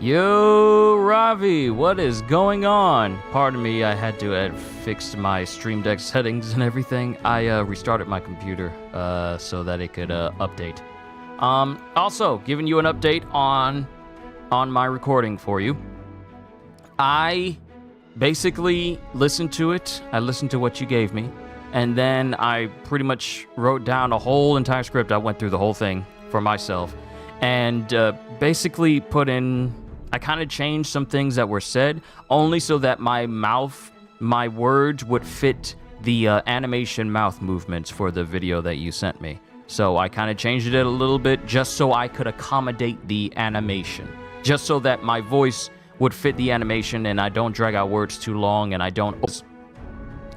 Yo, Ravi, what is going on? Pardon me, I had to fix my Stream Deck settings and everything. I restarted my computer so that it could update. Also, giving you an update on my recording for you. I basically listened to it. I listened to what you gave me, and then I pretty much wrote down a whole entire script. I went through the whole thing for myself, and basically put in. I kind of changed some things that were said, only so that my words would fit the animation mouth movements for the video that you sent me. So I kind of changed it a little bit just so I could accommodate the animation. Just so that my voice would fit the animation and I don't drag out words too long and I don't...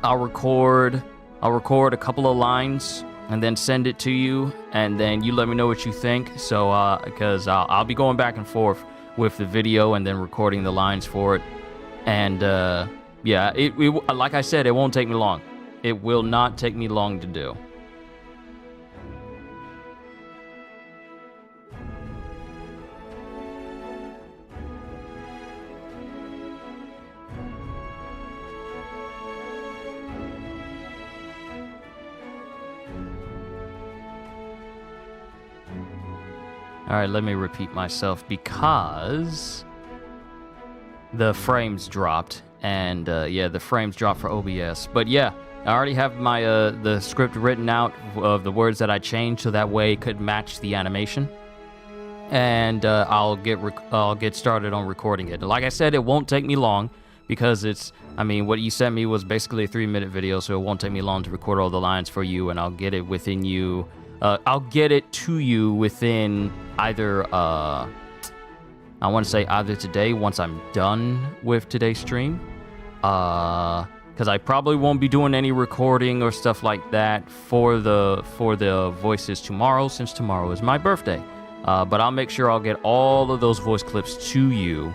I'll record a couple of lines and then send it to you, and then you let me know what you think. So, because I'll be going back and forth with the video and then recording the lines for it. And yeah, it like I said, it won't take me long. It will not take me long to do. All right, let me repeat myself because the frames dropped, and yeah, the frames dropped for OBS. But yeah, I already have my the script written out of the words that I changed, so that way it could match the animation. And I'll get started on recording it. Like I said, it won't take me long because I mean, what you sent me was basically a 3-minute video, so it won't take me long to record all the lines for you, and I'll get it within you. I'll get it to you within either, I want to say either today, once I'm done with today's stream, because I probably won't be doing any recording or stuff like that for the voices tomorrow, since tomorrow is my birthday. But I'll make sure I'll get all of those voice clips to you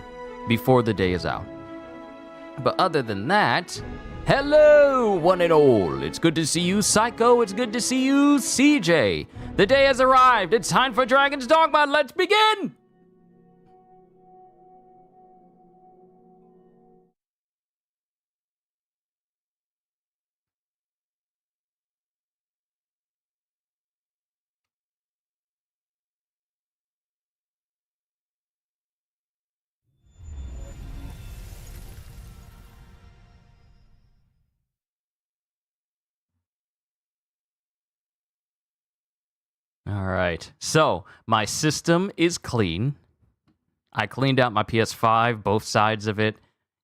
before the day is out. But other than that, hello, one and all. It's good to see you, Psycho. It's good to see you, CJ. The day has arrived. It's time for Dragon's Dogma. Let's begin! All right, so my system is clean. I cleaned out my PS5, both sides of it,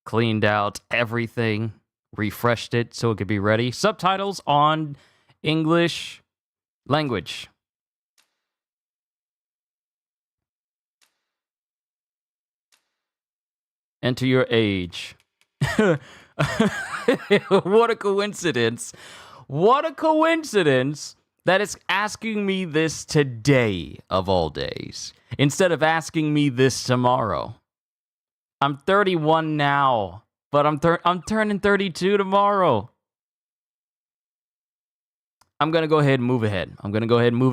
cleaned out everything, refreshed it so it could be ready. Subtitles on English language. Enter your age. What a coincidence. What a coincidence that it's asking me this today, of all days, instead of asking me this tomorrow. I'm 31 now, but I'm turning 32 tomorrow. I'm going to go ahead and move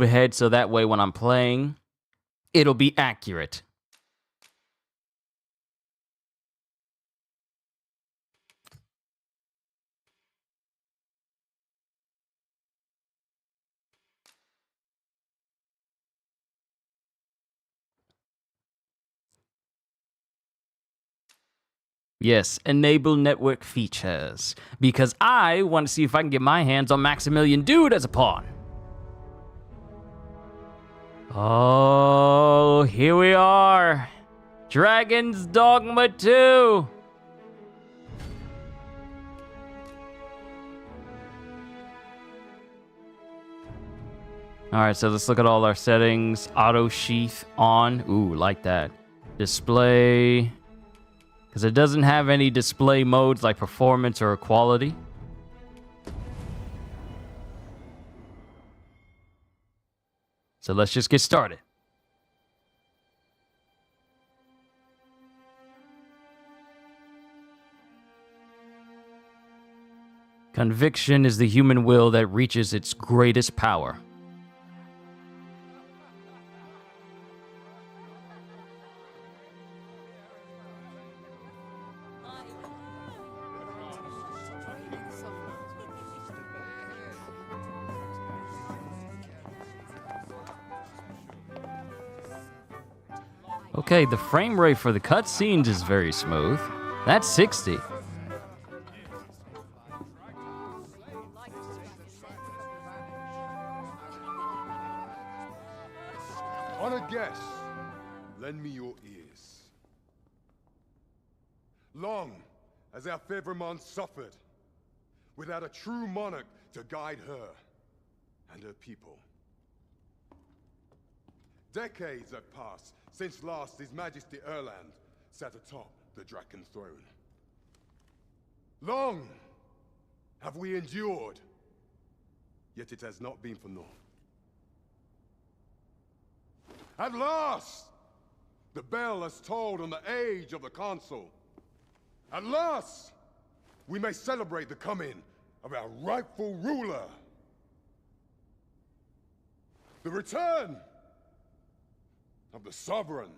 ahead. So that way when I'm playing, it'll be accurate. Yes, enable network features, because I want to see if I can get my hands on Maximilian Dude as a pawn. Oh, here we are. Dragon's Dogma 2. All right, so let's look at all our settings. Auto sheath on. Ooh, like that. Display. Because it doesn't have any display modes like performance or quality. So let's just get started. Conviction is the human will that reaches its greatest power. Okay, the frame rate for the cutscenes is very smooth. That's 60. Honored guests, lend me your ears. Long has our Fevrimon suffered, without a true monarch to guide her and her people. Decades have passed since last His Majesty Erland sat atop the Draken throne. Long have we endured, yet it has not been for naught. At last, the bell has tolled on the age of the Council. At last, we may celebrate the coming of our rightful ruler. The return of the Sovereign.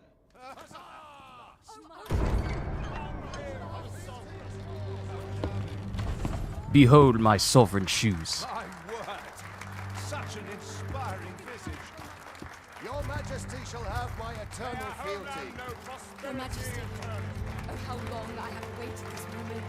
Behold my sovereign shoes. My word! Such an inspiring visage. Your Majesty shall have my eternal fealty. Your Majesty, oh how long I have awaited this moment.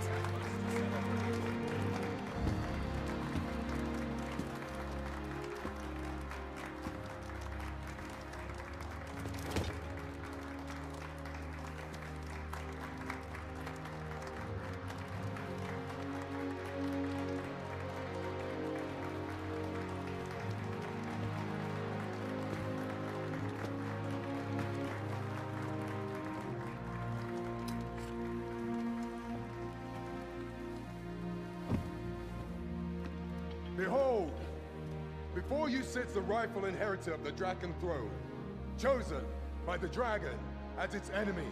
Behold, before you sits the rightful inheritor of the Draken throne, chosen by the dragon as its enemy.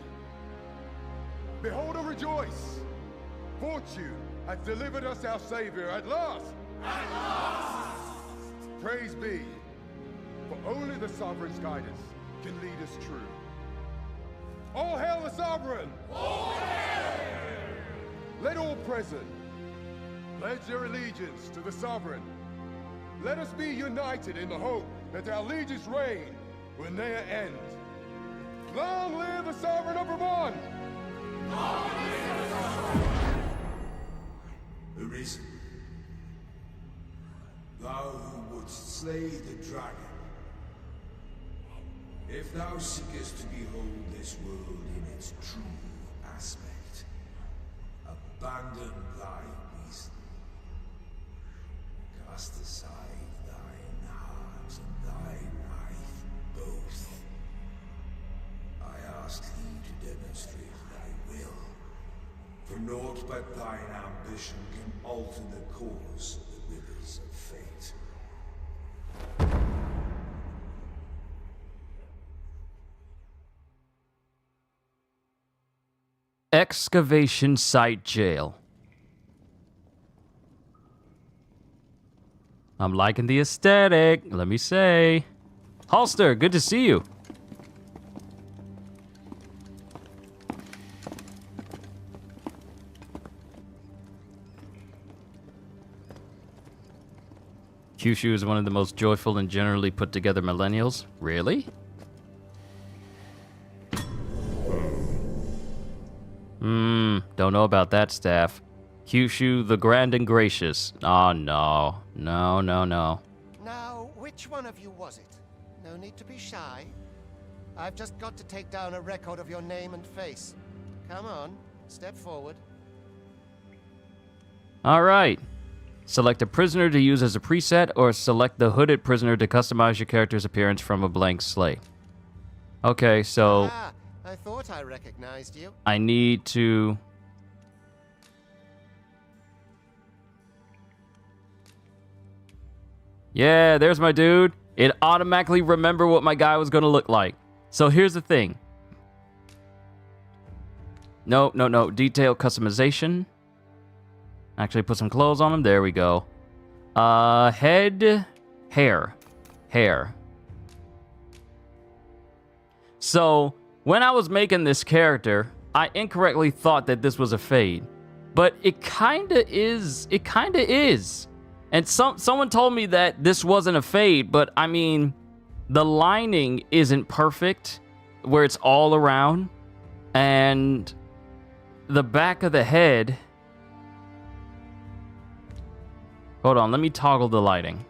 Behold and rejoice! Fortune has delivered us our savior at last! At last! Praise be, for only the sovereign's guidance can lead us true. All hail the sovereign! All hail! Let all present pledge their allegiance to the sovereign. Let us be united in the hope that our liege's reign will ne'er end. Long live the sovereign of Vermont! Long live the sovereign! Arisen, thou who wouldst slay the dragon, if thou seekest to behold this world in its true aspect, abandon thy reason. Cast aside thine heart and thy life both. I ask thee to demonstrate thy will, for naught but thine ambition can alter the course of the rivers of fate. Excavation Site Jail. I'm liking the aesthetic, let me say. Holster, good to see you. Kyushu is one of the most joyful and generally put together millennials. Really? Don't know about that, staff. Kyushu the Grand and Gracious. Oh, no. No. Now, which one of you was it? No need to be shy. I've just got to take down a record of your name and face. Come on, step forward. All right. Select a prisoner to use as a preset, or select the hooded prisoner to customize your character's appearance from a blank slate. Okay, so Ah, I thought I recognized you. I need to... Yeah, there's my dude. It automatically remembered what my guy was going to look like. So here's the thing. No. Detail customization. Actually, put some clothes on him. There we go. Head, hair. So, when I was making this character, I incorrectly thought that this was a fade. But it kinda is. And someone told me that this wasn't a fade, but I mean, the lining isn't perfect where it's all around, and the back of the head. Hold on, let me toggle the lighting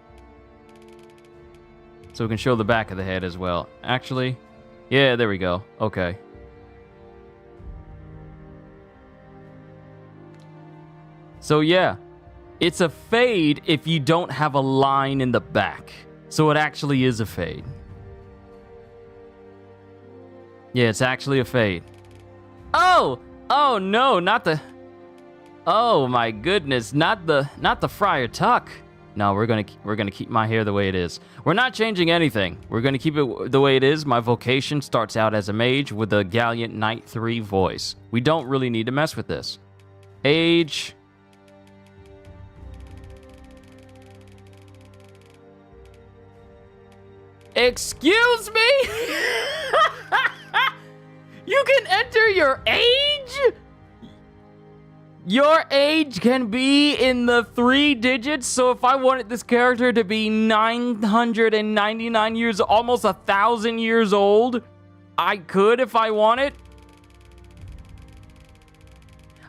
so we can show the back of the head as well. Actually, yeah, there we go. Okay. So yeah, it's a fade if you don't have a line in the back. So it actually is a fade. Yeah, it's actually a fade. Oh! Oh no, not the... Oh my goodness, not the Friar Tuck. No, we're gonna keep my hair the way it is. We're not changing anything. We're gonna keep it the way it is. My vocation starts out as a mage with a Gallant Knight 3 voice. We don't really need to mess with this. Age... Excuse me? You can enter your age? Your age can be in the 3 digits, so if I wanted this character to be 999 years, almost 1,000 years old, I could if I wanted.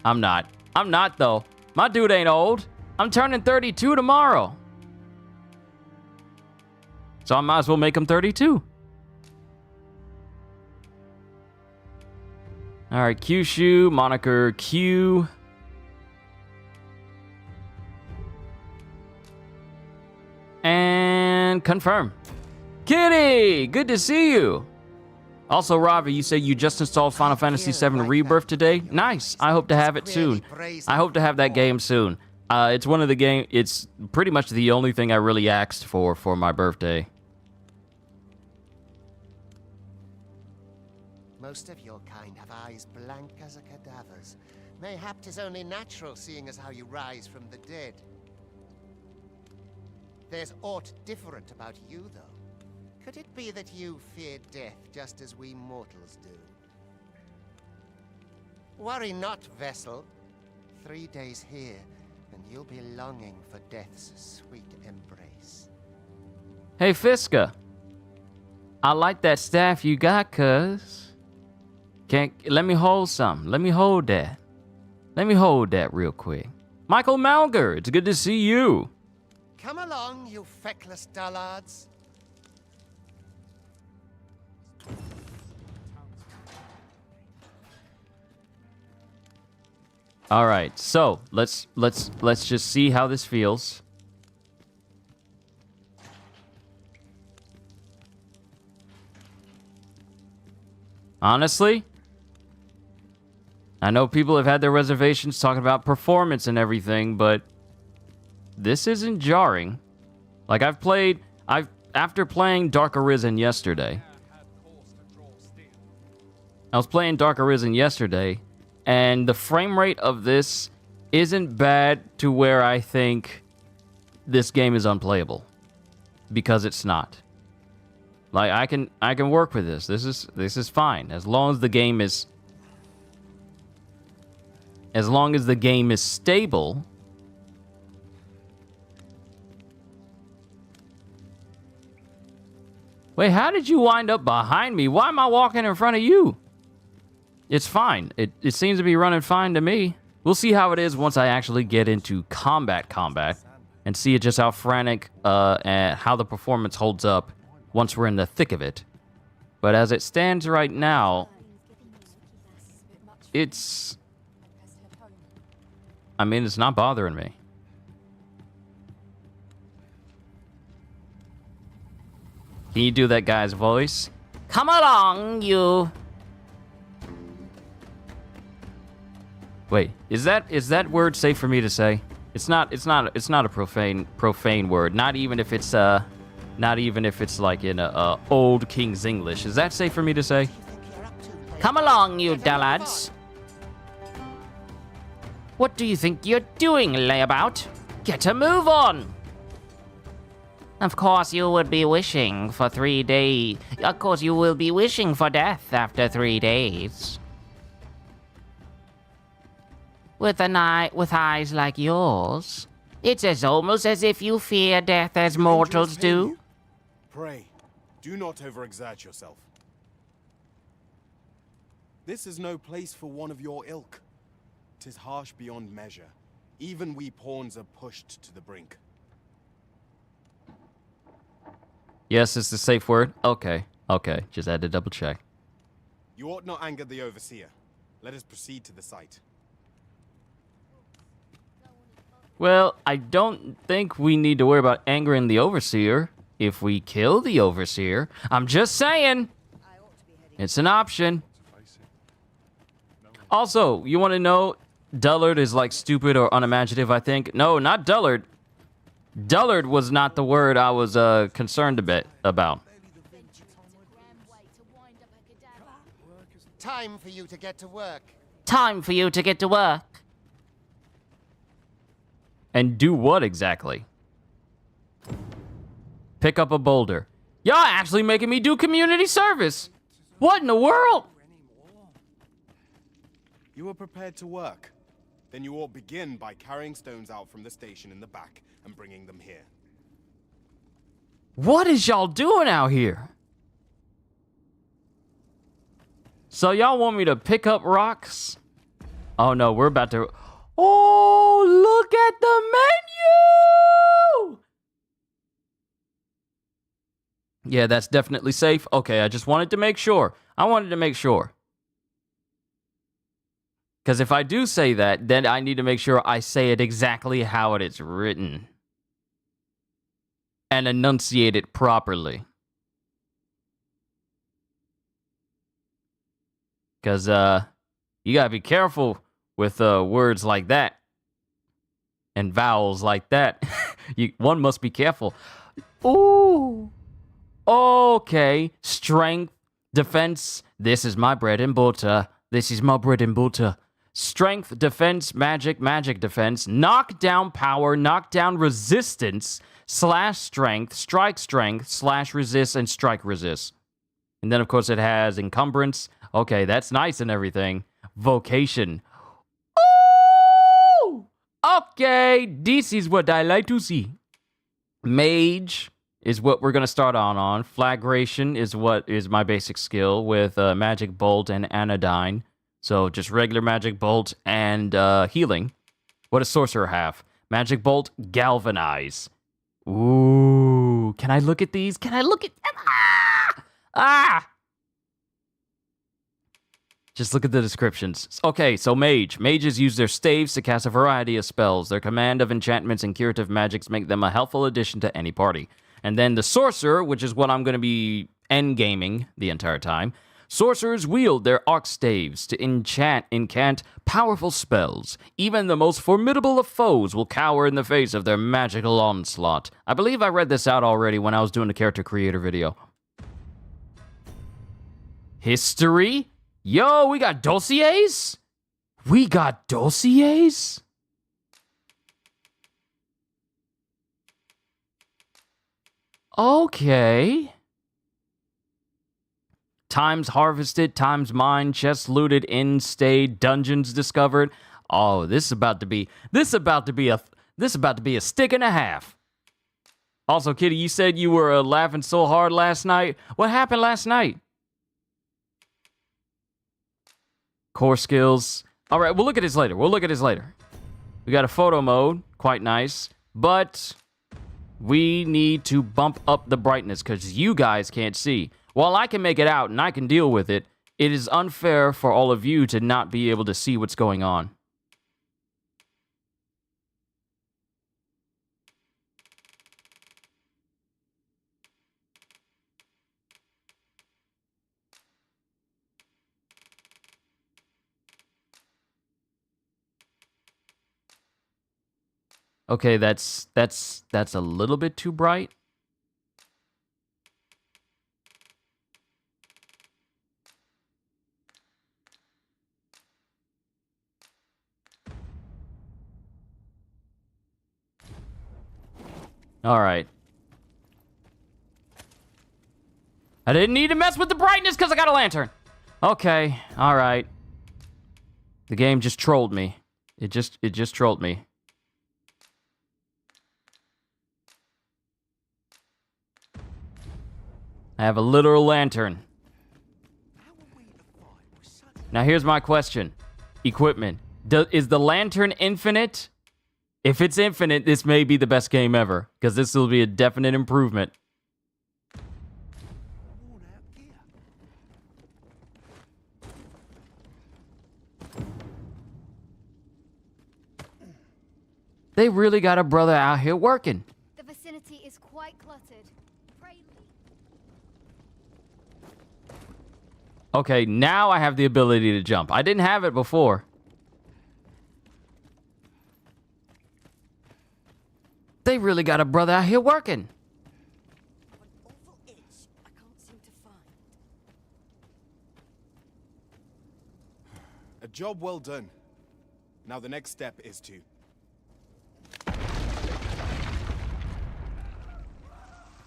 I'm not. I'm not, though. My dude ain't old. I'm turning 32 tomorrow. So I might as well make him 32. All right, Kyushu, moniker Q. And confirm. Kitty, good to see you. Also, Ravi, you say you just installed Final Fantasy VII Rebirth today. Nice. I hope to have it soon. I hope to have that game soon. It's one of the game. It's pretty much the only thing I really asked for my birthday. Most of your kind have eyes blank as a cadaver's. Mayhap 'tis only natural, seeing as how you rise from the dead. There's aught different about you, though. Could it be that you fear death just as we mortals do? Worry not, vessel. 3 days here, and you'll be longing for death's sweet embrace. Hey, Fiska. I like that staff you got, cuz. Let me hold something. Let me hold that. Let me hold that real quick. Michael Malger, it's good to see you. Come along, you feckless dullards. All right, so let's just see how this feels. Honestly, I know people have had their reservations talking about performance and everything, but this isn't jarring. Like after playing Dark Arisen yesterday. I was playing Dark Arisen yesterday, and the frame rate of this isn't bad to where I think this game is unplayable. Because it's not. Like I can work with this. This is fine as long as the game is stable. Wait, how did you wind up behind me? Why am I walking in front of you? It's fine. It seems to be running fine to me. We'll see how it is once I actually get into combat and see just how frantic and how the performance holds up once we're in the thick of it. But as it stands right now, it's not bothering me. Can you do that guy's voice? Come along, you. Wait, is that word safe for me to say? It's not a profane word. Not even if it's like in a old King's English. Is that safe for me to say? Come along, you dullards. What do you think you're doing, layabout? Get a move on! Of course you would be wishing for 3 days. Of course you will be wishing for death after 3 days. With eyes like yours, it's almost as if you fear death as mortals do. Pray, do not overexert yourself. This is no place for one of your ilk. 'Tis harsh beyond measure. Even we pawns are pushed to the brink. Yes, it's the safe word. Okay. Okay. Just had to double check. You ought not anger the overseer. Let us proceed to the site. Well, I don't think we need to worry about angering the overseer if we kill the overseer. I'm just saying. It's an option. Also, you want to know, dullard is like stupid or unimaginative, I think. No, not dullard. Dullard was not the word I was concerned a bit about. Time for you to get to work. Time for you to get to work. And do what exactly? Pick up a boulder. Y'all actually making me do community service. What in the world? You are prepared to work. Then you ought begin by carrying stones out from the station in the back and bringing them here. What is y'all doing out here? So y'all want me to pick up rocks? Oh no, we're about to... Oh, look at the menu! Yeah, that's definitely safe. Okay, I just wanted to make sure. Because if I do say that, then I need to make sure I say it exactly how it is written. And enunciate it properly. Because, you gotta be careful with words like that. And vowels like that. One must be careful. Ooh. Okay. Strength, defense. This is my bread and butter. Strength, defense, magic, defense. Knockdown power, knockdown resistance, /strength, strike, /resist, and strike resist. And then, of course, it has encumbrance. Okay, that's nice and everything. Vocation. Ooh! Okay, this is what I like to see. Mage is what we're going to start on. Flagration is what is my basic skill with magic bolt and anodyne. So just regular magic bolt and healing. What does sorcerer have? Magic bolt, galvanize. Ooh, can I look at these? Ah! Just look at the descriptions. Okay, so mage. Mages use their staves to cast a variety of spells. Their command of enchantments and curative magics make them a helpful addition to any party. And then the sorcerer, which is what I'm going to be endgaming the entire time. Sorcerers wield their arc staves to incant powerful spells. Even the most formidable of foes will cower in the face of their magical onslaught. I believe I read this out already when I was doing the character creator video. History? Yo, we got dossiers? Okay. Times harvested, times mined, chests looted, inn stayed, dungeons discovered. Oh, this is about to be a stick and a half. Also, Kitty, you said you were laughing so hard last night. What happened last night? Core skills. All right, we'll look at this later. We got a photo mode, quite nice, but we need to bump up the brightness because you guys can't see. While I can make it out and I can deal with it, it is unfair for all of you to not be able to see what's going on. Okay, that's a little bit too bright. All right. I didn't need to mess with the brightness because I got a lantern. Okay, all right. The game just trolled me. It just trolled me. I have a literal lantern. How were we to fight with such Now here's my question. Equipment. Is the lantern infinite? If it's infinite, this may be the best game ever, because this will be a definite improvement. They really got a brother out here working. The vicinity is quite cluttered. Pray Okay, now I have the ability to jump. I didn't have it before. They really got a brother out here working. An awful itch I can't seem to find. A job well done. Now the next step is to...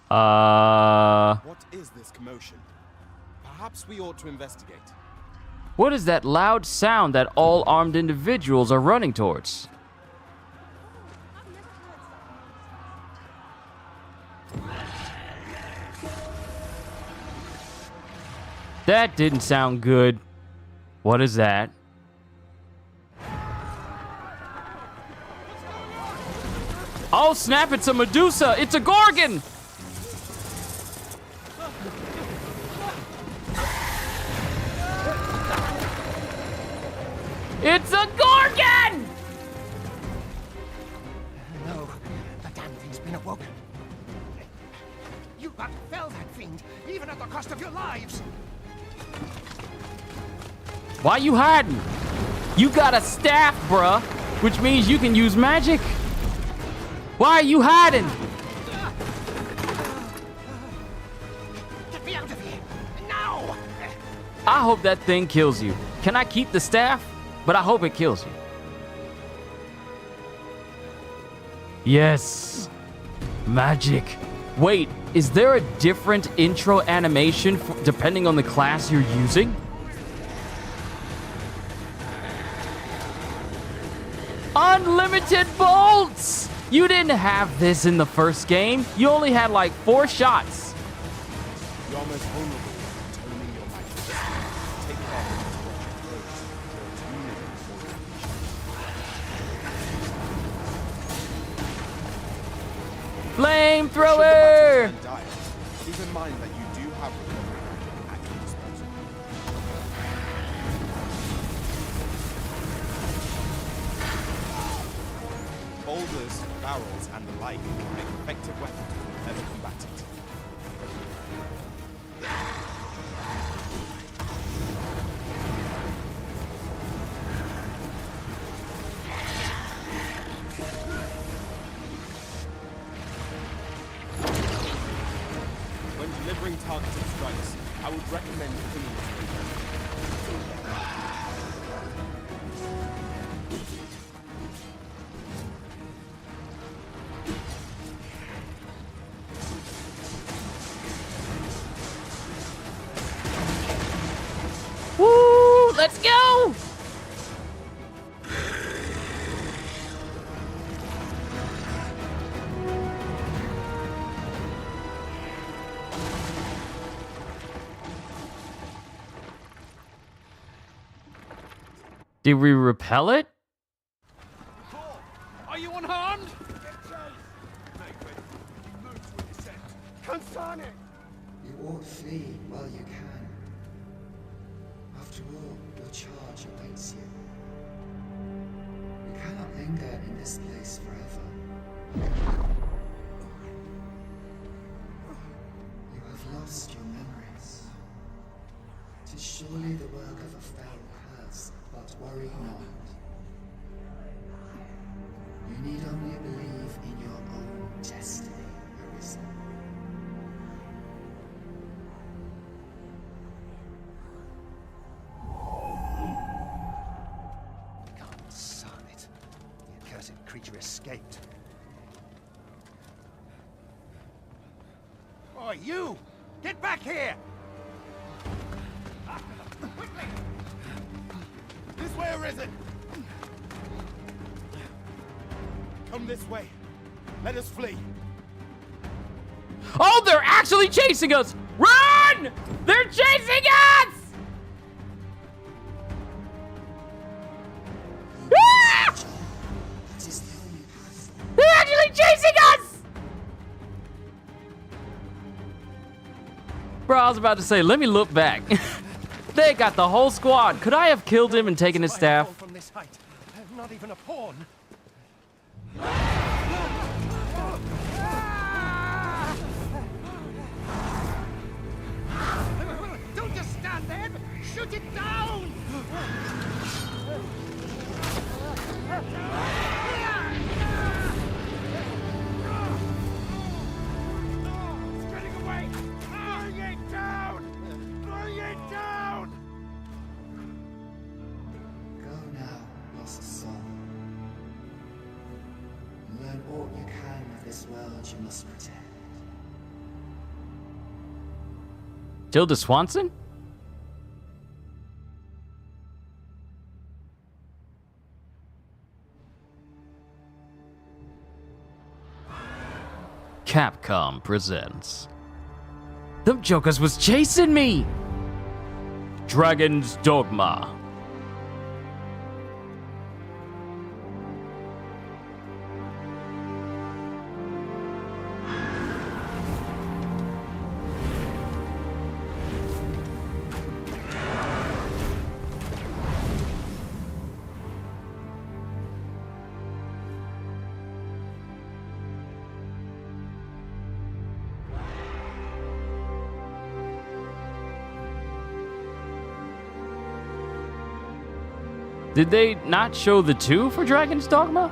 What is this commotion? Perhaps we ought to investigate. What is that loud sound that all armed individuals are running towards? That didn't sound good. What is that? Oh snap, it's a Medusa! It's a Gorgon! It's a Gorgon! No, the damn thing's been awoken. You but fell that fiend, even at the cost of your lives. Why you hiding? You got a staff, bruh, which means you can use magic. Why are you hiding? Get me out of here, now! I hope that thing kills you. Can I keep the staff? But I hope it kills you. Yes. Magic. Wait, is there a different intro animation depending on the class you're using? Unlimited bolts! You didn't have this in the first game. You only had like 4 shots. You're almost vulnerable to toning your magic. Take care of Flamethrower! Keep in mind that you do have recovery at your disposal. Boulders, barrels, and the like make effective weapons for clever combatants. When delivering targeted strikes, I would recommend cleaning. Woo! Let's go! Did we repel it? Are you unharmed? You ought flee while you can. After all, your charge awaits you. You cannot linger in this place forever. You have lost your memories. 'Tis surely the work of a foul curse, but worry not. You need only believe in your own destiny, Arisen. God son it. The accursed creature escaped. Oh, you! Get back here! Quickly! This way, Arisen! Come this way. Let us flee. Oh, they're actually chasing us! Run! They're chasing us! chasing us! Bro, I was about to say, let me look back. They got the whole squad. Could I have killed him and taken his staff? From this height. Not even a pawn. Don't just stand there! Shoot it down! Spreading away! Bring it down! Bring it down! Go now, lost soul. Learn all you can of this world you must protect. Tilda Swanson? Capcom presents. Them jokers was chasing me! Dragon's Dogma. Did they not show the 2 for Dragon's Dogma?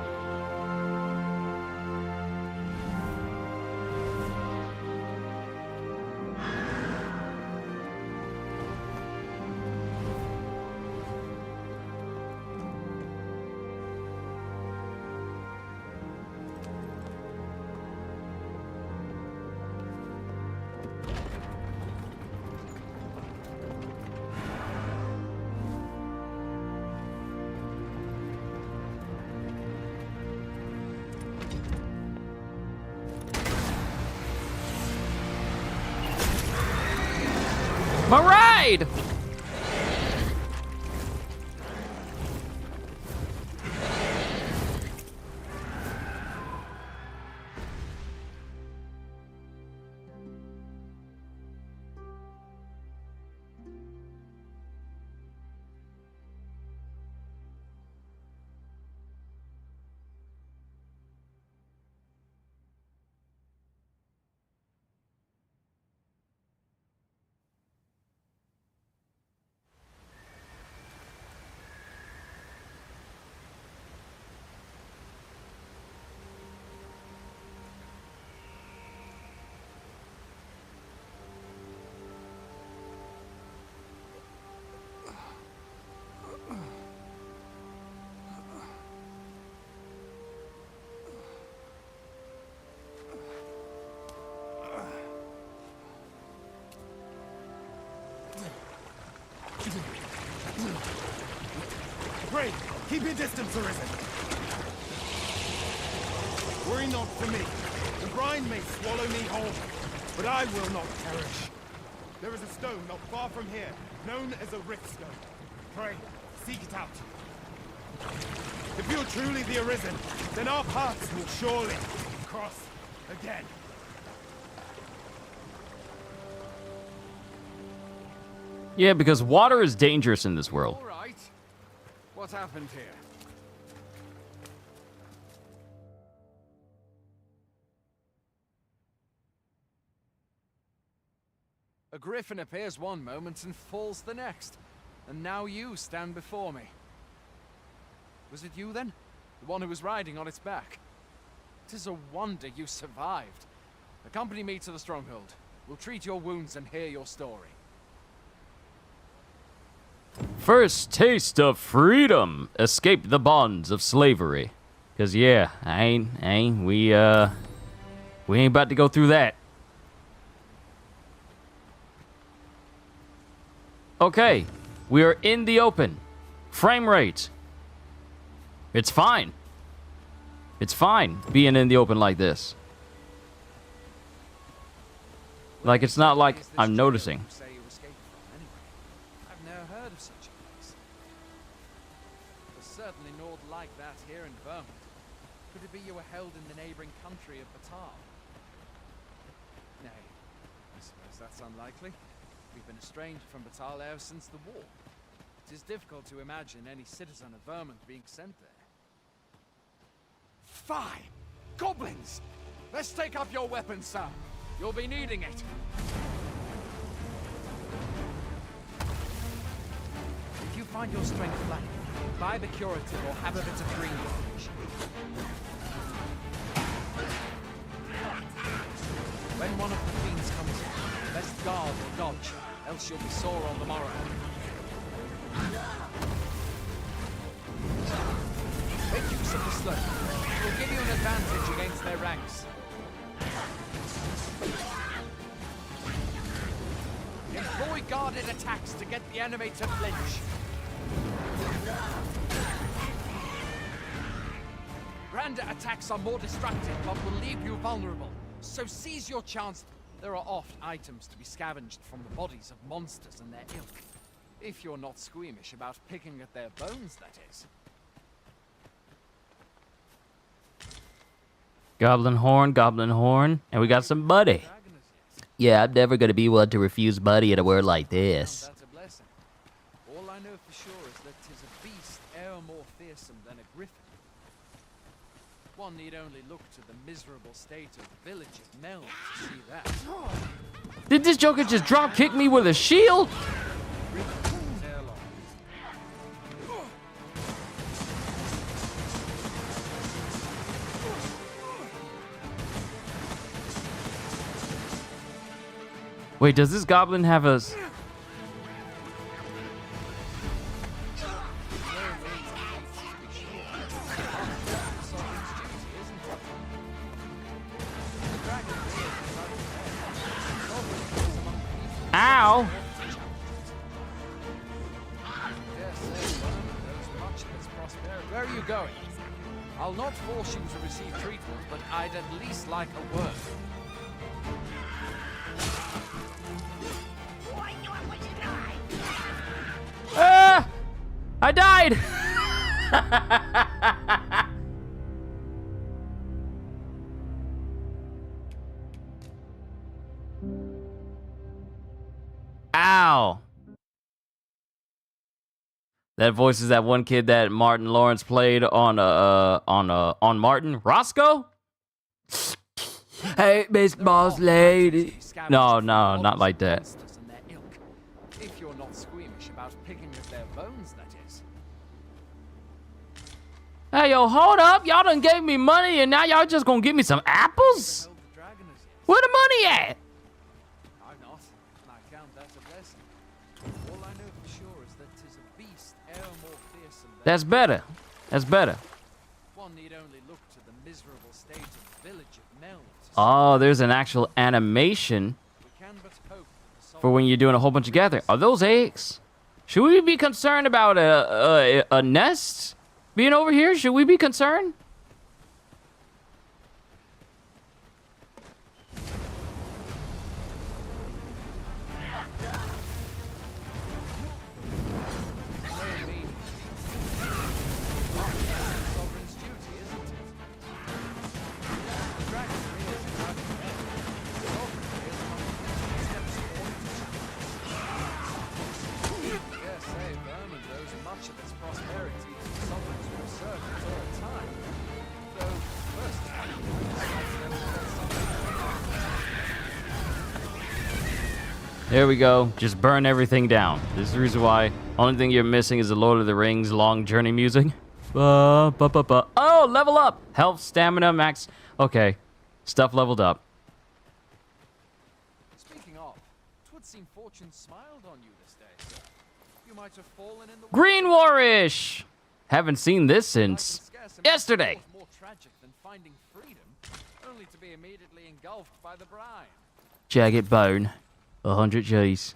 My ride! Pray, keep your distance, Arisen. Worry not for me. The brine may swallow me whole, but I will not perish. There is a stone not far from here, known as a rift stone. Pray, seek it out. If you're truly the Arisen, then our paths will surely cross again. Yeah, because water is dangerous in this world. All right. What happened here? A griffin appears one moment and falls the next. And now you stand before me. Was it you then? The one who was riding on its back? 'Tis a wonder you survived. Accompany me to the stronghold. We'll treat your wounds and hear your story. First taste of freedom. Escape the bonds of slavery. Cause yeah, we ain't about to go through that. Okay, we are in the open. Frame rate. It's fine. It's fine being in the open like this. Like, it's not like I'm noticing. I've never heard of such a place. There's certainly naught like that here in Vermont. Could it be you were held in the neighboring country of Batal? Nay, I suppose that's unlikely. We've been estranged from Batal ever since the war. It is difficult to imagine any citizen of Vermont being sent there. Fie! Goblins! Let's take up your weapons, sir. You'll be needing it. If you find your strength lacking, buy the curative or have a bit of green finish. When one of the fiends comes in, best guard or dodge, else you'll be sore on the morrow. Make use of the slope. It will give you an advantage against their ranks. Employ guarded attacks to get the enemy to flinch. Grander attacks are more destructive, but will leave you vulnerable. So seize your chance. There are oft items to be scavenged from the bodies of monsters and their ilk. If you're not squeamish about picking at their bones, that is. Goblin horn, and we got some buddy. Yeah, I'm never gonna be one to refuse buddy at a word like this. That's a blessing. All I know for sure is that 'tis a beast e'er more fearsome than a griffin. One need only look to the miserable state of the village of Mel to see that. Did this Joker just drop kick me with a shield? Wait, does this goblin have a... Ow! Where are you going? I'll not force you to receive treatment, but I'd at least like a word. I died! Ow! That voice is that one kid that Martin Lawrence played on Martin. Roscoe? Hey, Miss Boss Lady. No, not like that. If you're not squeamish about picking at their bones, that is. Hey, yo, hold up. Y'all done gave me money and now y'all just gonna give me some apples? Where the money at? I'm not, and I count that a blessing. All I know for sure is that 'tis a beast e'er more fearsome than... That's better. That's better. One need only look to the miserable state of the village of Mel. Oh, there's an actual animation We can but hope for when you're doing a whole bunch of gathering. Are those eggs? Should we be concerned about a nest being over here? Should we be concerned? sovereign's duty, isn't it? The dragon rears its ugly head. The sovereign is among the steps forward to challenge. Dare say Vermont owes much of its prosperity to the sovereign's resurgence all the time. Though, first, I'd like to demonstrate something. There we go. Just burn everything down. This is the reason why. Only thing you're missing is the Lord of the Rings long journey music. Oh, level up. Health, stamina, max. Okay. Stuff leveled up. Speaking of, 'twould seem fortune smiled on you this day, sir. You might have fallen in the Green Warish! Haven't seen this I can since scarce imagine yesterday. what was more tragic than finding freedom, only to be immediately engulfed by the brine. Jagged bone. 100 G's.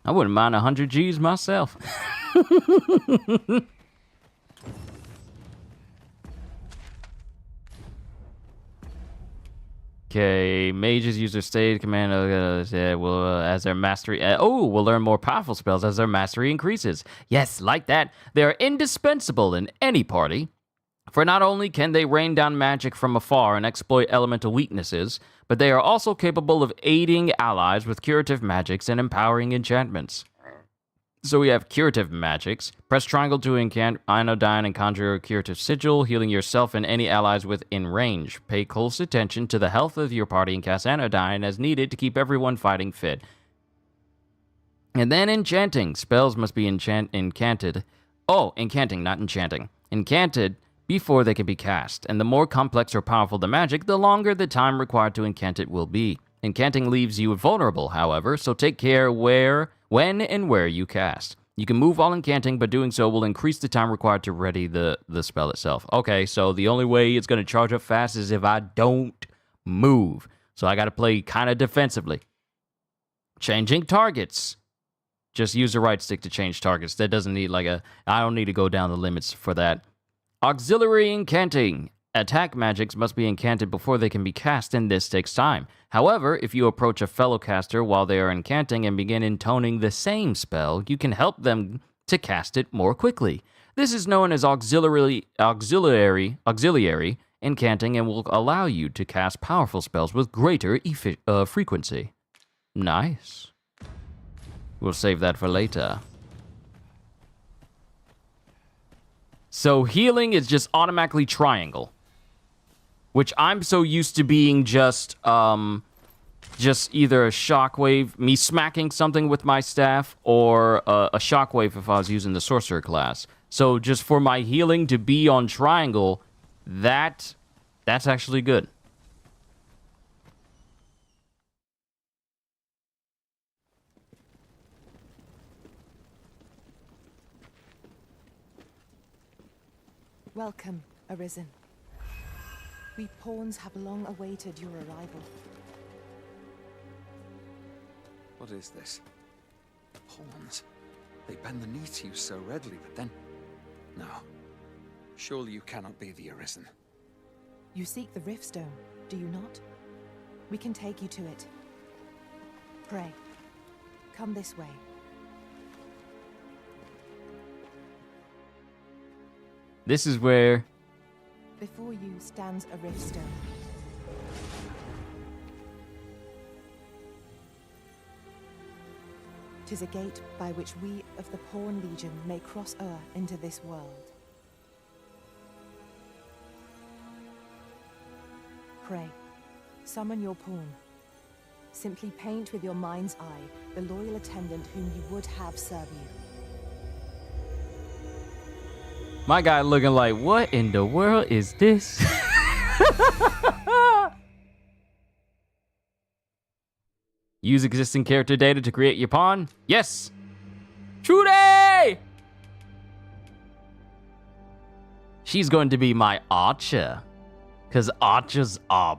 I wouldn't mind 100 G's myself. Okay, mages use their state command will as their mastery. Will learn more powerful spells as their mastery increases. Yes, like that. They are indispensable in any party. For not only can they rain down magic from afar and exploit elemental weaknesses, but they are also capable of aiding allies with curative magics and empowering enchantments. So we have curative magics. Press triangle to incant Anodyne and conjure a curative sigil, healing yourself and any allies within range. Pay close attention to the health of your party and cast Anodyne as needed to keep everyone fighting fit. And then enchanting. Spells must be incanted. Oh, incanting, not enchanting. Incanted before they can be cast. And the more complex or powerful the magic, the longer the time required to incant it will be. Incanting leaves you vulnerable, however, so take care when and where you cast. You can move while incanting, but doing so will increase the time required to ready the spell itself. Okay, so the only way it's going to charge up fast is if I don't move. So I got to play kind of defensively. Changing targets. Just use the right stick to change targets. That doesn't need I don't need to go down the limits for that. Auxiliary incanting. Attack magics must be incanted before they can be cast, and this takes time. However, if you approach a fellow caster while they are incanting and begin intoning the same spell, you can help them to cast it more quickly. This is known as auxiliary incanting and will allow you to cast powerful spells with greater frequency. Nice. We'll save that for later. So healing is just automatically triangle, which I'm so used to being just either a shockwave, me smacking something with my staff, or a shockwave if I was using the sorcerer class. So just for my healing to be on triangle, that's actually good. Welcome, Arisen. We pawns have long awaited your arrival. What is this? Pawns. They bend the knee to you so readily, but then... No. Surely you cannot be the Arisen. You seek the Riftstone, do you not? We can take you to it. Pray. Come this way. This is where... Before you stands a Riftstone. Tis a gate by which we of the Pawn Legion may cross o'er into this world. Pray, summon your pawn. Simply paint with your mind's eye the loyal attendant whom you would have serve you. My guy looking like, what in the world is this? Use existing character data to create your pawn? Yes! Trudy! She's going to be my archer. Because archers are...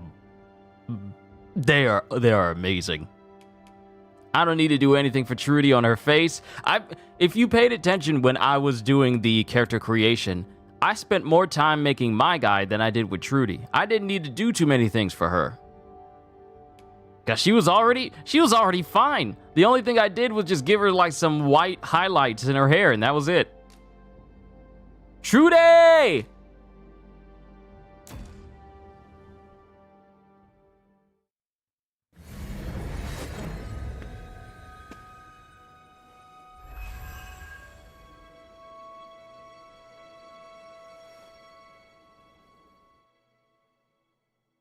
They are amazing. I don't need to do anything for Trudy on her face. If you paid attention when I was doing the character creation, I spent more time making my guy than I did with Trudy. I didn't need to do too many things for her. Cause she was already fine. The only thing I did was just give her like some white highlights in her hair, and that was it. Trudy!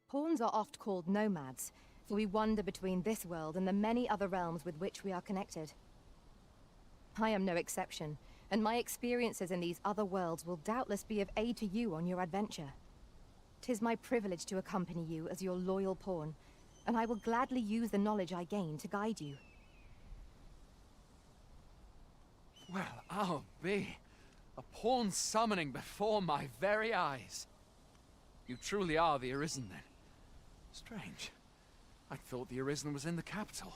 Pawns are oft called nomads, for we wander between this world and the many other realms with which we are connected. I am no exception, and my experiences in these other worlds will doubtless be of aid to you on your adventure. 'Tis my privilege to accompany you as your loyal pawn, and I will gladly use the knowledge I gain to guide you. Well, I'll be. A pawn summoning before my very eyes. You truly are the Arisen, then. Strange. I thought the Arisen was in the capital.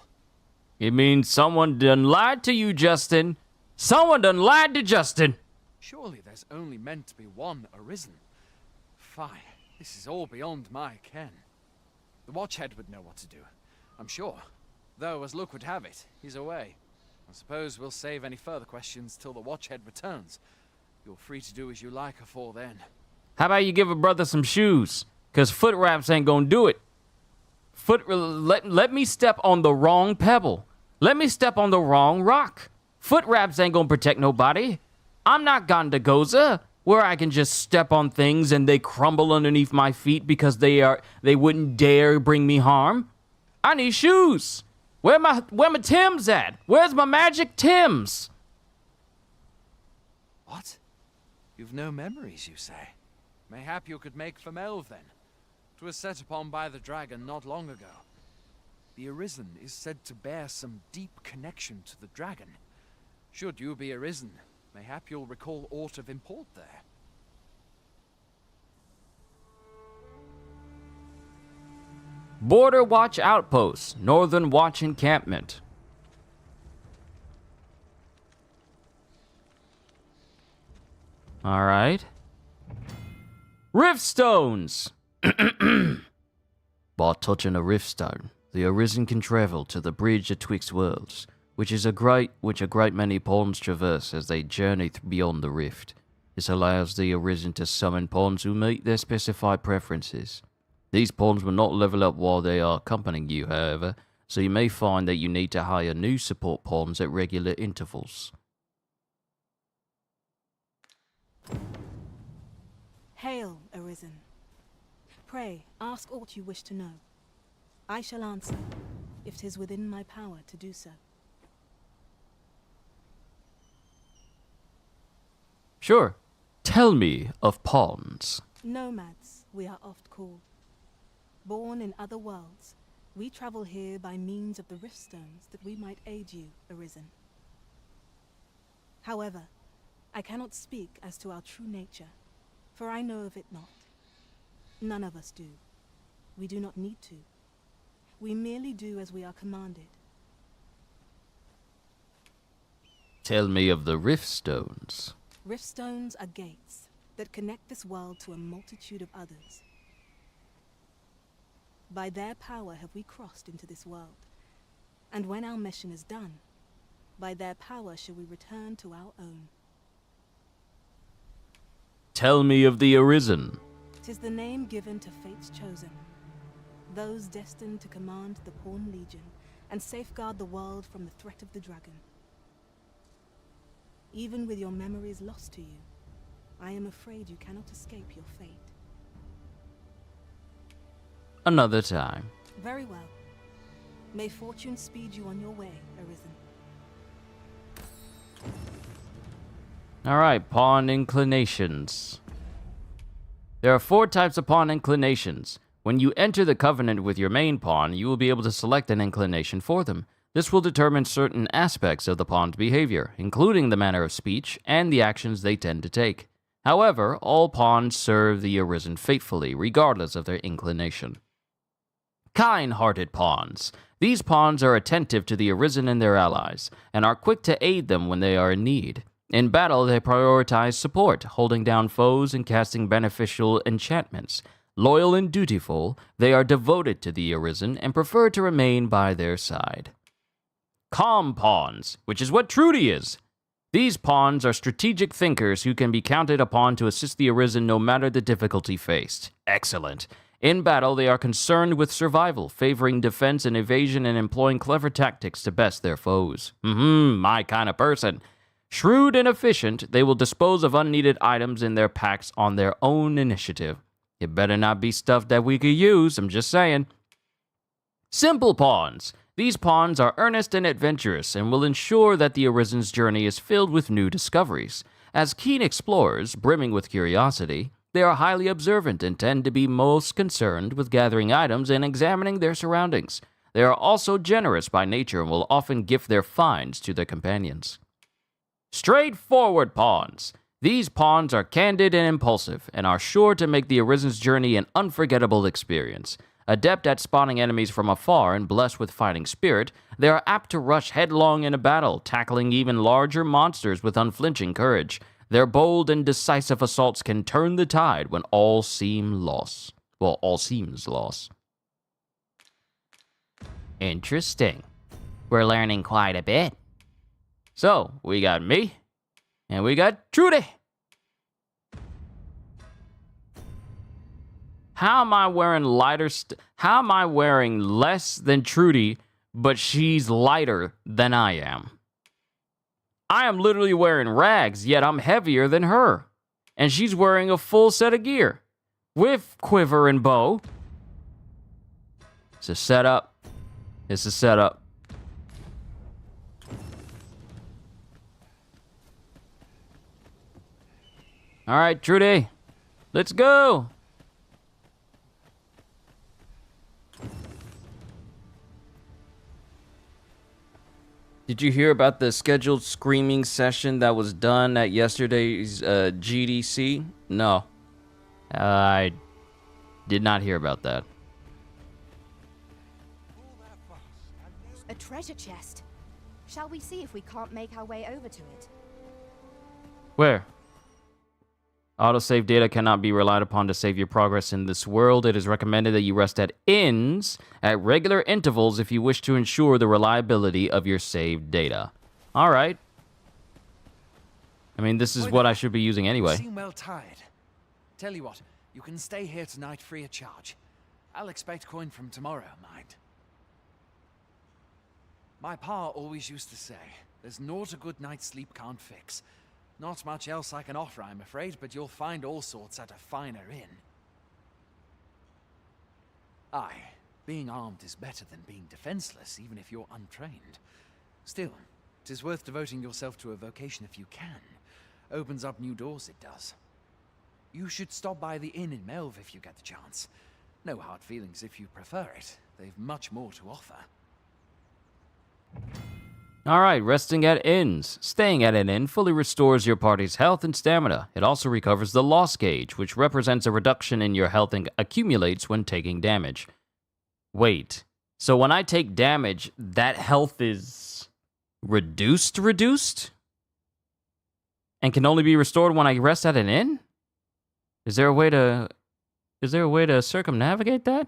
It means someone done lied to you, Justin. Someone done lied to Justin. Surely there's only meant to be one Arisen. Fie, this is all beyond my ken. The Watchhead would know what to do, I'm sure. Though, as luck would have it, he's away. I suppose we'll save any further questions till the Watchhead returns. You're free to do as you like afore then. How about you give a brother some shoes? Because foot wraps ain't gonna do it. Let me step on the wrong pebble. Let me step on the wrong rock. Foot wraps ain't gonna protect nobody. I'm not Gondagoza, where I can just step on things and they crumble underneath my feet because they wouldn't dare bring me harm. I need shoes. Where my Timbs at? Where's my magic Timbs? What? You've no memories, you say? Mayhap you could make for Melve, then. 'Twas set upon by the dragon not long ago. The Arisen is said to bear some deep connection to the dragon. Should you be Arisen, mayhap you'll recall aught of import there. Border Watch Outpost, Northern Watch Encampment. Alright. Riftstones! By touching a riftstone, the Arisen can travel to the bridge atwixt worlds, which a great many pawns traverse as they journey beyond the rift. This allows the Arisen to summon pawns who meet their specified preferences. These pawns will not level up while they are accompanying you, however, so you may find that you need to hire new support pawns at regular intervals. Hail, Arisen. Pray, ask aught you wish to know. I shall answer, if 'tis within my power to do so. Sure. Tell me of pawns. Nomads, we are oft called. Born in other worlds, we travel here by means of the riftstones that we might aid you, Arisen. However, I cannot speak as to our true nature, for I know of it not. None of us do. We do not need to. We merely do as we are commanded. Tell me of the riftstones. Riftstones are gates that connect this world to a multitude of others. By their power have we crossed into this world, and when our mission is done, by their power shall we return to our own. Tell me of the Arisen. 'Tis the name given to fate's chosen, those destined to command the Pawn Legion and safeguard the world from the threat of the dragon. Even with your memories lost to you, I am afraid you cannot escape your fate. Another time. Very well. May fortune speed you on your way, Arisen. Alright, pawn inclinations. There are 4 types of pawn inclinations. When you enter the Covenant with your main pawn, you will be able to select an inclination for them. This will determine certain aspects of the pawn's behavior, including the manner of speech and the actions they tend to take. However, all pawns serve the Arisen faithfully, regardless of their inclination. Kind-hearted pawns. These pawns are attentive to the Arisen and their allies, and are quick to aid them when they are in need. In battle, they prioritize support, holding down foes and casting beneficial enchantments. Loyal and dutiful, they are devoted to the Arisen and prefer to remain by their side. Calm pawns, which is what Trudy is. These pawns are strategic thinkers who can be counted upon to assist the Arisen no matter the difficulty faced. Excellent. In battle, they are concerned with survival, favoring defense and evasion and employing clever tactics to best their foes. My kind of person. Shrewd and efficient, they will dispose of unneeded items in their packs on their own initiative. It better not be stuff that we could use, I'm just saying. Simple pawns. These pawns are earnest and adventurous and will ensure that the Arisen's journey is filled with new discoveries. As keen explorers, brimming with curiosity, they are highly observant and tend to be most concerned with gathering items and examining their surroundings. They are also generous by nature and will often gift their finds to their companions. Straightforward pawns. These pawns are candid and impulsive, and are sure to make the Arisen's journey an unforgettable experience. Adept at spotting enemies from afar and blessed with fighting spirit, they are apt to rush headlong into battle, tackling even larger monsters with unflinching courage. Their bold and decisive assaults can turn the tide when all seems lost. Interesting. We're learning quite a bit. So, we got me, and we got Trudy. How am I wearing how am I wearing less than Trudy, but she's lighter than I am? I am literally wearing rags, yet I'm heavier than her. And she's wearing a full set of gear with quiver and bow. It's a setup. It's a setup. All right, Trudy, let's go. Did you hear about the scheduled screaming session that was done at yesterday's GDC? No. I did not hear about that. A treasure chest. Shall we see if we can't make our way over to it? Where? Autosave data cannot be relied upon to save your progress in this world. It is recommended that you rest at inns at regular intervals if you wish to ensure the reliability of your saved data. All right. I mean, this is what I should be using anyway. You seem well tired. Tell you what, you can stay here tonight free of charge. I'll expect coin from tomorrow, mind. My pa always used to say, there's naught a good night's sleep can't fix. Not much else I can offer, I'm afraid, but you'll find all sorts at a finer inn. Aye, being armed is better than being defenseless, even if you're untrained. Still, 'tis worth devoting yourself to a vocation if you can. Opens up new doors, it does. You should stop by the inn in Melve if you get the chance. No hard feelings if you prefer it. They've much more to offer. All right, resting at inns. Staying at an inn fully restores your party's health and stamina. It also recovers the loss gauge, which represents a reduction in your health and accumulates when taking damage. Wait, so when I take damage, that health is reduced? And can only be restored when I rest at an inn? Is there a way to circumnavigate that?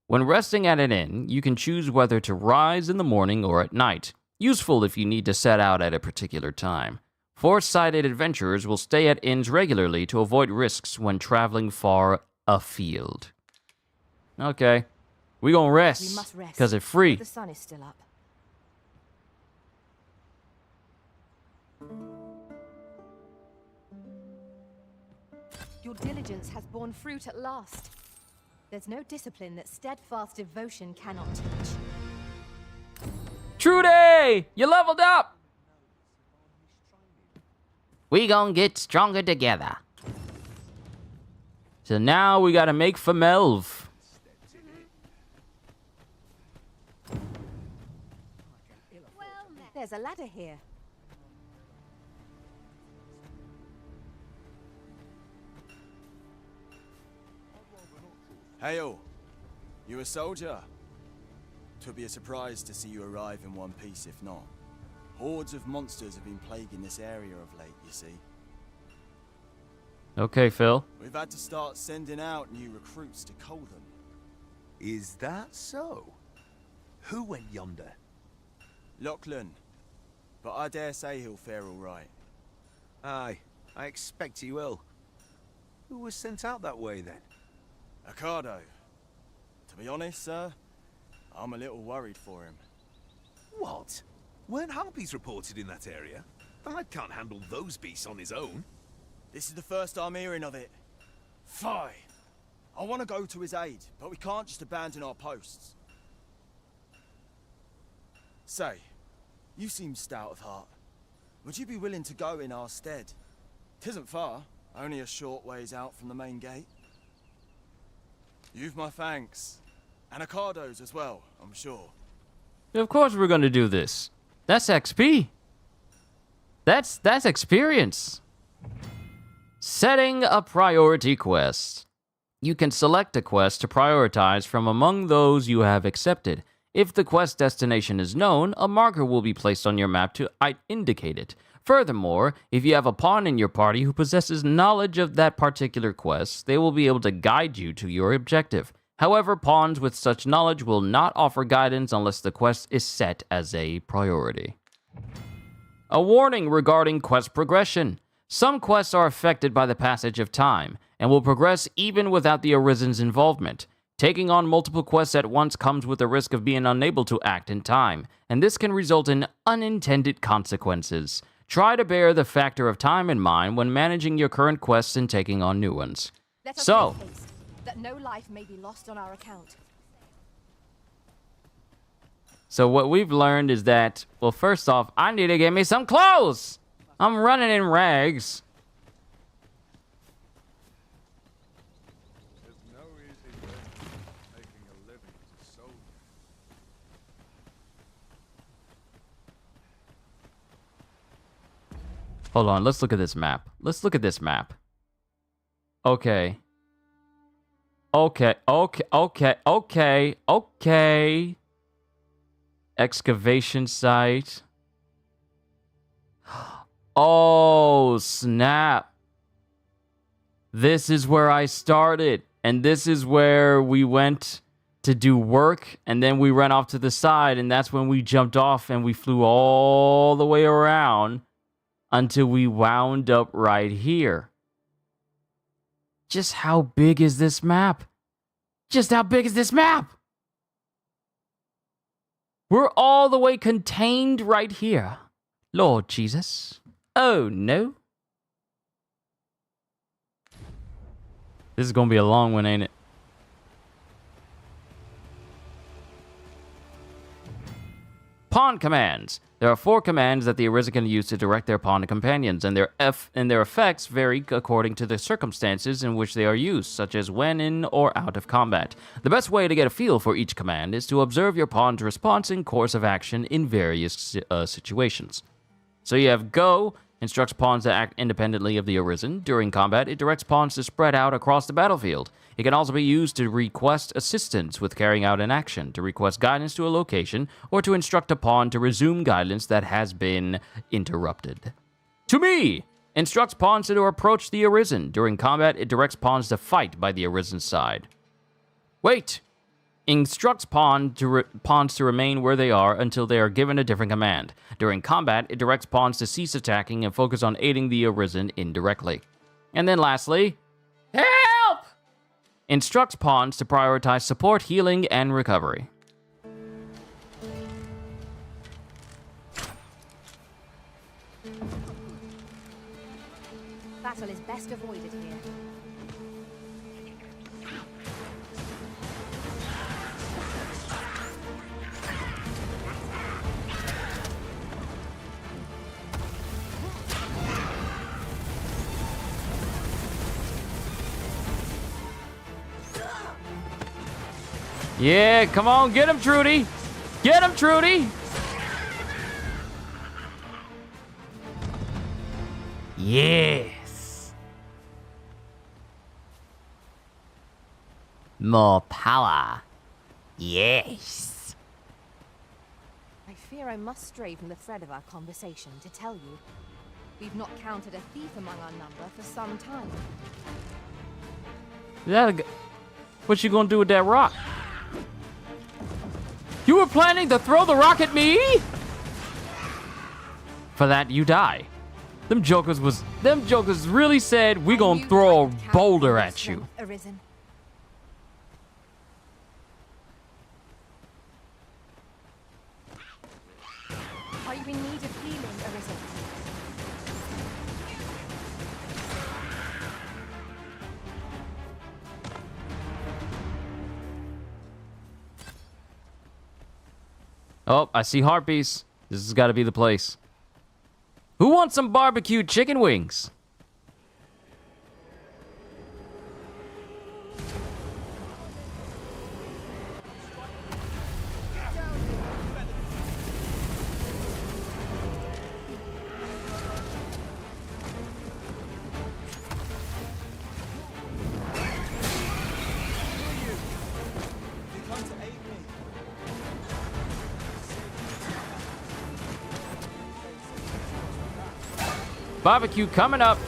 When resting at an inn, you can choose whether to rise in the morning or at night. Useful if you need to set out at a particular time. Foresighted adventurers will stay at inns regularly to avoid risks when traveling far afield. Okay, we gonna rest. We must rest, because it's free. the sun is still up. Your diligence has borne fruit at last. There's no discipline that steadfast devotion cannot teach. Trudy, you leveled up. We gonna get stronger together. So now we gotta make for Melve. There's a ladder here. Hail! You a soldier? 'Twould be a surprise to see you arrive in one piece, if not. Hordes of monsters have been plaguing this area of late, you see. Okay, Phil. We've had to start sending out new recruits to cull them. Is that so? Who went yonder? Lachlan. But I dare say he'll fare all right. Aye, I expect he will. Who was sent out that way, then? Ocado. To be honest, sir, I'm a little worried for him. What? Weren't harpies reported in that area? The lad can't handle those beasts on his own. This is the first I'm hearing of it. Fie! I want to go to his aid, but we can't just abandon our posts. Say, you seem stout of heart. Would you be willing to go in our stead? 'Tisn't far, only a short ways out from the main gate. You've my thanks. And Ocado's as well, I'm sure. Of course we're gonna do this. That's XP. That's experience. Setting a priority quest. You can select a quest to prioritize from among those you have accepted. If the quest destination is known, a marker will be placed on your map to indicate it. Furthermore, if you have a pawn in your party who possesses knowledge of that particular quest, they will be able to guide you to your objective. However, pawns with such knowledge will not offer guidance unless the quest is set as a priority. A warning regarding quest progression. Some quests are affected by the passage of time, and will progress even without the Arisen's involvement. Taking on multiple quests at once comes with the risk of being unable to act in time, and this can result in unintended consequences. Try to bear the factor of time in mind when managing your current quests and taking on new ones. Let us So, make haste, that no life may be lost on our account. So what we've learned is that, well, first off, I need to get me some clothes. I'm running in rags. There's no easy way of making a living as a soldier. Hold on, let's look at this map. Let's look at this map. Okay. Okay. Excavation site. Oh, snap. This is where I started. And this is where we went to do work. And then we ran off to the side. And that's when we jumped off and we flew all the way around until we wound up right here. Just how big is this map? Just how big is this map? We're all the way contained right here. Lord Jesus. Oh, no. This is going to be a long one, ain't it? Pawn commands. There are 4 commands that the Arisen can use to direct their pawn companions, and their effects vary according to the circumstances in which they are used, such as when in or out of combat. The best way to get a feel for each command is to observe your pawn's response and course of action in various situations. So you have Go, instructs pawns to act independently of the Arisen. During combat, it directs pawns to spread out across the battlefield. It can also be used to request assistance with carrying out an action, to request guidance to a location, or to instruct a pawn to resume guidance that has been interrupted. To me, instructs pawns to approach the Arisen. During combat, it directs pawns to fight by the Arisen's side. Wait! Instructs pawns to remain where they are until they are given a different command. During combat, it directs pawns to cease attacking and focus on aiding the Arisen indirectly. And then lastly, help! Instructs pawns to prioritize support, healing, and recovery. Battle is best avoided here. Yeah, come on, get him, Trudy! Get him, Trudy! Yes! More power. Yes! I fear I must stray from the thread of our conversation to tell you. We've not counted a thief among our number for some time. What you gonna do with that rock? You were planning to throw the rock at me? For that, you die. Them jokers really said, we gonna throw a boulder at you. Arisen. Are you in need of healing, Arisen? Oh, I see Harpies. This has got to be the place. Who wants some barbecued chicken wings? Barbecue coming up.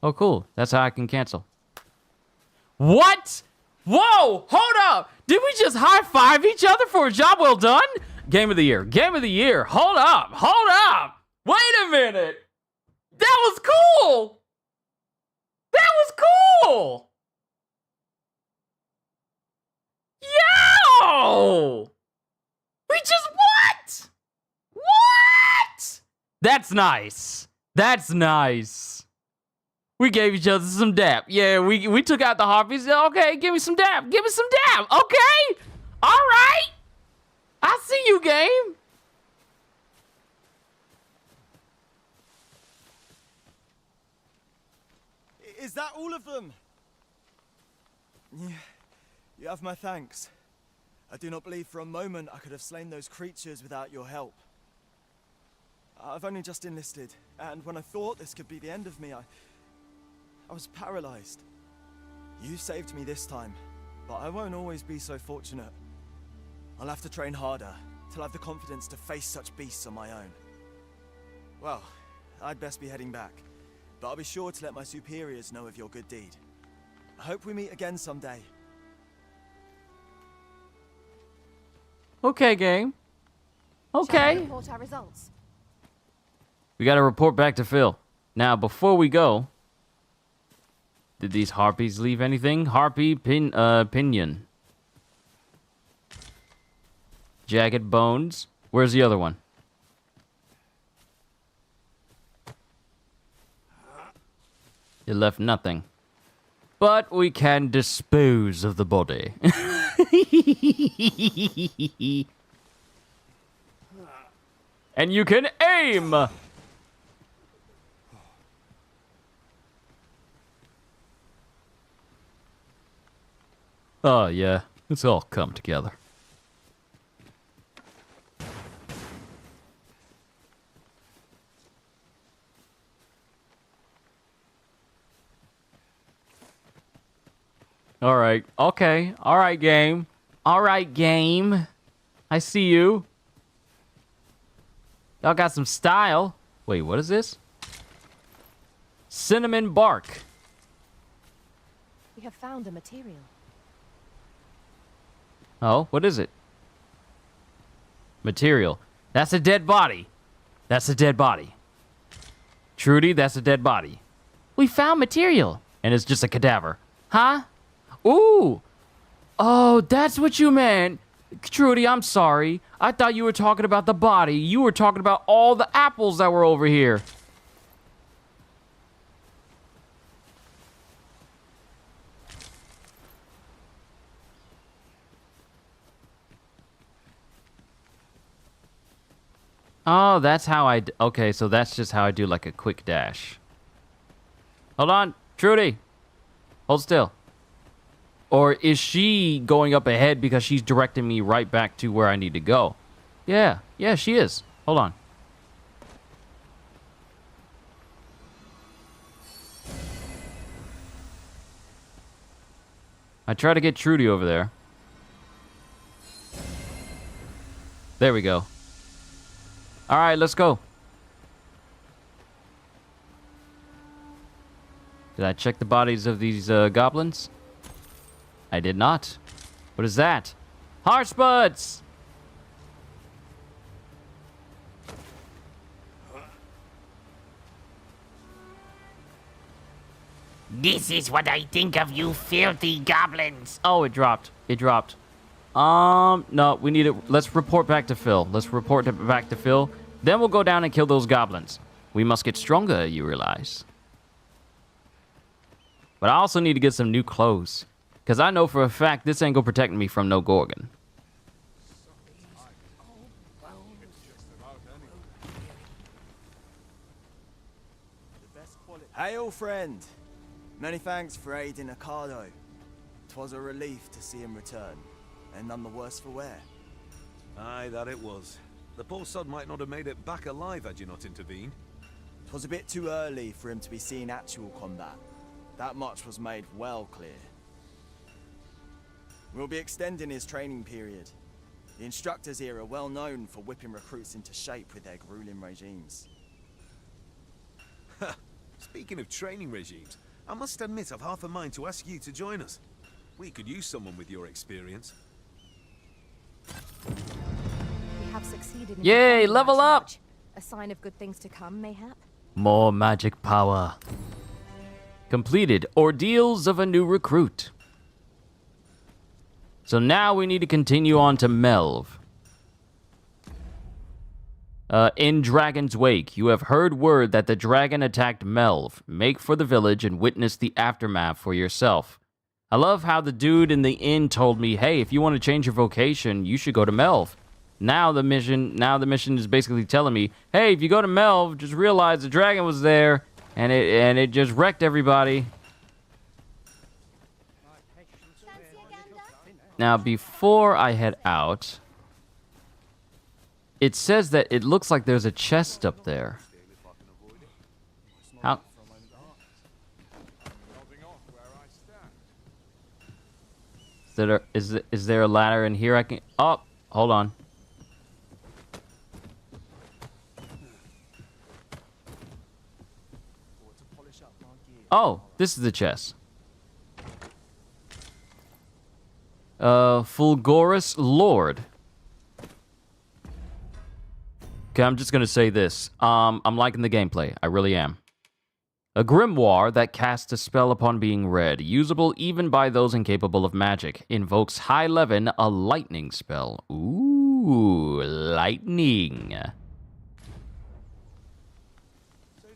Oh, cool. That's how I can cancel. What? Whoa! Hold up! Did we just high-five each other for a job well done? Game of the year. Game of the year. Hold up. Hold up. Wait a minute. That was cool. That was cool. Yo! We just what? What? That's nice. That's nice. We gave each other some dap. Yeah, we took out the harpies. Okay, give me some dap. Give me some dap. Okay. All right. I see you, game. Is that all of them? Yeah, you have my thanks. I do not believe for a moment I could have slain those creatures without your help. I've only just enlisted, and when I thought this could be the end of me, I was paralyzed. You saved me this time, but I won't always be so fortunate. I'll have to train harder, till I have the confidence to face such beasts on my own. Well, I'd best be heading back, but I'll be sure to let my superiors know of your good deed. I hope we meet again someday. Okay, game. Okay. Report our results. We gotta report back to Phil. Now, before we go, did these harpies leave anything? Harpy pinion. Jagged bones. Where's the other one? It left nothing. But we can dispose of the body. And you can aim! Oh, yeah. It's all come together. Alright. Okay. Alright, game. Alright, game. I see you. Y'all got some style. Wait, what is this? Cinnamon bark. We have found a material. Oh, what is it? Material. That's a dead body. That's a dead body. Trudy, that's a dead body. We found material. And it's just a cadaver. Huh? Ooh. Oh, that's what you meant. Trudy, I'm sorry. I thought you were talking about the body. You were talking about all the apples that were over here. Oh, that's how I... Okay, so that's just how I do like a quick dash. Hold on. Trudy. Hold still. Or is she going up ahead because she's directing me right back to where I need to go? Yeah. Yeah, she is. Hold on. I try to get Trudy over there. There we go. All right, let's go. Did I check the bodies of these goblins? I did not. What is that? Harshbuds! This is what I think of you filthy goblins. Oh, it dropped. It dropped. No, we need it. Let's report back to Phil. Let's report back to Phil. Then we'll go down and kill those goblins. We must get stronger, you realize. But I also need to get some new clothes. Because I know for a fact this ain't gonna protect me from no Gorgon. Hail, friend. Many thanks for aiding Ocado. 'Twas a relief to see him return, and none the worse for wear. Aye, that it was. The poor sod might not have made it back alive had you not intervened. 'Twas a bit too early for him to be seeing actual combat. That much was made well clear. We'll be extending his training period. The instructors here are well known for whipping recruits into shape with their grueling regimes. Speaking of training regimes, I must admit I've half a mind to ask you to join us. We could use someone with your experience. We have succeeded in Yay, defending our level up! charge. A sign of good things to come, mayhap? More magic power. Completed Ordeals of a New Recruit. So now we need to continue on to Melv. In Dragon's Wake, you have heard word that the dragon attacked Melv. Make for the village and witness the aftermath for yourself. I love how the dude in the inn told me, hey, if you want to change your vocation, you should go to Melv. Now the mission is basically telling me, hey, if you go to Melv, just realize the dragon was there and it just wrecked everybody. Now before I head out, it says that it looks like there's a chest up there. How? Is there a ladder in here I can... Oh, hold on. Oh, this is the chest. Fulgorous Lord. Okay, I'm just gonna say this. I'm liking the gameplay. I really am. A grimoire that casts a spell upon being read, usable even by those incapable of magic. Invokes high level, a lightning spell. Ooh, lightning.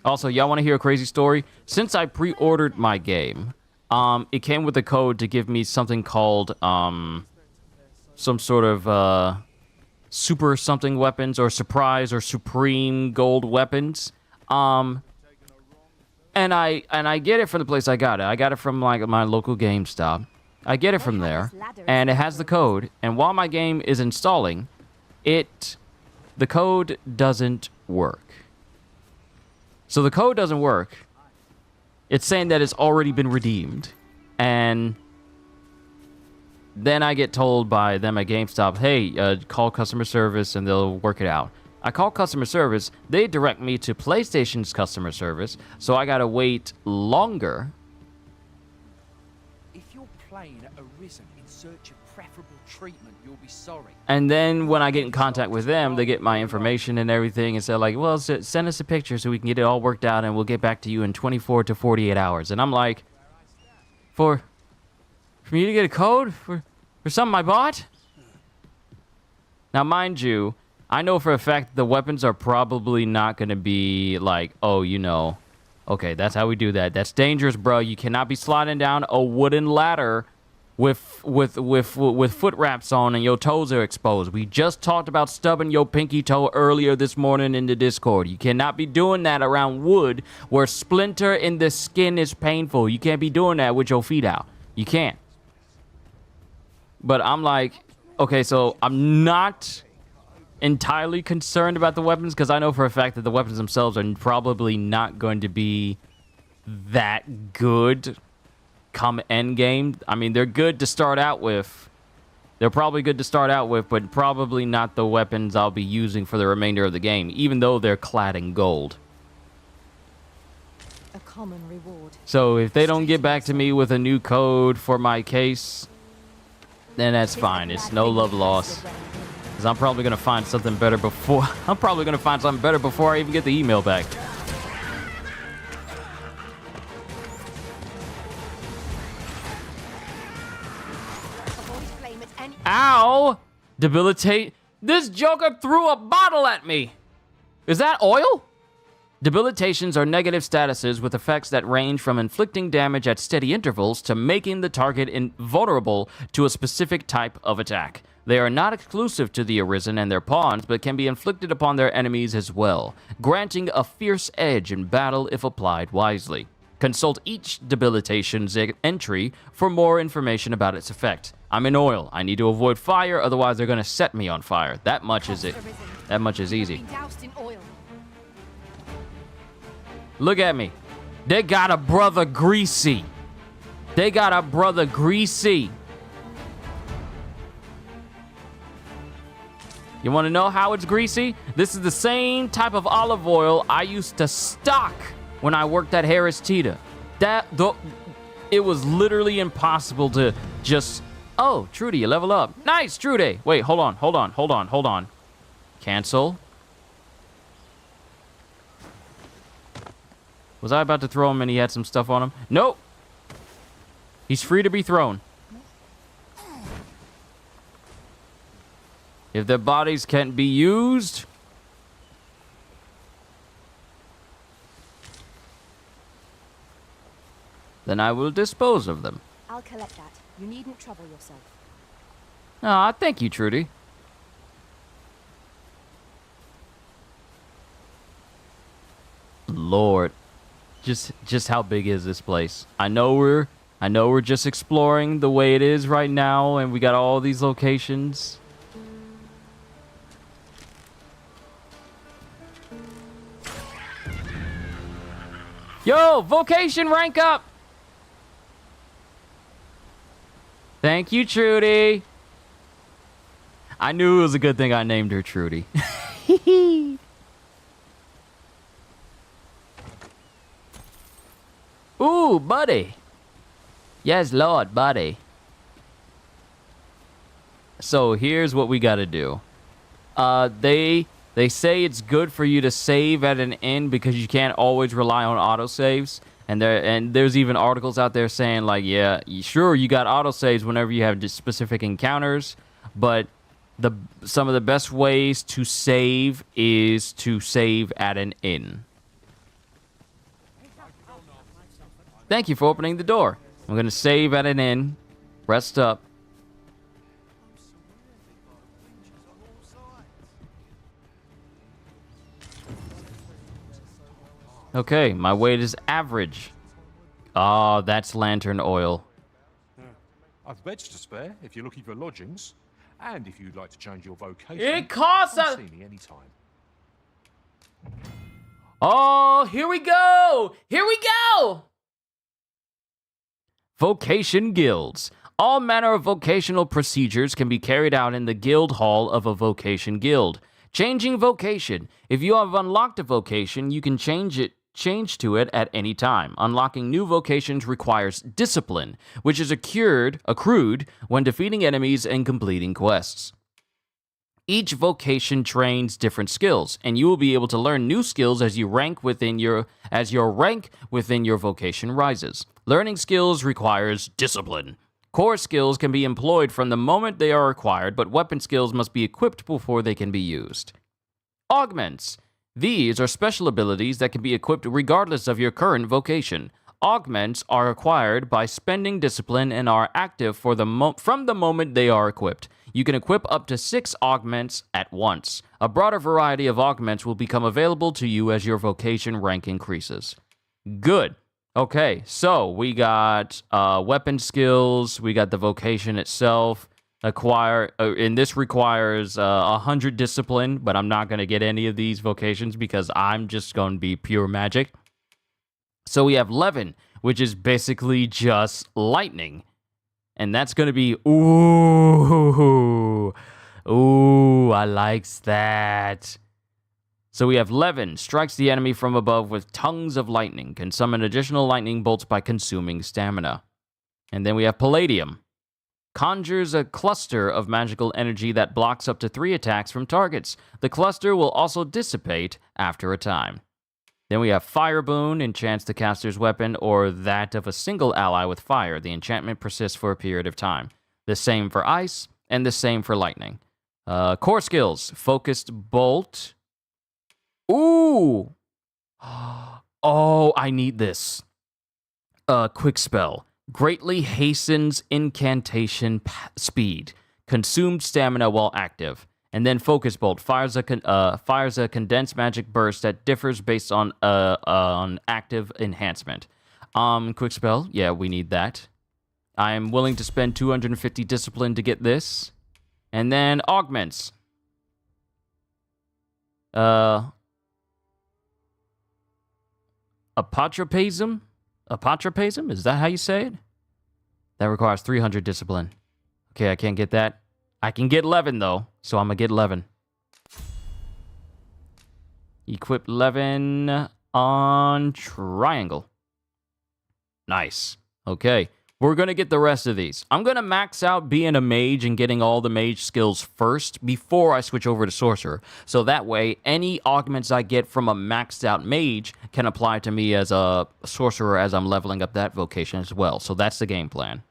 Also, y'all want to hear a crazy story? Since I pre-ordered my game, it came with a code to give me something called some sort of super something weapons or surprise or supreme gold weapons. And I get it from the place I got it. I got it from like my local GameStop. I get it from there, and it has the code. And while my game is installing, the code doesn't work. So the code doesn't work. It's saying that it's already been redeemed, and then I get told by them at GameStop, hey, call customer service and they'll work it out. I call customer service, they direct me to PlayStation's customer service, so I gotta wait longer. If you're playing Arisen in search of preferable treatment, you'll be sorry. And then when I get in contact with them, they get my information and everything, and say like, well, send us a picture so we can get it all worked out, and we'll get back to you in 24 to 48 hours. And I'm like, for me to get a code for something I bought? Now, mind you, I know for a fact the weapons are probably not going to be like, oh, you know, okay, that's how we do that. That's dangerous, bro. You cannot be sliding down a wooden ladder with foot wraps on and your toes are exposed. We just talked about stubbing your pinky toe earlier this morning in the Discord. You cannot be doing that around wood where splinter in the skin is painful. You can't be doing that with your feet out. You can't. But I'm like, okay, so I'm not entirely concerned about the weapons because I know for a fact that the weapons themselves are probably not going to be that good come end game. I mean, they're good to start out with. They're probably good to start out with, but probably not the weapons I'll be using for the remainder of the game, even though they're clad in gold. A common reward. So if they don't get back to me with a new code for my case, then that's fine. It's no love lost. Because I'm probably going to find something better before... I'm probably going to find something better before I even get the email back. Ow! Debilitate... This joker threw a bottle at me! Is that oil? Debilitations are negative statuses with effects that range from inflicting damage at steady intervals to making the target invulnerable to a specific type of attack. They are not exclusive to the Arisen and their pawns, but can be inflicted upon their enemies as well, granting a fierce edge in battle if applied wisely. Consult each debilitation's entry for more information about its effect. I'm in oil. I need to avoid fire, otherwise they're going to set me on fire. That much is it. That much is easy. Look at me. They got a brother greasy. They got a brother greasy. You want to know how it's greasy? This is the same type of olive oil I used to stock when I worked at Harris Teeter. It was literally impossible to just... Oh, Trudy, you level up. Nice, Trudy. Wait, hold on. Cancel. Was I about to throw him and he had some stuff on him? Nope. He's free to be thrown. If their bodies can't be used... then I will dispose of them. I'll collect that. You needn't trouble yourself. Ah, thank you, Trudy. Lord. Just how big is this place? I know we're just exploring the way it is right now, and we got all these locations. Yo, vocation rank up! Thank you, Trudy. I knew it was a good thing I named her Trudy. Ooh, buddy. Yes, Lord, buddy. So here's what we gotta do. They say it's good for you to save at an inn because you can't always rely on autosaves. And there's even articles out there saying, like, yeah, sure, you got autosaves whenever you have just specific encounters, but some of the best ways to save is to save at an inn. Thank you for opening the door. I'm going to save at an inn. Rest up. Okay, my weight is average. Oh, that's lantern oil. I've beds to spare if you're looking for lodgings, and if you'd like to change your vocation. It costs come see me anytime. Oh, here we go! Here we go! Vocation guilds. All manner of vocational procedures can be carried out in the guild hall of a vocation guild. Changing vocation. If you have unlocked a vocation, you can change to it at any time. Unlocking new vocations requires discipline, which is accrued when defeating enemies and completing quests. Each vocation trains different skills, and you will be able to learn new skills as your rank within your vocation rises. Learning skills requires discipline. Core skills can be employed from the moment they are acquired, but weapon skills must be equipped before they can be used. Augments. These are special abilities that can be equipped regardless of your current vocation. Augments are acquired by spending discipline and are active from the moment they are equipped. You can equip up to 6 augments at once. A broader variety of augments will become available to you as your vocation rank increases. Good. Okay, so we got weapon skills, we got the vocation itself. And this requires 100 discipline, but I'm not going to get any of these vocations because I'm just going to be pure magic. So we have Levin, which is basically just lightning. And that's going to be, ooh, I likes that. So we have Levin, strikes the enemy from above with tongues of lightning, can summon additional lightning bolts by consuming stamina. And then we have Palladium. Conjures a cluster of magical energy that blocks up to 3 attacks from targets. The cluster will also dissipate after a time. Then we have Fire Boon, enchants the caster's weapon or that of a single ally with fire. The enchantment persists for a period of time. The same for Ice, and the same for Lightning. Core skills, Focused Bolt. Ooh! Oh, I need this. Quick Spell. Greatly hastens incantation speed. Consumed stamina while active. And then Focus Bolt fires a condensed magic burst that differs based on active enhancement. Quick Spell, yeah, we need that. I am willing to spend 250 discipline to get this. And then Augments. Apotropasm? Apotropasm? Is that how you say it? That requires 300 discipline. Okay, I can't get that. I can get Levin, though, so I'm going to get Levin. Equip Levin. on triangle. Nice. Okay. We're going to get the rest of these. I'm going to max out being a mage and getting all the mage skills first before I switch over to sorcerer. So that way, any augments I get from a maxed out mage can apply to me as a sorcerer as I'm leveling up that vocation as well. So that's the game plan.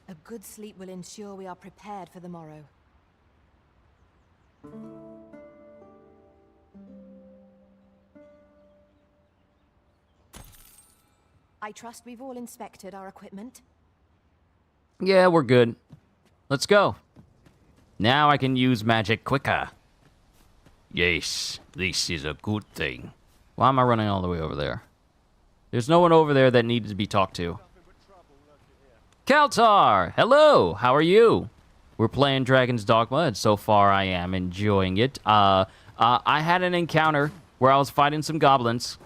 A good sleep will ensure we are prepared for the morrow. I trust we've all inspected our equipment. Yeah, we're good. Let's go. Now I can use magic quicker. Yes, this is a good thing. Why am I running all the way over there? There's no one over there that needs to be talked to. Kaltar! Hello! How are you? We're playing Dragon's Dogma, and so far I am enjoying it. I had an encounter where I was fighting some goblins.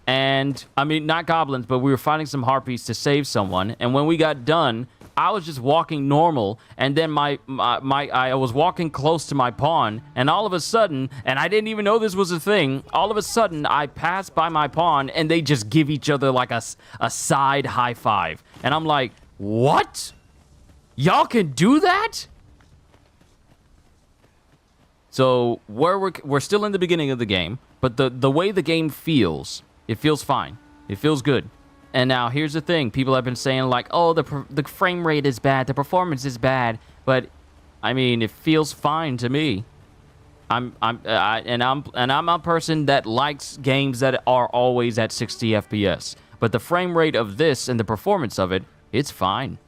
And, I mean, not goblins, but we were fighting some harpies to save someone. And when we got done, I was just walking normal. And then I was walking close to my pawn. And all of a sudden, and I didn't even know this was a thing, all of a sudden, I passed by my pawn, and they just give each other, like, a side high five. And I'm like, what? Y'all can do that? So, we're still in the beginning of the game. But the way the game feels... It feels fine. It feels good. And now here's the thing: people have been saying like, "Oh, the frame rate is bad, the performance is bad," but I mean, it feels fine to me. I'm a person that likes games that are always at 60 FPS. But the frame rate of this and the performance of it, it's fine.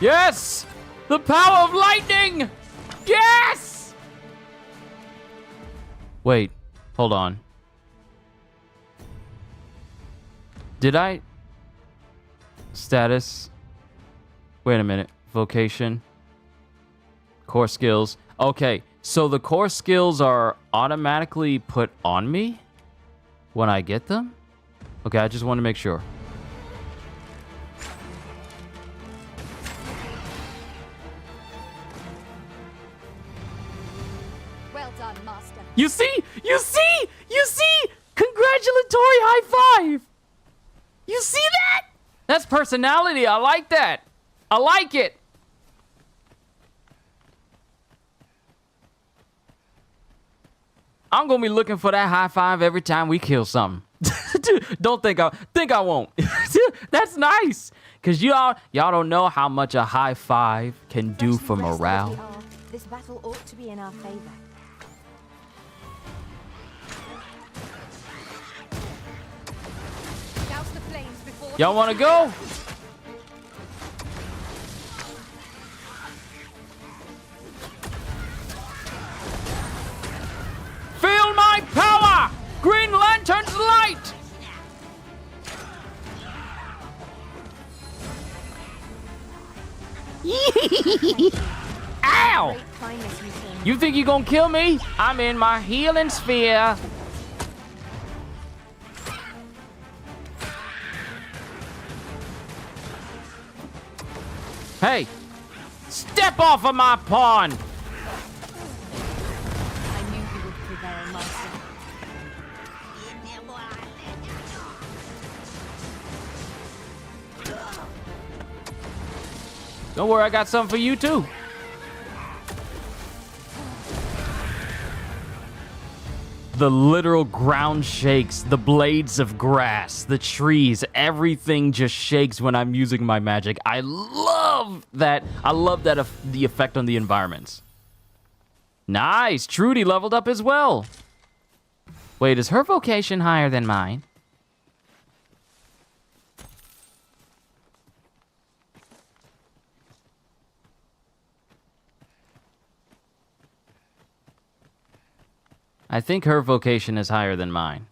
Yes! The power of lightning! Yes! Wait, hold on. Did I... Status? Wait a minute. Vocation. Core skills. Okay, so the core skills are automatically put on me when I get them? Okay, I just want to make sure. You see? You see? You see? Congratulatory high five! You see that? That's personality. I like that. I like it. I'm gonna be looking for that high five every time we kill something. Don't think I won't. That's nice. Cause y'all don't know how much a high five can do for morale. This battle ought to be in our favor. Y'all want to go? Feel my power! Green Lantern's light! Ow! You think you're gonna kill me? I'm in my healing sphere. Hey, step off of my pawn! I knew you would prevail, Master. Don't worry, I got something for you too. The literal ground shakes, the blades of grass, the trees, everything just shakes when I'm using my magic. I love that. I love that the effect on the environments. Nice, Trudy leveled up as well. Wait, is her vocation higher than mine? I think her vocation is higher than mine.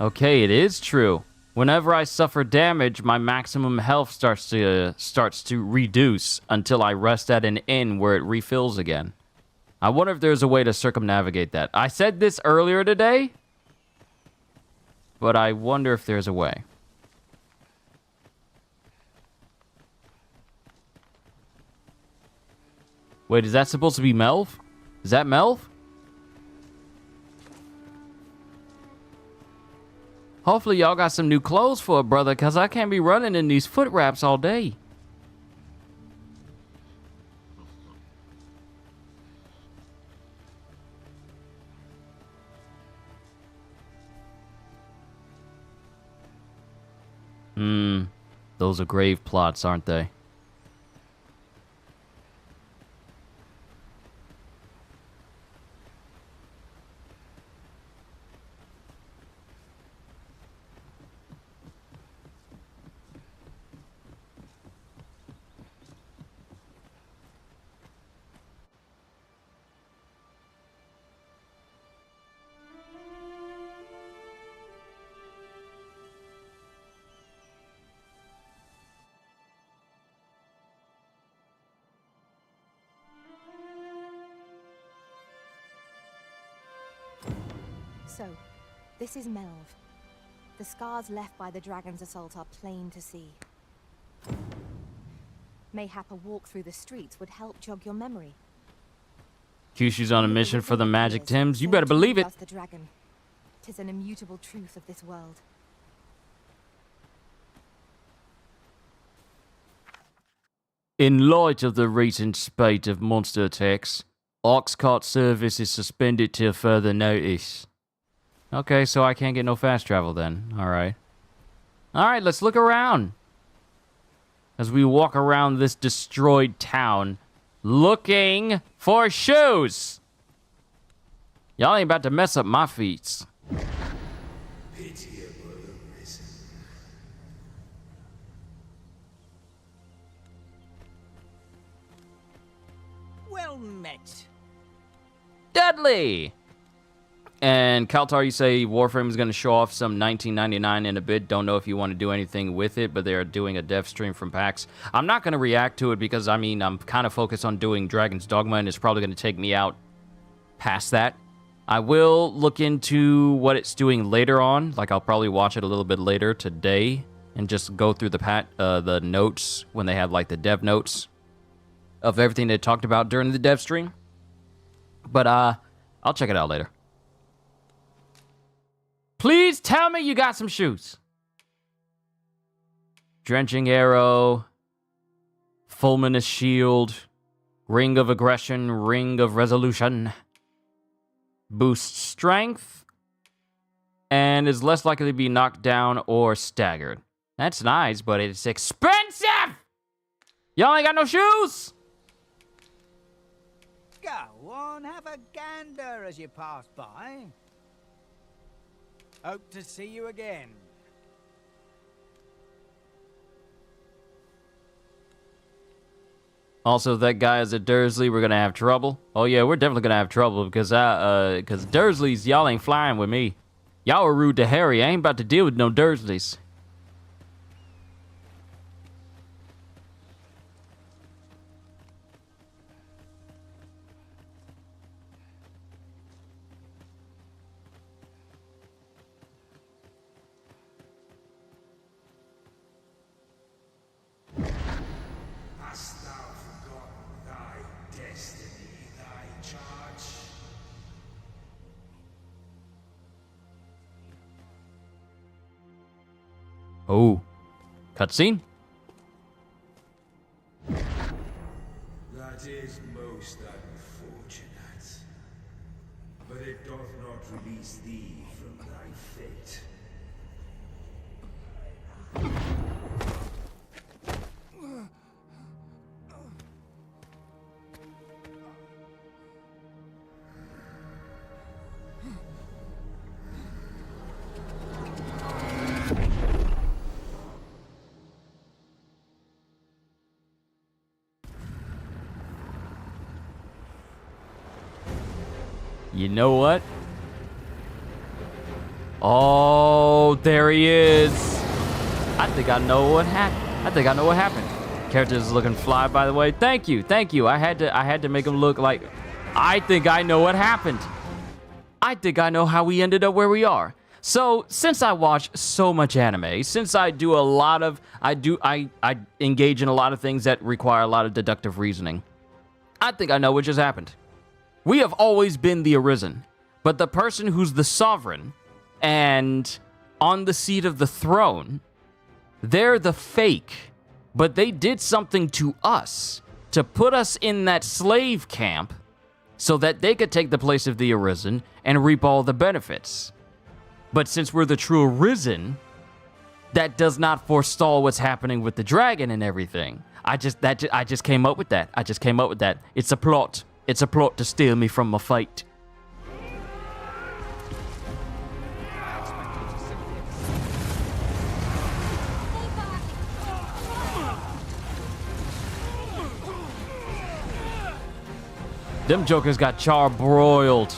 Okay, it is true. Whenever I suffer damage, my maximum health starts to reduce until I rest at an inn where it refills again. I wonder if there's a way to circumnavigate that. I said this earlier today, but I wonder if there's a way. Wait, is that supposed to be Melv? Is that Melv? Hopefully y'all got some new clothes for a brother, because I can't be running in these foot wraps all day. Those are grave plots, aren't they? So, this is Melv. The scars left by the dragon's assault are plain to see. Mayhap a walk through the streets would help jog your memory. Kyushu's on a mission for the magic Tims. You better believe it. The dragon. 'Tis an immutable truth of this world. In light of the recent spate of monster attacks, Oxcart service is suspended till further notice. Okay, so I can't get no fast travel then. Alright. Alright, let's look around. As we walk around this destroyed town, looking for shoes. Y'all ain't about to mess up my feet. Pitiable Arisen. Well met. Dudley! And Kaltar, you say Warframe is going to show off some 1999 in a bit. Don't know if you want to do anything with it, but they're doing a dev stream from PAX. I'm not going to react to it because, I mean, I'm kind of focused on doing Dragon's Dogma, and it's probably going to take me out past that. I will look into what it's doing later on. Like, I'll probably watch it a little bit later today and just go through the notes when they have, like, the dev notes of everything they talked about during the dev stream. But, I'll check it out later. Please tell me you got some shoes. Drenching Arrow, Fulminous Shield, Ring of Aggression, Ring of Resolution, boosts Strength, and is less likely to be knocked down or staggered. That's nice, but it's expensive! Y'all ain't got no shoes? Go on, have a gander as you pass by. Hope to see you again. Also, if that guy is a Dursley, we're gonna have trouble. Oh yeah, we're definitely gonna have trouble because Dursleys, y'all ain't flying with me. Y'all are rude to Harry. I ain't about to deal with no Dursleys. Hast thou forgotten thy destiny, thy charge? Oh, cutscene? That is most unfortunate. But it doth not release thee from thy fate. You know what? Oh, there he is. I think I know what happened. Character is looking fly, by the way. Thank you. I had to make him look like. I think I know what happened. I think I know how we ended up where we are. So, since I watch so much anime, since I do I engage in a lot of things that require a lot of deductive reasoning, I think I know what just happened. We have always been the Arisen, but the person who's the sovereign and on the seat of the throne, they're the fake, but they did something to us to put us in that slave camp so that they could take the place of the Arisen and reap all the benefits. But since we're the true Arisen, that does not forestall what's happening with the dragon and everything. I just came up with that. It's a plot. It's a plot to steal me from my fate. Them jokers got charbroiled.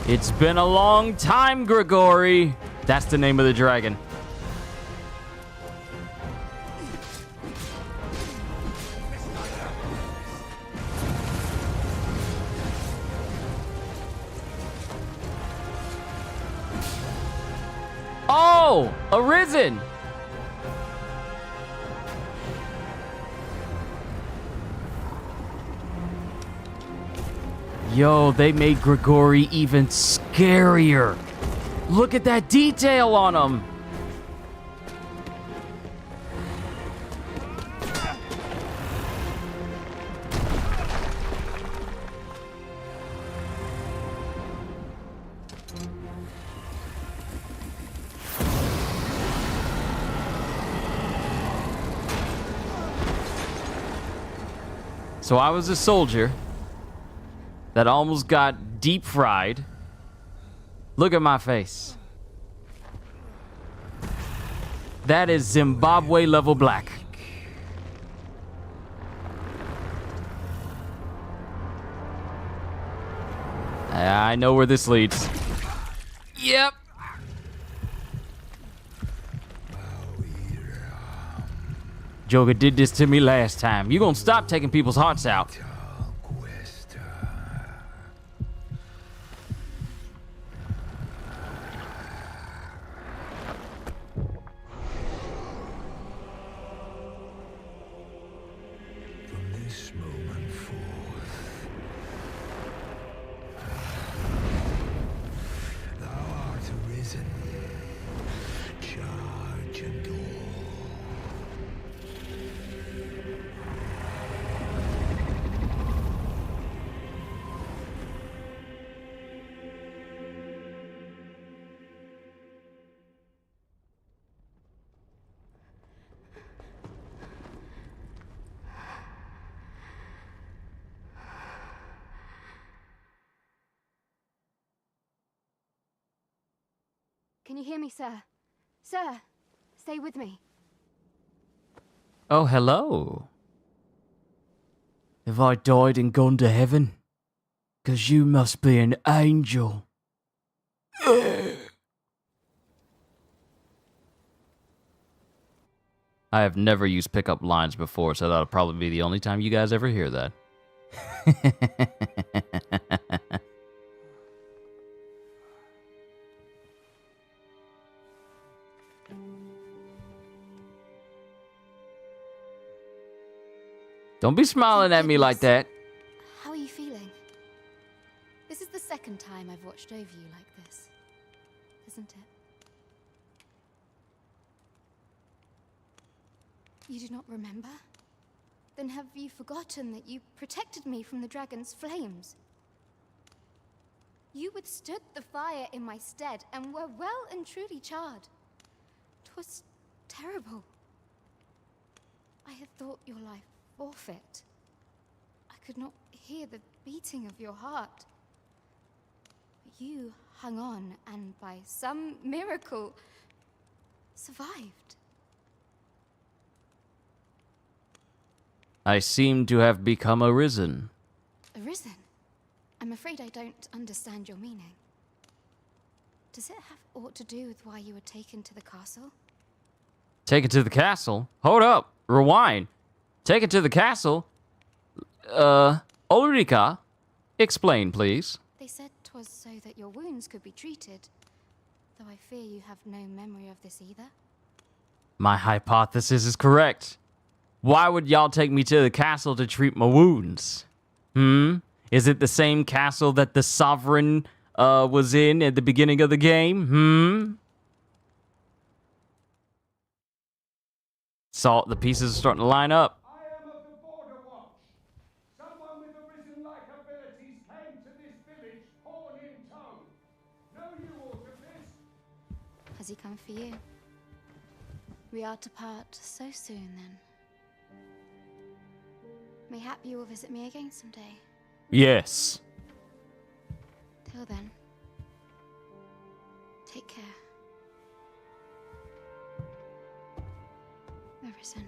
It's been a long time, Grigori. That's the name of the dragon. Oh, Arisen. Yo, they made Grigori even scarier. Look at that detail on him. So I was a soldier that almost got deep fried. Look at my face. That is Zimbabwe level black. I know where this leads. Yep. Joker did this to me last time. You gonna stop taking people's hearts out? Can you hear me, sir? Sir, stay with me. Oh, hello. Have I died and gone to heaven? 'Cause you must be an angel. I have never used pickup lines before, so that'll probably be the only time you guys ever hear that. Don't be smiling at me like that. How are you feeling? This is the second time I've watched over you like this, isn't it? You do not remember? Then have you forgotten that you protected me from the dragon's flames? You withstood the fire in my stead and were well and truly charred. 'Twas terrible. I had thought your life forfeit. I could not hear the beating of your heart. But you hung on and by some miracle survived. I seem to have become arisen. Arisen? I'm afraid I don't understand your meaning. Does it have aught to do with why you were taken to the castle? Take it to the castle? Hold up. Rewind. Take it to the castle? Ulrika, explain, please. They said 'twas so that your wounds could be treated, though I fear you have no memory of this either. My hypothesis is correct. Why would y'all take me to the castle to treat my wounds? Is it the same castle that the Sovereign was in at the beginning of the game? So the pieces are starting to line up. I am of the Border Watch. Someone with Arisen-like abilities came to this village, horn in tow. Know you aught of this? Has he come for you? We are to part so soon, then. Mayhap you will visit me again someday. Yes. Till then, take care. Arisen.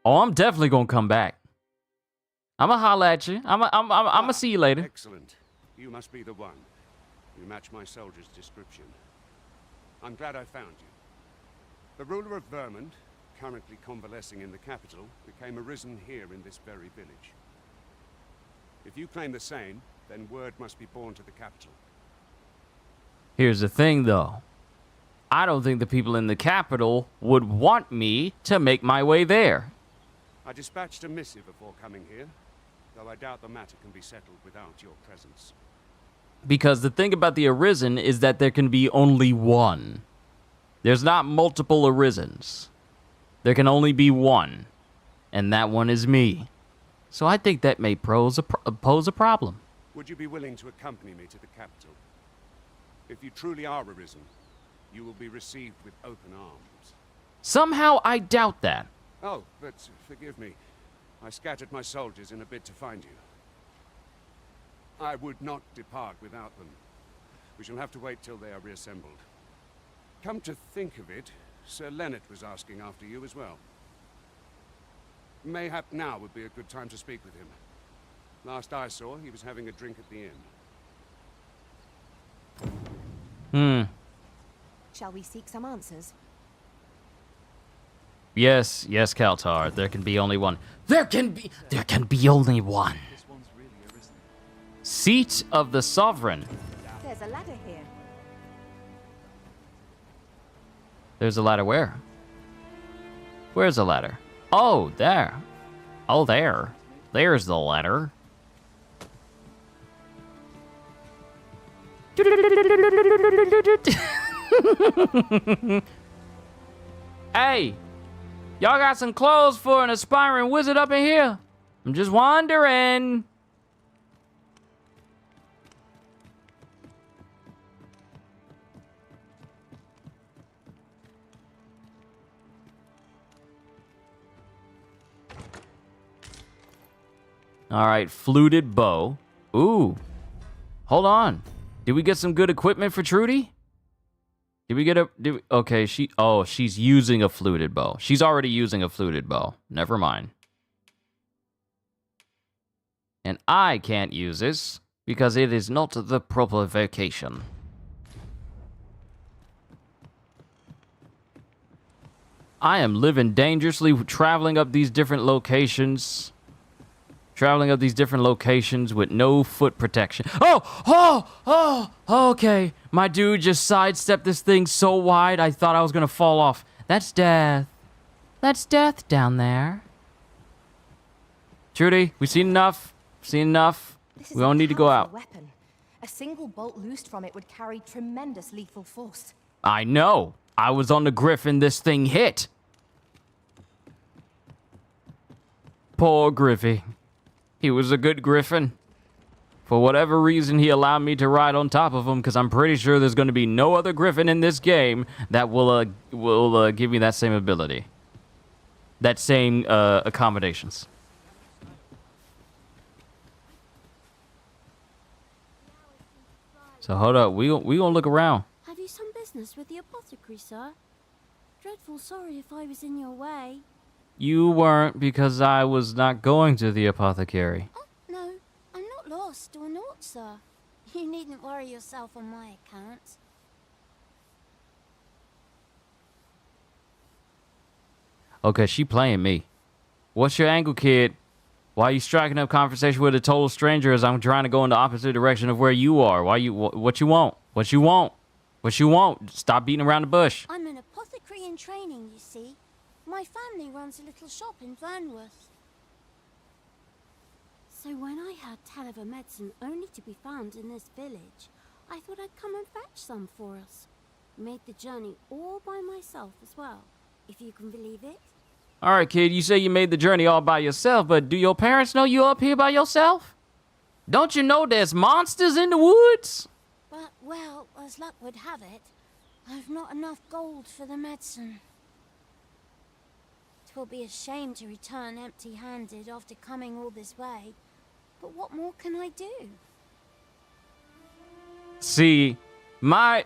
Oh, I'm definitely gonna come back. I'ma holla at you. I'ma see you later. Excellent. You must be the one. You match my soldier's description. I'm glad I found you. The ruler of Vermont, currently convalescing in the capital, became arisen here in this very village. If you claim the same, then word must be borne to the capital. Here's the thing, though. I don't think the people in the capital would want me to make my way there. I dispatched a missive before coming here, though I doubt the matter can be settled without your presence. Because the thing about the Arisen is that there can be only one. There's not multiple Arisens. There can only be one. And that one is me. So I think that may pose a problem. Would you be willing to accompany me to the capital? If you truly are arisen, you will be received with open arms. Somehow I doubt that. Oh, but forgive me. I scattered my soldiers in a bid to find you. I would not depart without them. We shall have to wait till they are reassembled. Come to think of it, Sir Leonard was asking after you as well. Mayhap now would be a good time to speak with him. Last I saw, he was having a drink at the inn. Shall we seek some answers? Yes, Kaltar. There can be only one. There can be only one. Seat of the Sovereign. There's a ladder here. There's a ladder where? Where's the ladder? Oh, there. Oh, there. There's the ladder. Hey, y'all got some clothes for an aspiring wizard up in here? I'm just wondering. All right, fluted bow. Ooh. Hold on. Did we get some good equipment for Trudy? Did we get a... okay, she's using a fluted bow. She's already using a fluted bow. Never mind. And I can't use this because it is not the proper vocation. I am living dangerously, traveling up these different locations. With no foot protection. Okay. My dude just sidestepped this thing so wide, I thought I was gonna fall off. That's death. That's death down there. Trudy, we've seen enough. We don't need to go out. Weapon. A single bolt loosed from it would carry tremendous lethal force. I know. I was on the griffin this thing hit. Poor Griffy. He was a good griffin. For whatever reason, he allowed me to ride on top of him, because I'm pretty sure there's going to be no other griffin in this game that will give me that same ability. That same accommodations. So hold up, we gonna look around. Have you some business with the apothecary, sir? dreadful sorry if I was in your way. You weren't, because I was not going to the apothecary. Oh, no, I'm not lost or naught, sir. You needn't worry yourself on my account. Okay, she playing me. What's your angle, kid? Why are you striking up conversation with a total stranger as I'm trying to go in the opposite direction of where you are? What you want? What you want? What you want? Stop beating around the bush. I'm an apothecary in training, you see. My family runs a little shop in Vernworth. So when I heard tell of a medicine only to be found in this village, I thought I'd come and fetch some for us. Made the journey all by myself as well, if you can believe it. All right, kid, you say you made the journey all by yourself, but do your parents know you up here by yourself? Don't you know there's monsters in the woods? But, well, as luck would have it, I've not enough gold for the medicine. 'Twill be a shame to return empty-handed after coming all this way, but what more can I do? See, my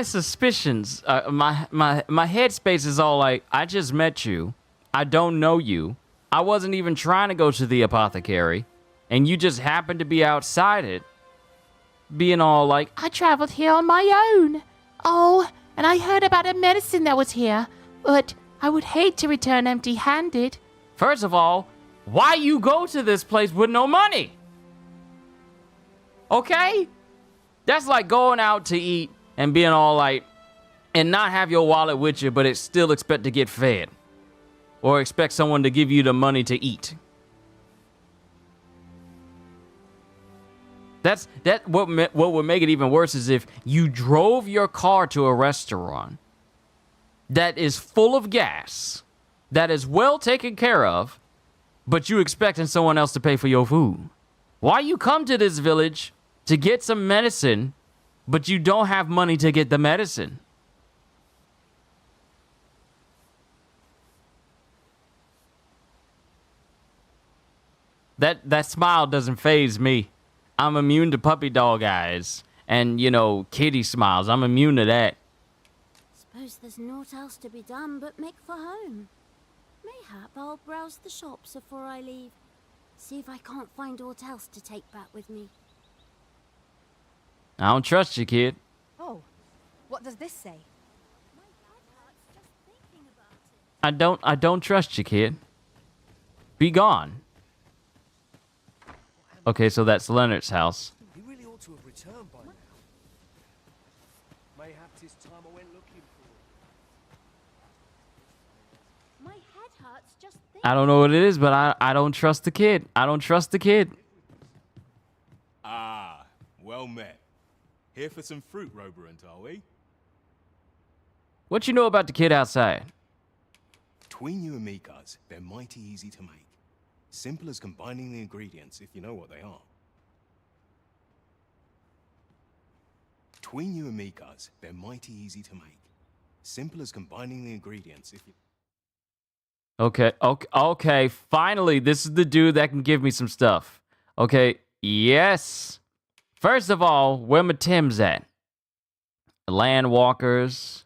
suspicions, my headspace is all like, I just met you. I don't know you. I wasn't even trying to go to the apothecary, and you just happened to be outside it, being all like, I traveled here on my own. Oh, and I heard about a medicine that was here, but I would hate to return empty-handed. First of all, why you go to this place with no money? Okay? That's like going out to eat and being all like, and not have your wallet with you, but still expect to get fed. Or expect someone to give you the money to eat. What would make it even worse is if you drove your car to a restaurant that is full of gas, that is well taken care of, but you expecting someone else to pay for your food. Why you come to this village to get some medicine, but you don't have money to get the medicine? That smile doesn't faze me. I'm immune to puppy dog eyes and, you know, kitty smiles. I'm immune to that. Suppose there's naught else to be done but make for home. Mayhap I'll browse the shops before I leave. See if I can't find aught else to take back with me. I don't trust you, kid. Oh, what does this say? I don't trust you, kid. Be gone. Okay, so that's Leonard's house. He really ought to have returned by now. Mayhap 'tis time I went looking for My head hurts just thinking. I don't know what it is, but I don't trust the kid. I don't trust the kid. Ah, well met. Here for some fruit, Roberant, are we? What you know about the kid outside? Between you and me, cuz, they're mighty easy to make. Simple as combining the ingredients, if you know what they are. Between you and me, cuz, they're mighty easy to make. Simple as combining the ingredients, if you... Okay, finally, this is the dude that can give me some stuff. Okay, yes. First of all, where my Tims at? Landwalkers.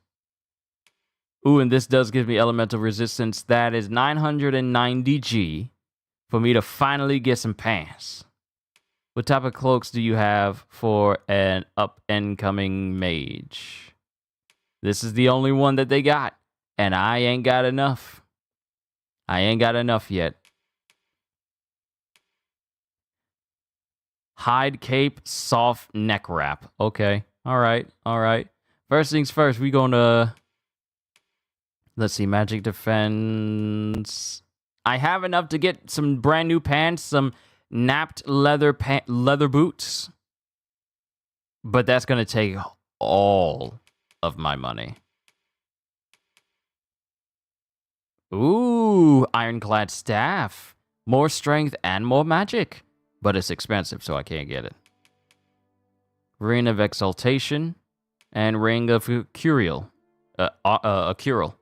Ooh, and this does give me elemental resistance. That is 990G for me to finally get some pants. What type of cloaks do you have for an up-and-coming mage? This is the only one that they got, and I ain't got enough. I ain't got enough yet. Hide cape, soft neck wrap. Okay, all right. First things first, we gonna... Let's see, magic defense. I have enough to get some brand new pants, some napped leather boots. But that's going to take all of my money. Ooh, ironclad staff. More strength and more magic. But it's expensive, so I can't get it. Ring of Exaltation and Ring of Curial. A Curil.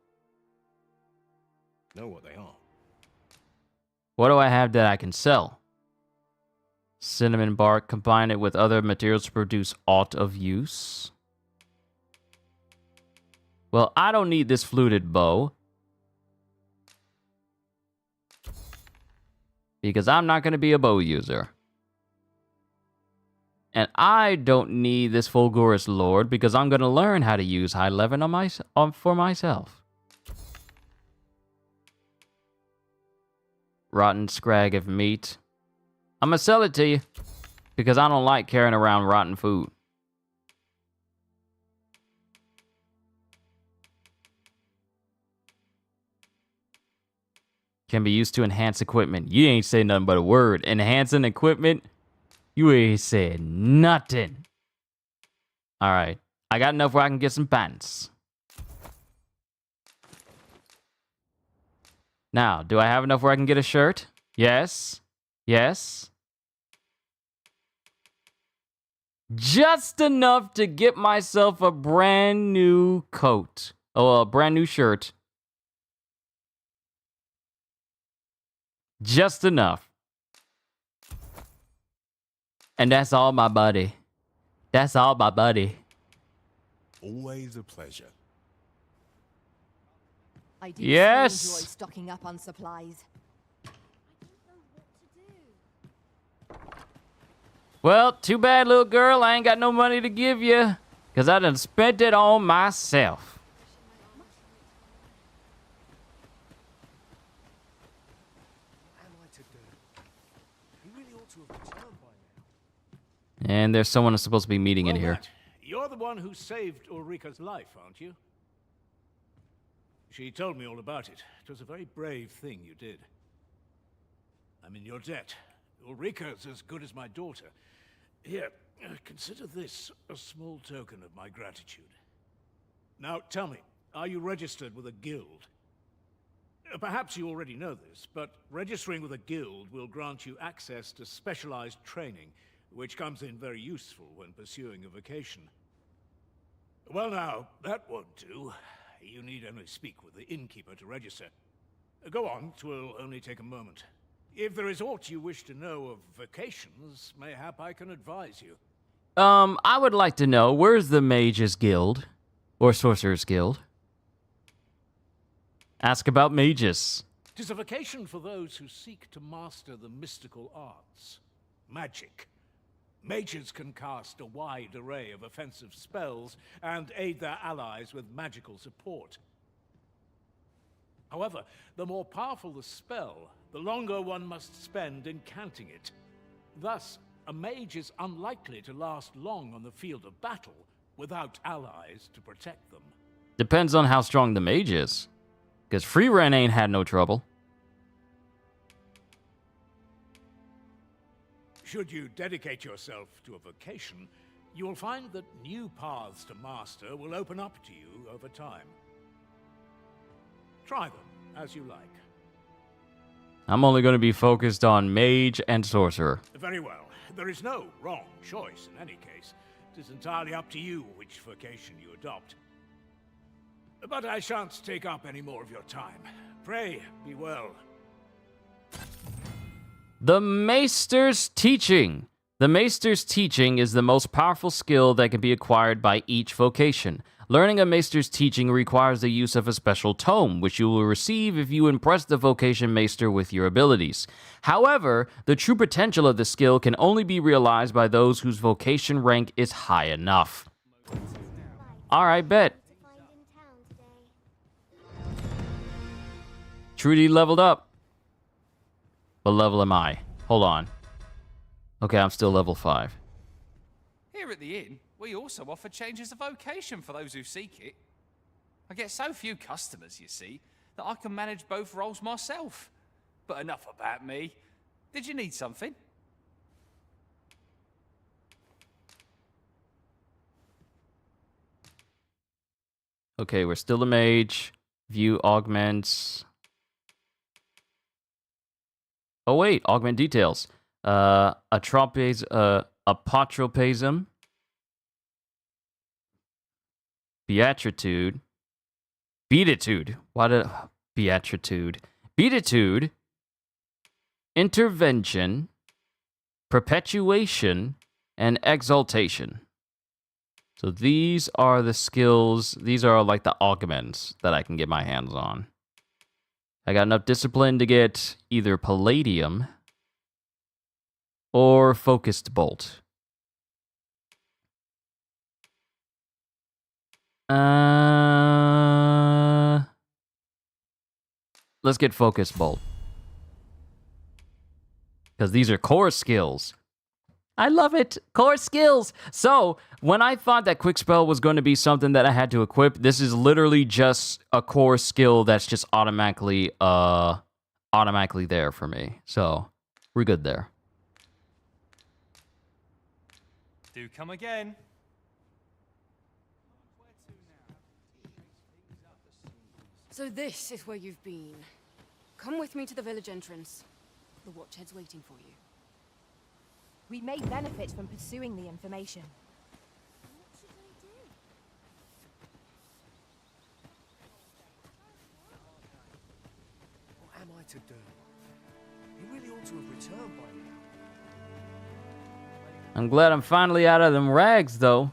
Know what they are. What do I have that I can sell? Cinnamon bark. Combine it with other materials to produce aught of use. Well, I don't need this fluted bow. Because I'm not going to be a bow user. And I don't need this Fulgurous Lord because I'm going to learn how to use High Levin for myself. Rotten scrag of meat. I'm going to sell it to you because I don't like carrying around rotten food. Can be used to enhance equipment. You ain't say nothing but a word. Enhancing equipment? You ain't said nothing. Alright. I got enough where I can get some pants. Now, do I have enough where I can get a shirt? Yes. Yes. Just enough to get myself a brand new coat. Oh, a brand new shirt. Just enough. And that's all, my buddy. That's all, my buddy. Always a pleasure. I do yes. so enjoy stocking up on supplies. Well, too bad, little girl. I ain't got no money to give you. Because I done spent it on myself. And there's someone who's supposed to be meeting in here. Matt, you're the one who saved Ulrika's life, aren't you? She told me all about it. It was a very brave thing you did. I'm in your debt. Ulrika's as good as my daughter. Here, consider this a small token of my gratitude. Now, tell me, are you registered with a guild? Perhaps you already know this, but registering with a guild will grant you access to specialized training, which comes in very useful when pursuing a vocation. Well now, that won't do. You need only speak with the innkeeper to register. Go on, 'twill only take a moment. If there is aught you wish to know of vocations, mayhap I can advise you. I would like to know, where's the Mages Guild? Or Sorcerer's Guild? Ask about mages. 'Tis a vocation for those who seek to master the mystical arts. Magic. Mages can cast a wide array of offensive spells and aid their allies with magical support. However, the more powerful the spell, the longer one must spend incanting it. Thus, a mage is unlikely to last long on the field of battle without allies to protect them. Depends on how strong the mage is. Because Freeren ain't had no trouble. Should you dedicate yourself to a vocation, you will find that new paths to master will open up to you over time. Try them as you like. I'm only going to be focused on mage and sorcerer. Very well. There is no wrong choice in any case. It is entirely up to you which vocation you adopt. But I shan't take up any more of your time. Pray, be well. The Maester's Teaching. The Maester's Teaching is the most powerful skill that can be acquired by each vocation. Learning a Maester's Teaching requires the use of a special tome, which you will receive if you impress the vocation Maester with your abilities. However, the true potential of the skill can only be realized by those whose vocation rank is high enough. Alright, bet. Trudy leveled up. What level am I? Hold on. Okay, I'm still level 5. Here at the inn, we also offer changes of vocation for those who seek it. I get so few customers, you see, that I can manage both roles myself. But enough about me. Did you need something? Okay, we're still a mage. View augments. Oh wait, augment details. Apotropasm. Beatitude. What a beatitude. Beatitude. Intervention. Perpetuation. And exaltation. So these are the skills. These are like the augments that I can get my hands on. I got enough discipline to get either Palladium or Focused Bolt. Let's get Focused Bolt. Because these are core skills. I love it. Core skills. So, when I thought that Quick Spell was going to be something that I had to equip, this is literally just a core skill that's just automatically there for me. So, we're good there. Do come again. So this is where you've been. Come with me to the village entrance. The Watchhead's waiting for you. We may benefit from pursuing the information. What am I to do? He really ought to have returned by now. I'm glad I'm finally out of them rags, though.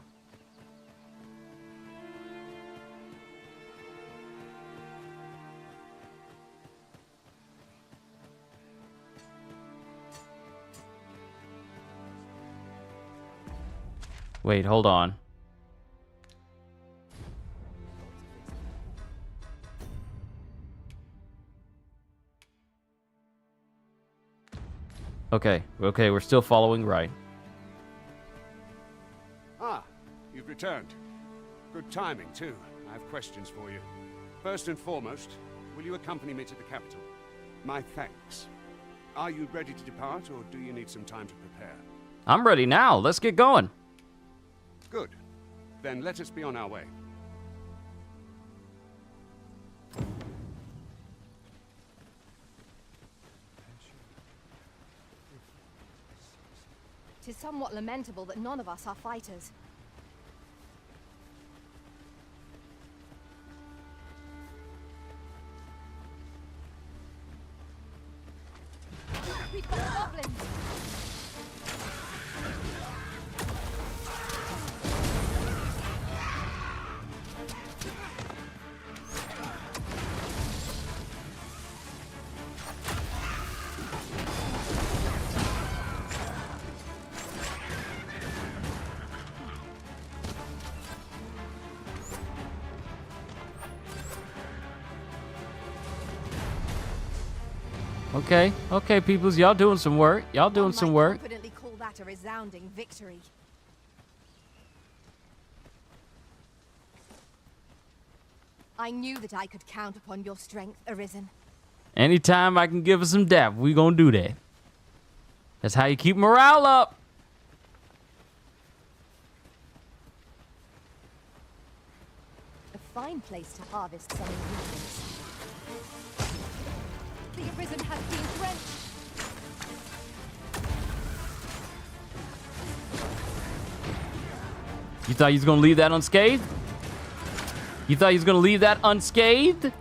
Wait, hold on. Okay, we're still following right. Ah, you've returned. Good timing, too. I have questions for you. First and foremost, will you accompany me to the capital? My thanks. Are you ready to depart, or do you need some time to prepare? I'm ready now. Let's get going. Good. Then let us be on our way. Tis somewhat lamentable that none of us are fighters. We've got goblins! Okay, peoples, y'all doing some work. Y'all doing some work. Confidently call that a resounding victory. I knew that I could count upon your strength, Arisen. Anytime I can give us some dap, we gonna do that. That's how you keep morale up. A fine place to harvest some ingredients. The Arisen has been drenched. You thought you was gonna leave that unscathed? You thought you was gonna leave that unscathed?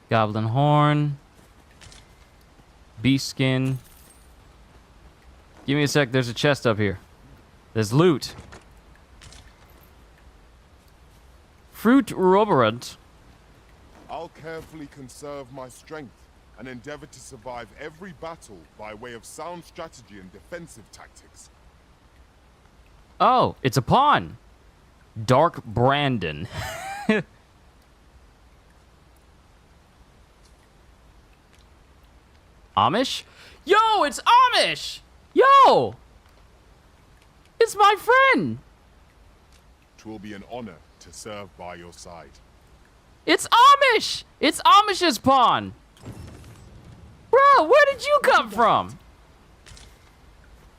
Goblin horn. Beast skin. Give me a sec, there's a chest up here. There's loot. Fruit rubberant. I'll carefully conserve my strength and endeavor to survive every battle by way of sound strategy and defensive tactics. Oh, it's a pawn. Dark Brandon. Amish? Yo, it's Amish! Yo! It's my friend! 'Twill be an honor to serve by your side. It's Amish! It's Amish's pawn! Bro, where did you come from?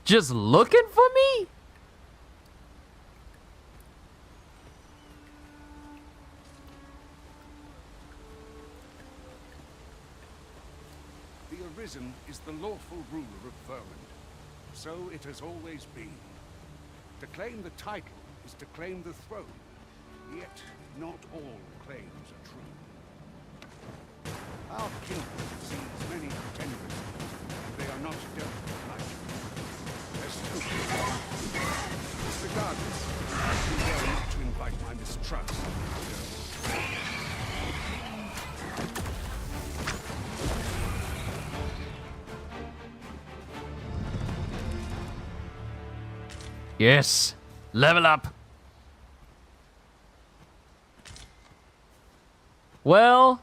Just looking for me? The Arisen is the lawful ruler of Vermont. So it has always been. To claim the title is to claim the throne. Yet not all claims are true. Our guild sees many pretenders. They are not dealt like you. They're stupid. Regardless, be there not to invite my mistrust. Yes. Level up. Well,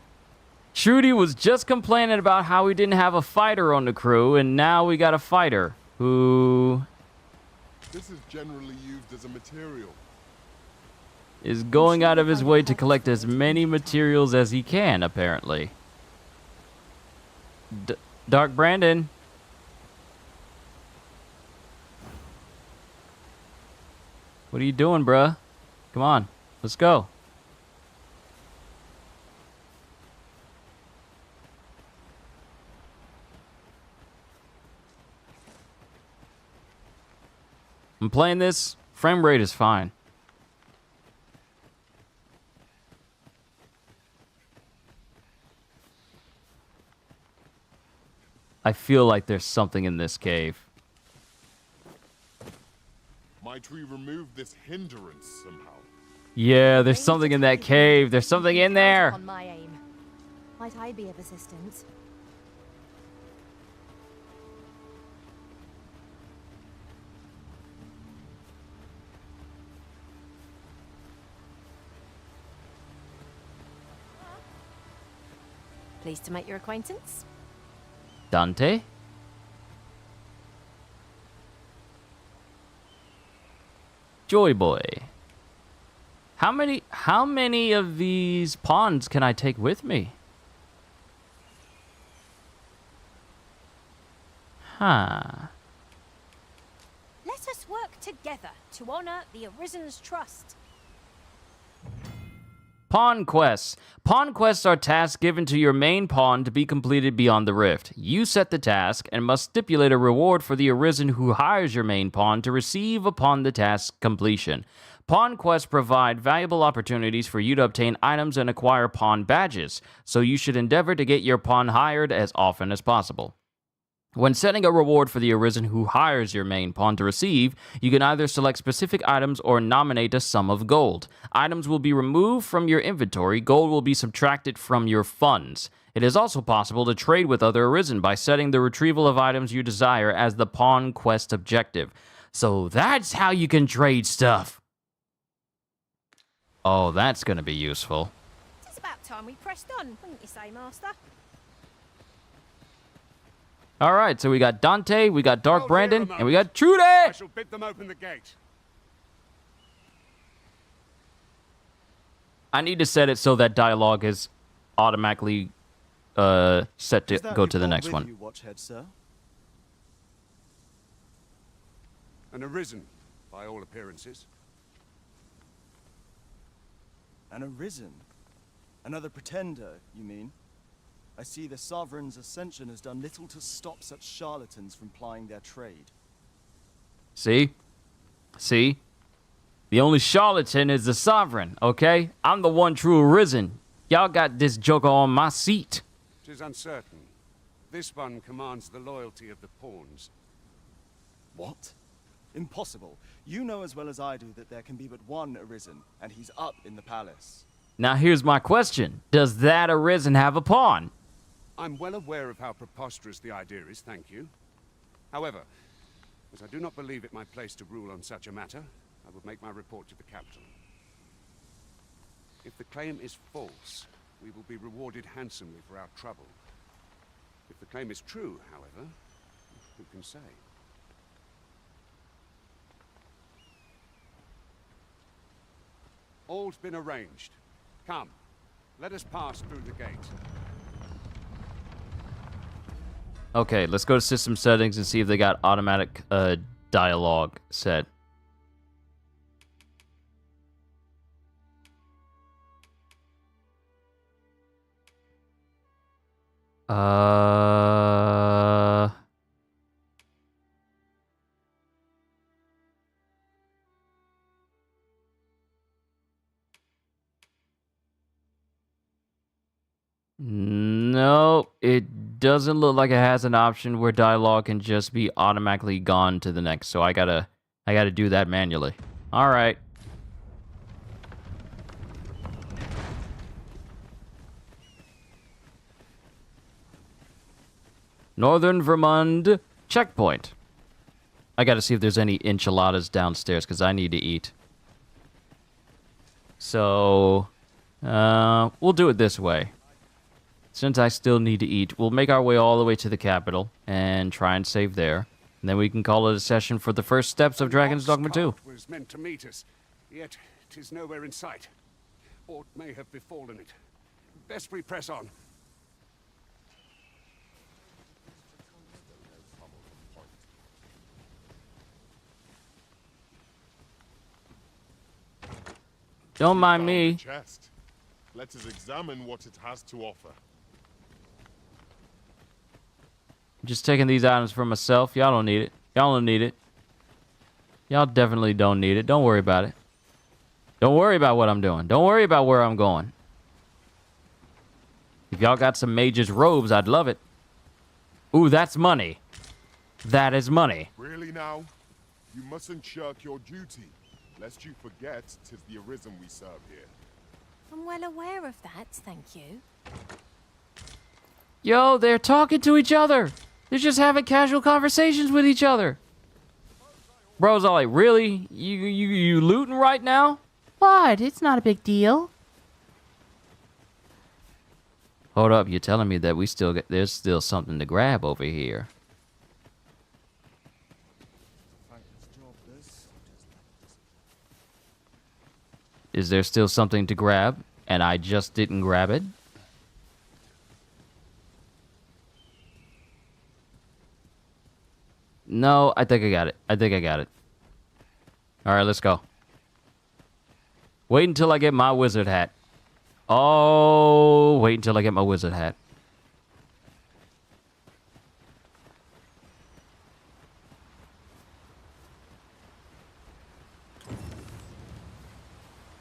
Trudy was just complaining about how we didn't have a fighter on the crew, and now we got a fighter who This is generally used as a material. is going out of his way to collect as many materials as he can, apparently. Dark Brandon. What are you doing, bruh? Come on, let's go. I'm playing this. Frame rate is fine. I feel like there's something in this cave. Might we remove this hindrance somehow? Yeah, there's something in that cave. There's something in there. On my aim. Might I be of assistance? Pleased to make your acquaintance. Dante? Joy Boy. How many of these pawns can I take with me? Huh. Let us work together to honor the Arisen's trust. Pawn quests. Pawn quests are tasks given to your main pawn to be completed beyond the rift. You set the task and must stipulate a reward for the Arisen who hires your main pawn to receive upon the task's completion. Pawn quests provide valuable opportunities for you to obtain items and acquire pawn badges, so you should endeavor to get your pawn hired as often as possible. When setting a reward for the Arisen who hires your main pawn to receive, you can either select specific items or nominate a sum of gold. Items will be removed from your inventory, gold will be subtracted from your funds. It is also possible to trade with other Arisen by setting the retrieval of items you desire as the pawn quest objective. So that's how you can trade stuff. Oh, that's going to be useful. It's about time we pressed on, wouldn't you say, Master? All right, so we got Dante, we got Dark Brandon, and we got Trudy! I shall bid them open the gate. I need to set it so that dialogue is automatically set to go to the next one. You, Watchhead, sir? An Arisen, by all appearances. An Arisen? Another pretender, you mean? I see the Sovereign's ascension has done little to stop such charlatans from plying their trade. See? See? The only charlatan is the Sovereign, okay? I'm the one true Arisen. Y'all got this joker on my seat. 'Tis uncertain. This one commands the loyalty of the pawns. What? Impossible. You know as well as I do that there can be but one Arisen, and he's up in the palace. Now here's my question. Does that Arisen have a pawn? I'm well aware of how preposterous the idea is, thank you. However, as I do not believe it my place to rule on such a matter, I will make my report to the capital. If the claim is false, we will be rewarded handsomely for our trouble. If the claim is true, however, who can say? All's been arranged. Come, let us pass through the gate. Okay, let's go to system settings and see if they got automatic dialogue set. it doesn't look like it has an option where dialogue can just be automatically gone to the next, so I gotta do that manually. All right. Northern Vermont checkpoint. I gotta see if there's any enchiladas downstairs because I need to eat. So, we'll do it this way. Since I still need to eat, we'll make our way all the way to the capital and try and save there. And then we can call it a session for the first steps of Dragon's Dogma 2. Was meant to meet us, yet 'tis nowhere in sight. Aught may have befallen it. Best we press on. Don't mind me. Chest. Let us examine what it has to offer. Just taking these items for myself. Y'all don't need it. Y'all don't need it. Y'all definitely don't need it. Don't worry about it. Don't worry about what I'm doing. Don't worry about where I'm going. If y'all got some mage's robes, I'd love it. Ooh, that's money. That is money. Really now? You mustn't shirk your duty, lest you forget 'tis the Arisen we serve here. I'm well aware of that, thank you. Yo, they're talking to each other. They're just having casual conversations with each other. Bro's all like, really? You looting right now? What? It's not a big deal. Hold up, you're telling me that there's still something to grab over here. Is there still something to grab, and I just didn't grab it? No, I think I got it. I think I got it. All right, let's go. Wait until I get my wizard hat. Oh, wait until I get my wizard hat.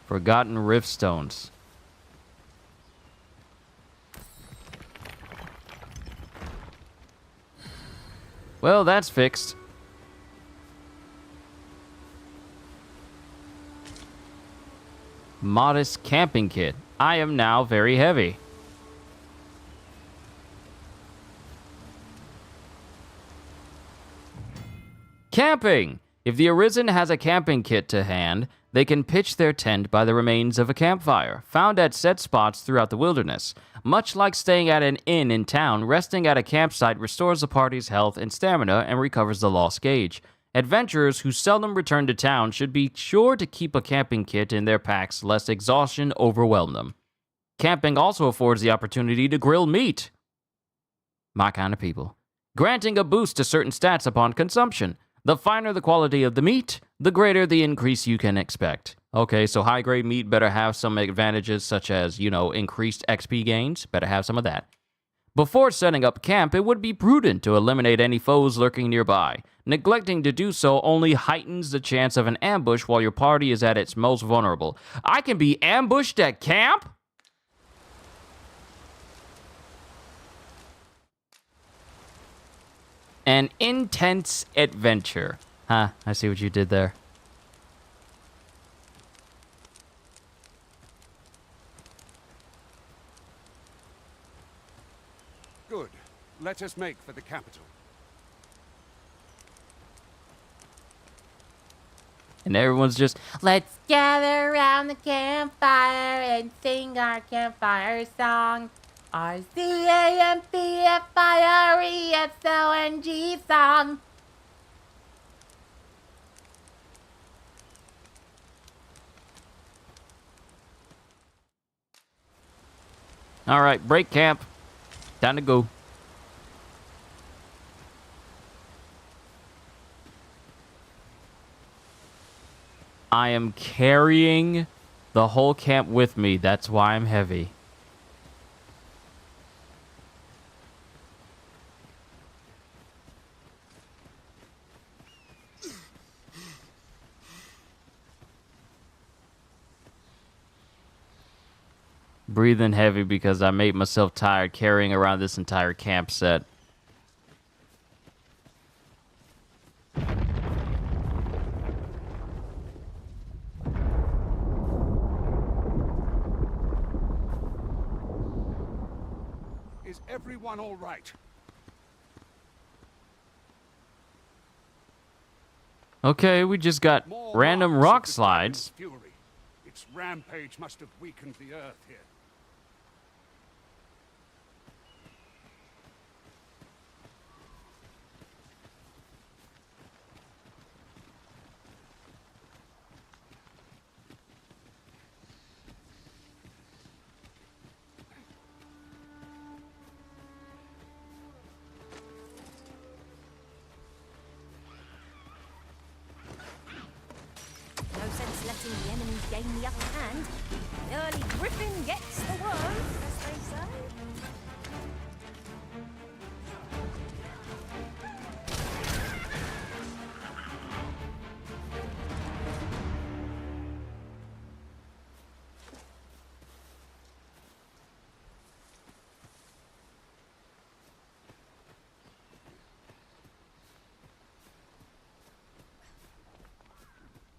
Forgotten Rift Stones. Well, that's fixed. Modest camping kit. I am now very heavy. Camping! If the Arisen has a camping kit to hand, they can pitch their tent by the remains of a campfire, found at set spots throughout the wilderness. Much like staying at an inn in town, resting at a campsite restores the party's health and stamina and recovers the lost gauge. Adventurers who seldom return to town should be sure to keep a camping kit in their packs lest exhaustion overwhelm them. Camping also affords the opportunity to grill meat. My kind of people. Granting a boost to certain stats upon consumption. The finer the quality of the meat, the greater the increase you can expect. Okay, so high-grade meat better have some advantages such as, increased XP gains. Better have some of that. Before setting up camp, it would be prudent to eliminate any foes lurking nearby. Neglecting to do so only heightens the chance of an ambush while your party is at its most vulnerable. I can be ambushed at camp? An intense adventure. Huh, I see what you did there. Good. Let us make for the capital. And everyone's just, Let's gather around the campfire and sing our campfire song. RCAMPFIRESONG song. all right, break camp. Time to go. I am carrying the whole camp with me. That's why I'm heavy. Breathing heavy because I made myself tired carrying around this entire camp set. Is everyone all right? Okay, we just got random rock slides. Fury. Its rampage must have weakened the earth here. No sense letting the enemy gain the upper hand. The early griffin gets the worm, as they say.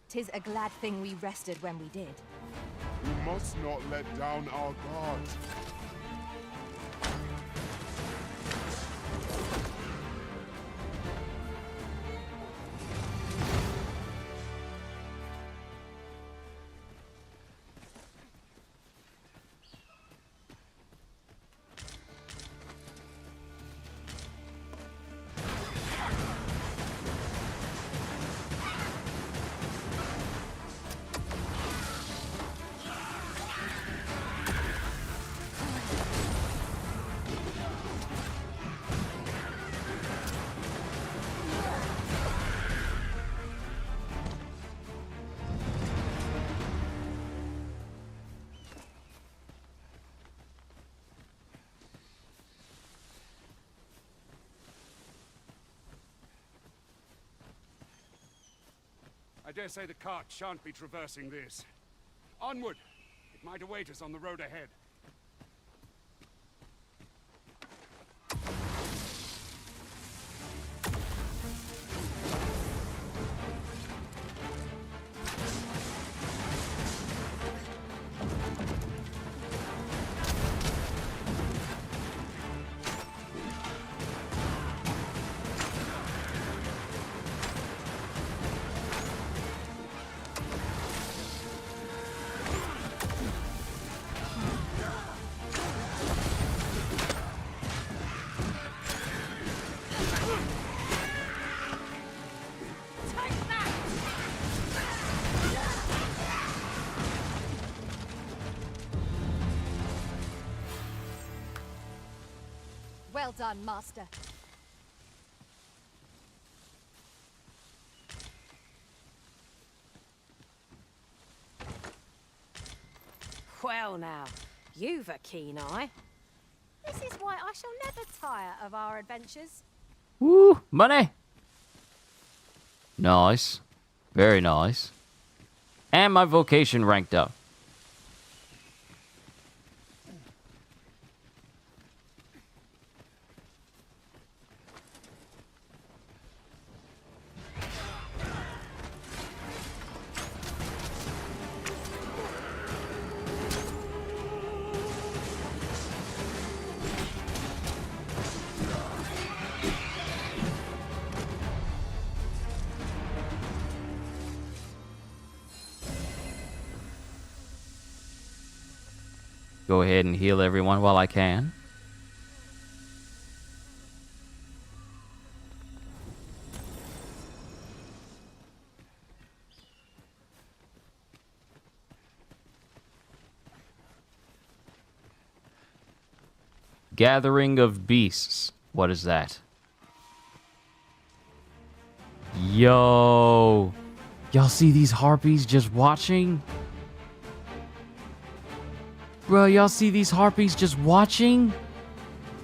Tis a glad thing we rested when we did. We must not let down our guard. I dare say the cart shan't be traversing this. Onward! It might await us on the road ahead. Well done, Master. Well now, you've a keen eye. This is why I shall never tire of our adventures. Woo, money. Nice. Very nice. And my vocation ranked up. Go ahead and heal everyone while I can. Gathering of Beasts. What is that? Yo. Y'all see these harpies just watching? Bro, y'all see these harpies just watching?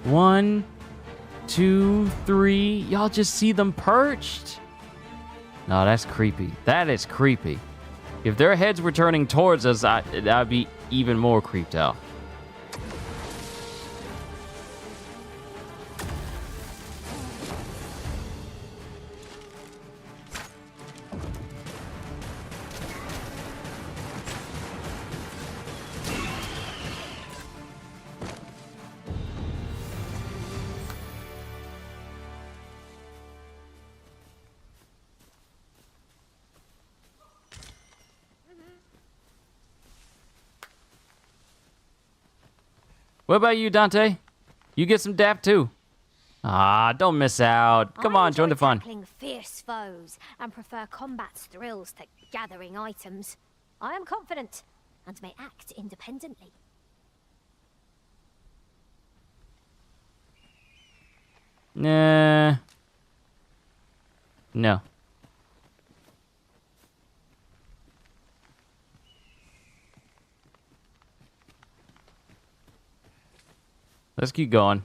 1, 2, 3. Y'all just see them perched? No, that's creepy. That is creepy. If their heads were turning towards us, I'd be even more creeped out. What about you, Dante? You get some dap too. Ah, don't miss out. Come on, join the fun. Tackling fierce foes and prefer combat's thrills to gathering items. I am confident and may act independently. Nah. No. Let's keep going.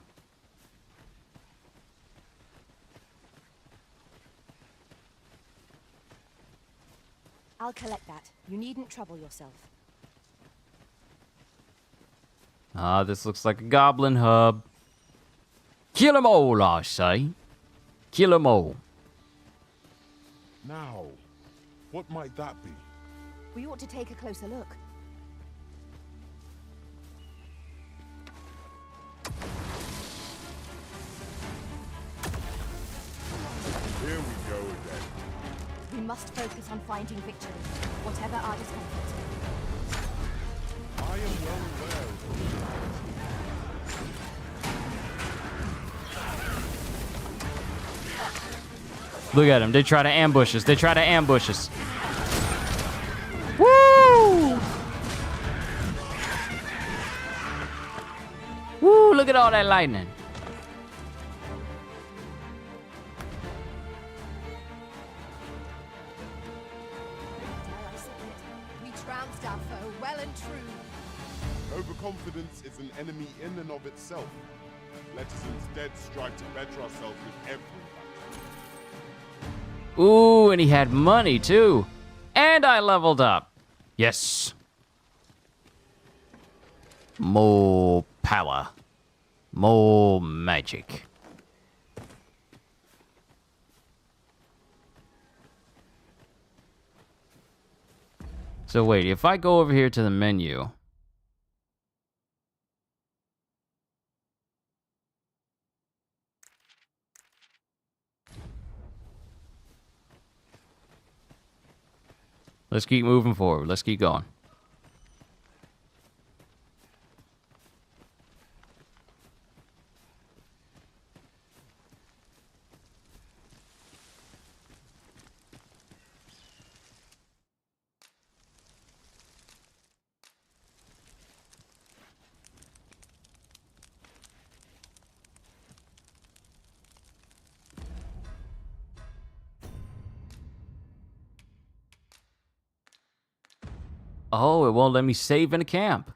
I'll collect that. You needn't trouble yourself. Ah, this looks like a goblin hub. Kill 'em all, I say. Kill 'em all. Now, what might that be? We ought to take a closer look. Here we go again. We must focus on finding victory, whatever our discomfort. I am well aware of Look at them. They try to ambush us. They try to ambush us. Woo! Woo, look at all that lightning. We trounced our foe well and true. Overconfidence is an enemy in and of itself. Let us instead strive to better ourselves with every battle. Ooh, and he had money too. And I leveled up. Yes. More power. More magic. So wait, if I go over here to the menu. Let's keep moving forward. Let's keep going. Oh, it won't let me save in a camp.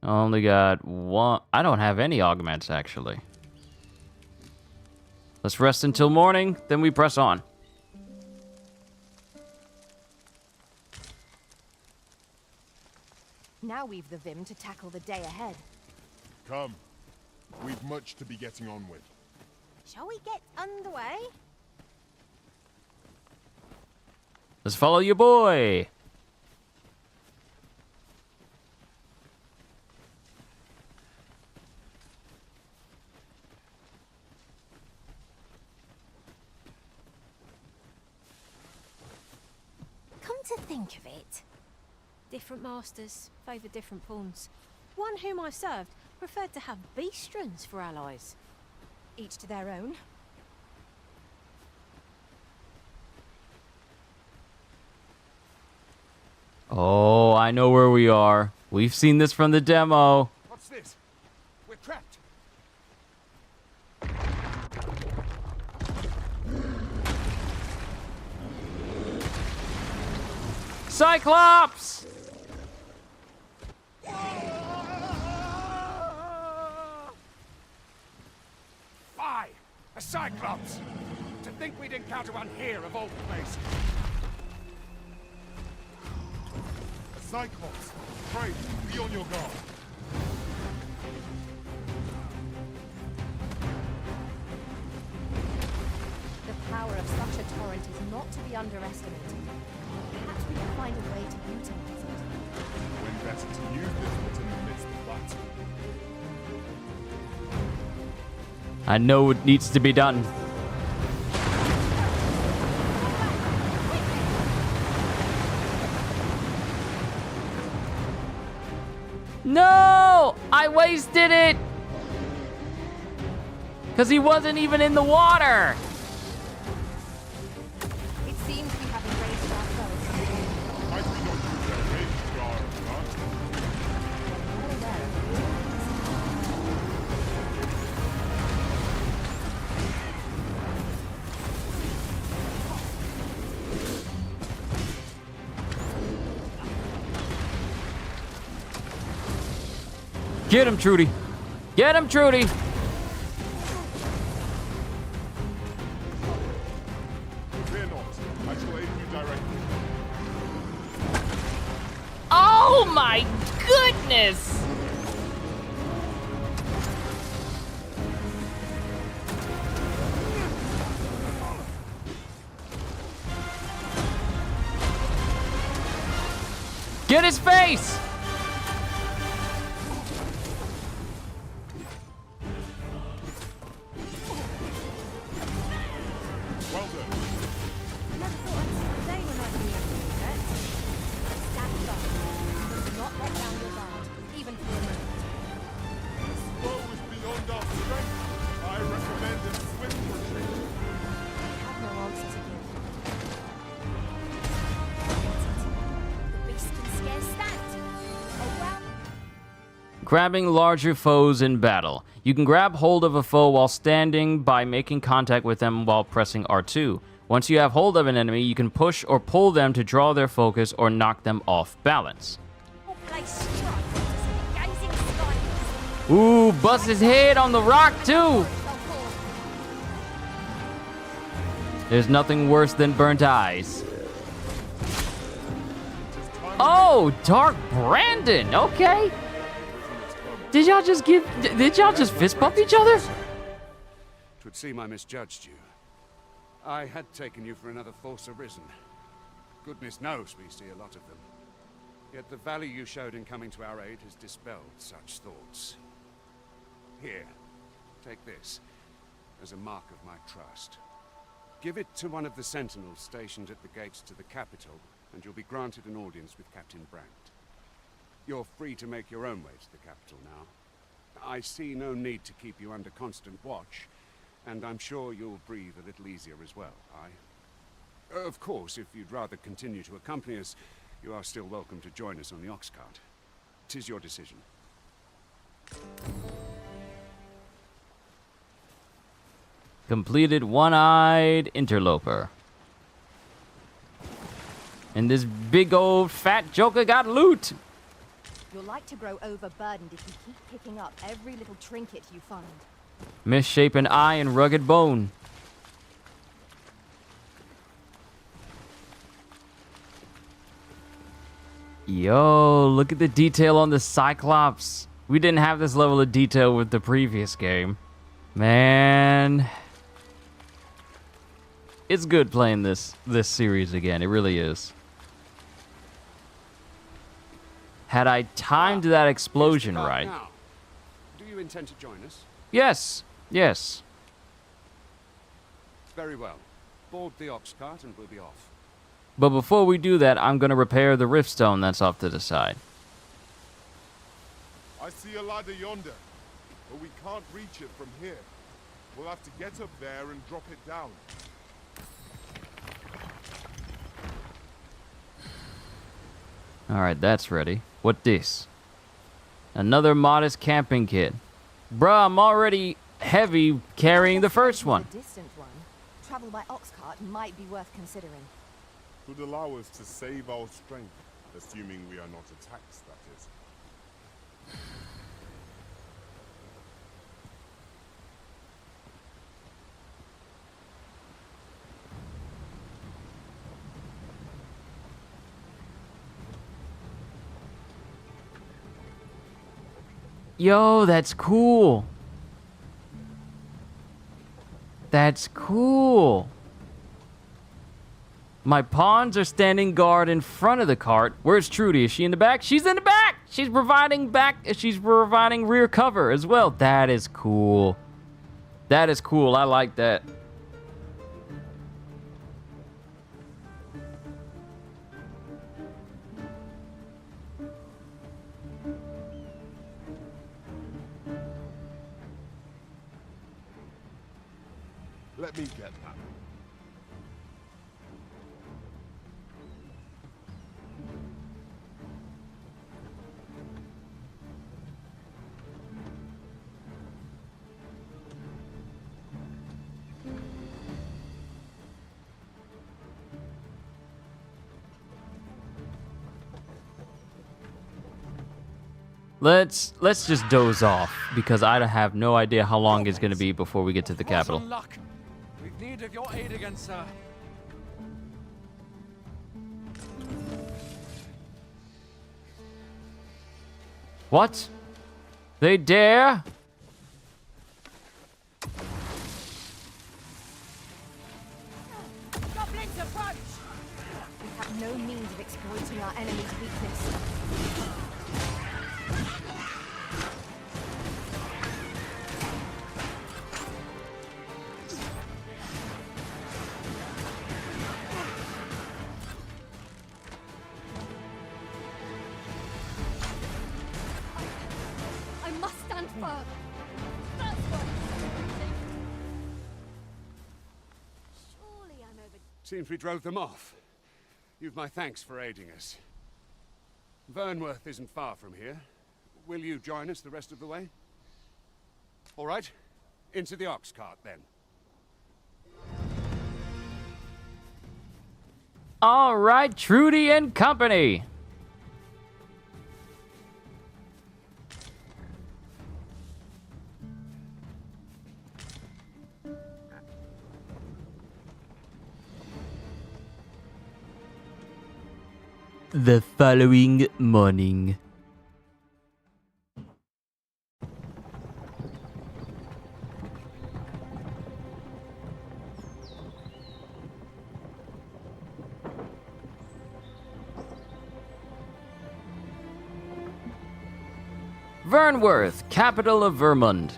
I only got one. I don't have any augments, actually. Let's rest until morning, then we press on. Now we've the vim to tackle the day ahead. Come. We've much to be getting on with. Shall we get underway? Let's follow your boy. Come to think of it, different masters favour different pawns. One whom I served preferred to have beastrons for allies. Each to their own. Oh, I know where we are. We've seen this from the demo. What's this? We're trapped. Cyclops! Fie! A Cyclops! To think we'd encounter one here of all places. A Cyclops! Pray, be on your guard. The power of such a torrent is not to be underestimated. Perhaps we can find a way to utilize it. When better to use this but in the midst of battle. I know what needs to be done. No! I wasted it! Because he wasn't even in the water! It seems we have erased our foes. Might we not use their rage jar of blood? Get him, Trudy! Get him, Trudy! Fear not. I shall aid you directly. Oh my goodness! Get his face! Well done. Never thought I'd see the day when I'd be able to do that. Stand firm. Do not let down your guard, even for a moment. This foe is beyond our strength. I recommend a swift retreat. I have no answer to give. The beast can scarce stand. Oh well. Grabbing larger foes in battle. You can grab hold of a foe while standing by making contact with them while pressing R2. Once you have hold of an enemy, you can push or pull them to draw their focus or knock them off balance. Ooh, bust his head on the rock too! There's nothing worse than burnt eyes. Oh, Dark Brandon, okay. Did y'all just fist bump each other? 'Twould seem I misjudged you. I had taken you for another false Arisen. Goodness knows we see a lot of them. Yet the value you showed in coming to our aid has dispelled such thoughts. Here, take this, as a mark of my trust. Give it to one of the sentinels stationed at the gates to the capital, and you'll be granted an audience with Captain Brandt. You're free to make your own way to the capital now. I see no need to keep you under constant watch, and I'm sure you'll breathe a little easier as well, aye? Of course, if you'd rather continue to accompany us, you are still welcome to join us on the ox cart. 'Tis your decision. Completed one-eyed interloper. And this big old fat joker got loot. You're like to grow overburdened if you keep picking up every little trinket you find. Misshapen eye and rugged bone. Yo, look at the detail on the Cyclops. We didn't have this level of detail with the previous game. Man. It's good playing this series again. It really is. Had I timed that explosion right. Now, do you intend to join us? Yes, yes. Very well. Board the ox cart and we'll be off. But before we do that, I'm going to repair the riftstone that's off to the side. I see a ladder yonder, but we can't reach it from here. We'll have to get up there and drop it down. Alright, that's ready. What this? Another modest camping kit. Bruh, I'm already heavy carrying the first one. The distant one. Travel by ox cart might be worth considering. Could allow us to save our strength, assuming we are not attacked, that is. Yo, that's cool. That's cool. My pawns are standing guard in front of the cart. Where's Trudy? Is she in the back? She's in the back! She's providing rear cover as well. That is cool. That is cool. I like that. Let me get that. Let's just doze off, because I have no idea how long it's gonna be before we get to the capital. Luck. We've need of your aid again, sir. What? They dare? Goblins approach! We have no means of exploiting our enemy's weakness. I must stand firm. That's what. Surely I'm over. Seems we drove them off. You've my thanks for aiding us. Vernworth isn't far from here. Will you join us the rest of the way? All right. Into the ox cart, then. All right, Trudy and company. The following morning. Vernworth, capital of Vermund.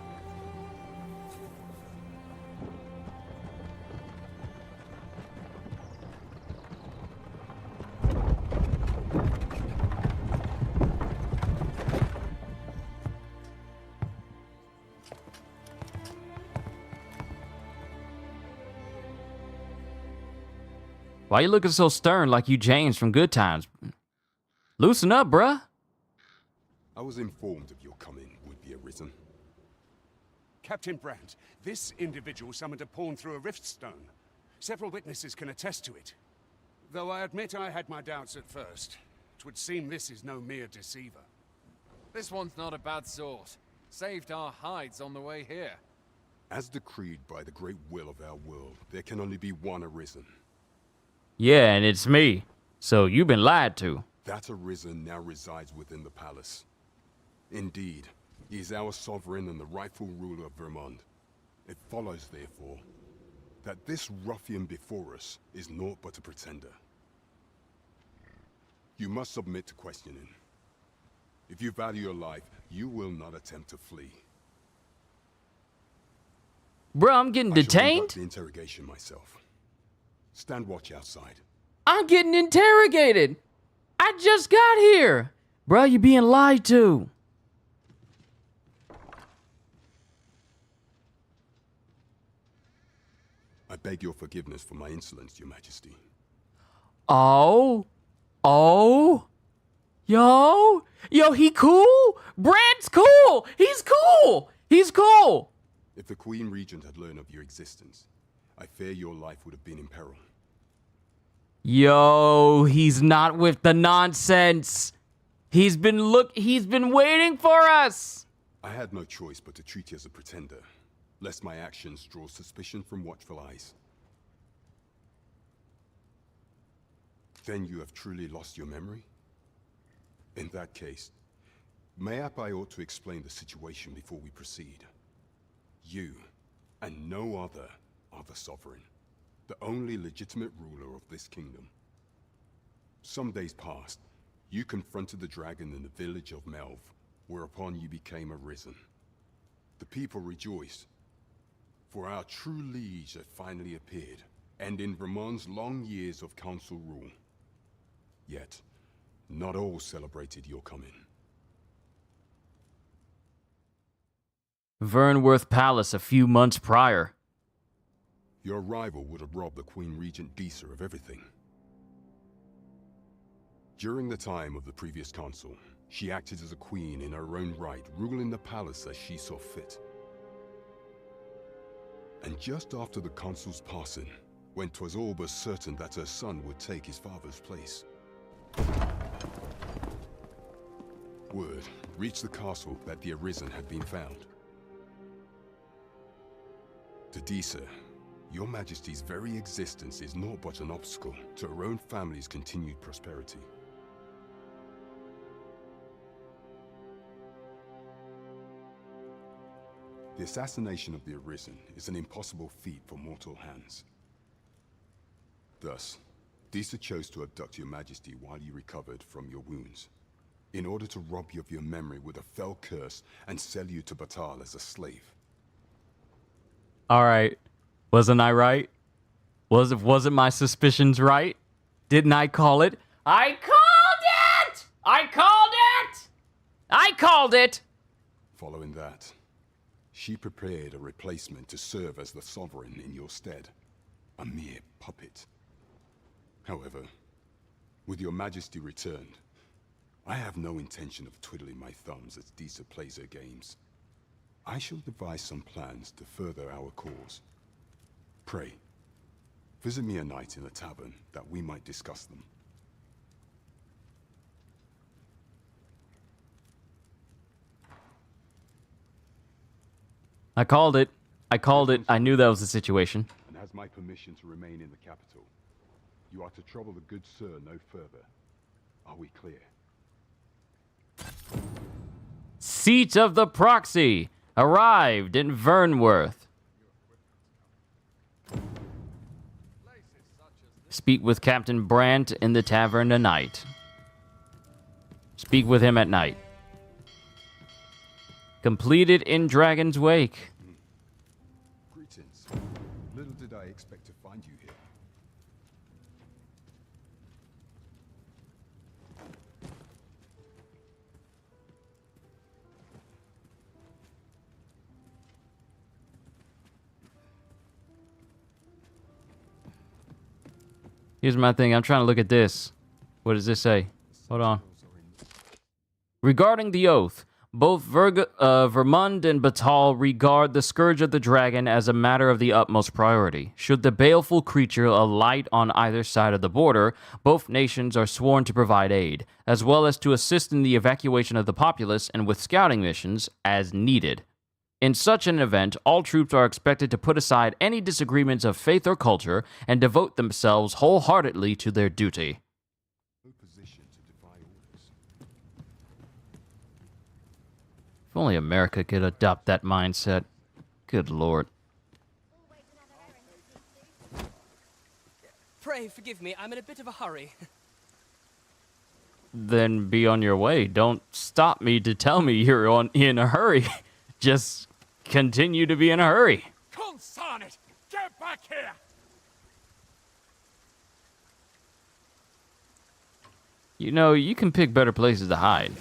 Why you looking so stern like you James from Good Times? Loosen up, bruh. I was informed of your coming would be Arisen. Captain Brandt, this individual summoned a pawn through a rift stone. Several witnesses can attest to it. Though I admit I had my doubts at first. 'Twould seem this is no mere deceiver. This one's not a bad sort. Saved our hides on the way here. As decreed by the great will of our world, there can only be one Arisen. Yeah, and it's me. So you've been lied to. That Arisen now resides within the palace. Indeed, he is our sovereign and the rightful ruler of Vermund. It follows, therefore, that this ruffian before us is naught but a pretender. You must submit to questioning. If you value your life, you will not attempt to flee. Bro, I'm getting I shall detained? conduct the interrogation myself. Stand watch outside. I'm getting interrogated. I just got here. Bro, you're being lied to. I beg your forgiveness for my insolence, Your Majesty. Oh? Yo, he cool? Brand's cool. He's cool. If the Queen Regent had learned of your existence, I fear your life would have been in peril. Yo, he's not with the nonsense. He's been waiting for us. I had no choice but to treat you as a pretender, lest my actions draw suspicion from watchful eyes. Then you have truly lost your memory? In that case, mayhap I ought to explain the situation before we proceed. You, and no other, are the sovereign, the only legitimate ruler of this kingdom. Some days past, you confronted the dragon in the village of Melv, whereupon you became Arisen. The people rejoiced, for our true liege had finally appeared, ending Vermund's long years of council rule. Yet, not all celebrated your coming. Vernworth Palace a few months prior. Your arrival would have robbed the Queen Regent Disa of everything. During the time of the previous consul, she acted as a queen in her own right, ruling the palace as she saw fit. And just after the consul's passing, when 'twas all but certain that her son would take his father's place, word reached the castle that the Arisen had been found. To Disa, your Majesty's very existence is naught but an obstacle to her own family's continued prosperity. The assassination of the Arisen is an impossible feat for mortal hands. Thus, Disa chose to abduct your Majesty while you recovered from your wounds, in order to rob you of your memory with a fell curse and sell you to Batal as a slave. All right. Wasn't I right? Wasn't my suspicions right? Didn't I call it? I called it! I called it! I called it! Following that, she prepared a replacement to serve as the sovereign in your stead. A mere puppet. However, with your Majesty returned, I have no intention of twiddling my thumbs as Disa plays her games. I shall devise some plans to further our cause. Pray, visit me a night in a tavern that we might discuss them. I called it. I called it. I knew that was the situation. And has my permission to remain in the capital. You are to trouble the good sir no further. Are we clear? Seat of the Proxy arrived in Vernworth. Speak with Captain Brandt in the tavern tonight. Speak with him at night. Completed in Dragon's Wake. Greetings. Little did I expect to find you here. Here's my thing. I'm trying to look at this. What does this say? Hold on. Regarding the oath, both Vermund and Batal regard the Scourge of the Dragon as a matter of the utmost priority. Should the baleful creature alight on either side of the border, both nations are sworn to provide aid, as well as to assist in the evacuation of the populace and with scouting missions as needed. In such an event, all troops are expected to put aside any disagreements of faith or culture and devote themselves wholeheartedly to their duty. If only America could adopt that mindset. Good Lord. Pray forgive me, I'm in a bit of a hurry. Then be on your way. Don't stop me to tell me you're in a hurry. Just continue to be in a hurry. Consign it! Get back here! You know, you can pick better places to hide.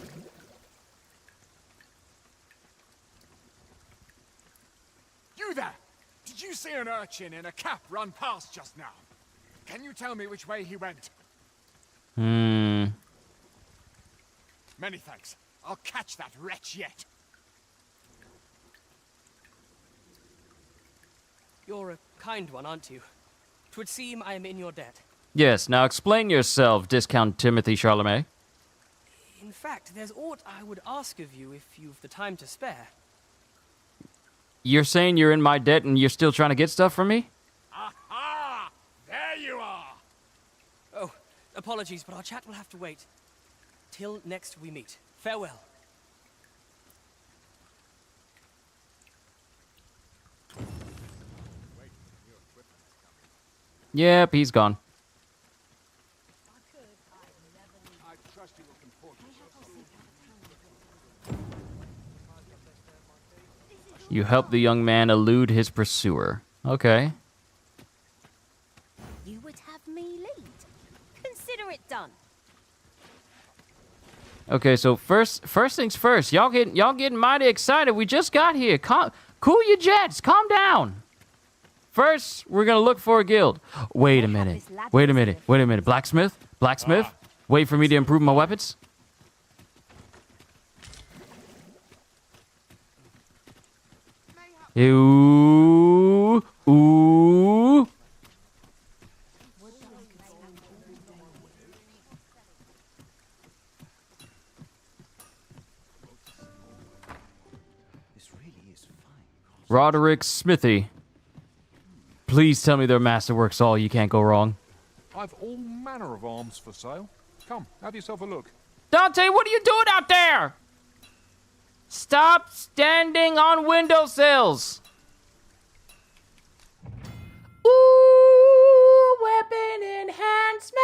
You there! Did you see an urchin in a cap run past just now? Can you tell me which way he went? Many thanks. I'll catch that wretch yet. You're a kind one, aren't you? 'Twould seem I am in your debt. Yes, now explain yourself, Discount Timothy Charlemagne. In fact, there's aught I would ask of you if you've the time to spare. You're saying you're in my debt and you're still trying to get stuff from me? Aha! There you are! Oh, apologies, but our chat will have to wait. Till next we meet. Farewell. Yep, he's gone. You help the young man elude his pursuer. Okay. You would have me lead. Consider it done. Okay, so first things first. Y'all getting mighty excited. We just got here. Cool your jets. Calm down. First, we're gonna look for a guild. Wait a minute. Wait a minute. Wait a minute. Blacksmith? Blacksmith? Wait for me to improve my weapons? Ooh. Ooh. Roderick's Smithy. Please tell me their masterwork's all you can't go wrong. I've all manner of arms for sale. Come, have yourself a look. Dante, what are you doing out there? Stop standing on windowsills. Ooh, weapon enhancement.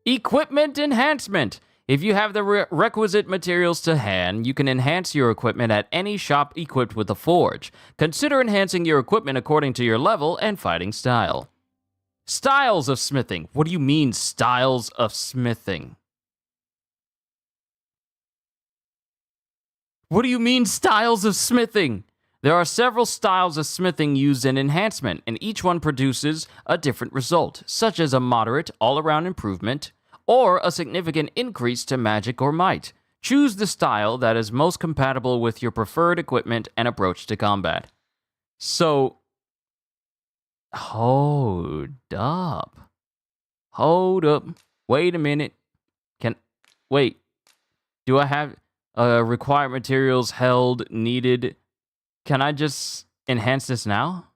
Equipment enhancement. If you have the requisite materials to hand, you can enhance your equipment at any shop equipped with a forge. Consider enhancing your equipment according to your level and fighting style. Styles of smithing. What do you mean, styles of smithing? What do you mean, styles of smithing? There are several styles of smithing used in enhancement, and each one produces a different result, such as a moderate, all-around improvement, or a significant increase to magic or might. Choose the style that is most compatible with your preferred equipment and approach to combat. So, hold up. Hold up. Wait a minute. Wait. Do I have required materials held needed? Can I just enhance this now?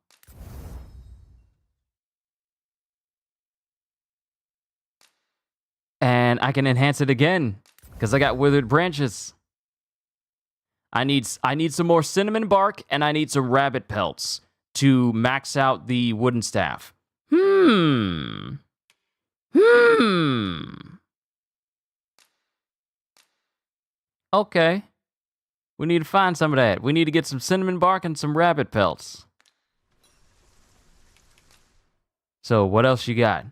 And I can enhance it again because I got withered branches. I need some more cinnamon bark and I need some rabbit pelts to max out the wooden staff. Okay. We need to find some of that. We need to get some cinnamon bark and some rabbit pelts. So, what else you got?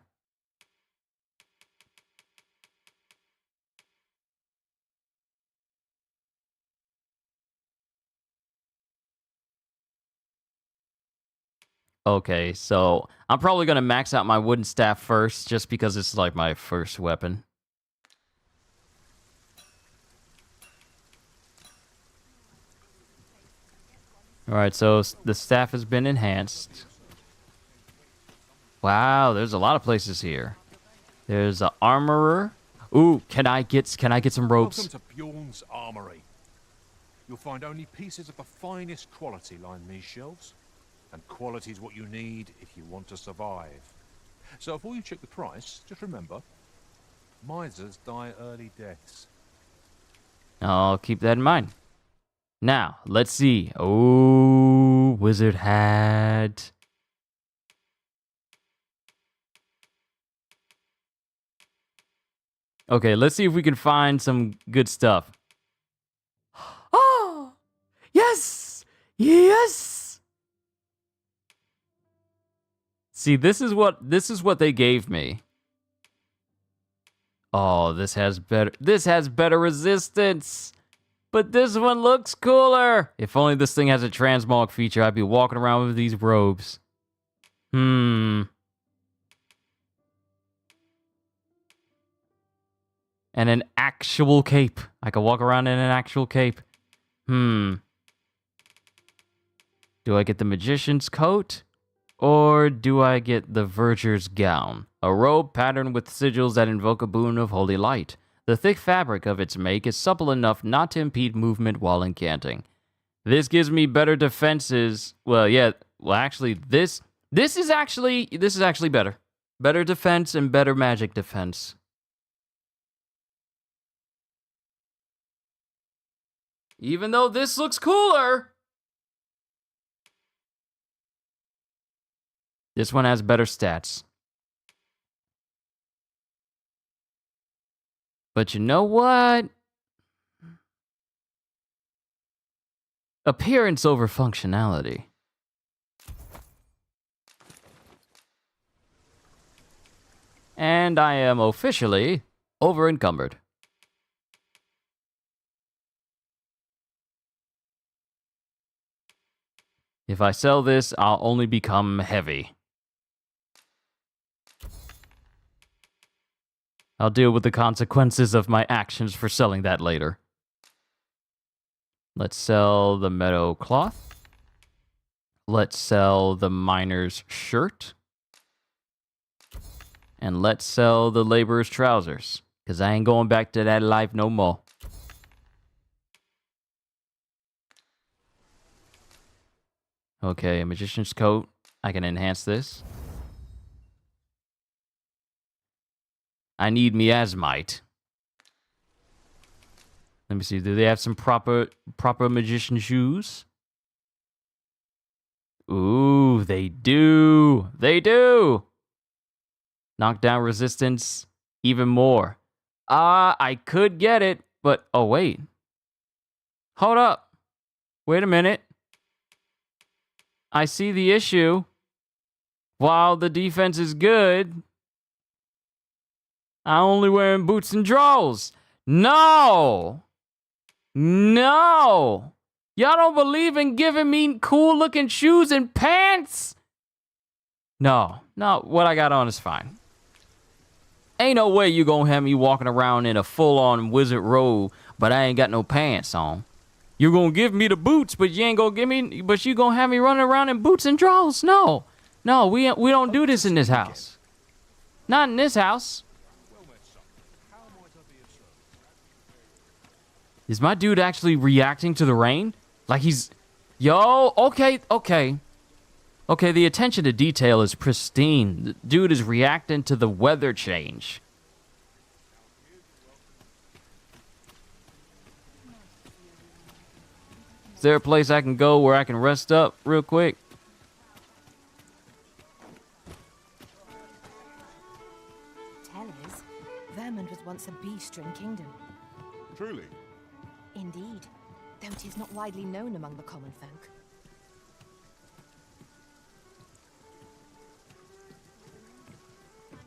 Okay, so I'm probably going to max out my wooden staff first, just because this is like my first weapon. Alright, so the staff has been enhanced. Wow, there's a lot of places here. There's an armorer. Ooh, can I get some ropes? Welcome to Bjorn's Armory. You'll find only pieces of the finest quality line these shelves. And quality is what you need if you want to survive. So before you check the price, just remember, misers die early deaths. I'll keep that in mind. Now, let's see. Oh, wizard hat. Okay, let's see if we can find some good stuff. Oh, yes, yes. See, this is what they gave me. Oh, this has better resistance. But this one looks cooler. If only this thing has a transmog feature, I'd be walking around with these robes. And an actual cape. I could walk around in an actual cape. Do I get the magician's coat? Or do I get the verger's gown? A robe patterned with sigils that invoke a boon of holy light. The thick fabric of its make is supple enough not to impede movement while incanting. This gives me better defenses. Well, yeah. Well, actually, this is actually better. Better defense and better magic defense. Even though this looks cooler. This one has better stats. But you know what? Appearance over functionality. And I am officially over encumbered. If I sell this, I'll only become heavy. I'll deal with the consequences of my actions for selling that later. Let's sell the meadow cloth. Let's sell the miner's shirt. And let's sell the laborer's trousers. Because I ain't going back to that life no more. Okay, a magician's coat. I can enhance this. I need miasmite. Let me see. Do they have some proper magician shoes? Ooh, they do. They do. Knockdown resistance even more. I could get it, but oh wait. Hold up. Wait a minute. I see the issue. While the defense is good, I'm only wearing boots and drawers. No! No! Y'all don't believe in giving me cool looking shoes and pants? No, what I got on is fine. Ain't no way you gonna have me walking around in a full-on wizard robe, but I ain't got no pants on. You're gonna give me the boots, but you ain't gonna give me, but you gonna have me running around in boots and drawers. No, we don't do this in this house. Not in this house. Is my dude actually reacting to the rain? Like he's... Yo, okay. Okay, the attention to detail is pristine. The dude is reacting to the weather change. Is there a place I can go where I can rest up real quick? Tell us, Vermund was once a beast-ridden kingdom. Truly? Indeed, though it is not widely known among the common folk.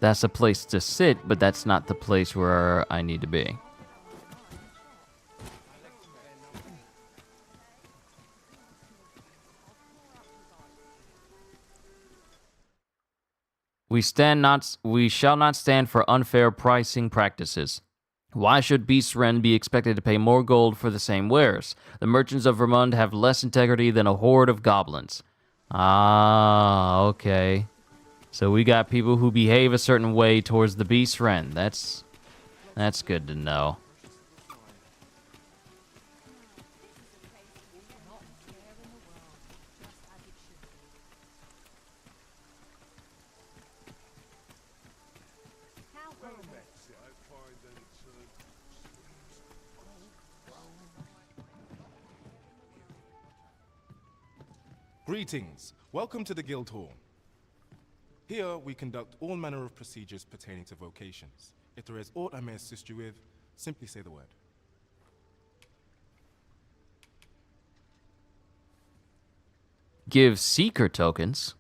That's a place to sit, but that's not the place where I need to be. We shall not stand for unfair pricing practices. Why should beastren be expected to pay more gold for the same wares? The merchants of Vermund have less integrity than a horde of goblins. Ah, okay. So we got people who behave a certain way towards the beastren. That's good to know. Greetings. Welcome to the Guild Hall. Here, we conduct all manner of procedures pertaining to vocations. If there is aught I may assist you with, simply say the word. Give seeker tokens.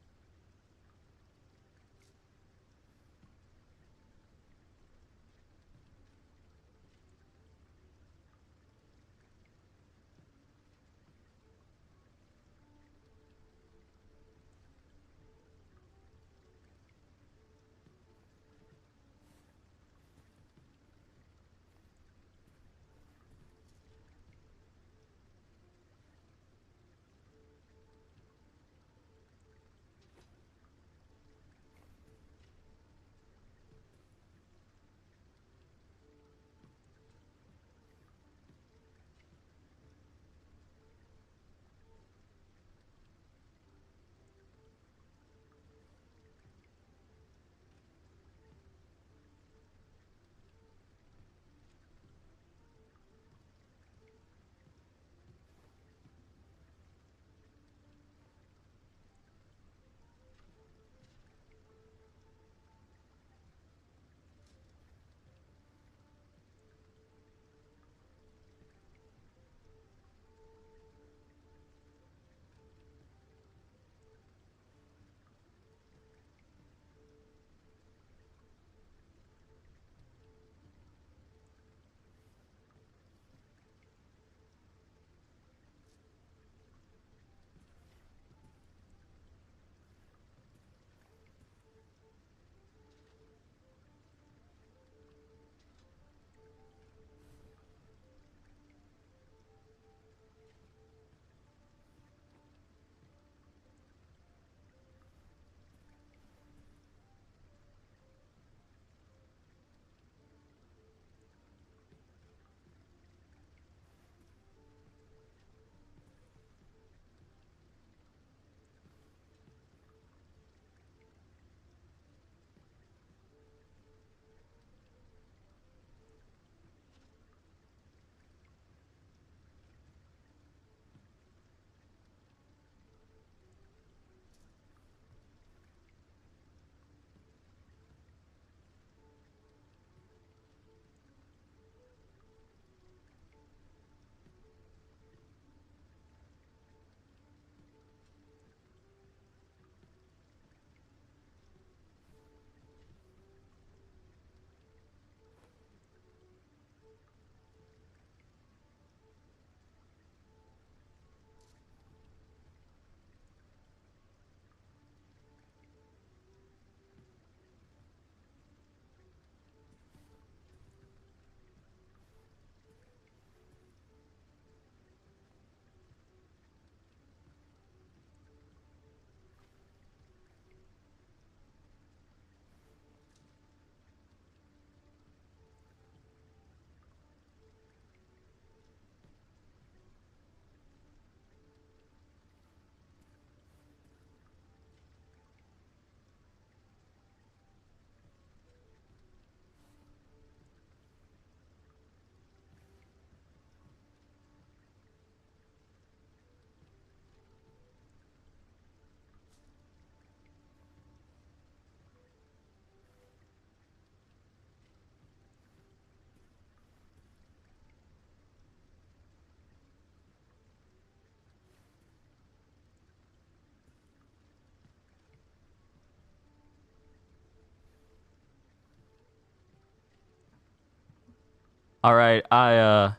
All right, I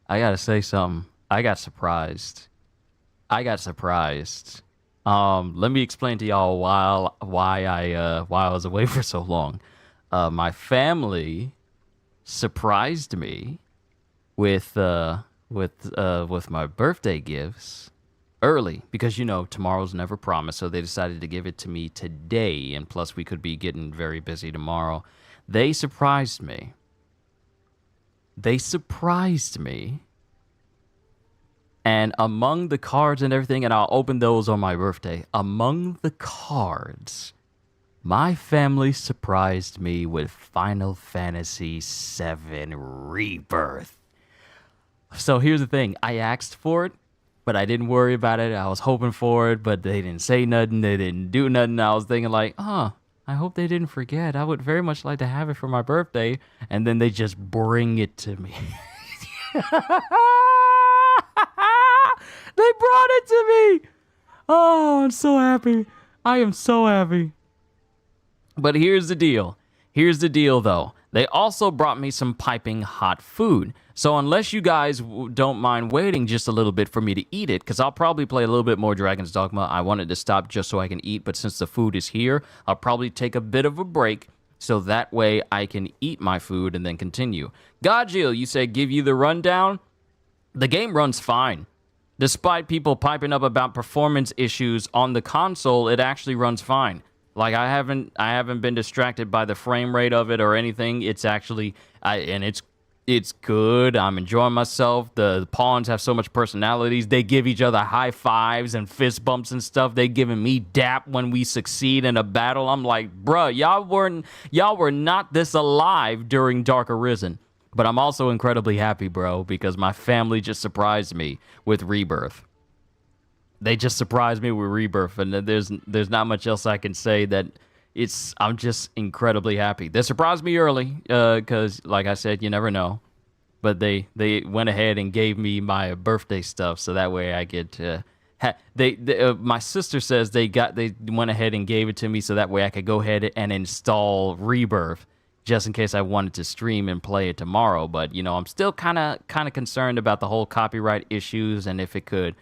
gotta say something. I got surprised. Let me explain to y'all why I was away for so long. My family surprised me with my birthday gifts early because tomorrow's never promised, so they decided to give it to me today, and plus we could be getting very busy tomorrow. They surprised me. And among the cards and everything, and I'll open those on my birthday, among the cards, my family surprised me with Final Fantasy VII Rebirth. So here's the thing. I asked for it, but I didn't worry about it. I was hoping for it, but they didn't say nothing. They didn't do nothing. I was thinking like, I hope they didn't forget. I would very much like to have it for my birthday. And then they just bring it to me. They brought it to me. Oh, I'm so happy. I am so happy. But here's the deal. Though. They also brought me some piping hot food. So unless you guys don't mind waiting just a little bit for me to eat it, because I'll probably play a little bit more Dragon's Dogma. I wanted to stop just so I can eat, but since the food is here, I'll probably take a bit of a break so that way I can eat my food and then continue. Godjill, you say give you the rundown? The game runs fine. Despite people piping up about performance issues on the console, it actually runs fine. Like I haven't been distracted by the frame rate of it or anything. It's actually it's good. I'm enjoying myself. The pawns have so much personalities. They give each other high fives and fist bumps and stuff. They giving me dap when we succeed in a battle. I'm like, bruh, y'all were not this alive during Dark Arisen. But I'm also incredibly happy, bro, because my family just surprised me with Rebirth. They just surprised me with Rebirth, and there's not much else I can say that I'm just incredibly happy. They surprised me early, because, like I said, you never know. But they went ahead and gave me my birthday stuff, so that way I get to... my sister says they went ahead and gave it to me so that way I could go ahead and install Rebirth, just in case I wanted to stream and play it tomorrow. But, I'm still kind of concerned about the whole copyright issues and if it could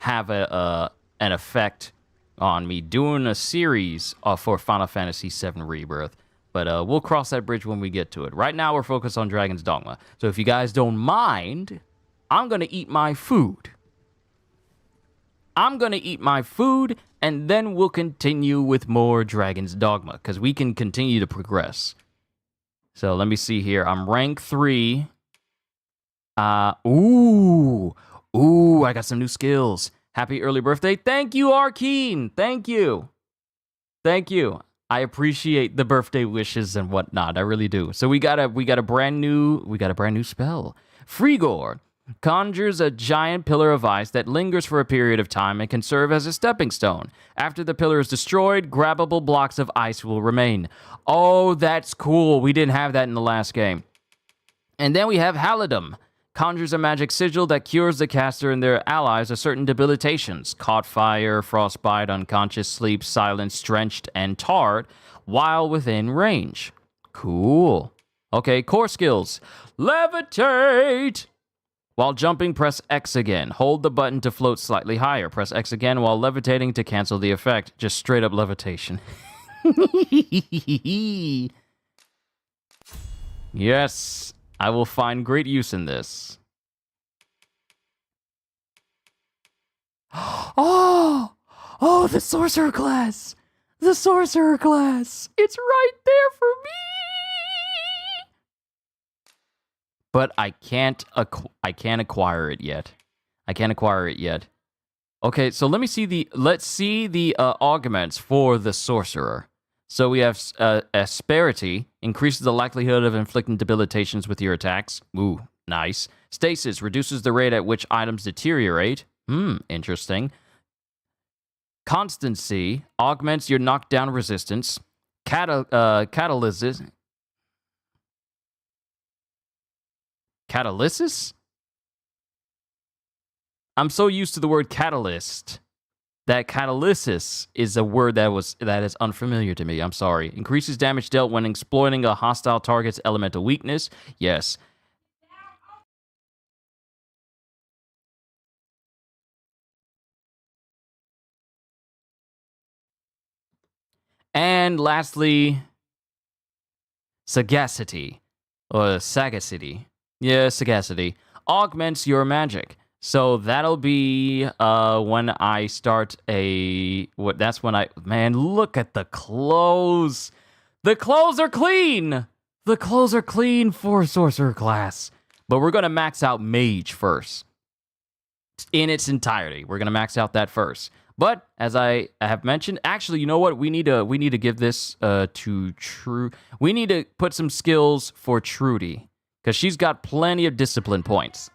have an effect on me doing a series for Final Fantasy VII Rebirth. But we'll cross that bridge when we get to it. Right now, we're focused on Dragon's Dogma. So if you guys don't mind, I'm going to eat my food. And then we'll continue with more Dragon's Dogma, because we can continue to progress. So let me see here. I'm rank 3. I got some new skills. Happy early birthday. Thank you, Arkeen. Thank you. I appreciate the birthday wishes and whatnot. I really do. So we got a brand new spell. Frigor conjures a giant pillar of ice that lingers for a period of time and can serve as a stepping stone. After the pillar is destroyed, grabbable blocks of ice will remain. Oh, that's cool. We didn't have that in the last game. And then we have Halidom. Conjures a magic sigil that cures the caster and their allies of certain debilitations. Caught fire, frostbite, unconscious, sleep, silence, drenched, and tarred while within range. Cool. Okay, core skills. Levitate! While jumping, press X again. Hold the button to float slightly higher. Press X again while levitating to cancel the effect. Just straight up levitation. Yes, I will find great use in this. Oh, the sorcerer class. It's right there for me. But I can't acquire it yet. Okay, so let's see the augments for the sorcerer. So we have Asperity, increases the likelihood of inflicting debilitations with your attacks. Ooh, nice. Stasis, reduces the rate at which items deteriorate. Interesting. Constancy, augments your knockdown resistance. Catalysis? I'm so used to the word catalyst that catalysis is a word that is unfamiliar to me. I'm sorry. Increases damage dealt when exploiting a hostile target's elemental weakness. Yes. And lastly, sagacity. Or sagacity. Yeah, sagacity. Augments your magic. So that'll be when I start that's when man, look at the clothes. The clothes are clean. The clothes are clean for sorcerer class. But we're going to max out mage first. In its entirety. We're going to max out that first. But as I have mentioned, actually, you know what? We need to give this to True. We need to put some skills for Trudy because she's got plenty of discipline points.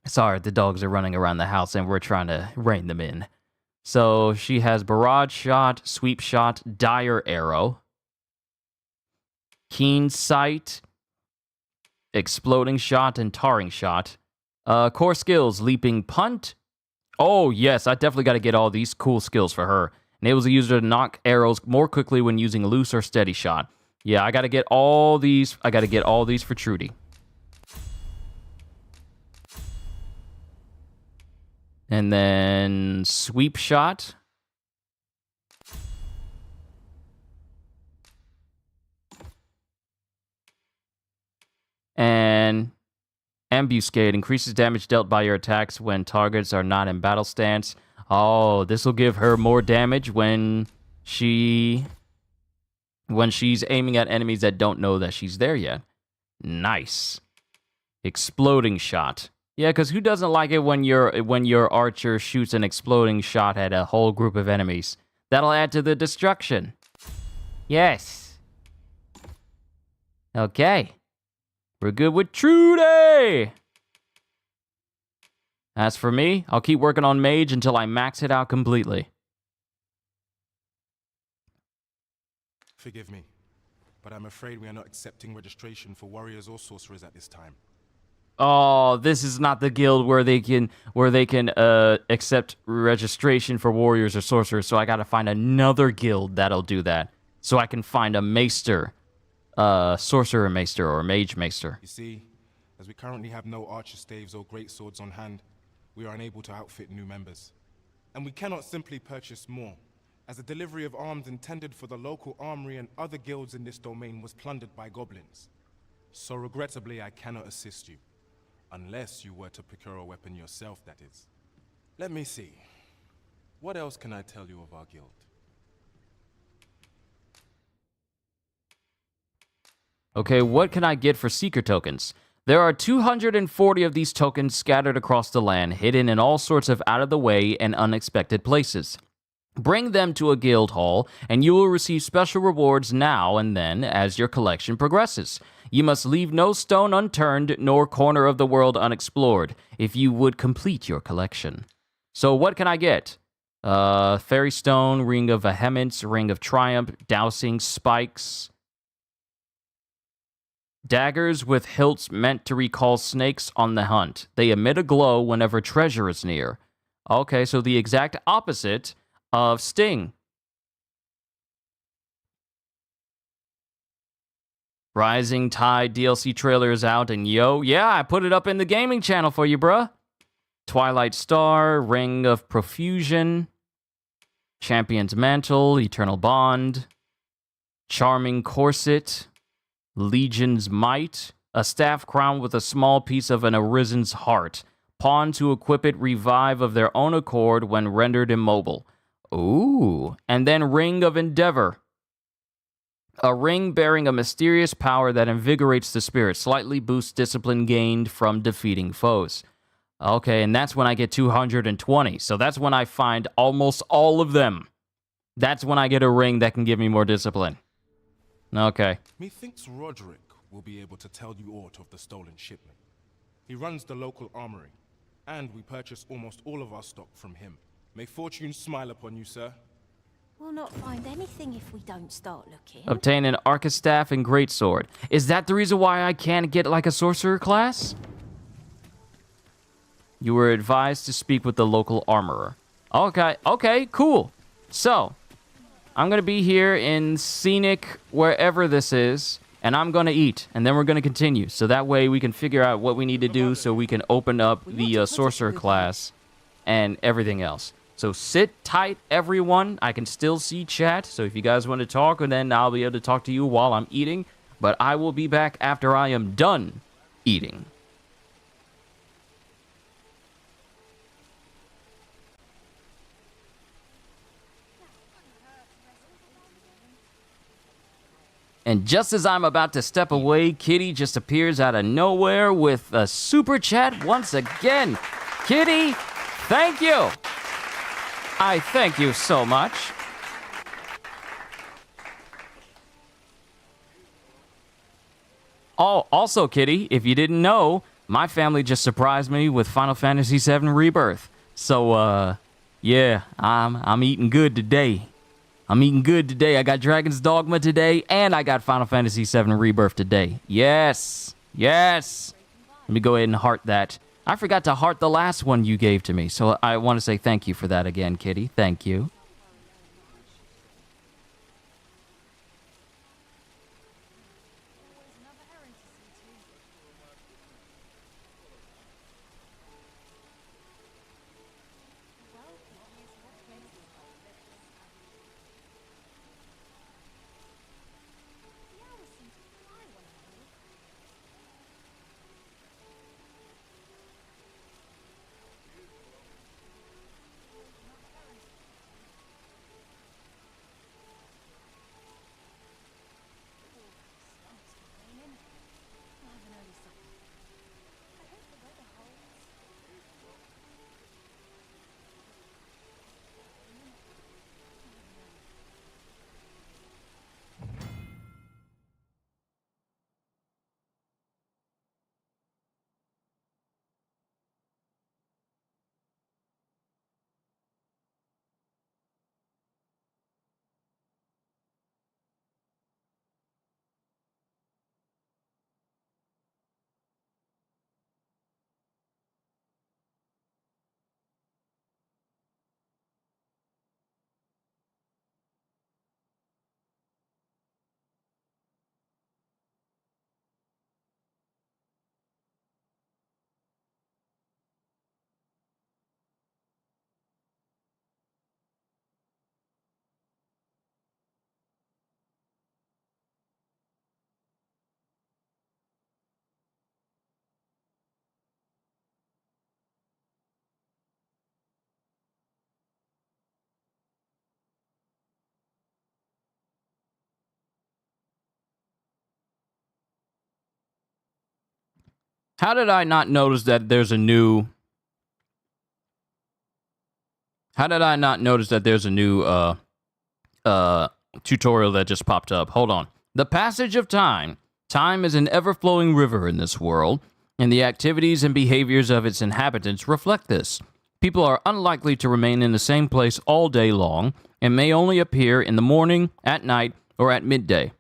Sorry, the dogs are running around the house and we're trying to rein them in. So she has Barrage Shot, Sweep Shot, Dire Arrow, Keen Sight, Exploding Shot, and Tarring Shot. Core skills, Leaping Punt. Oh, yes, I definitely got to get all these cool skills for her. Enables the user to knock arrows more quickly when using loose or steady shot. Yeah, I got to get all these. I got to get all these for Trudy. And then Sweep Shot. And Ambuscade increases damage dealt by your attacks when targets are not in battle stance. Oh, this will give her more damage when she's aiming at enemies that don't know that she's there yet. Nice. Exploding Shot. Yeah, because who doesn't like it when your archer shoots an exploding shot at a whole group of enemies? That'll add to the destruction. Yes. Okay. We're good with Trudy! As for me, I'll keep working on Mage until I max it out completely. Forgive me, but I'm afraid we are not accepting registration for warriors or sorcerers at this time. Oh, this is not the guild where they can accept registration for warriors or sorcerers. So I gotta find another guild that'll do that. So I can find a maester, sorcerer maester or mage maester. You see, as we currently have no archer staves or great swords on hand, we are unable to outfit new members, and we cannot simply purchase more, as the delivery of arms intended for the local armory and other guilds in this domain was plundered by goblins. So regrettably, I cannot assist you. Unless you were to procure a weapon yourself, that is. Let me see. What else can I tell you of our guild? Okay, what can I get for Seeker tokens? There are 240 of these tokens scattered across the land, hidden in all sorts of out-of-the-way and unexpected places. Bring them to a guild hall, and you will receive special rewards now and then as your collection progresses. You must leave no stone unturned, nor corner of the world unexplored, if you would complete your collection. So what can I get? Fairy Stone, Ring of Vehemence, Ring of Triumph, Dowsing, Spikes, daggers with hilts meant to recall snakes on the hunt. They emit a glow whenever treasure is near. Okay, so the exact opposite of Sting. Rising Tide DLC trailer is out, and yeah, I put it up in the gaming channel for you, bruh. Twilight Star, Ring of Profusion, Champion's Mantle, Eternal Bond, Charming Corset, Legion's Might, a staff crown with a small piece of an Arisen's heart. Pawns who equip it revive of their own accord when rendered immobile. Ooh, and then Ring of Endeavor. A ring bearing a mysterious power that invigorates the spirit, slightly boosts discipline gained from defeating foes. Okay, and that's when I get 220. So that's when I find almost all of them. That's when I get a ring that can give me more discipline. Okay. Methinks Roderick will be able to tell you aught of the stolen shipment. He runs the local armory, and we purchase almost all of our stock from him. May fortune smile upon you, sir. We'll not find anything if we don't start looking. Obtain an Arcastaff and Greatsword. Is that the reason why I can't get like a sorcerer class? You were advised to speak with the local armorer. Okay, cool. So, I'm going to be here in scenic wherever this is, and I'm going to eat, and then we're going to continue. So that way we can figure out what we need to do so we can open up the sorcerer class and everything else. So sit tight, everyone. I can still see chat, so if you guys want to talk, and then I'll be able to talk to you while I'm eating. But I will be back after I am done eating. And just as I'm about to step away, Kitty just appears out of nowhere with a super chat once again. Kitty, thank you. I thank you so much. Oh, also, Kitty, if you didn't know, my family just surprised me with Final Fantasy VII Rebirth. So, yeah, I'm eating good today. I'm eating good today. I got Dragon's Dogma today, and I got Final Fantasy VII Rebirth today. Yes. Yes. Let me go ahead and heart that. I forgot to heart the last one you gave to me, so I want to say thank you for that again, Kitty. Thank you. How did I not notice that there's a new... How did I not notice that there's a new, tutorial that just popped up? Hold on. The passage of time. Time is an ever-flowing river in this world, and the activities and behaviors of its inhabitants reflect this. People are unlikely to remain in the same place all day long, and may only appear in the morning, at night, or at midday.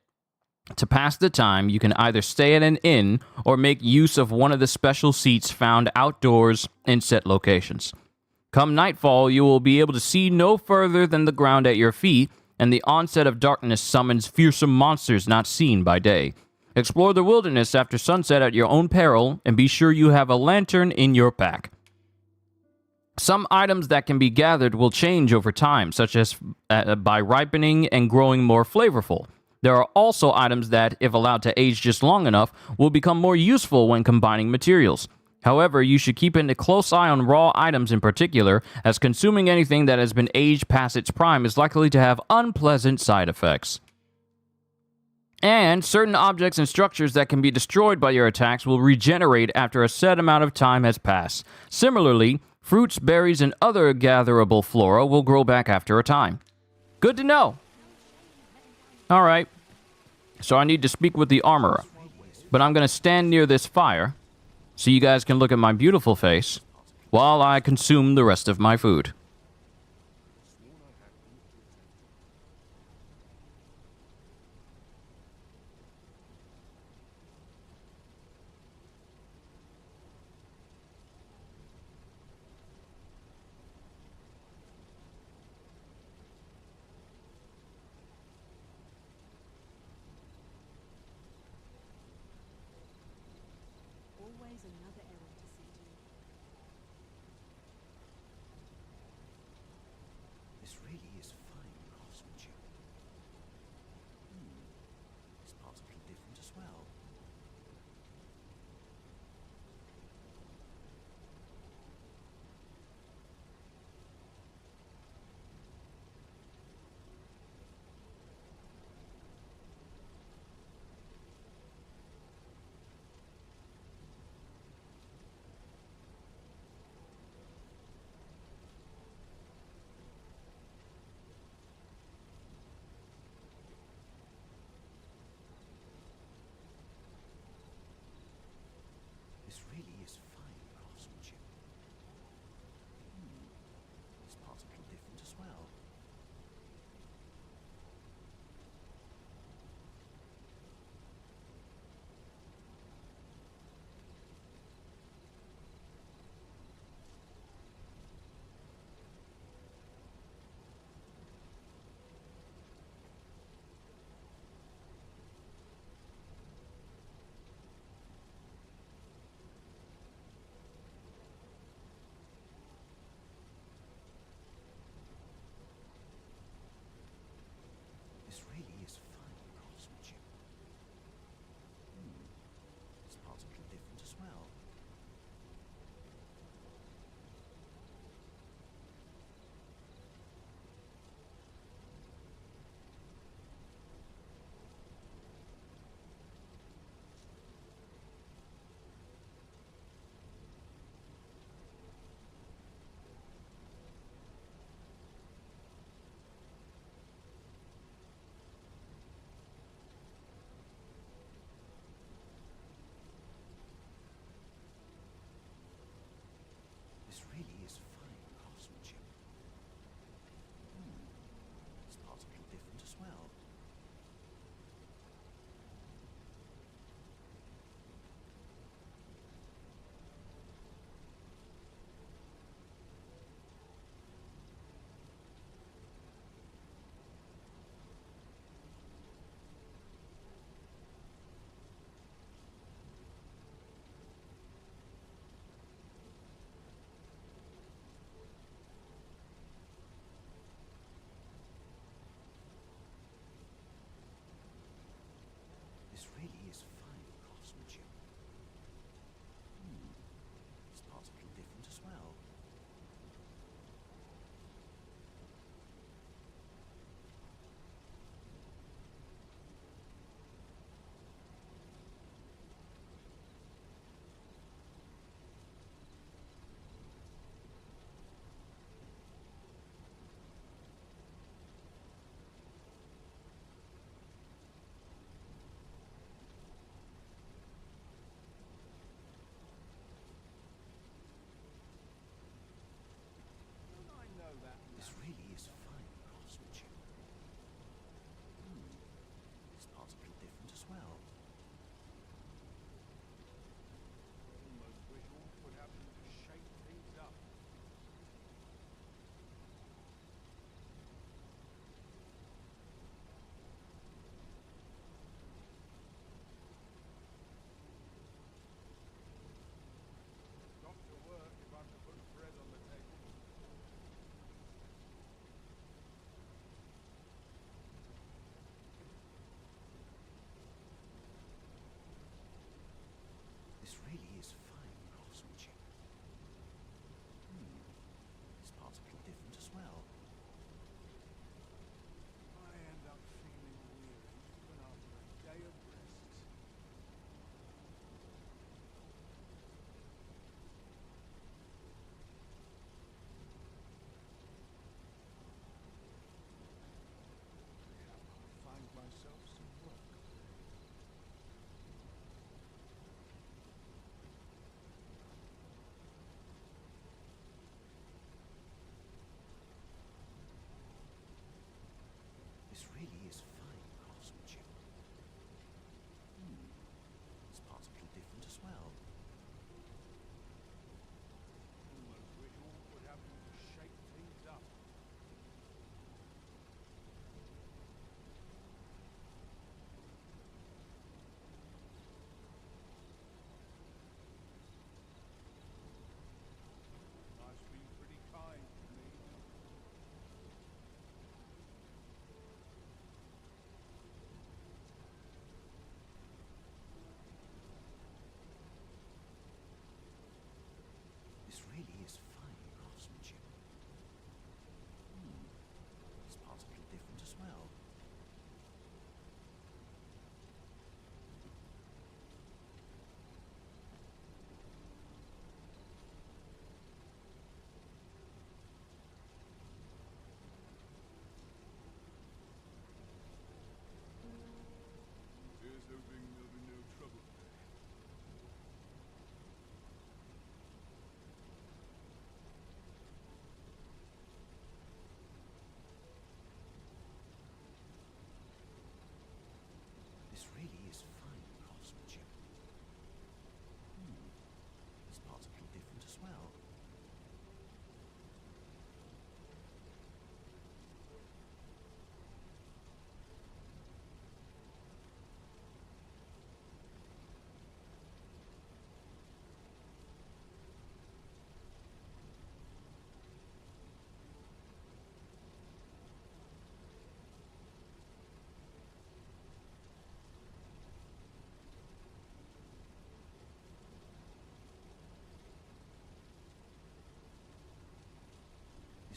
To pass the time, you can either stay at an inn or make use of one of the special seats found outdoors in set locations. Come nightfall, you will be able to see no further than the ground at your feet, and the onset of darkness summons fearsome monsters not seen by day. Explore the wilderness after sunset at your own peril, and be sure you have a lantern in your pack. Some items that can be gathered will change over time, such as by ripening and growing more flavorful. There are also items that, if allowed to age just long enough, will become more useful when combining materials. However, you should keep a close eye on raw items in particular, as consuming anything that has been aged past its prime is likely to have unpleasant side effects. And certain objects and structures that can be destroyed by your attacks will regenerate after a set amount of time has passed. Similarly, fruits, berries, and other gatherable flora will grow back after a time. Good to know. Alright, so I need to speak with the armorer, but I'm going to stand near this fire so you guys can look at my beautiful face while I consume the rest of my food.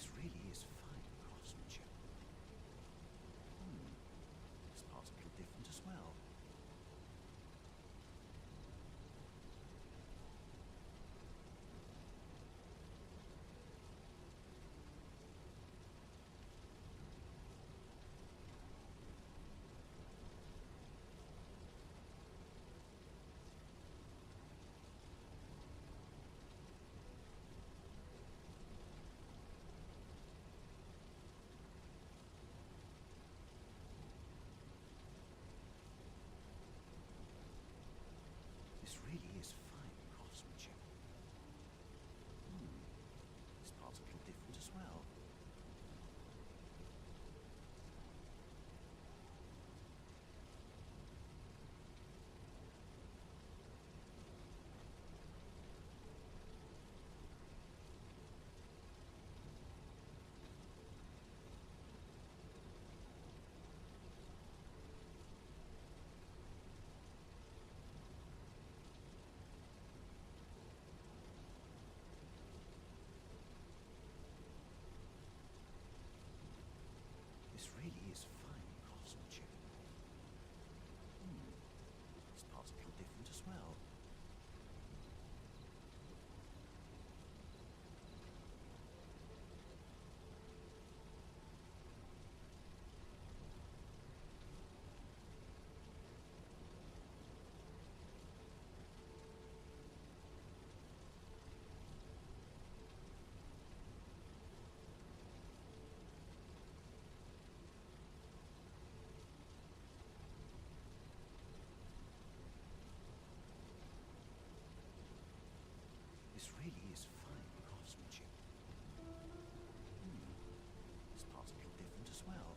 This really is fine craftsmanship. This part's a little different as well. This really is fine craftsmanship. This part's a little different as well. This really is fine craftsmanship. This part's a little different as well. This really is fine craftsmanship. This part's a little different as well.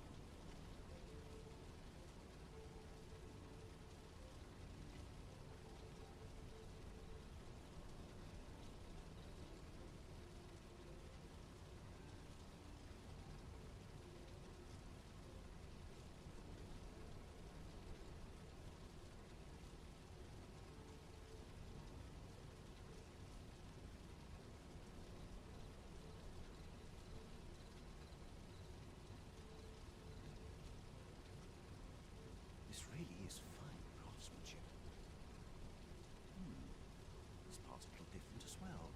This really is fine craftsmanship. This part's a little different as well.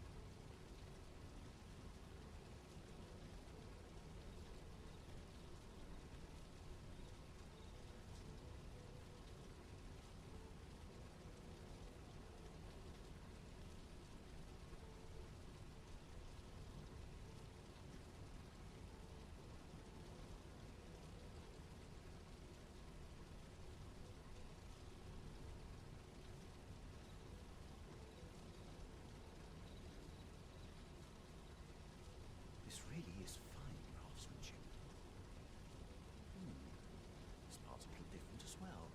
This really is fine craftsmanship. This part's a little different as well.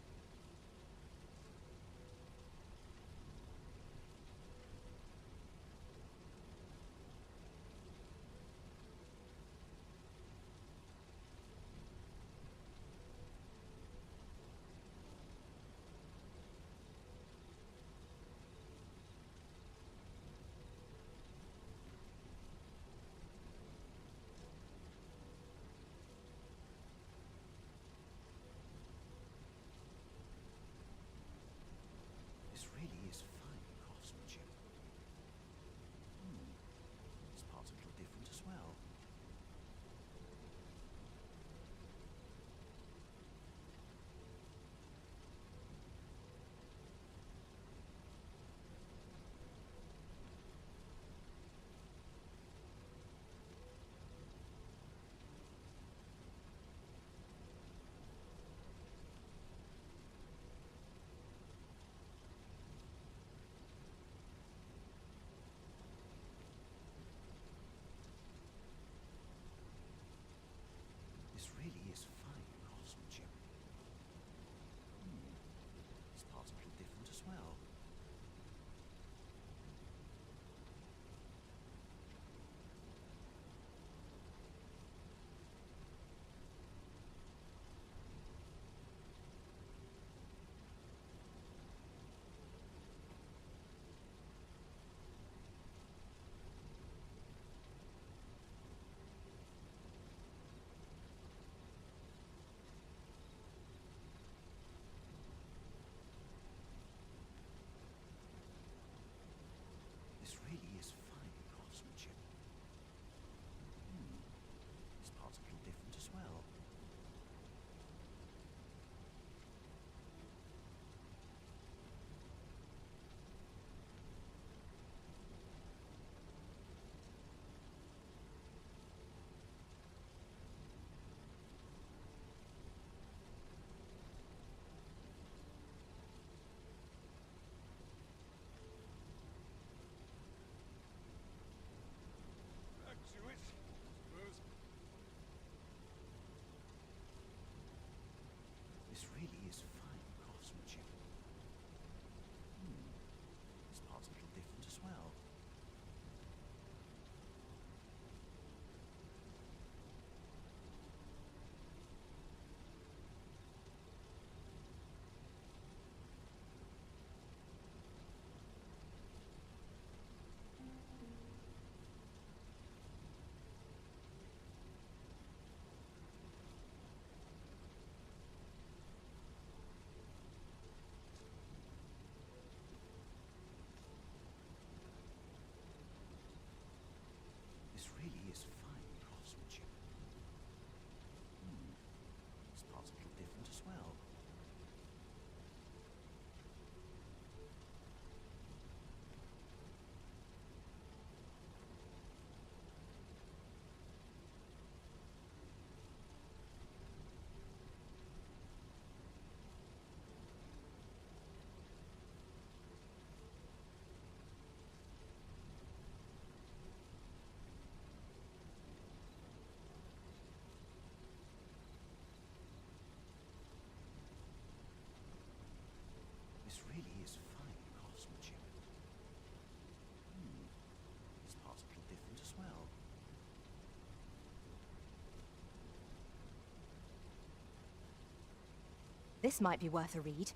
this might be worth a read.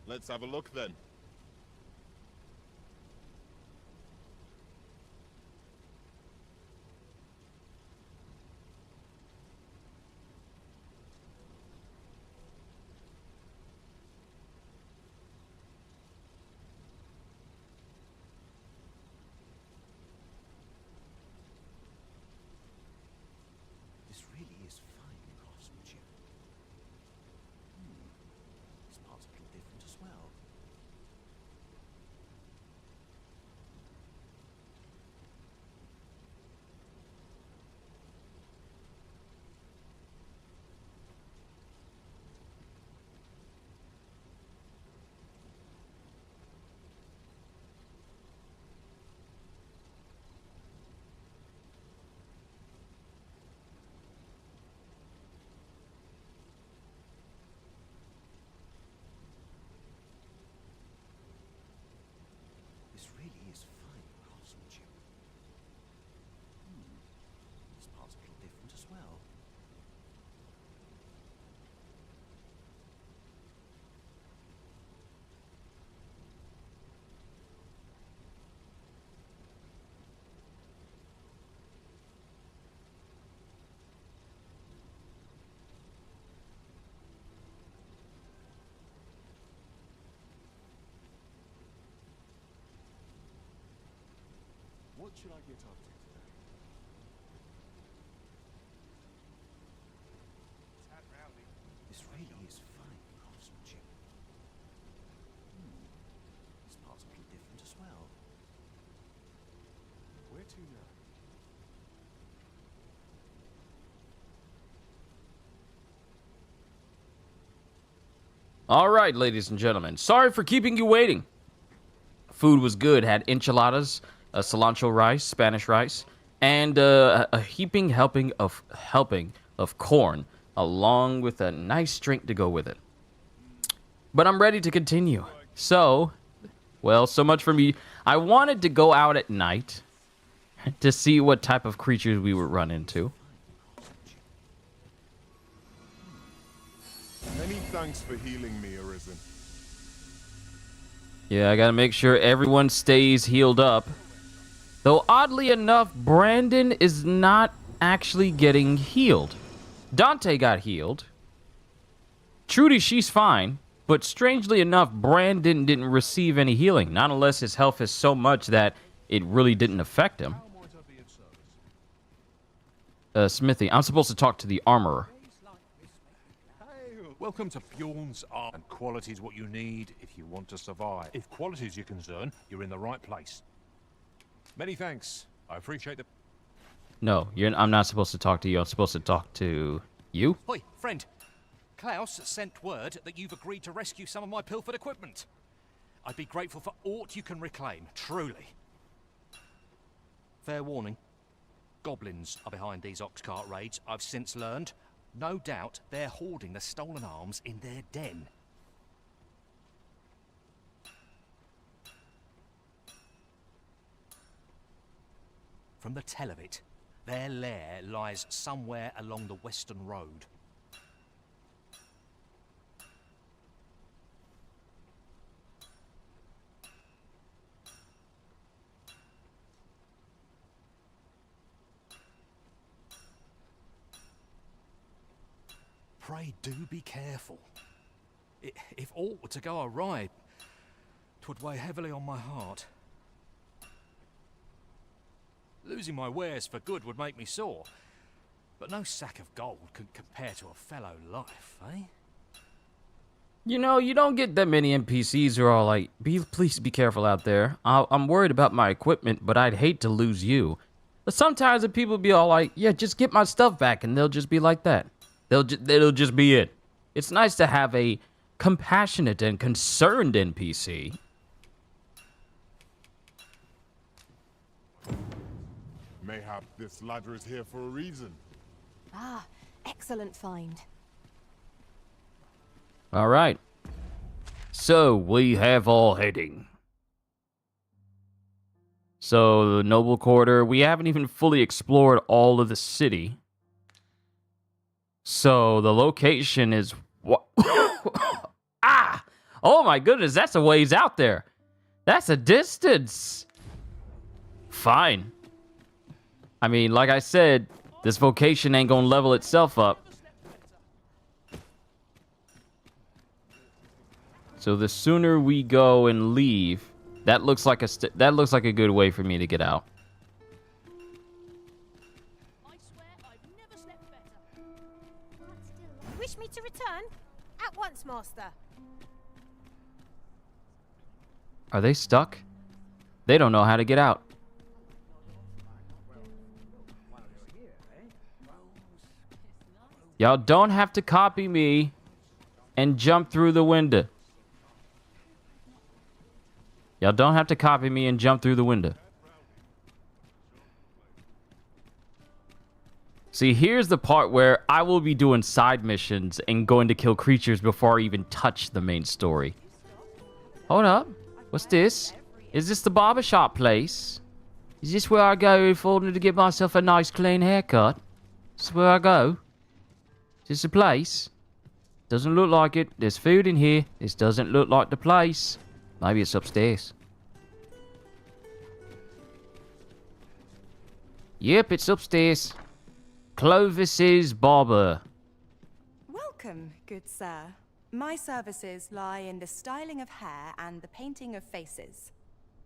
Let's have a look then. This really is fine craftsmanship. This part's a little different as well. This really is fine craftsmanship. This part's a little different as well. What should I get up to today? This really is fine craftsmanship. This part's a little different as well. Where to now? All right, ladies and gentlemen. Sorry for keeping you waiting. Food was good. Had enchiladas, cilantro rice, Spanish rice, and a heaping helping of corn, along with a nice drink to go with it. But I'm ready to continue. So, well, so much for me. I wanted to go out at night to see what type of creatures we would run into. Many thanks for healing me, Arisen. Yeah, I gotta make sure everyone stays healed up. Though, oddly enough, Brandon is not actually getting healed. Dante got healed. Trudy, she's fine. But strangely enough, Brandon didn't receive any healing. Not unless his health is so much that it really didn't affect him. Smithy, I'm supposed to talk to the armorer. Welcome to Bjorn's Art, and quality is what you need if you want to survive. If quality is your concern, you're in the right place. Many thanks. I appreciate the... No, I'm not supposed to talk to you. I'm supposed to talk to you. Oi, friend. Klaus sent word that you've agreed to rescue some of my pilfered equipment. I'd be grateful for aught you can reclaim, truly. Fair warning. Goblins are behind these ox cart raids, I've since learned. No doubt they're hoarding the stolen arms in their den. From the tell of it, their lair lies somewhere along the Western Road. Pray do be careful. If aught were to go awry, 'twould weigh heavily on my heart. Losing my wares for good would make me sore, but no sack of gold could compare to a fellow life, eh? You know, you don't get that many NPCs who are all like, please be careful out there. I'm worried about my equipment, but I'd hate to lose you. But sometimes the people be all like, yeah, just get my stuff back, and they'll just be like that. It'll just be it. It's nice to have a compassionate and concerned NPC. Mayhap this ladder is here for a reason. Ah, excellent find. All right. So, we have all heading. So, the Noble Quarter, we haven't even fully explored all of the city. So, the location is Ah! Oh my goodness, that's a ways out there. That's a distance. Fine. I mean, like I said, this vocation ain't gonna level itself up. So the sooner we go and leave, that looks like a good way for me to get out. Wish me to return? At once, master. Are they stuck? They don't know how to get out. Y'all don't have to copy me and jump through the window. Y'all don't have to copy me and jump through the window. See, here's the part where I will be doing side missions and going to kill creatures before I even touch the main story. Hold up. What's this? Is this the barbershop place? Is this where I go if I wanted to get myself a nice clean haircut? Is this where I go? Is this the place? Doesn't look like it. There's food in here. This doesn't look like the place. Maybe it's upstairs. Yep, it's upstairs. Clovis's barber. Welcome, good sir. My services lie in the styling of hair and the painting of faces.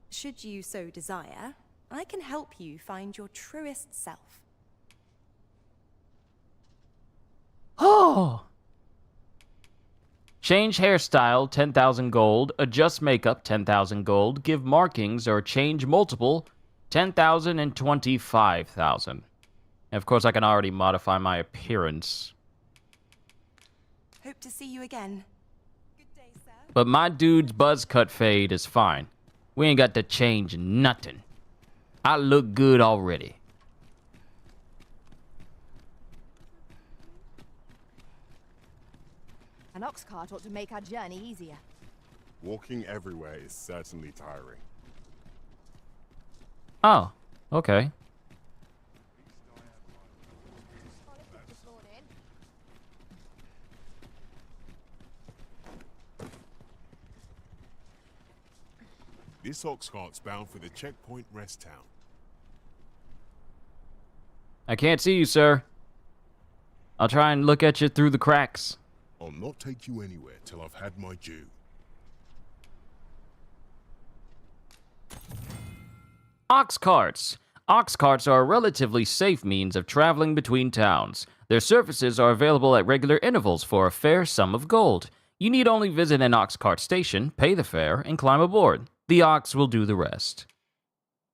Should you so desire, I can help you find your truest self. Oh! Change hairstyle, 10,000 gold. Adjust makeup, 10,000 gold. Give markings or change multiple, 10,000 and 25,000. And of course, I can already modify my appearance. Hope to see you again. Good day, sir. But my dude's buzz cut fade is fine. We ain't got to change nothing. I look good already. An ox cart ought to make our journey easier. Walking everywhere is certainly tiring. Oh, okay. This ox cart's bound for the checkpoint rest town. I can't see you, sir. I'll try and look at you through the cracks. I'll not take you anywhere till I've had my due. Ox carts. Ox carts are a relatively safe means of traveling between towns. Their services are available at regular intervals for a fair sum of gold. You need only visit an ox cart station, pay the fare, and climb aboard. The ox will do the rest.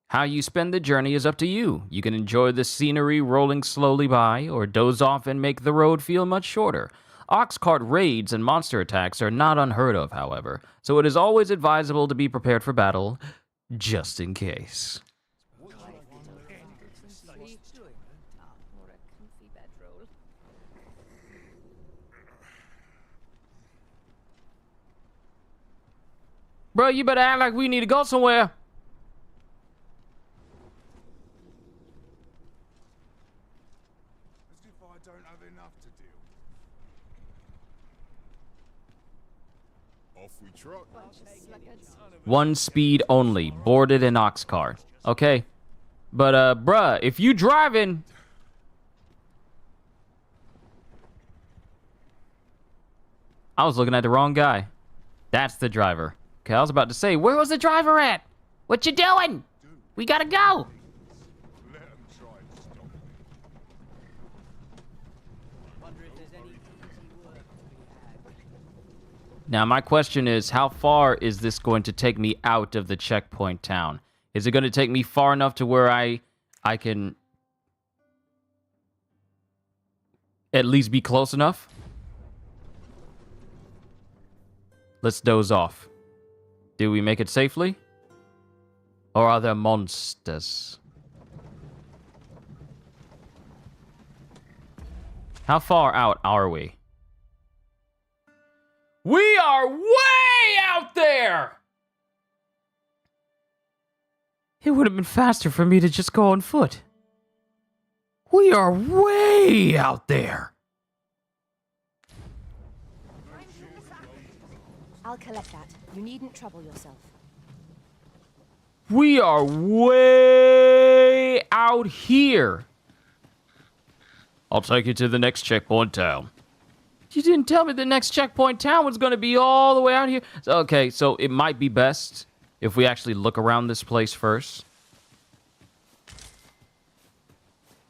How you spend the journey is up to you. You can enjoy the scenery rolling slowly by, or doze off and make the road feel much shorter. Ox cart raids and monster attacks are not unheard of, however, so it is always advisable to be prepared for battle, just in case. Bro, you better act like we need to go somewhere. As if I don't have enough to do. Off we trot. One speed only, boarded an ox cart. Okay. But, bruh, if you driving... I was looking at the wrong guy. That's the driver. Okay, I was about to say, where was the driver at? What you doing? We gotta go. Now, my question is, how far is this going to take me out of the checkpoint town? Is it going to take me far enough to where I can at least be close enough? Let's doze off. Did we make it safely? Or are there monsters? How far out are we? We are way out there! It would have been faster for me to just go on foot. We are way out there. I'll collect that. You needn't trouble yourself. We are way out here. I'll take you to the next checkpoint town. You didn't tell me the next checkpoint town was going to be all the way out here. Okay, so it might be best if we actually look around this place first.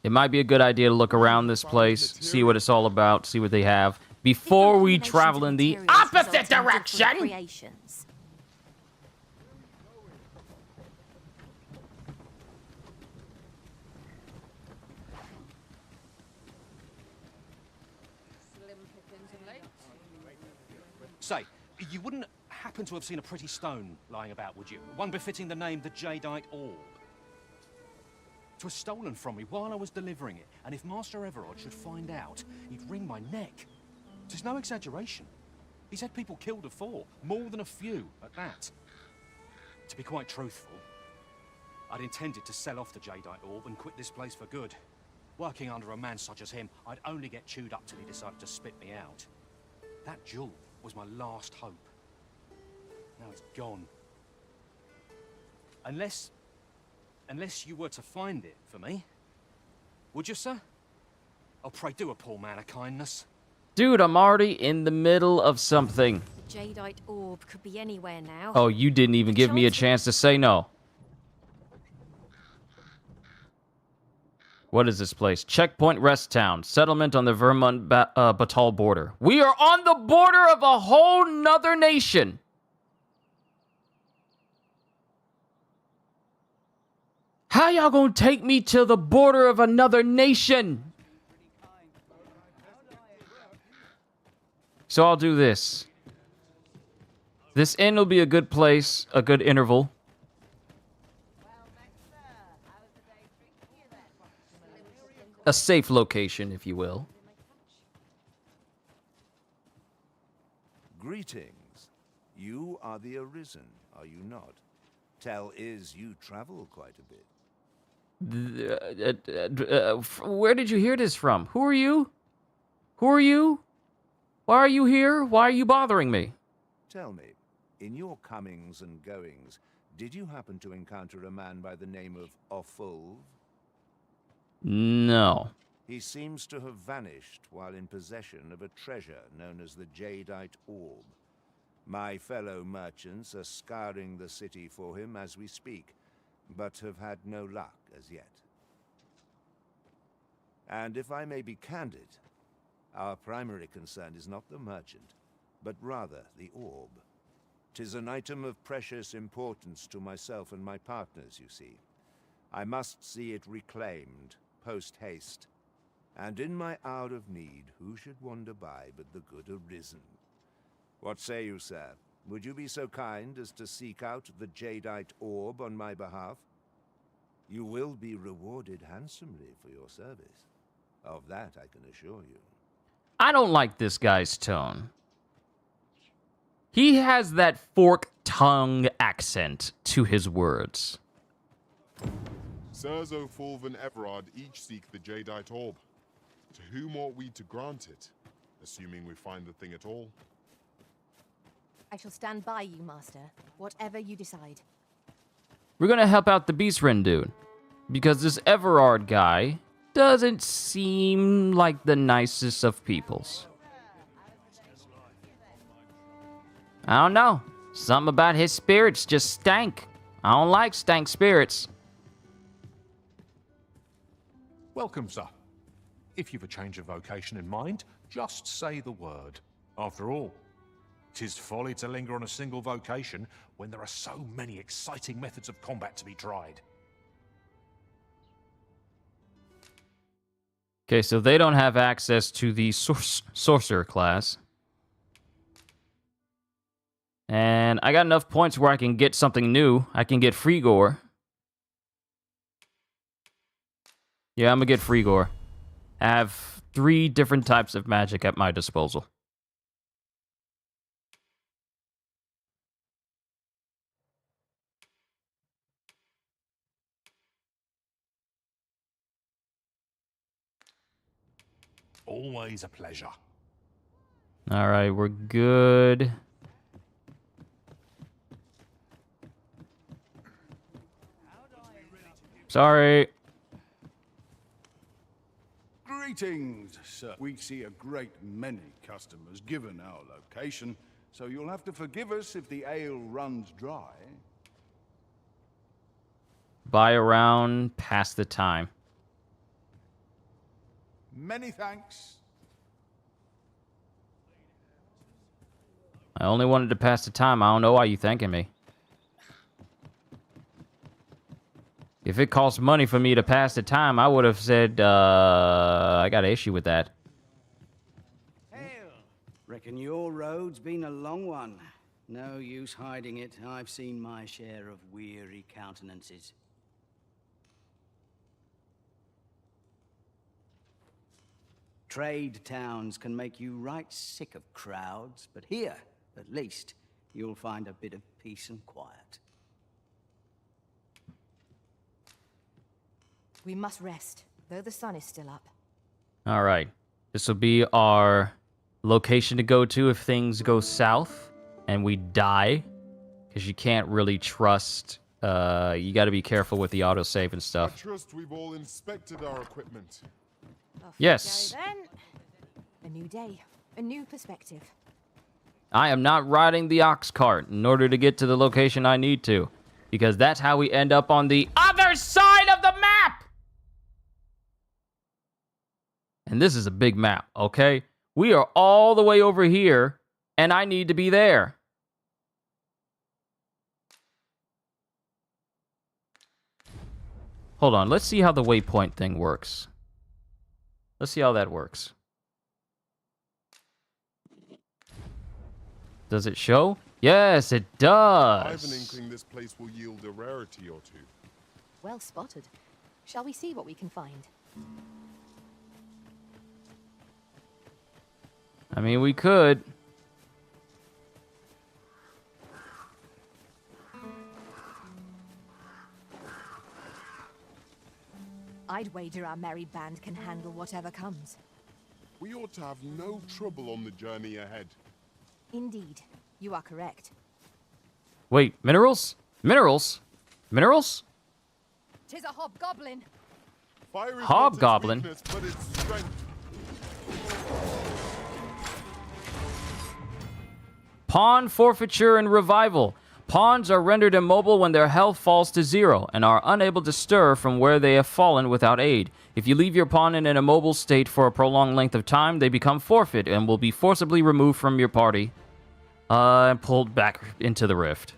It might be a good idea to look around this place, see what it's all about, see what they have, before we travel in the opposite direction. Say, you wouldn't happen to have seen a pretty stone lying about, would you? One befitting the name the Jadeite Orb. It was stolen from me while I was delivering it, and if Master Everard should find out, he'd wring my neck. There's no exaggeration. He's had people killed afore, more than a few at that. To be quite truthful, I'd intended to sell off the Jadeite Orb and quit this place for good. Working under a man such as him, I'd only get chewed up till he decided to spit me out. That jewel was my last hope. Now it's gone. Unless you were to find it for me. Would you, sir? Oh, pray do a poor man a kindness. Dude, I'm already in the middle of something. The Jadeite Orb could be anywhere now. Oh, you didn't even give me a chance to say no. What is this place? Checkpoint Rest Town. Settlement on the Vermont-Batal border. We are on the border of a whole nother nation. How y'all gonna take me to the border of another nation? So I'll do this. This inn will be a good place, a good interval. A safe location, if you will. Greetings. You are the Arisen, are you not? Tell is you travel quite a bit. Where did you hear this from? Who are you? Who are you? Why are you here? Why are you bothering me? Tell me, in your comings and goings, did you happen to encounter a man by the name of Offulv? No. He seems to have vanished while in possession of a treasure known as the Jadeite Orb. My fellow merchants are scouring the city for him as we speak, but have had no luck as yet. And if I may be candid, our primary concern is not the merchant, but rather the orb. 'Tis an item of precious importance to myself and my partners, you see. I must see it reclaimed, post-haste. And in my hour of need, who should wander by but the good Arisen? What say you, sir? Would you be so kind as to seek out the Jadeite Orb on my behalf? You will be rewarded handsomely for your service. Of that I can assure you. I don't like this guy's tone. He has that fork tongue accent to his words. Sirs Offulv and Everard each seek the Jadeite Orb. To whom ought we to grant it, assuming we find the thing at all? I shall stand by you, Master, whatever you decide. We're gonna help out the Beastren dude, because this Everard guy doesn't seem like the nicest of peoples. I don't know. Something about his spirits just stank. I don't like stank spirits. Welcome, sir. If you've a change of vocation in mind, just say the word. After all, 'tis folly to linger on a single vocation when there are so many exciting methods of combat to be tried. Okay, so they don't have access to the sorcerer class. And I got enough points where I can get something new. I can get Frigor. Yeah, I'm gonna get Frigor. I have 3 different types of magic at my disposal. Always a pleasure. All right, we're good. Sorry. Greetings, sir. We see a great many customers given our location, so you'll have to forgive us if the ale runs dry. Buy around, pass the time. Many thanks. I only wanted to pass the time. I don't know why you thanking me. If it costs money for me to pass the time, I would have said, I got an issue with that. Reckon your road's been a long one. No use hiding it. I've seen my share of weary countenances. Trade towns can make you right sick of crowds, but here, at least, you'll find a bit of peace and quiet. We must rest, though the sun is still up. All right. This will be our location to go to if things go south and we die. Because you can't really trust... you got to be careful with the autosave and I stuff. trust we've all inspected our equipment. Off Yes. we go, then. A new day, a new perspective. I am not riding the ox cart in order to get to the location I need to. Because that's how we end up on the other side of the map! And this is a big map, okay? We are all the way over here, and I need to be there. Hold on, let's see how the waypoint thing works. Let's see how that works. Does it show? Yes, it does. I have an inkling this place will yield a rarity or two. Well spotted. Shall we see what we can find? I mean, we could. I'd wager our merry band can handle whatever comes. We ought to have no trouble on the journey ahead. Indeed, you are correct. Wait, minerals? Minerals? Minerals? 'Tis a hobgoblin. Fire is Hobgoblin? not its weakness, but its strength. Pawn forfeiture and revival. Pawns are rendered immobile when their health falls to 0 and are unable to stir from where they have fallen without aid. If you leave your pawn in an immobile state for a prolonged length of time, they become forfeit and will be forcibly removed from your party and pulled back into the rift.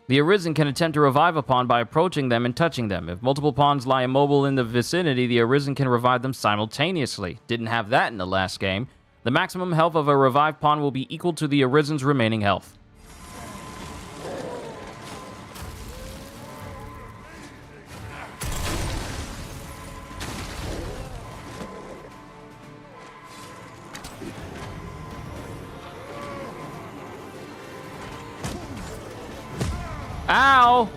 The Arisen can attempt to revive a pawn by approaching them and touching them. If multiple pawns lie immobile in the vicinity, the Arisen can revive them simultaneously. Didn't have that in the last game. The maximum health of a revived pawn will be equal to the Arisen's remaining health. Ow!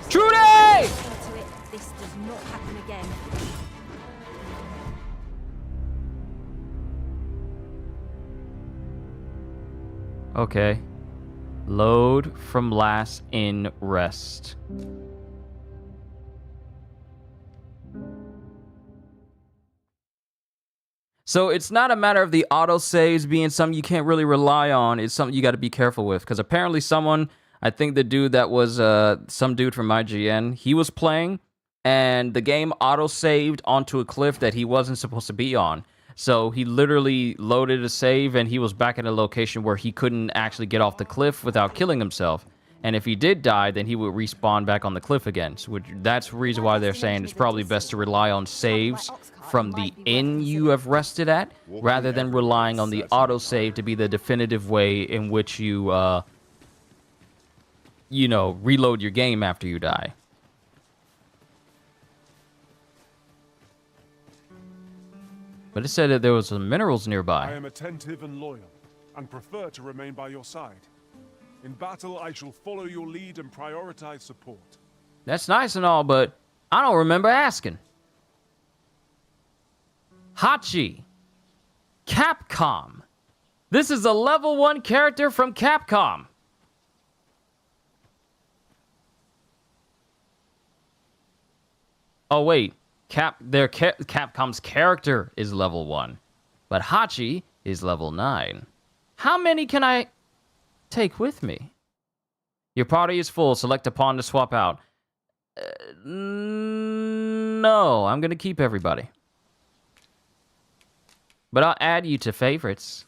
Trudy! This does not happen again. Okay. Load from last in rest. So it's not a matter of the autosaves being something you can't really rely on. It's something you got to be careful with. Because apparently someone, I think the dude that was some dude from IGN, he was playing and the game autosaved onto a cliff that he wasn't supposed to be on. So he literally loaded a save and he was back at a location where he couldn't actually get off the cliff without killing himself. And if he did die, then he would respawn back on the cliff again. So that's the reason why they're saying it's probably best to rely on saves from the inn you have rested at, rather than relying on the autosave to be the definitive way in which you, you know, reload your game after you die. But it said that there was some minerals nearby. I am attentive and loyal, and prefer to remain by your side. In battle, I shall follow your lead and prioritize support. That's nice and all, but I don't remember asking. Hachi. Capcom. This is a level 1 character from Capcom. Oh wait, Capcom's character is level 1, but Hachi is level 9. How many can I take with me? Your party is full. Select a pawn to swap out. No, I'm gonna keep everybody. But I'll add you to favorites.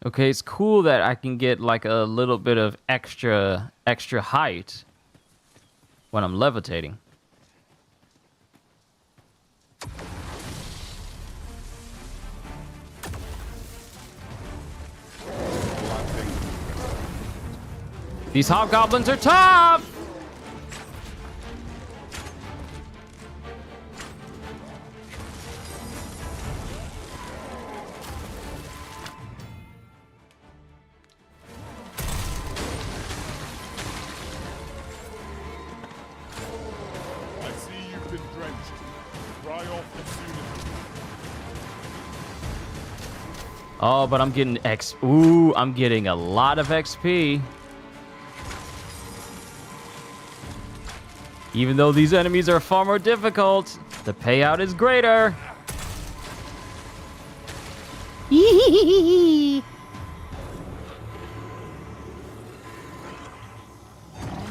Okay, it's cool that I can get like a little bit of extra height when I'm levitating. These hobgoblins are tough! Oh, but I'm getting Ooh, I'm getting a lot of XP. Even though these enemies are far more difficult, the payout is greater. I'm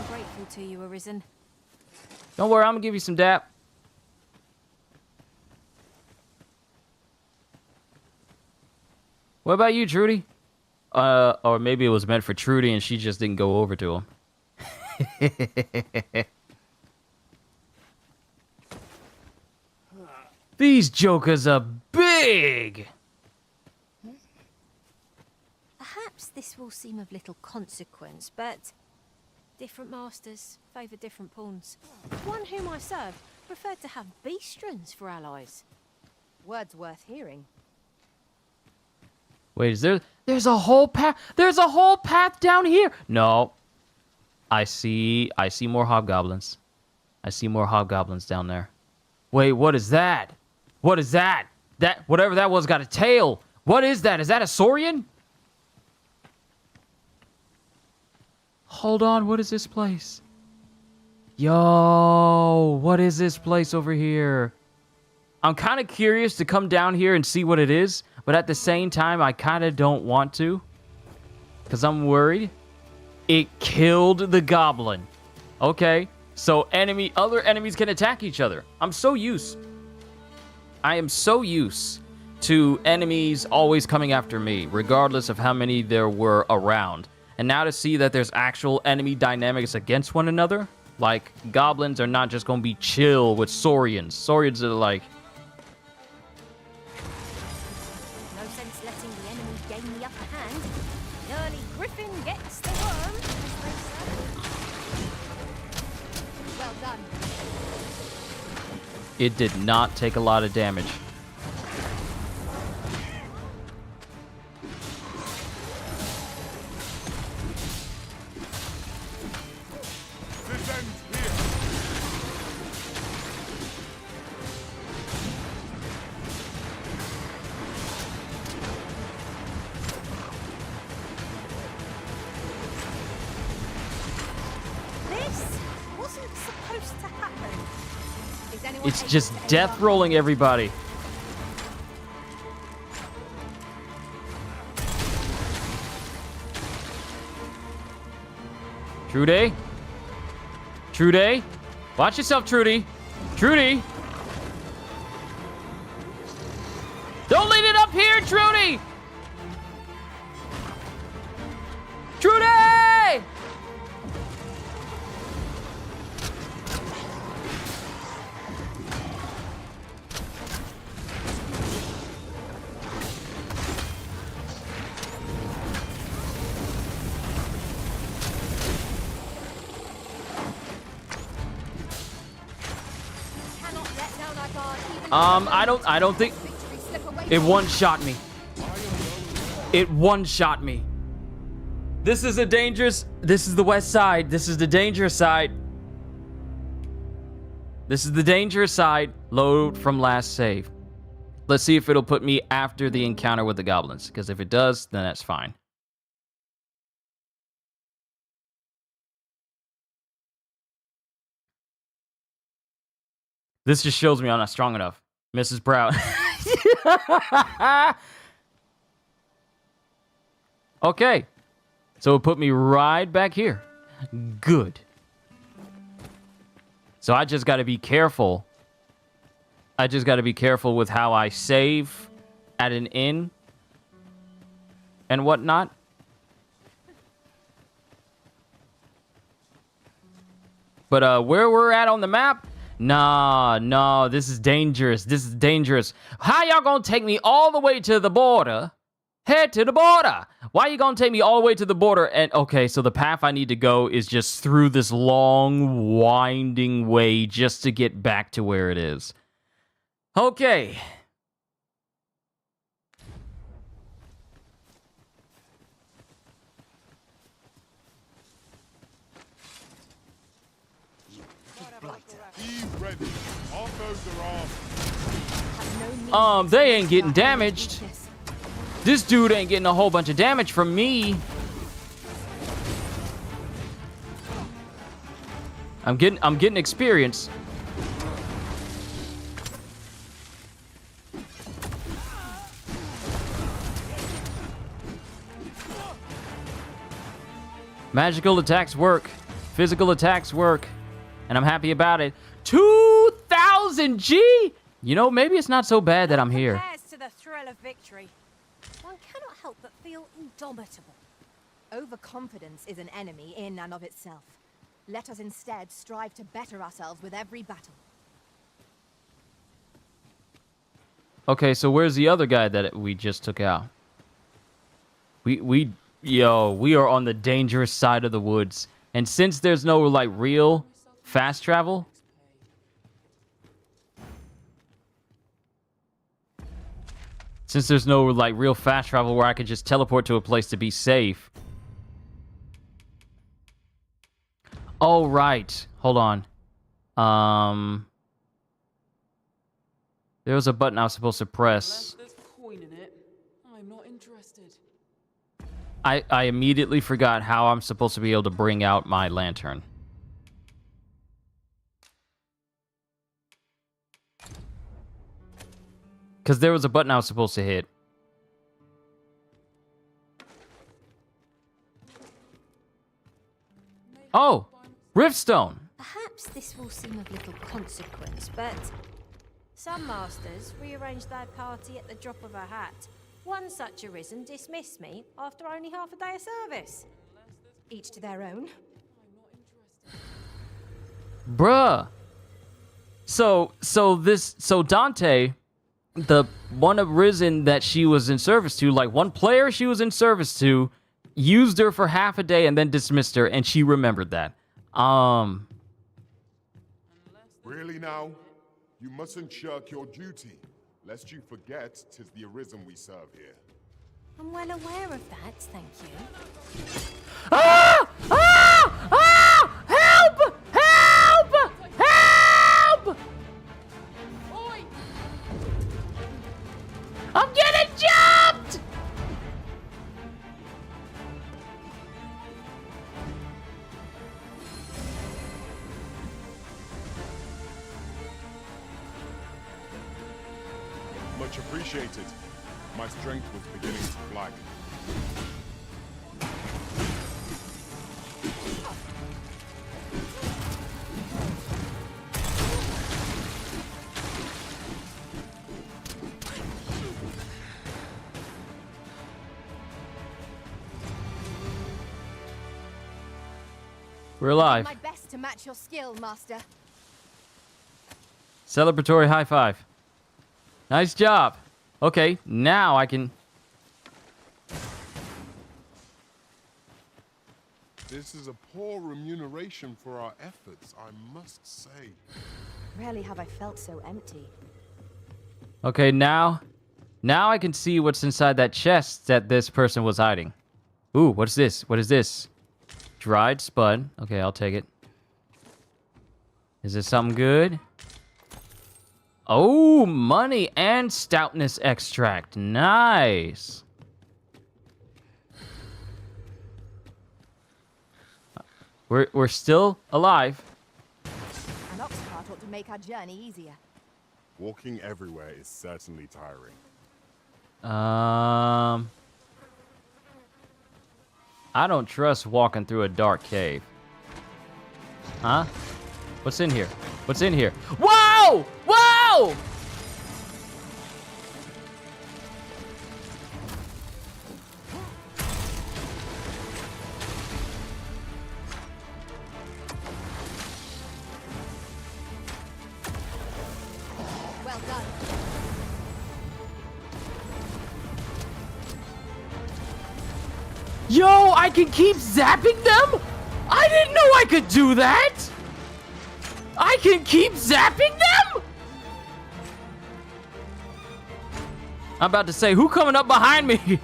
grateful to you, Arisen. Don't worry, I'm gonna give you some dap. What about you, Trudy? Or maybe it was meant for Trudy and she just didn't go over to him. These jokers are big! Perhaps this will seem of little consequence, but different masters favour different pawns. One whom I served preferred to have beastrons for allies. Words worth hearing. Wait, there's a whole path? There's a whole path down here. No. I see more hobgoblins. I see more hobgoblins down there. Wait, what is that? What is that? Whatever that was got a tail. What is that? Is that a Saurian? Hold on, what is this place? Yo, what is this place over here? I'm kind of curious to come down here and see what it is, but at the same time, I kind of don't want to, because I'm worried. It killed the goblin. Okay, so other enemies can attack each other. I am so used to enemies always coming after me, regardless of how many there were around. And now to see that there's actual enemy dynamics against one another, like goblins are not just going to be chill with Saurians. Saurians are like... No sense letting the enemy gain the upper hand. The early griffin gets the worm, as they say. Well done. It did not take a lot of damage. It's just death rolling everybody. Trudy? Trudy? Watch yourself, Trudy. Trudy! Don't lead it up here, Trudy! Trudy! I don't think it one-shot me. It one-shot me. This is the west side. This is the dangerous side. This is the dangerous side. Load from last save. Let's see if it'll put me after the encounter with the goblins, because if it does, then that's fine. This just shows me I'm not strong enough. Mrs. Proud. Okay. So it put me right back here. Good. So I just got to be careful. I just got to be careful with how I save at an inn and whatnot. But where we're at on the map? Nah, this is dangerous. This is dangerous. How y'all gonna take me all the way to the border? Head to the border. Why are you gonna take me all the way to the border? And okay, so the path I need to go is just through this long, winding way just to get back to where it is. Okay. He's ready. All foes are armed. They ain't getting damaged. This dude ain't getting a whole bunch of damage from me. I'm getting experience. Magical attacks work. Physical attacks work. And I'm happy about it. 2,000 G? You know, maybe it's not so bad that I'm here. Compares to the thrill of victory. One cannot help but feel indomitable. Overconfidence is an enemy in and of itself. Let us instead strive to better ourselves with every battle. Okay, so where's the other guy that we just took out? We are on the dangerous side of the woods. And since there's no, like, real fast travel... Since there's no, like, real fast travel where I could just teleport to a place to be safe. Oh, right. Hold on. There was a button I was supposed to press. Unless there's coin in it, I'm not interested. I immediately forgot how I'm supposed to be able to bring out my lantern. Because there was a button I was supposed to hit. Oh! Riftstone! Perhaps this will seem of little consequence, but some masters rearrange their party at the drop of a hat. One such Arisen dismissed me after only half a day of service. Each to their own. Bruh. So Dante, the one Arisen that she was in service to, like one player she was in service to, used her for half a day and then dismissed her, and she remembered that. Really now? You mustn't shirk your duty, lest you forget 'tis the Arisen we serve here. I'm well aware of that, thank you. Ah! Ah! Ah! Help! Help! Help! I'm getting jumped! Much appreciated. My strength was beginning to flag. We're alive. My best to match your skill, master. Celebratory high five. Nice job. Okay, now I can... This is a poor remuneration for our efforts, I must say. Rarely have I felt so empty. Okay, now I can see what's inside that chest that this person was hiding. Ooh, what's this? What is this? Dried spud. Okay, I'll take it. Is this something good? Oh, money and stoutness extract. Nice. We're still alive. An ox cart ought to make our journey easier. Walking everywhere is certainly tiring. I don't trust walking through a dark cave. Huh? What's in here? What's in here? Whoa! Whoa! Well done. Yo, I can keep zapping them? I didn't know I could do that! I can keep zapping them? I'm about to say, who coming up behind me?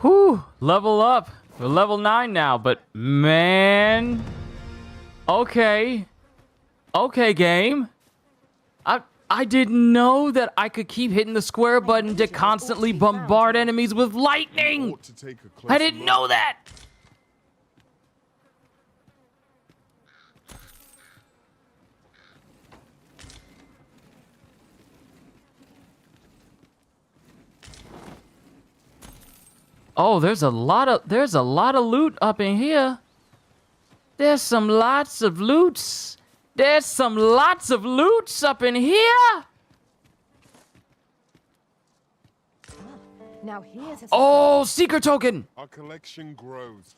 Whew, level up. We're level 9 now, but man. Okay. Okay, game. I didn't know that I could keep hitting the square button to constantly bombard enemies with lightning. I didn't know that. Oh, there's a lot of loot up in here. There's some lots of loots. There's some lots of loots up in here. Now here's a Oh, seeker token. Our collection grows.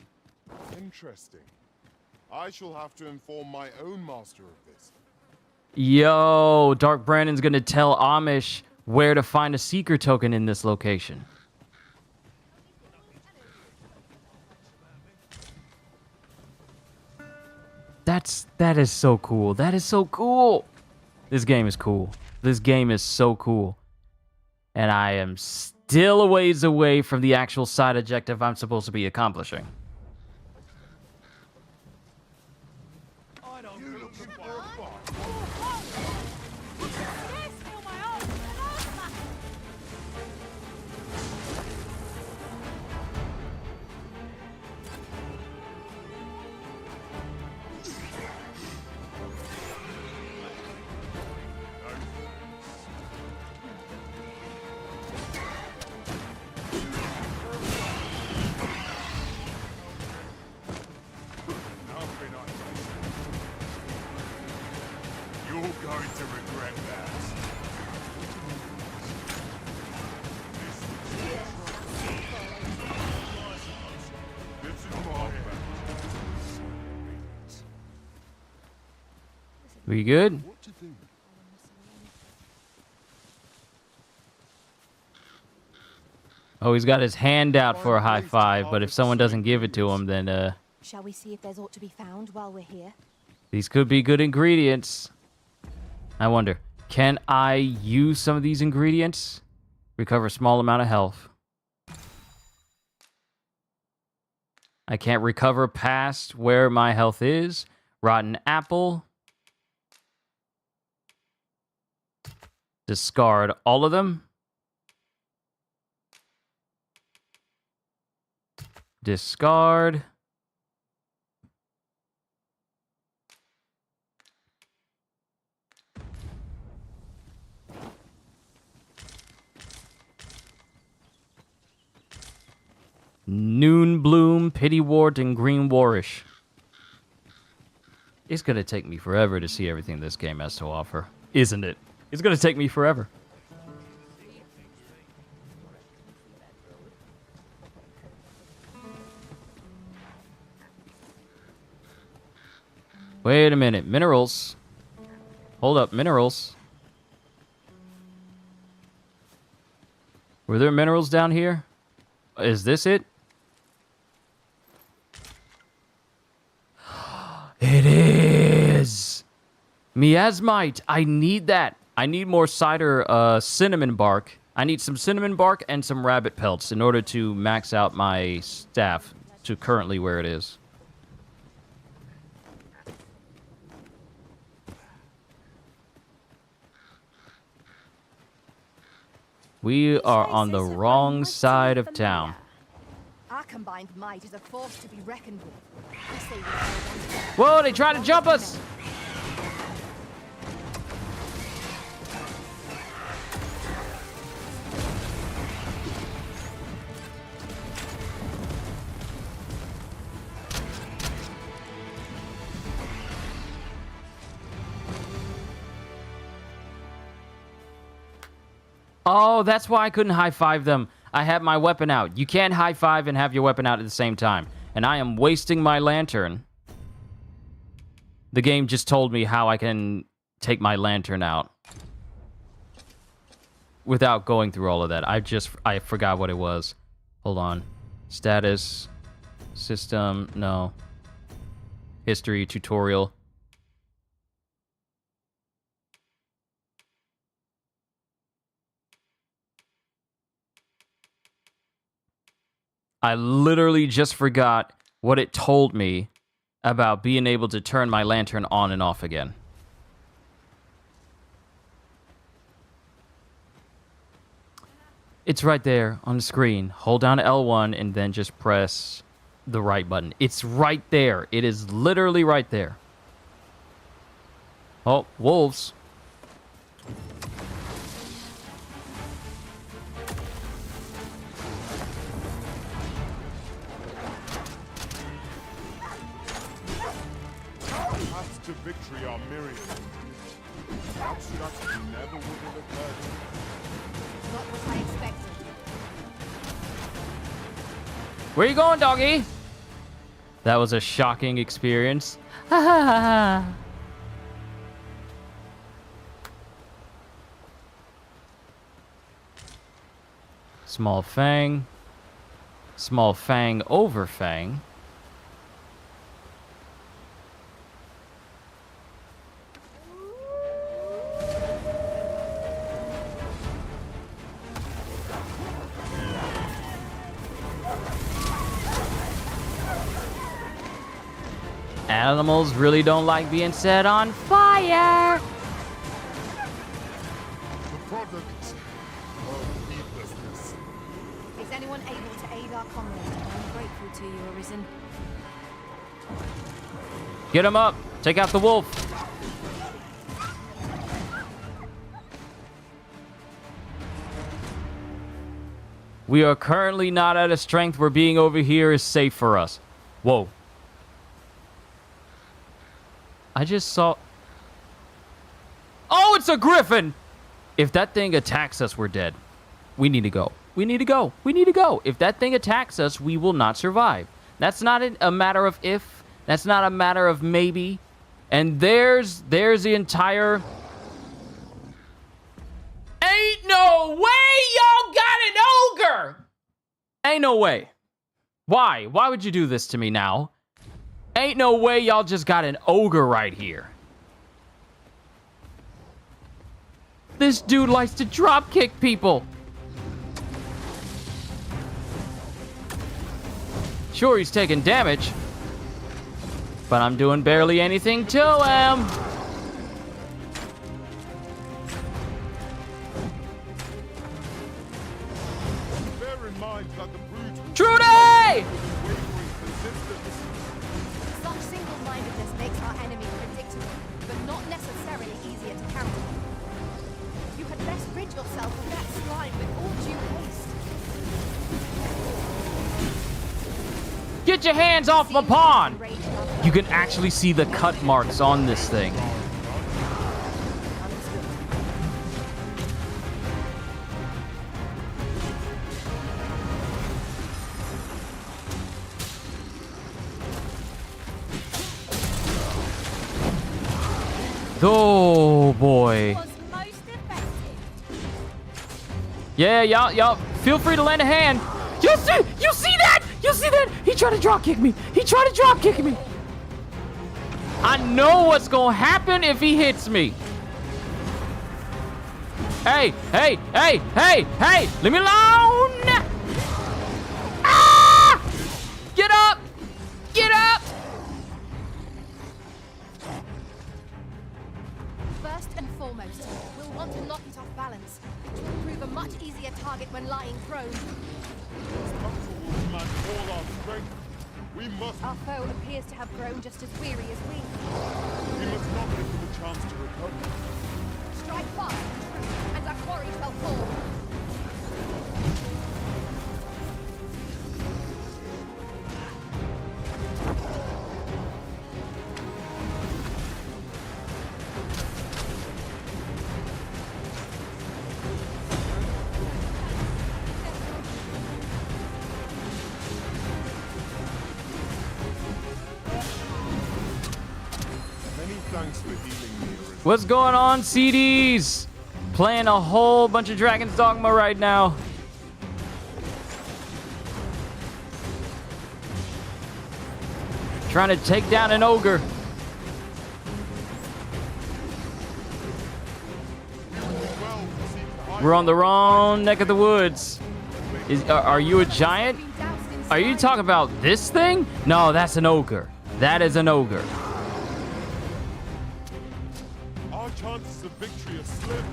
Interesting. I shall have to inform my own master of this. Yo, Dark Brandon's gonna tell Amish where to find a seeker token in this location. That is so cool. That is so cool. This game is cool. This game is so cool. And I am still a ways away from the actual side objective I'm supposed to be accomplishing. We good? Oh, he's got his hand out for a high five, but if someone doesn't give it to him, then, Shall we see if there's aught to be found while we're here? these could be good ingredients. I wonder, can I use some of these ingredients? Recover a small amount of health. I can't recover past where my health is. Rotten apple. Discard all of them. Discard. Noon Bloom, Pity Wart, and Green Warish. It's gonna take me forever to see everything this game has to offer, isn't it? It's gonna take me forever. Wait a minute, minerals. Hold up, minerals. Were there minerals down here? Is this it? It is! Miasmite! I need that. I need more cider cinnamon bark. I need some cinnamon bark and some rabbit pelts in order to max out my staff to currently where it is. We are on the wrong side of town. Our combined might is a force to be reckoned with. Whoa, they tried to jump us! Oh, that's why I couldn't high-five them. I had my weapon out. You can't high-five and have your weapon out at the same time. And I am wasting my lantern. The game just told me how I can take my lantern out without going through all of that. I forgot what it was. Hold on. Status. System. No. History. Tutorial. I literally just forgot what it told me about being able to turn my lantern on and off again. It's right there on the screen. Hold down L1 and then just press the right button. It's right there. It is literally right there. Oh, wolves. Paths to victory are myriad. That strategy never would have occurred. Not what I expected. Where you going, doggy? That was a shocking experience. Small Fang. Small Fang over Fang. Animals really don't like being set on fire. The product of needlessness. Is anyone able to aid our comrade? I'm grateful to you, Arisen. Get him up. Take out the wolf. We are currently not at a strength where being over here is safe for us. Whoa. I just saw... Oh, it's a griffin! If that thing attacks us, we're dead. We need to go. We need to go. We need to go. If that thing attacks us, we will not survive. That's not a matter of if. That's not a matter of maybe. And there's the entire... Ain't no way y'all got an ogre! Ain't no way. Why? Why would you do this to me now? Ain't no way y'all just got an ogre right here. This dude likes to drop kick people. Sure, he's taking damage, but I'm doing barely anything to him. Bear in mind that the brute will Trudy! Such single-mindedness makes our enemy predictable, but not necessarily easier to counter. You had best rid yourself of that slime with all due haste. Get your hands off my pawn! You can actually see the cut marks on this thing. Oh boy. Yeah, y'all feel free to lend a hand. You see that? You see that? He tried to drop kick me. He tried to drop kick me. I know what's gonna happen if he hits me. Hey, hey, hey, hey, hey, leave me alone. Ah! Get up! Get up! First and foremost, we'll want to knock it off balance, which will prove a much easier target when lying prone. This council will demand all our strength. We must... Our foe appears to have grown just as weary as we. We must not give them a chance to recover. Strike fast, and our quarry shall fall. Thanks for healing me, Arisen. What's going on, CDs? Playing a whole bunch of Dragon's Dogma right now. Trying to take down an ogre. We're on the wrong neck of the woods. Are you a giant? Are you talking about this thing? No, that's an ogre. That is an ogre. Our chances of victory are slim.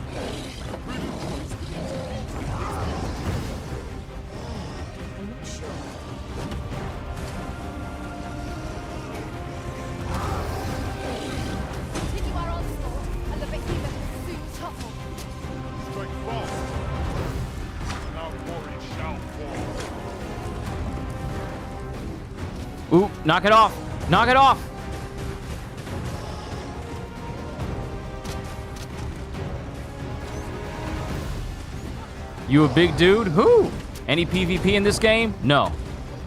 Continue our onslaught, and the behemoth will soon topple. Strike fast, and our quarry shall fall. Ooh, knock it off. Knock it off. You a big dude? Who? Any PvP in this game? No.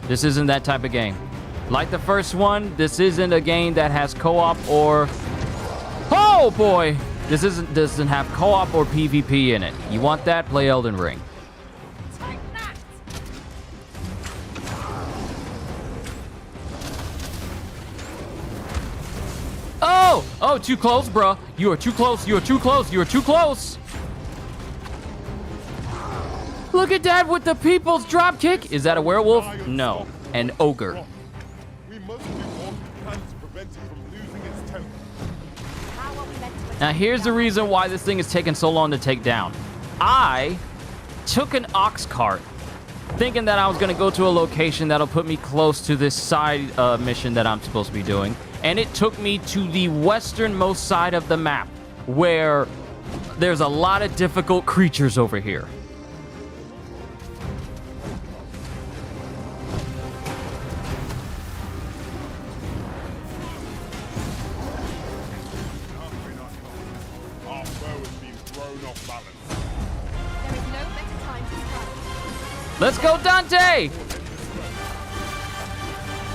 This isn't that type of game. Like the first one, this isn't a game that has co-op or... Oh boy! This doesn't have co-op or PvP in it. You want that? Play Elden Ring. Oh! Oh, too close, bruh. You are too close. You are too close. You are too close. Look at that with the people's drop kick. Is that a werewolf? No, an ogre. We must do all we can to prevent it from losing its temper. Now here's the reason why this thing is taking so long to take down. I took an ox cart thinking that I was gonna go to a location that'll put me close to this side mission that I'm supposed to be doing. And it took me to the westernmost side of the map where there's a lot of difficult creatures over here. Our foe has been thrown off balance. There is no better time to strike. Let's go, Dante! You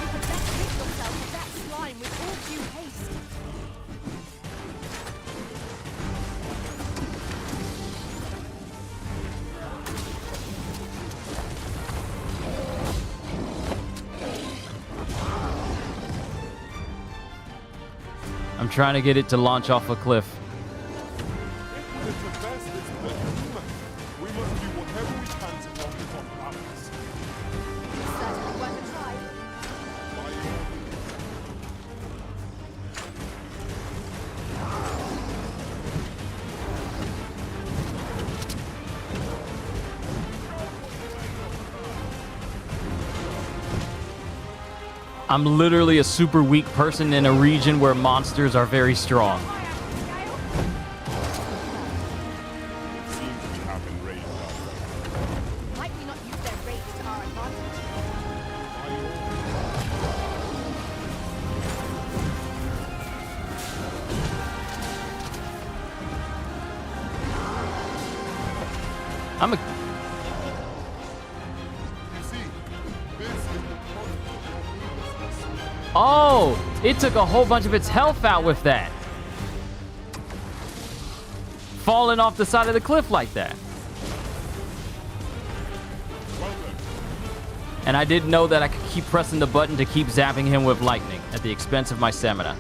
had best rid yourself of that slime with all due haste. I'm trying to get it to launch off a cliff. If the best is the human, we must do whatever we can to knock it off balance. Certainly worth a try. I'm literally a super weak person in a region where monsters are very strong. Might we not use their rage to our advantage? I'm a... Oh, it took a whole bunch of its health out with that. Falling off the side of the cliff like that. And I didn't know that I could keep pressing the button to keep zapping him with lightning at the expense of my stamina.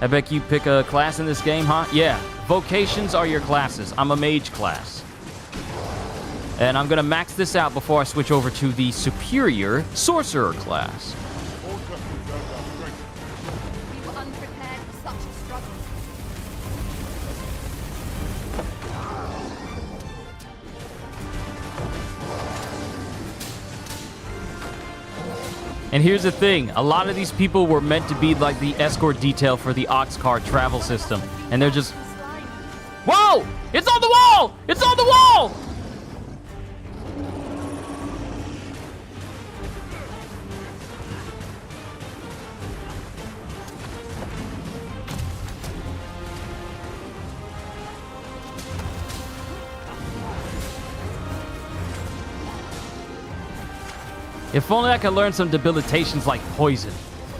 I bet you pick a class in this game, huh? Yeah, vocations are your classes. I'm a mage class. And I'm gonna max this out before I switch over to the superior sorcerer class. We were unprepared for such a struggle. And here's the thing, a lot of these people were meant to be like the escort detail for the Oxcart travel system. And they're just... Whoa! It's on the wall! It's on the wall! If only I could learn some debilitations like poison.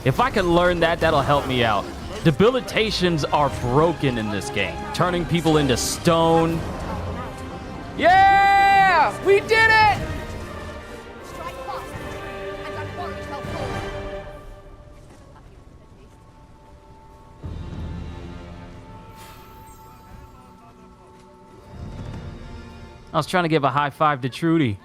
If I could learn that, that'll help me out. Debilitations are broken in this game, turning people into stone. Yeah! We did it! Strike fast, and our quarry shall fall. I was trying to give a high five to Trudy.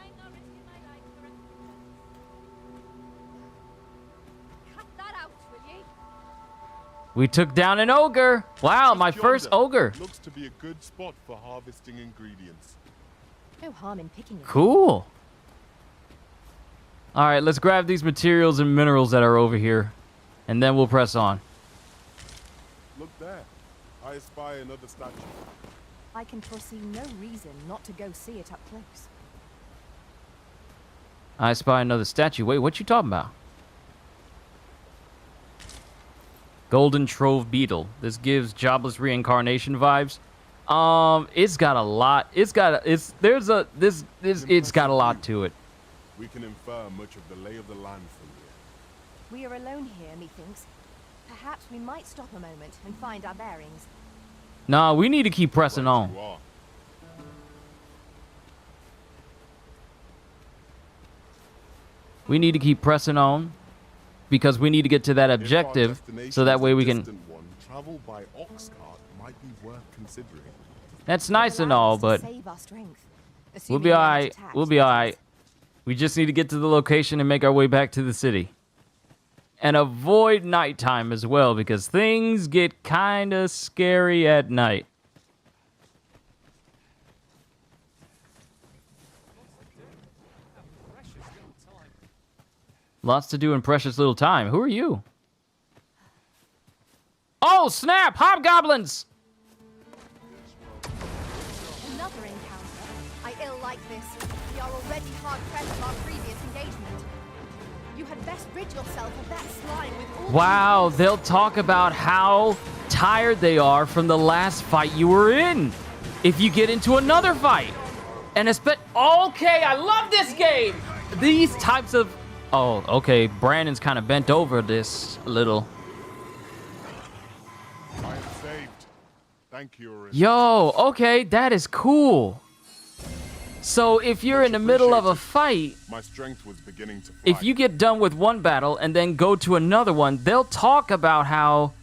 We took down an ogre. Wow, my first ogre. Looks to be a good spot for harvesting ingredients. No harm in picking them. Cool. All right, let's grab these materials and minerals that are over here, and then we'll press on. Look there. I espy another statue. I can foresee no reason not to go see it up close. I spy another statue. Wait, what you talking about? Golden Trove Beetle. This gives jobless reincarnation vibes. It's got a lot. It's got a lot to it. We can infer much of the lay of the land from here. We are alone here, methinks. Perhaps we might stop a moment and find our bearings. Nah, we need to keep pressing on. We need to keep pressing on because we need to get to that objective so that way we can... Travel by ox cart might be worth considering. That's nice and all, but we'll be alright. We'll be alright. We just need to get to the location and make our way back to the city. And avoid nighttime as well, because things get kind of scary at night. Lots to do in precious little time. Who are you? Oh, snap! Hobgoblins! Another encounter. I ill like this. We are already hard pressed from our previous engagement. You had best rid yourself of that slime with all... Wow, they'll talk about how tired they are from the last fight you were in. If you get into another fight. And it's been... Okay, I love this game! These types of... Oh, okay, Brandon's kind of bent over this a little. I am saved. Thank you, Arisen. Yo, okay, that is cool. So if you're in the middle of a fight, my strength was beginning to fly. If you get done with one battle and then go to another one, they'll talk about how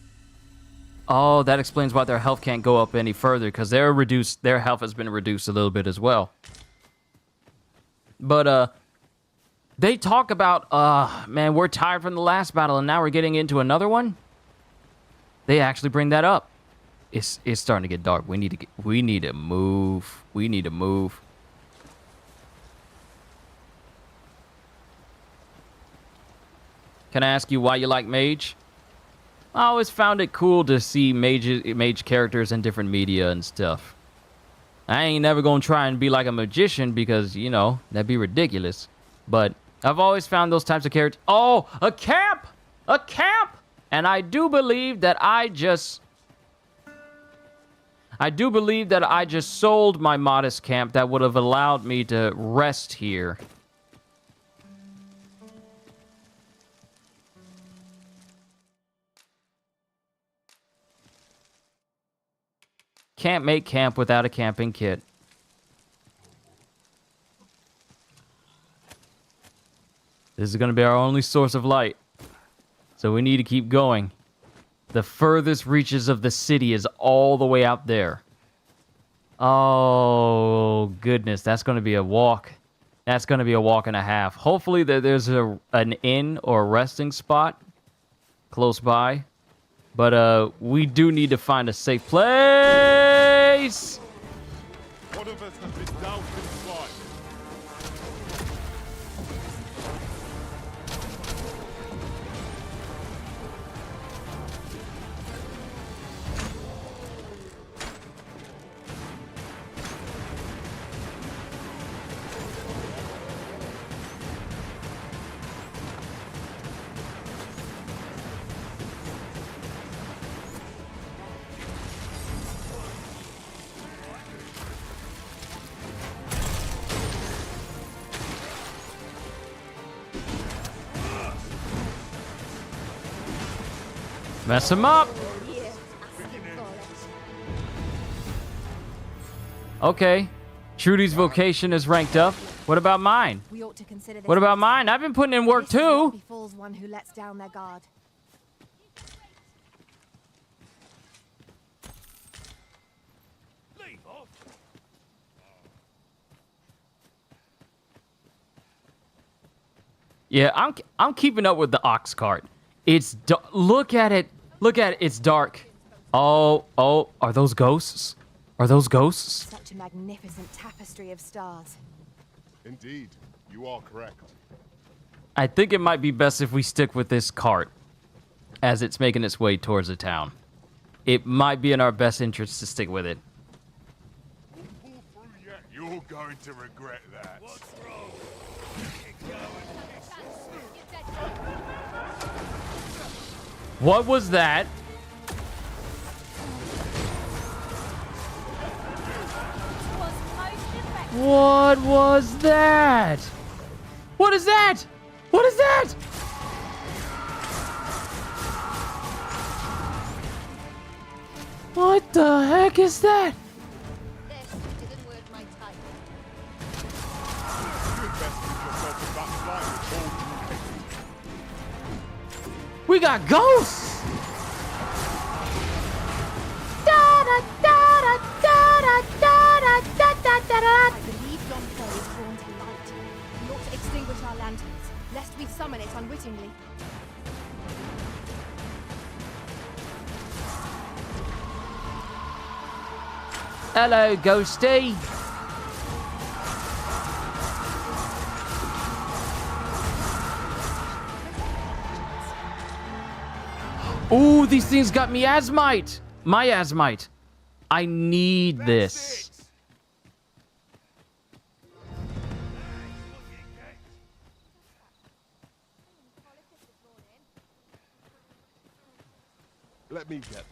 Oh, that explains why their health can't go up any further, because their health has been reduced a little bit as well. But, they talk about, man, we're tired from the last battle, and now we're getting into another one? They actually bring that up. It's starting to get dark. We need to move. We need to move. Can I ask you why you like Mage? I always found it cool to see mage characters in different media and stuff. I ain't never gonna try and be like a magician because, you know, that'd be ridiculous. But I've always found those types of characters. Oh, a camp! A camp! And I do believe that I just sold my modest camp that would have allowed me to rest here. Can't make camp without a camping kit. This is going to be our only source of light. So we need to keep going. The furthest reaches of the city is all the way out there. Oh, goodness. That's going to be a walk. That's going to be a walk and a half. Hopefully there's an inn or a resting spot close by. But we do need to find a safe place. One of us has been doused in slime. Mess him up. Okay. Trudy's vocation is ranked up. What about mine? We ought to consider this. What about mine? I've been putting in work too. Befalls one who lets down their guard. Yeah, I'm keeping up with the ox cart. It's look at it. Look at it. It's dark. Oh, are those ghosts? Are those ghosts? Such a magnificent tapestry of stars. Indeed, you are correct. I think it might be best if we stick with this cart as it's making its way towards the town. It might be in our best interest to stick with it. You're going to regret that. What's wrong? What was that? What was that? What is that? What is that? What the heck is that? We got ghosts! I believe Don Foe is born to light. We ought to extinguish our lanterns, lest we summon it unwittingly. Hello, Ghosty. Ooh, these things got miasmite. Miasmite. I need this. Let me get that.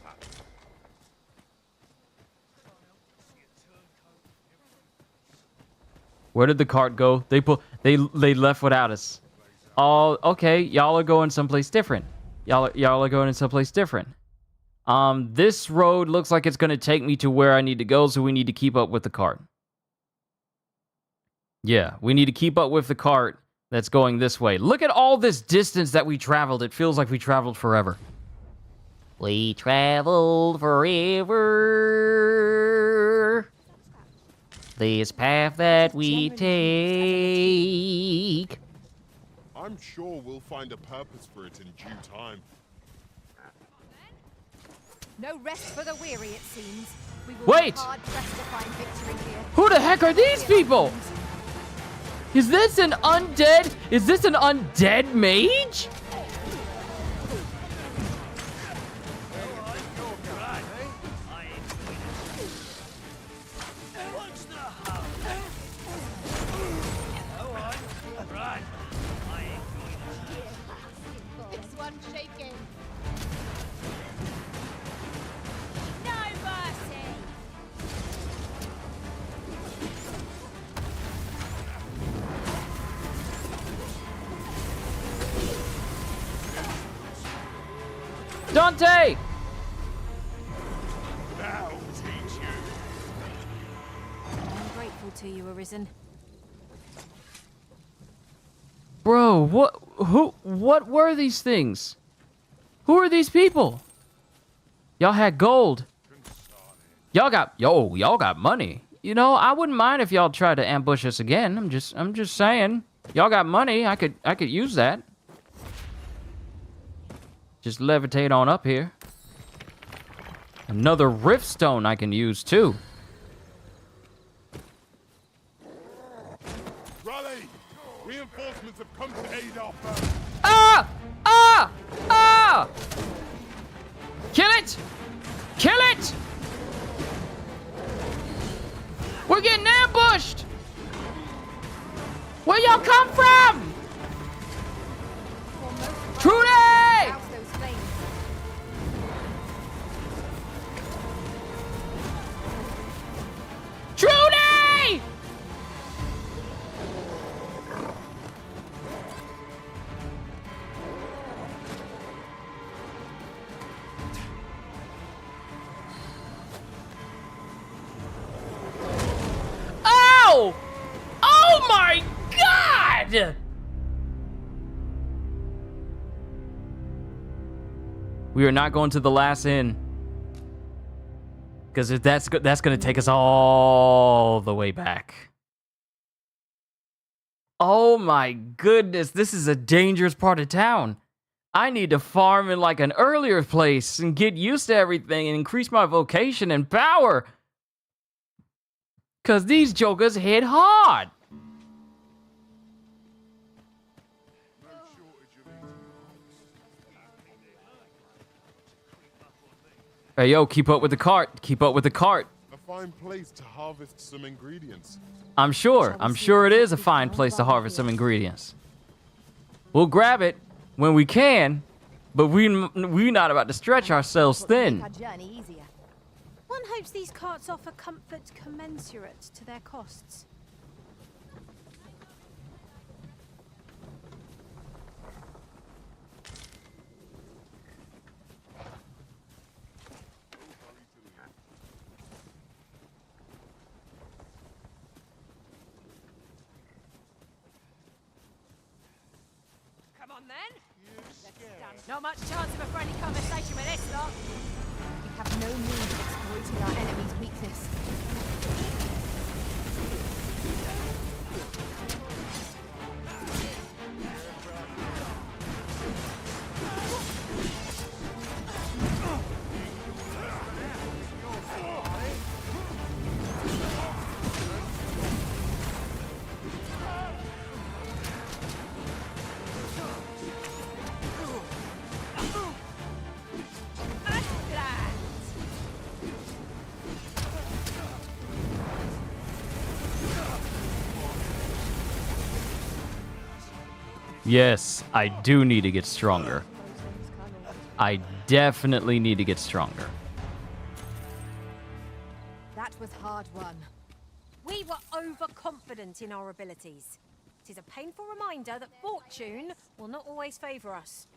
Where did the cart go? They left without us. Oh, okay. Y'all are going someplace different. Y'all are going someplace different. This road looks like it's going to take me to where I need to go, so we need to keep up with the cart. Yeah, we need to keep up with the cart that's going this way. Look at all this distance that we traveled. It feels like we traveled forever. We traveled forever. This path that we take. I'm sure we'll find a purpose for it in due time. No rest for the weary, it seems. We will Wait! be hard pressed to find victory here. Who the heck are these people? Is this an undead? Is this an undead mage? This one's shaking. No mercy! Dante! Now teach you. I'm grateful to you, Arisen. Bro, what were these things? Who are these people? Y'all had gold. Y'all got money. You know, I wouldn't mind if y'all tried to ambush us again. I'm just saying. Y'all got money. I could use that. Just levitate on up here. Another rift stone I can use too. Raleigh! Reinforcements have come to aid our foe. Ah! Ah! Ah! Kill it! Kill it! We're getting ambushed! Where y'all come from? Trudy! Trudy! Oh! Oh my God! We are not going to the last inn. Because if that's going to take us all the way back. Oh my goodness, this is a dangerous part of town. I need to farm in like an earlier place and get used to everything and increase my vocation and power. Because these jokers hit hard. Hey, yo, keep up with the cart. Keep up with the cart. A fine place to harvest some ingredients. I'm sure it is a fine place to harvest some ingredients. We'll grab it when we can, but we're not about to stretch ourselves thin. One hopes these carts offer comfort commensurate to their costs. Come on then. Not much chance of a friendly conversation with this lot. We have no means of exploiting our enemy's weakness. Yes, I do need to get stronger. I definitely need to get stronger. That was hard won. We were overconfident in our abilities. It is a painful reminder that fortune will not always favor us.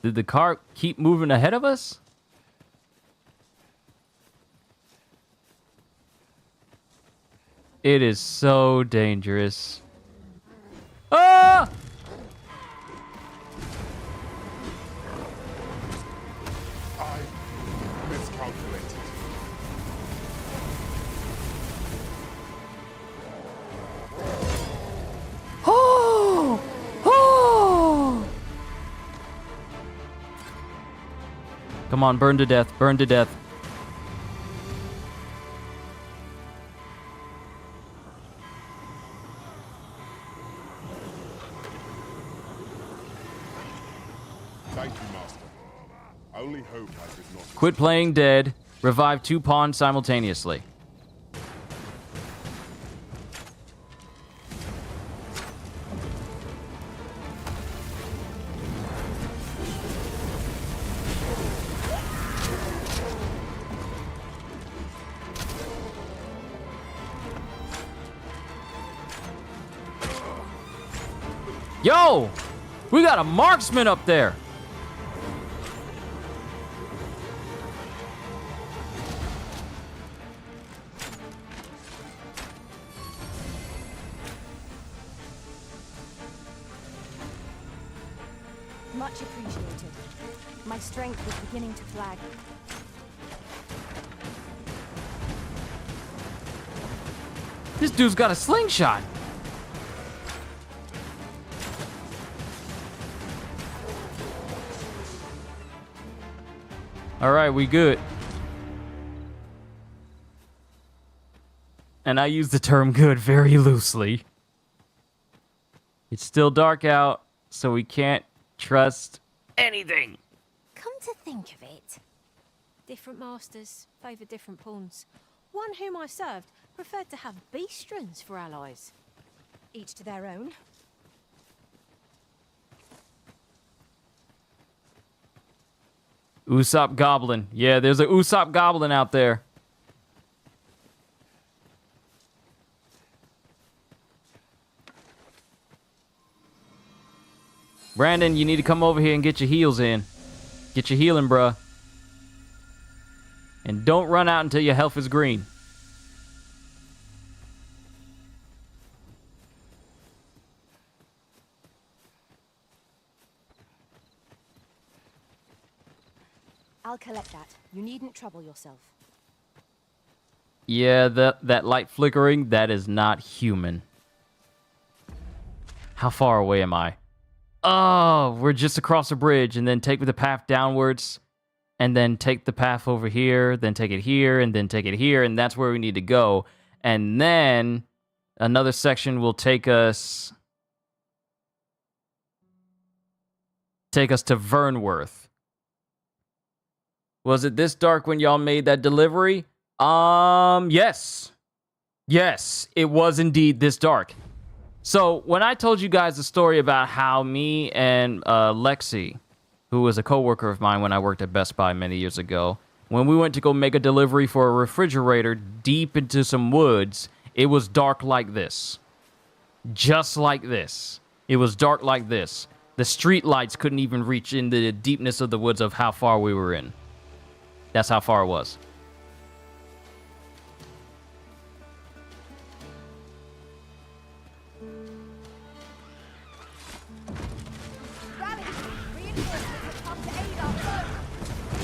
Did the car keep moving ahead of us? It is so dangerous. Ah! I miscalculated. Oh! Oh! Come on, burn to death, burn to death. Thank you, Master. I only hope I did not... Quit playing dead. Revive 2 pawns simultaneously. Yo! We got a marksman up there! Much appreciated. My strength was beginning to flag. This dude's got a slingshot. All right, we good. And I use the term good very loosely. It's still dark out, so we can't trust anything. Come to think of it, different masters favour different pawns. One whom I served preferred to have beastrons for allies. Each to their own. Usopp Goblin. Yeah, there's a Usopp Goblin out there. Brandon, you need to come over here and get your heals in. Get your healing, bruh. And don't run out until your health is green. I'll collect that. You needn't trouble yourself. Yeah, that light flickering, that is not human. How far away am I? Oh, we're just across a bridge, and then take the path downwards, and then take the path over here, then take it here, and then take it here, and that's where we need to go. And then another section will take us to Vernworth. Was it this dark when y'all made that delivery? Yes. Yes, it was indeed this dark. So, when I told you guys the story about how me and Lexi, who was a coworker of mine when I worked at Best Buy many years ago, when we went to go make a delivery for a refrigerator deep into some woods, it was dark like this. Just like this. It was dark like this. The street lights couldn't even reach into the deepness of the woods of how far we were in. That's how far it was.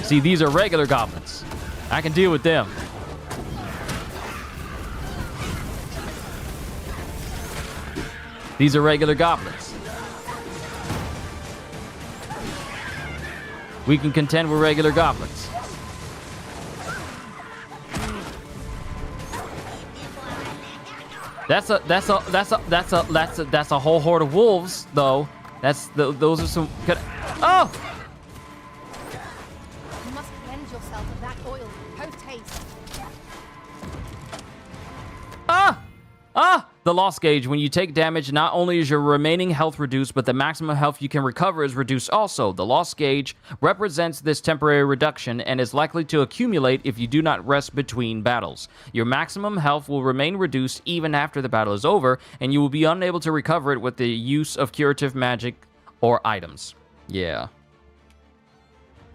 See, these are regular goblins. I can deal with them. These are regular goblins. We can contend with regular goblins. That's a whole horde of wolves, though. Those are some. Oh! You must cleanse yourself of that oil post haste. The loss gauge. When you take damage, not only is your remaining health reduced, but the maximum health you can recover is reduced also. The loss gauge represents this temporary reduction and is likely to accumulate if you do not rest between battles. Your maximum health will remain reduced even after the battle is over, and you will be unable to recover it with the use of curative magic or items. Yeah.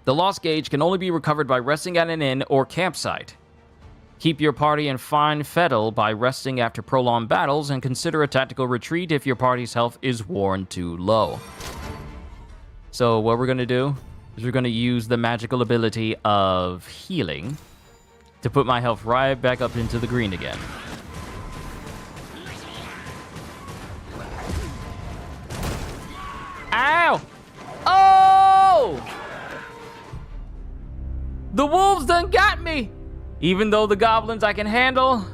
The lost gauge can only be recovered by resting at an inn or campsite. Keep your party in fine fettle by resting after prolonged battles, and consider a tactical retreat if your party's health is worn too low. So what we're going to do is we're going to use the magical ability of healing to put my health right back up into the green again. Ow! Oh! The wolves done got me! Even though the goblins I can handle.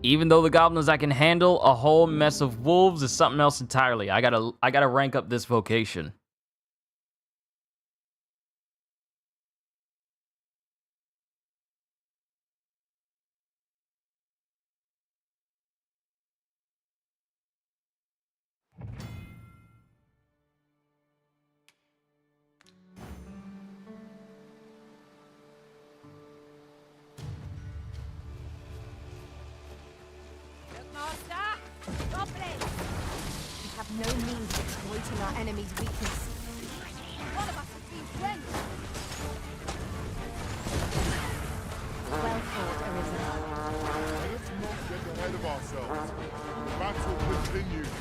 Even though the goblins I can handle, a whole mess of wolves is something else entirely. I gotta rank up this vocation. We have no means of exploiting our enemy's weakness. One of us has been rent. Well fought, Arisen. Let's not get ahead of ourselves. The battle continues.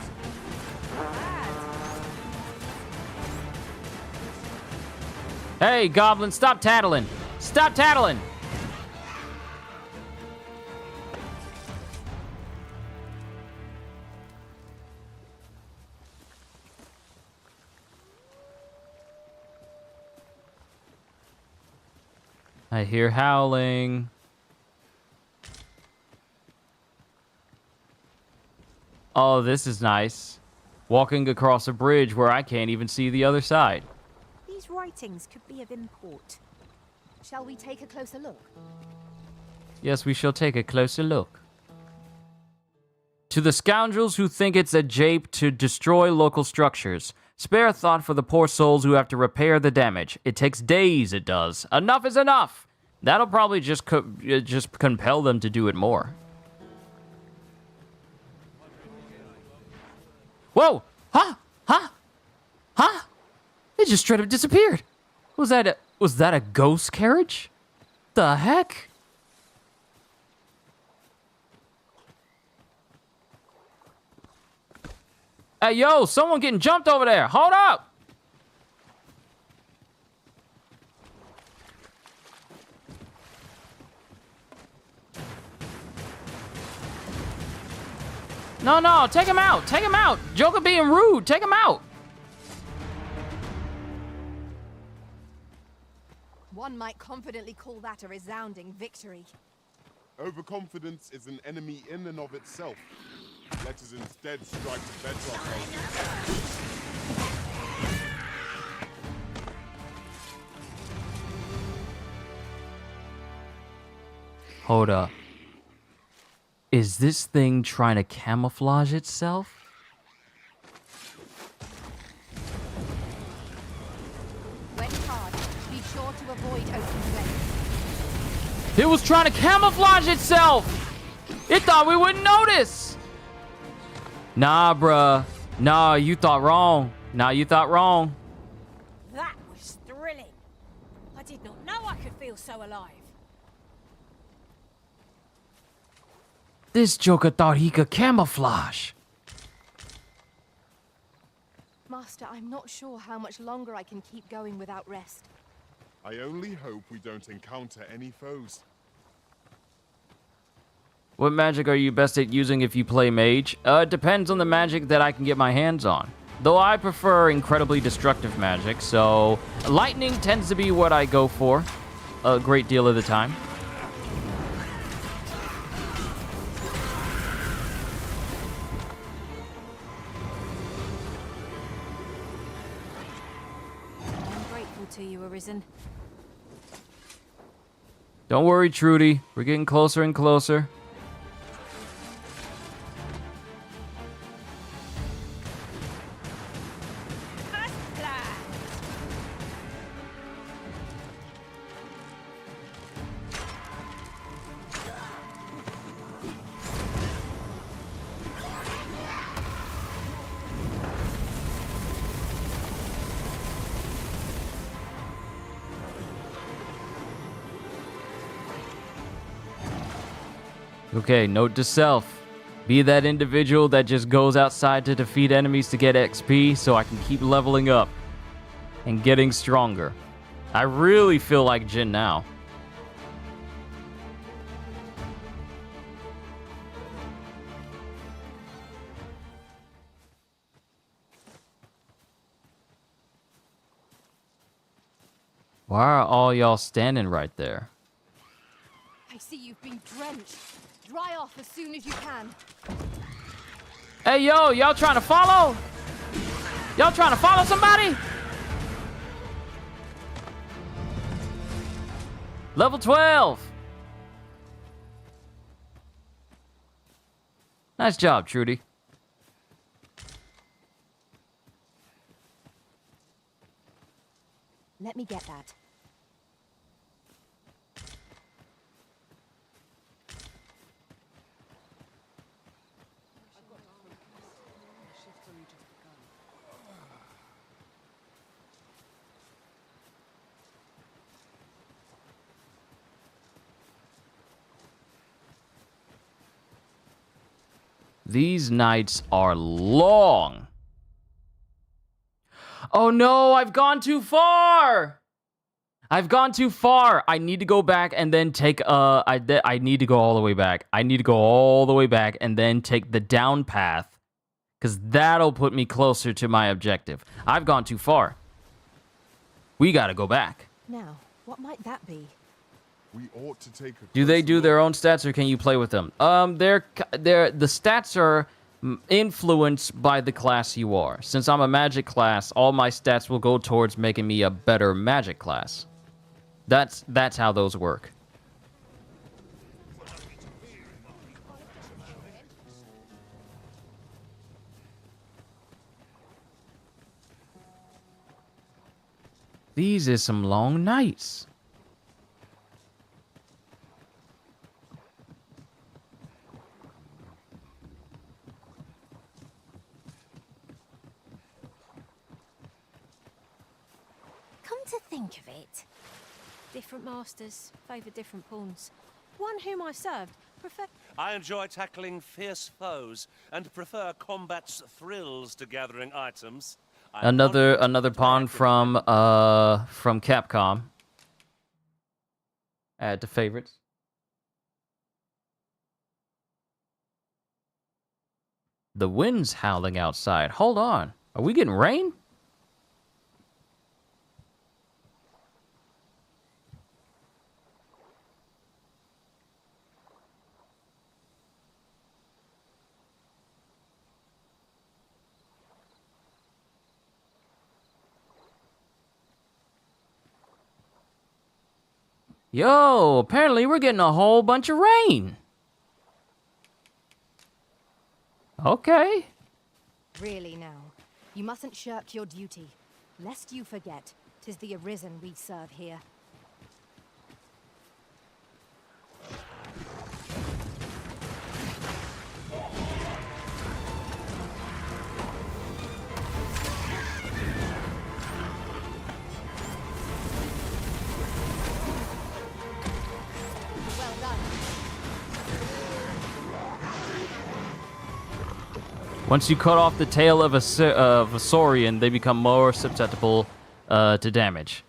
Hey, goblin, stop tattling! Stop tattling! I hear howling. Oh, this is nice. Walking across a bridge where I can't even see the other side. These writings could be of import. Shall we take a closer look? Yes, we shall take a closer look. To the scoundrels who think it's a jape to destroy local structures, spare a thought for the poor souls who have to repair the damage. It takes days, it does. Enough is enough! That'll probably just compel them to do it more. Whoa! Huh? Huh? Huh? It just straight up disappeared. Was that a ghost carriage? The heck? Hey, yo, someone getting jumped over there. Hold up. No, take him out. Take him out. Joker being rude. Take him out. One might confidently call that a resounding victory. Overconfidence is an enemy in and of itself. Let us instead strike to bedrock. Hold up. Is this thing trying to camouflage itself? Wet hard. Be sure to avoid open ways. It was trying to camouflage itself! It thought we wouldn't notice! Nah, bruh. Nah, you thought wrong. Nah, you thought wrong. That was thrilling. I did not know I could feel so alive. This Joker thought he could camouflage. Master, I'm not sure how much longer I can keep going without rest. I only hope we don't encounter any foes. What magic are you best at using if you play mage? It depends on the magic that I can get my hands on. Though I prefer incredibly destructive magic, so lightning tends to be what I go for a great deal of the time. I'm grateful to you, Arisen. Don't worry, Trudy. We're getting closer and closer. Okay, note to self. Be that individual that just goes outside to defeat enemies to get XP so I can keep leveling up and getting stronger. I really feel like Jin now. Why are all y'all standing right there? I see you've been drenched. Dry off as soon as you can. Hey, yo, y'all trying to follow? Y'all trying to follow somebody? Level 12. Nice job, Trudy. Let me get that. These nights are long. Oh no, I've gone too far. I've gone too far. I need to go back and then take I need to go all the way back. I need to go all the way back and then take the down path, cuz that'll put me closer to my objective. I've gone too far. We got to go back. Now, what might that be? We ought to take a Do they do their own stats or can you play with them? The stats are influenced by the class you are. Since I'm a magic class, all my stats will go towards making me a better magic class. That's how those work. These are some long nights. Come to think of it, different masters favour different pawns. One whom I served preferred... I enjoy tackling fierce foes and prefer combat's thrills to gathering items. Another pawn from Capcom. Add to favorites. The wind's howling outside. Hold on. Are we getting rain? Yo, apparently we're getting a whole bunch of rain. Okay. Really now, you mustn't shirk your duty, lest you forget 'tis the Arisen we serve here. Well done. Once you cut off the tail of a Saurian, they become more susceptible to damage.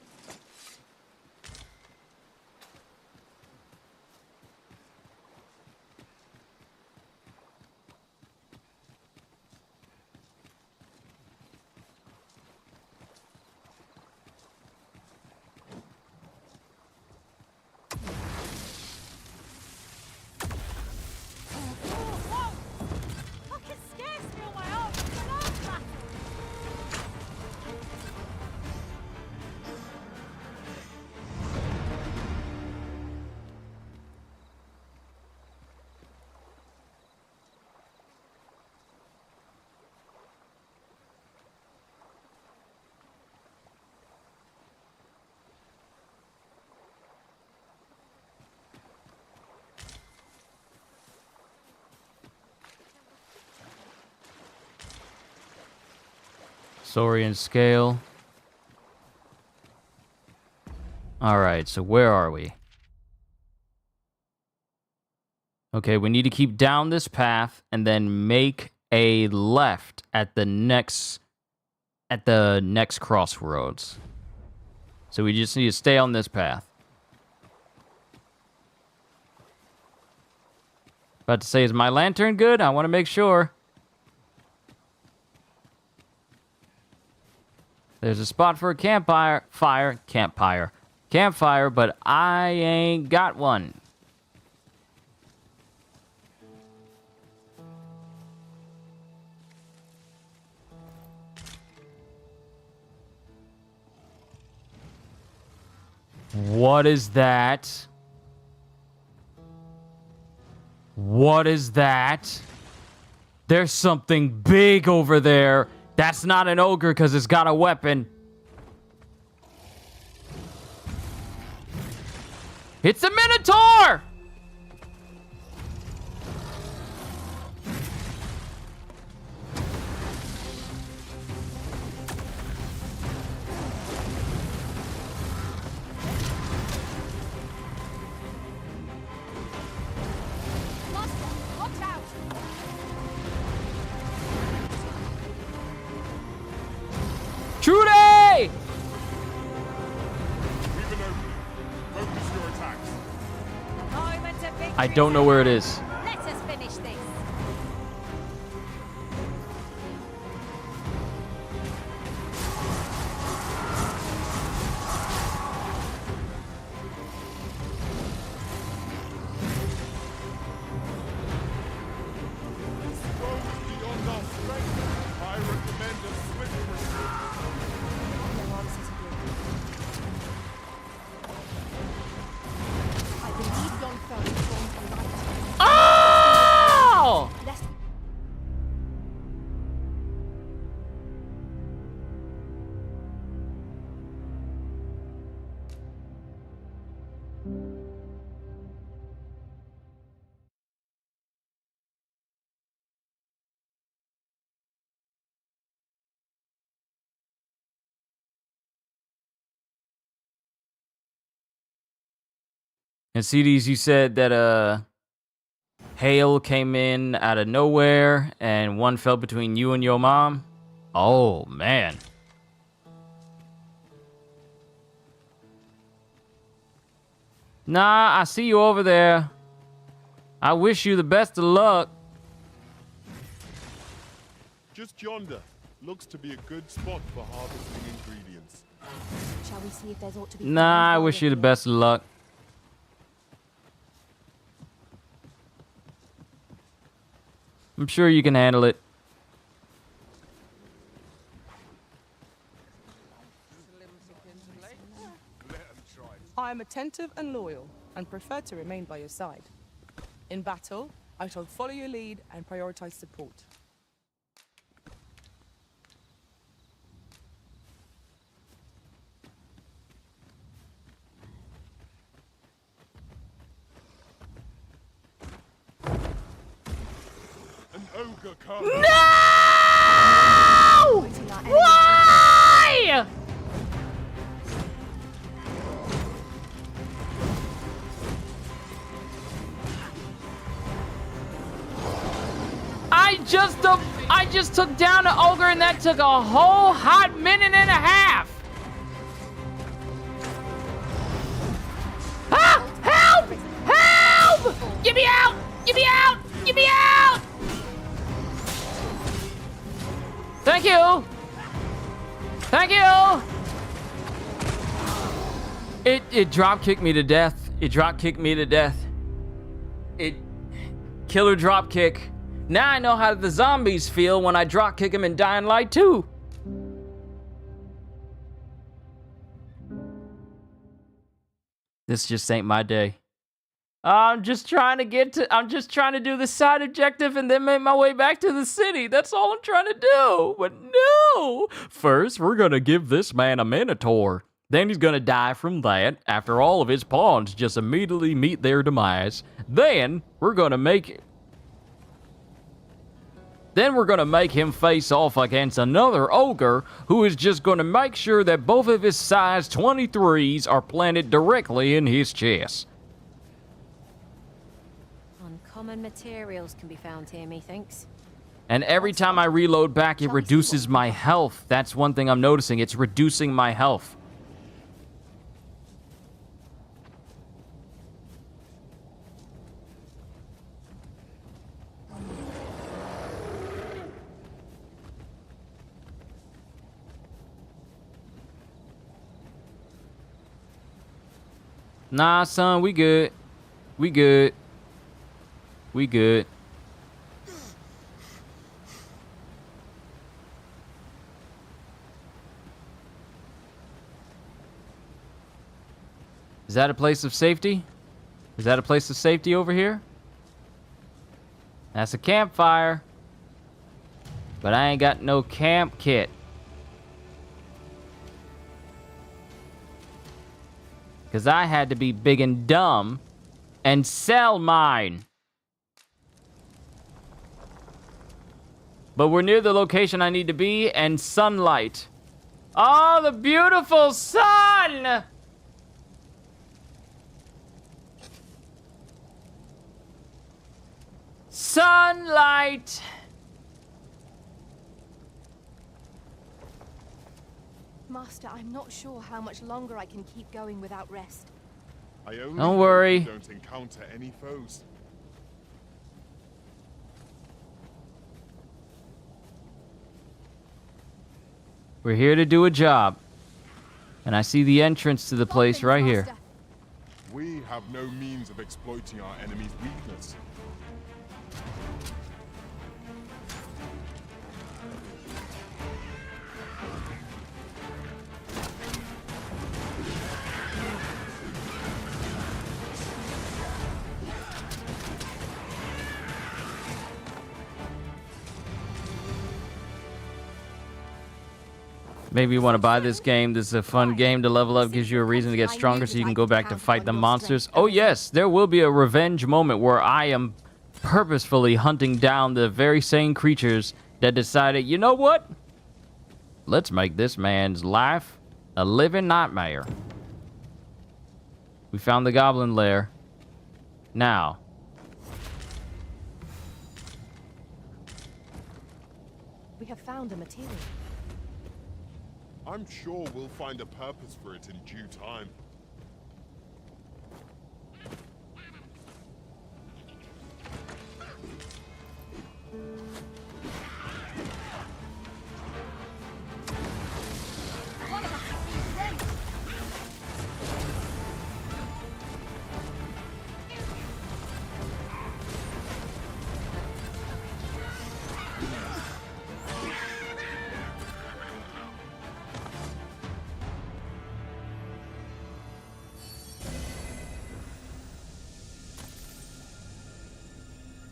Saurian scale. Alright, so where are we? Okay, we need to keep down this path and then make a left at the next crossroads. So we just need to stay on this path. About to say, is my lantern good? I want to make sure. There's a spot for a campfire, but I ain't got one. What is that? What is that? There's something big over there. That's not an ogre because it's got a weapon. It's a minotaur! Trudy! I don't know where it is. Let us finish this. Oh! And CDs, you said that hail came in out of nowhere and one fell between you and your mom. Oh man. Nah, I see you over there. I wish you the best of luck. Just yonder. Looks to be a good spot for harvesting ingredients. Shall we see if there's ought to be... Nah, I wish you the best of luck. I'm sure you can handle it. I am attentive and loyal, and prefer to remain by your side. In battle, I shall follow your lead and prioritize support. An ogre comes. No! Why? I just took down an ogre and that took a whole hot minute and a half. Ah! Help! Help! Get me out! Get me out! Get me out! Thank you! Thank you! It drop kicked me to death. It drop kicked me to death. It killer drop kick. Now I know how the zombies feel when I drop kick them in Dying Light 2. This just ain't my day. I'm just trying to do the side objective and then make my way back to the city. That's all I'm trying to do. But no! First, we're gonna give this man a minotaur. Then he's gonna die from that after all of his pawns just immediately meet their demise. Then we're gonna make him face off against another ogre who is just gonna make sure that both of his size 23s are planted directly in his chest. common materials can be found here, methinks. And every time I reload back, it reduces my health. That's one thing I'm noticing. It's reducing my health. Nah, son, we good. We good. We good. Is that a place of safety? Is that a place of safety over here? That's a campfire. But I ain't got no camp kit. Because I had to be big and dumb and sell mine. But we're near the location I need to be and sunlight. Oh, the beautiful sun! Sunlight! Master, I'm not sure how much longer I can keep going without rest. I only Don't worry. hope we don't encounter any foes. We're here to do a job. And I see the entrance to the place right here. We have no means of exploiting our enemy's weakness. Maybe you want to buy this game. This is a fun game to level up. Gives you a reason to get stronger so you can go back to fight the monsters. Oh yes, there will be a revenge moment where I am purposefully hunting down the very same creatures that decided, you know what? Let's make this man's life a living nightmare. We found the goblin lair. Now. We have found a material. I'm sure we'll find a purpose for it in due time.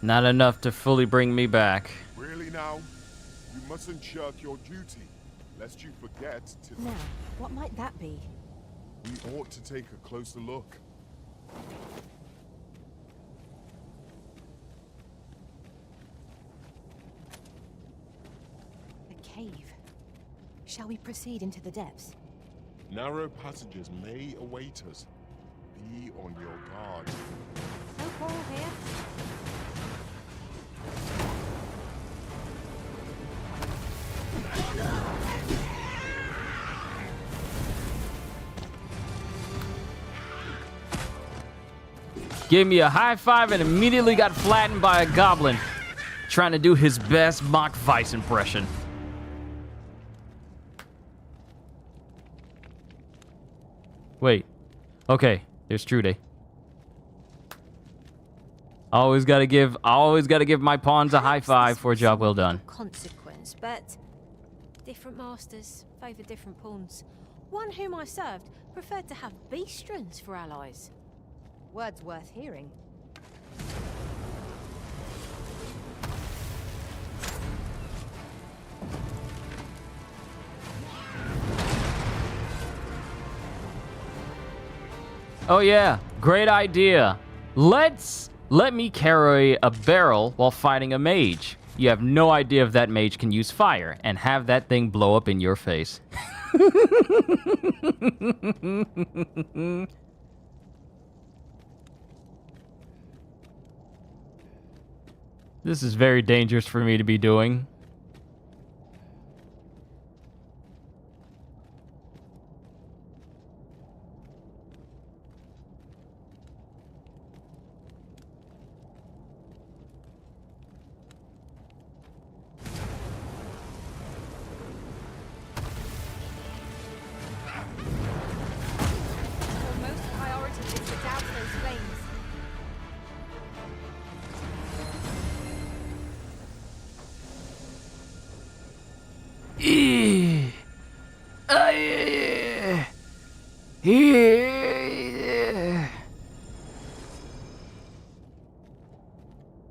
Not enough to fully bring me back. Really now? You mustn't shirk your duty, lest you forget to... Now, what might that be? We ought to take a closer look. A cave. Shall we proceed into the depths? Narrow passages may await us. Be on your guard. No quarrel here. Gave me a high five and immediately got flattened by a goblin trying to do his best Mock Vice impression. Wait. Okay, there's Trude. Always gotta give my pawns a high five for a job well done. Consequence, but different masters favour different pawns. One whom I served preferred to have beastrons for allies. Words worth hearing. Oh yeah, great idea. Let me carry a barrel while fighting a mage. You have no idea if that mage can use fire, and have that thing blow up in your face. This is very dangerous for me to be doing.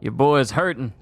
Your boy is hurting.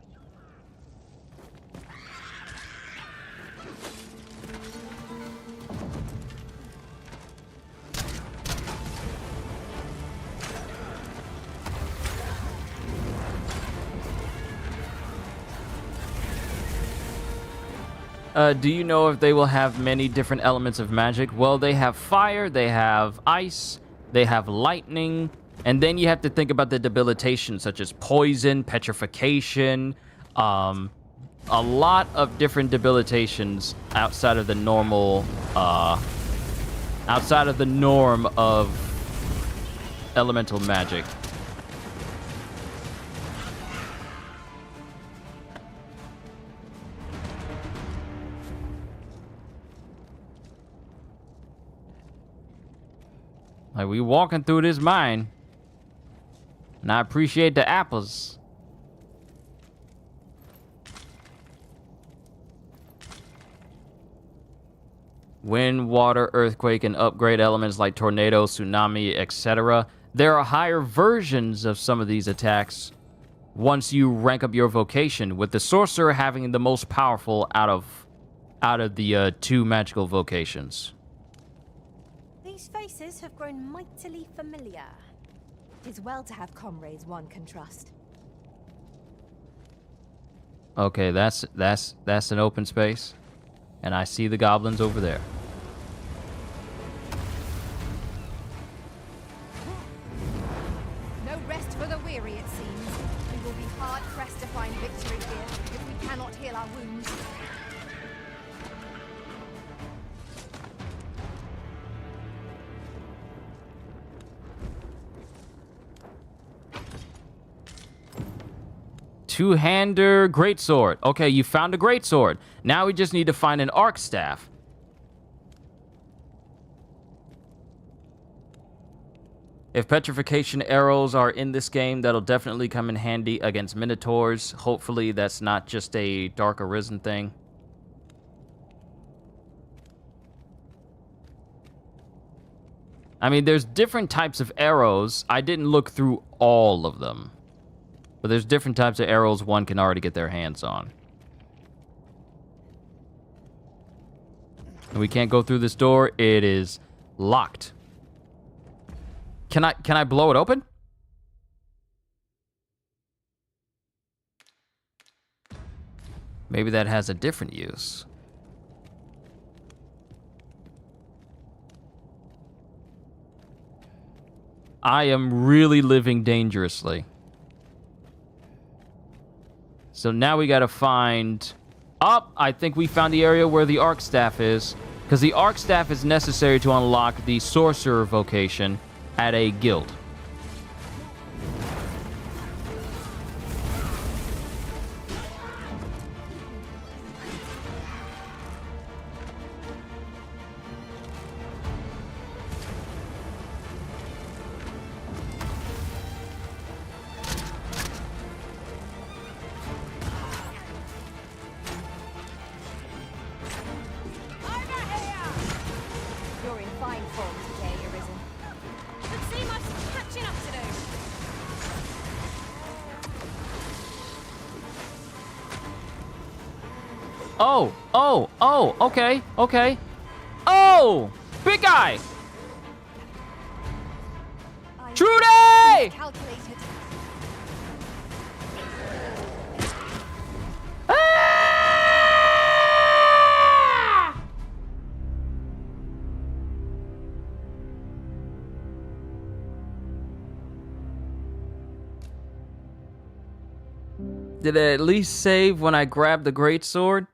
Do you know if they will have many different elements of magic? Well, they have fire, they have ice, they have lightning, and then you have to think about the debilitation, such as poison, petrification, a lot of different debilitations outside of the normal, outside of the norm of elemental magic. Like, we walking through this mine, and I appreciate the apples. Wind, water, earthquake, and upgrade elements like tornado, tsunami, etc. There are higher versions of some of these attacks once you rank up your vocation, with the sorcerer having the most powerful out of the two magical vocations. These faces have grown mightily familiar. It is well to have comrades one can trust. Okay, that's an open space, and I see the goblins over there. No rest for the weary, it seems. We will be hard pressed to find victory here if we cannot heal our wounds. Two-hander greatsword. Okay, you found a greatsword. Now we just need to find an arc staff. If petrification arrows are in this game, that'll definitely come in handy against minotaurs. Hopefully that's not just a Dark Arisen thing. I mean, there's different types of arrows. I didn't look through all of them. But there's different types of arrows one can already get their hands on. And we can't go through this door. It is locked. Can I blow it open? Maybe that has a different use. I am really living dangerously. So now we gotta find... I think we found the area where the arc staff is. Because the arc staff is necessary to unlock the sorcerer vocation at a guild. You're in fine form today, Arisen. Would seem I've some catching up to do. Okay. Oh! Big guy! Trudy! Calculated. Did I at least save when I grabbed the greatsword?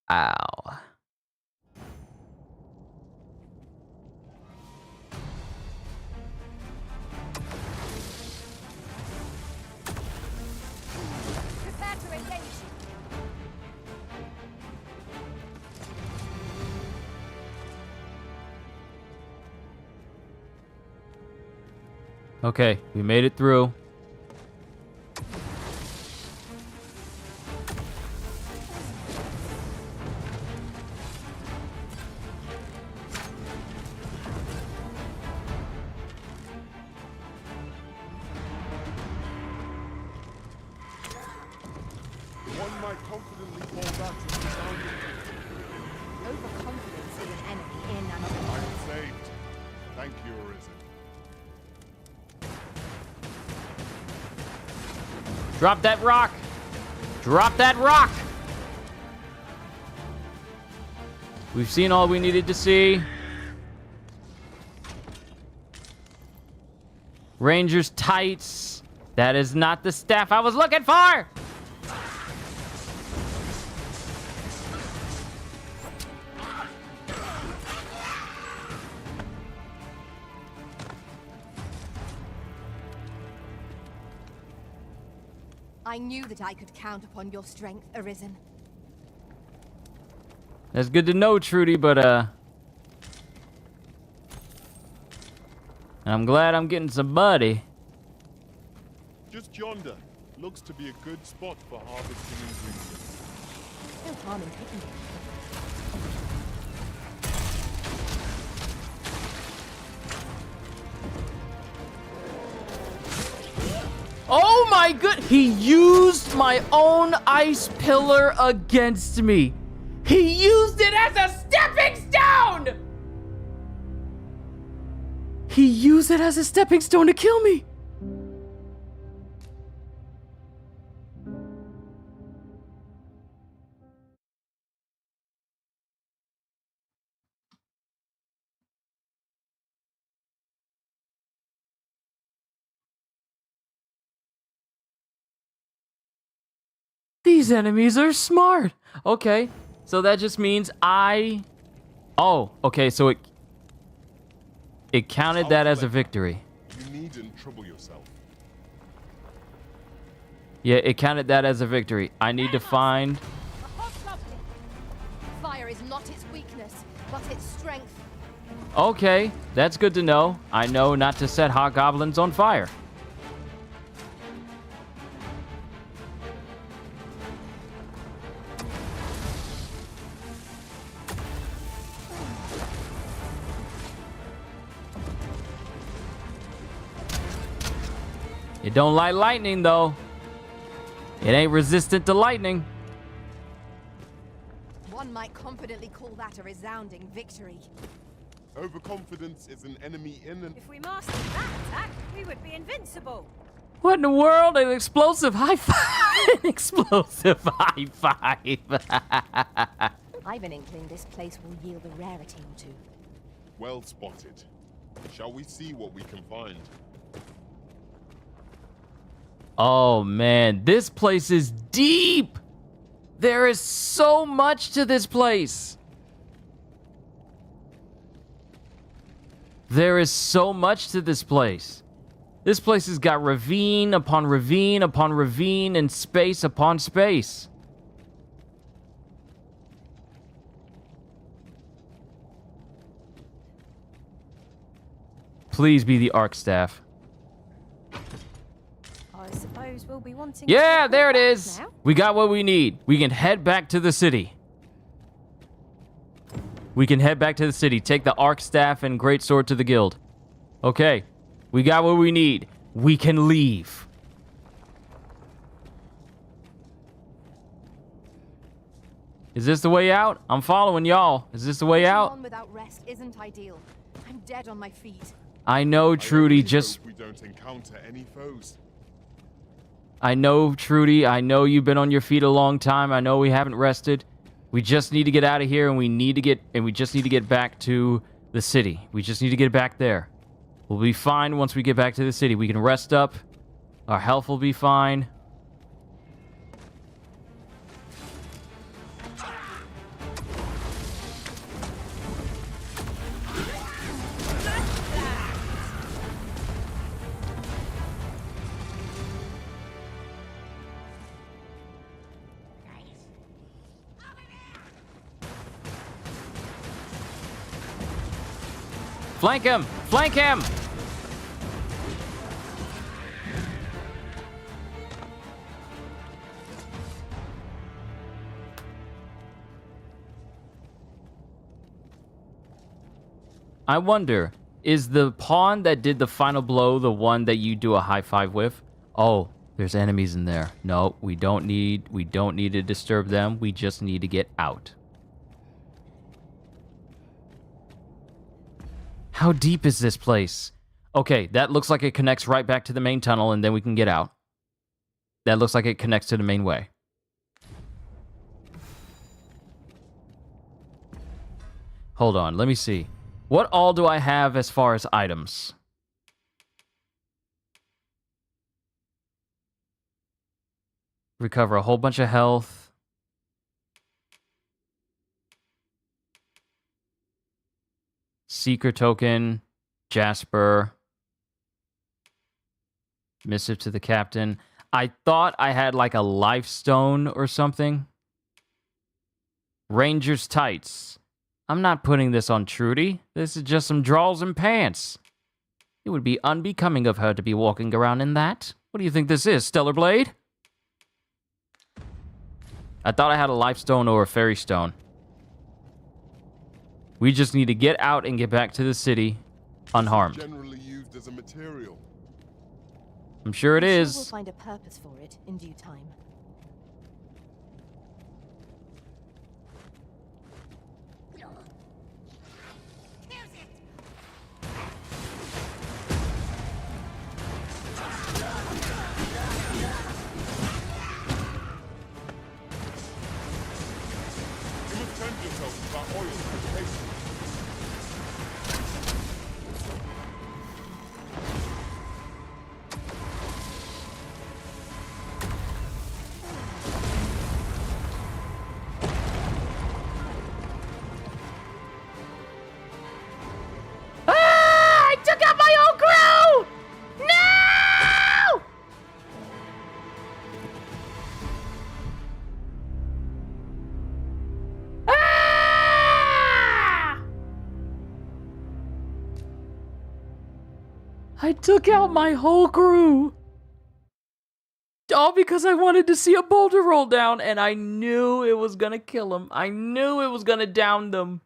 Ow. Prepare to engage. Okay, we made it through. One might confidently call that a resounding Overconfidence is an enemy in and of I'm itself. saved. Thank you, Arisen. Drop that rock! Drop that rock! We've seen all we needed to see. Ranger's tights. That is not the staff I was looking for! I knew that I could count upon your strength, Arisen. That's good to know, Trudy, but, and I'm glad I'm getting some buddy. Just yonder. Looks to be a good spot for harvesting ingredients. No harm in taking it. Oh my good! He used my own ice pillar against me. He used it as a stepping stone! He used it as a stepping stone to kill me. These enemies are smart. Okay, so that just means Oh, okay, so it counted that as a victory. You needn't trouble yourself. Yeah, it counted that as a victory. I need to find... Fire is not its weakness, but its strength. Okay, that's good to know. I know not to set hobgoblins on fire. It don't like lightning, though. It ain't resistant to lightning. One might confidently call that a resounding victory. Overconfidence is an enemy in and... If we mastered that attack, we would be invincible. What in the world? An explosive high five! An explosive high five! I've an inkling this place will yield a rarity or two. Well spotted. Shall we see what we can find? Oh man, this place is deep! There is so much to this place! There is so much to this place. This place has got ravine upon ravine upon ravine and space upon space. Please be the arc staff. I suppose we'll be wanting. Yeah, there it back is. now. We got what we need. We can head back to the city. We can head back to the city. Take the arc staff and greatsword to the guild. Okay, we got what we need. We can leave. Is this the way out? I'm following y'all. Is this the way out? On without rest isn't ideal. I'm dead on my feet. I know, Trudy. Just we don't encounter any foes. I know, Trudy, I know you've been on your feet a long time. I know we haven't rested. We just need to get out of here, and we just need to get back to the city. We just need to get back there. We'll be fine once we get back to the city. We can rest up. Our health will be fine. Flank him! Flank him! I wonder, is the pawn that did the final blow the one that you do a high five with? Oh, there's enemies in there. No, we don't need to disturb them. We just need to get out. How deep is this place? Okay, that looks like it connects right back to the main tunnel, and then we can get out. That looks like it connects to the main way. Hold on, let me see. What all do I have as far as items? Recover a whole bunch of health. Seeker token, Jasper, missive to the captain. I thought I had like a life stone or something. Ranger's tights. I'm not putting this on Trudy. This is just some drawers and pants. It would be unbecoming of her to be walking around in that. What do you think this is, Stellar Blade? I thought I had a life stone or a fairy stone. We just need to get out and get back to the city unharmed. Generally used as a material. I'm sure it is. We'll find a purpose for it in due time. I took out my whole crew. All because I wanted to see a boulder roll down, and I knew it was gonna kill them. I knew it was gonna down them.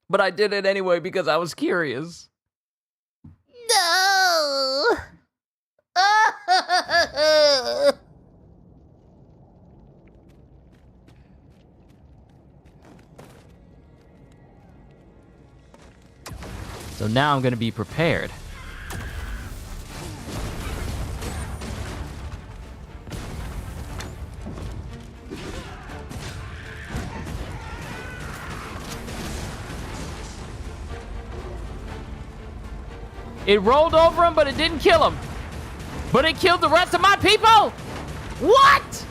But I did it anyway because I was curious. No! So now I'm gonna be prepared. It rolled over him, but it didn't kill him. But it killed the rest of my people! What?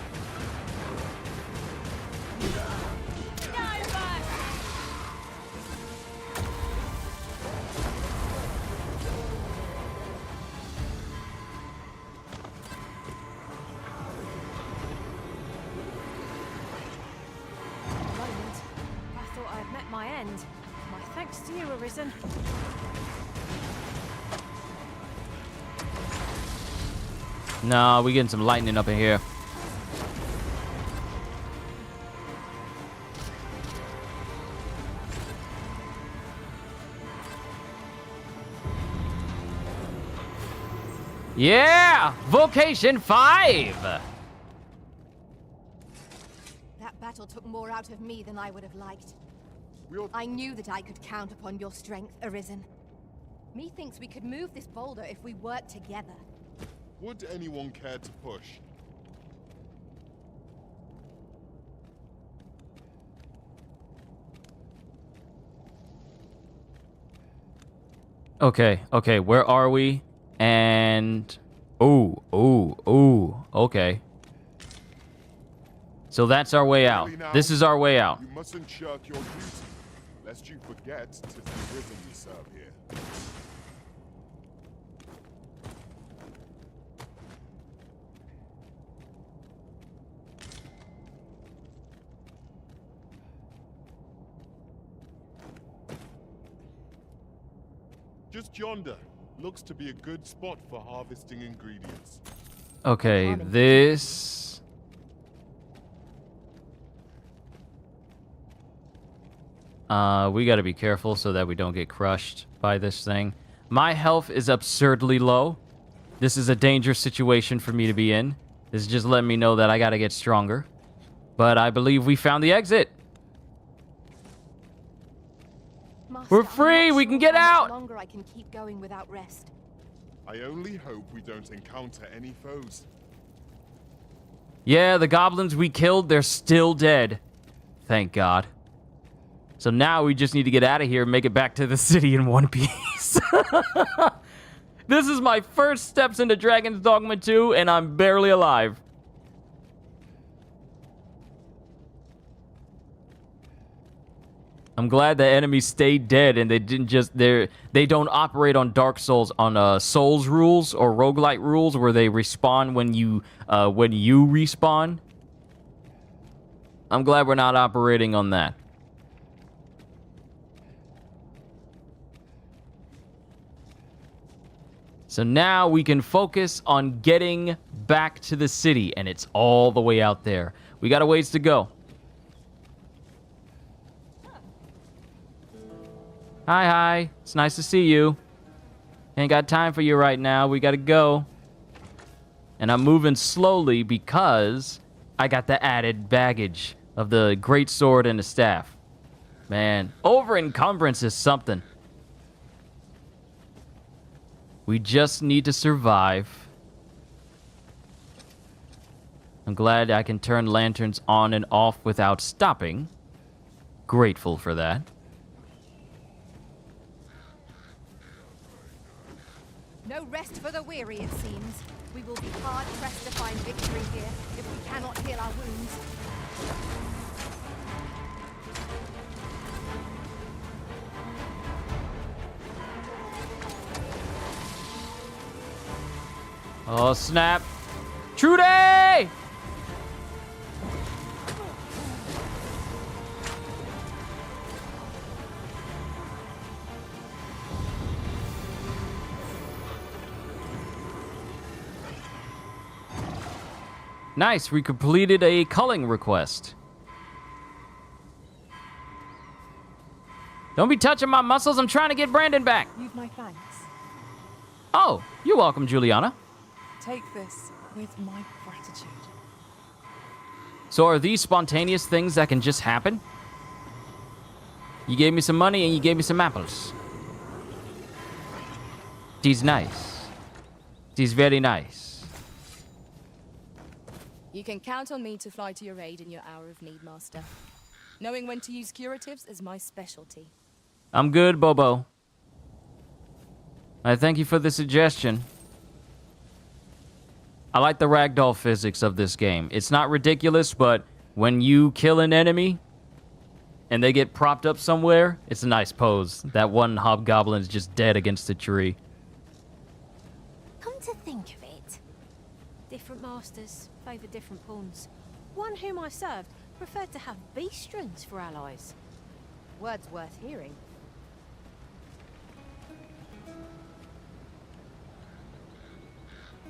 I thought I had met my end. My thanks to you, Arisen. No, we getting some lightning up in here. Yeah! Vocation 5! That battle took more out of me than I would have liked. I knew that I could count upon your strength, Arisen. Methinks we could move this boulder if we worked together. Would anyone care to push? Okay, okay, where are we? And... okay. So that's our way out. This is our way out. You mustn't shirk your duty, lest you forget 'tis the Arisen we serve here. Just yonder. Looks to be a good spot for harvesting ingredients. Okay, this... we gotta be careful so that we don't get crushed by this thing. My health is absurdly low. This is a dangerous situation for me to be in. This is just letting me know that I gotta get stronger. But I believe we found the exit. We're free! We can get out! Longer I can keep going without rest. I only hope we don't encounter any foes. Yeah, the goblins we killed, they're still dead. Thank God. So now we just need to get out of here and make it back to the city in one piece. This is my first steps into Dragon's Dogma 2, and I'm barely alive. I'm glad the enemies stayed dead and they didn't just... They don't operate on Dark Souls, on Souls rules or roguelite rules where they respawn when you respawn. I'm glad we're not operating on that. So now we can focus on getting back to the city, and it's all the way out there. We got a ways to go. Hi. It's nice to see you. Ain't got time for you right now. We gotta go. And I'm moving slowly because I got the added baggage of the great sword and the staff. Man, over encumbrance is something. We just need to survive. I'm glad I can turn lanterns on and off without stopping. Grateful for that. No rest for the weary, it seems. We will be hard-pressed to find victory here if we cannot heal our wounds. Oh, snap. Trudy! Nice, we completed a culling request. Don't be touching my muscles, I'm trying to get Brandon back. You've my thanks. Oh, you're welcome, Juliana. Take this with my gratitude. So are these spontaneous things that can just happen? You gave me some money and you gave me some apples. She's nice. She's very nice. You can count on me to fly to your aid in your hour of need, Master. Knowing when to use curatives is my specialty. I'm good, Bobo. I thank you for the suggestion. I like the ragdoll physics of this game. It's not ridiculous, but when you kill an enemy and they get propped up somewhere, it's a nice pose. That one hobgoblin is just dead against a tree. Come to think of it, different masters favour different pawns. One whom I served preferred to have beastrons for allies. Words worth hearing.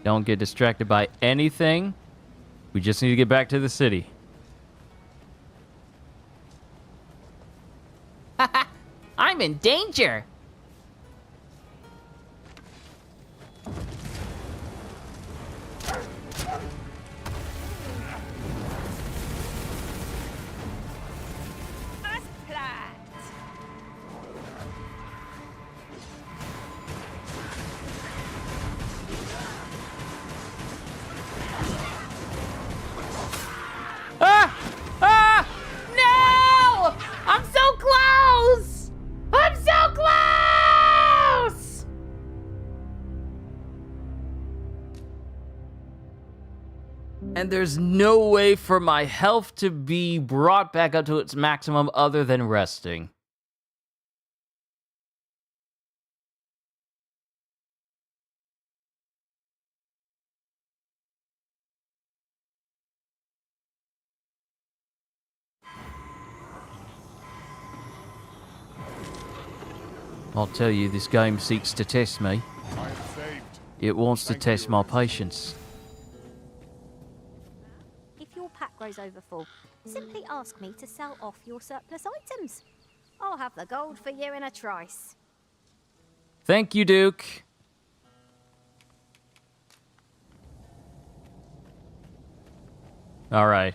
Don't get distracted by anything. We just need to get back to the city. I'm in danger. No! I'm so close! I'm so close! And there's no way for my health to be brought back up to its maximum other than resting. I'll tell you, this game seeks to test me. I am saved. It wants to test my patience. If your pack grows over full, simply ask me to sell off your surplus items. I'll have the gold for you in a trice. Thank you, Duke. Alright.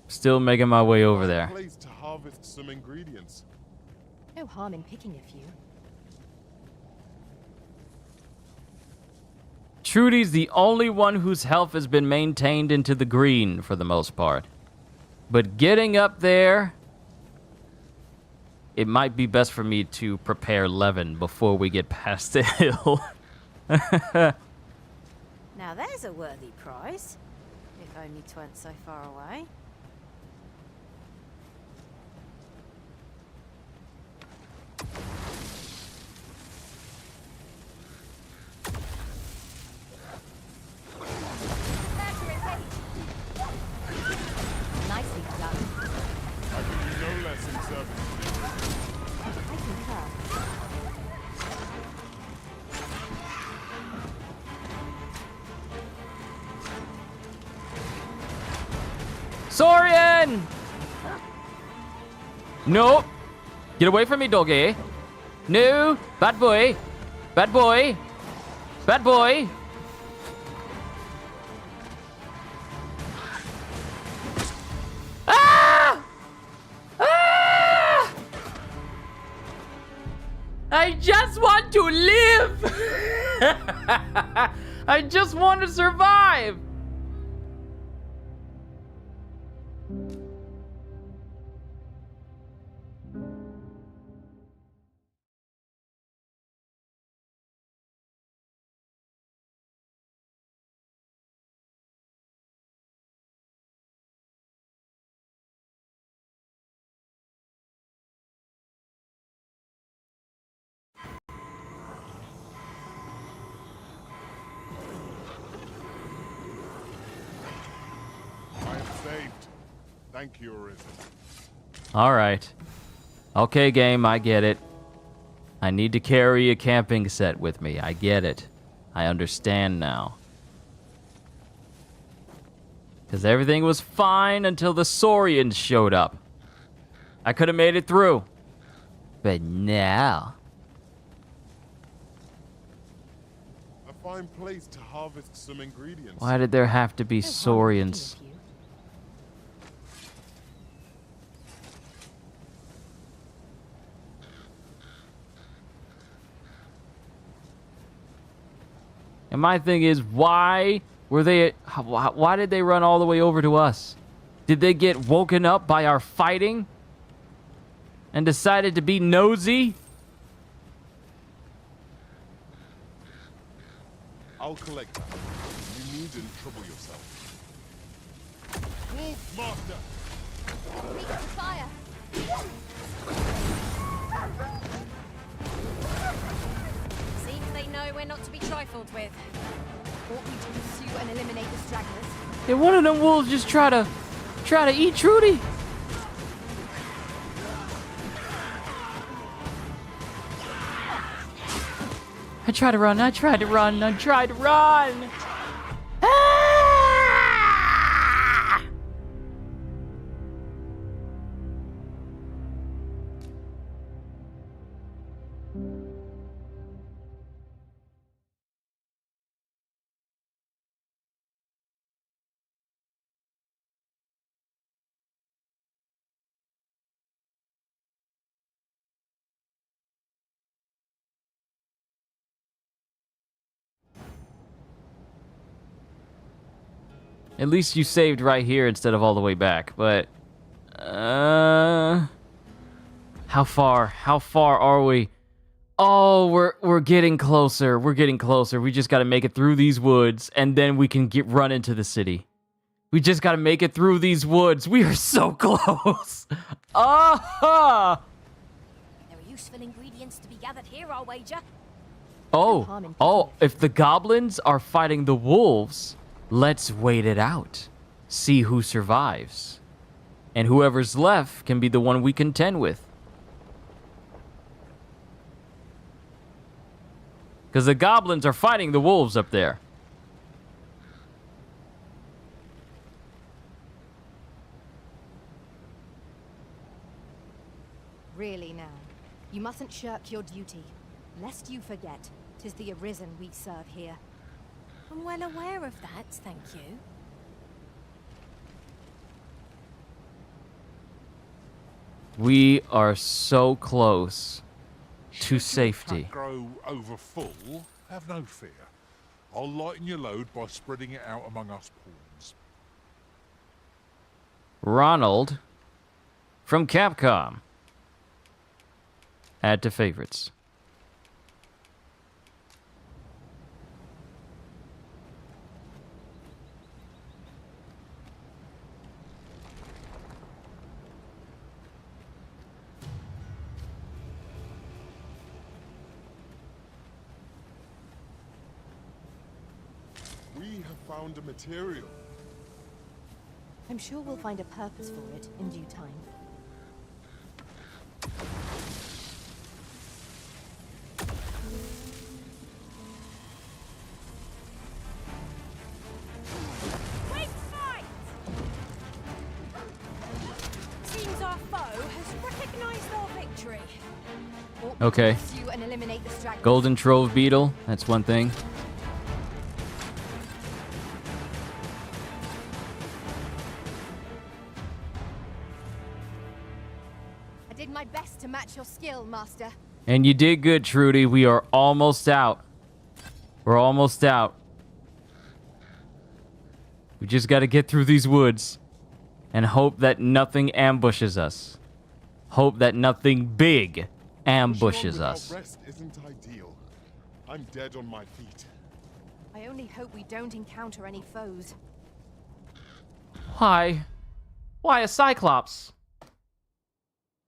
Still making my way over there. Place to harvest some ingredients. No harm in picking a few. Trudy's the only one whose health has been maintained into the green for the most part. But getting up there, it might be best for me to prepare Levin before we get past the hill. Now there's a worthy prize. If only 'tweren't so far away. Nicely done. I can do no less in service. I concur. Saurian! Nope. Get away from me, doggy. No. Bad boy. Bad boy. Bad boy. Ah! Ah! I just want to live. I just want to survive. I am saved. Thank you, Arisen. Alright. Okay, game, I get it. I need to carry a camping set with me. I get it. I understand now. Because everything was fine until the Saurians showed up. I could have made it through. But now... A fine place to harvest some ingredients. Why did there have to be Saurians? And my thing is, why were they... Why did they run all the way over to us? Did they get woken up by our fighting? And decided to be nosy? I'll collect that. You needn't trouble yourself. Wolf Master! Meet the fire. Seems they know we're not to be trifled with. Want me to pursue and eliminate the stragglers? Did one of them wolves just try to eat Trudy? I tried to run, I tried to run, I tried to run! Ah! At least you saved right here instead of all the way back, but... how far are we? Oh, we're getting closer. We're getting closer. We just got to make it through these woods, and then we can run into the city. We just got to make it through these woods. We are so close. Ah! There are useful ingredients to be gathered here, I'll wager. Oh, if the goblins are fighting the wolves, let's wait it out. See who survives. And whoever's left can be the one we contend with. Because the goblins are fighting the wolves up there. Really now, you mustn't shirk your duty, lest you forget 'tis the Arisen we serve here. I'm well aware of that, thank you. We are so close to Should safety. your pack grow over full, have no fear. I'll lighten your load by spreading it out among us pawns. Ronald from Capcom. Add to favorites. We have found a material. I'm sure we'll find a purpose for it in due time. Wait, fight! Seems our foe has recognized our victory. Okay. Pursue and eliminate the stragglers. Golden Trove Beetle. That's one thing. I did my best to match your skill, Master. And you did good, Trudy. We are almost out. We're almost out. We just got to get through these woods and hope that nothing ambushes us. Hope that nothing big ambushes us. Rest isn't ideal. I'm dead on my feet. I only hope we don't encounter any foes. Why? Why a Cyclops?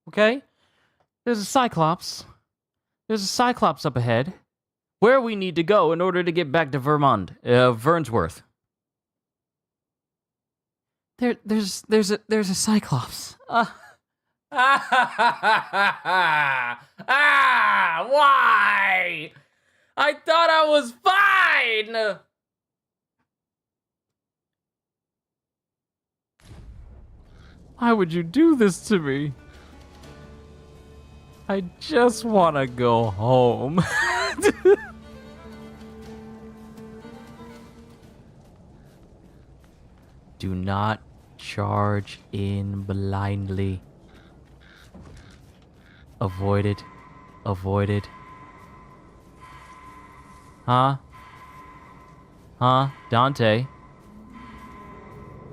Okay? There's a Cyclops. There's a Cyclops up ahead. Where we need to go in order to get back to Vernsworth. There's a Cyclops. Why? I thought I was fine. Why would you do this to me? I just want to go home. Do not charge in blindly. Avoid it. Avoid it. Huh? Huh? Dante?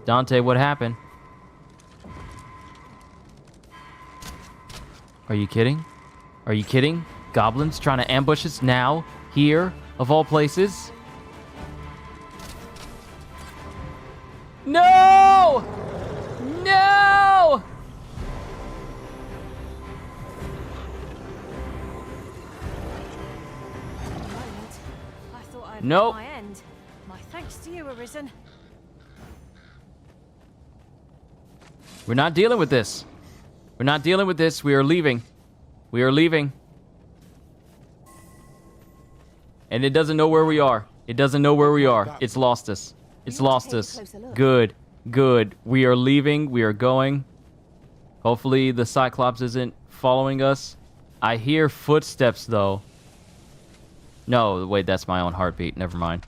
Dante, what happened? Are you kidding? Are you kidding? Goblins trying to ambush us now? Here? Of all places? No! No! I thought I'd Nope. my end. My thanks to you, Arisen. We're not dealing with this. We're not dealing with this. We are leaving. We are leaving. And it doesn't know where we are. It doesn't know where we are. It's lost us. It's lost us. Good. Good. We are leaving. We are going. Hopefully the Cyclops isn't following us. I hear footsteps, though. No, wait, that's my own heartbeat. Never mind.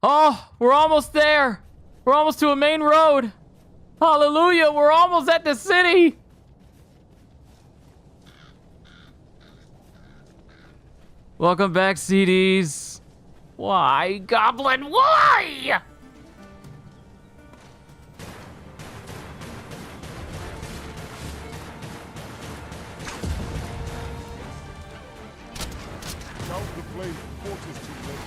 Oh, we're almost there. We're almost to a main road. Hallelujah, we're almost at the city. Welcome back, CDs. Why, Goblin? Why? flame before 'tis too late.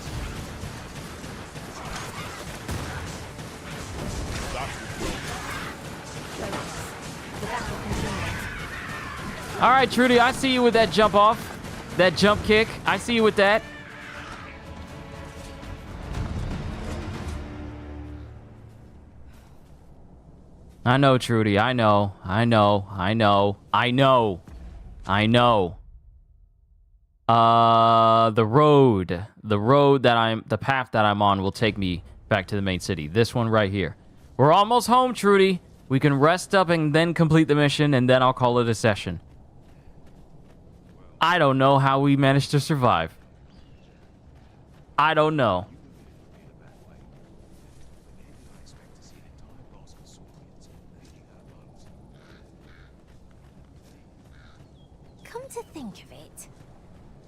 That was well. All right, Trudy, I see you with that jump off. That jump kick. I see you with that. I know, Trudy. I know. I know. I know. I know. I know. The path that I'm on will take me back to the main city. This one right here. We're almost home, Trudy. We can rest up and then complete the mission, and then I'll call it a session. I don't know how we managed to survive. I don't know. Come to think of it,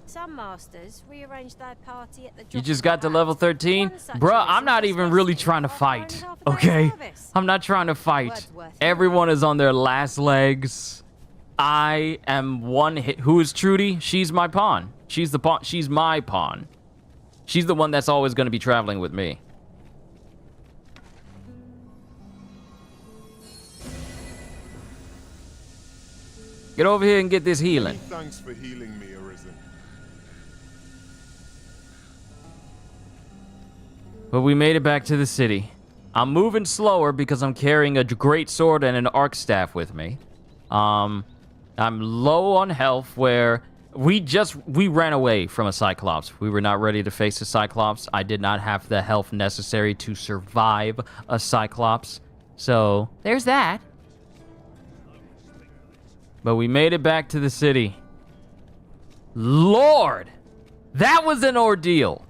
some masters rearrange their party at the drop You just of got to level 13? Bruh, I'm not even really trying to fight, okay? I'm not trying to fight. Everyone is on their last legs. I am one hit. Who is Trudy? She's my pawn. She's the pawn. She's my pawn. She's the one that's always going to be traveling with me. Get over here and get this healing. Many thanks for healing me, Arisen. But we made it back to the city. I'm moving slower because I'm carrying a great sword and an arc staff with me. I'm low on health where we ran away from a Cyclops. We were not ready to face a Cyclops. I did not have the health necessary to survive a Cyclops. So there's that. But we made it back to the city. Lord, that was an ordeal.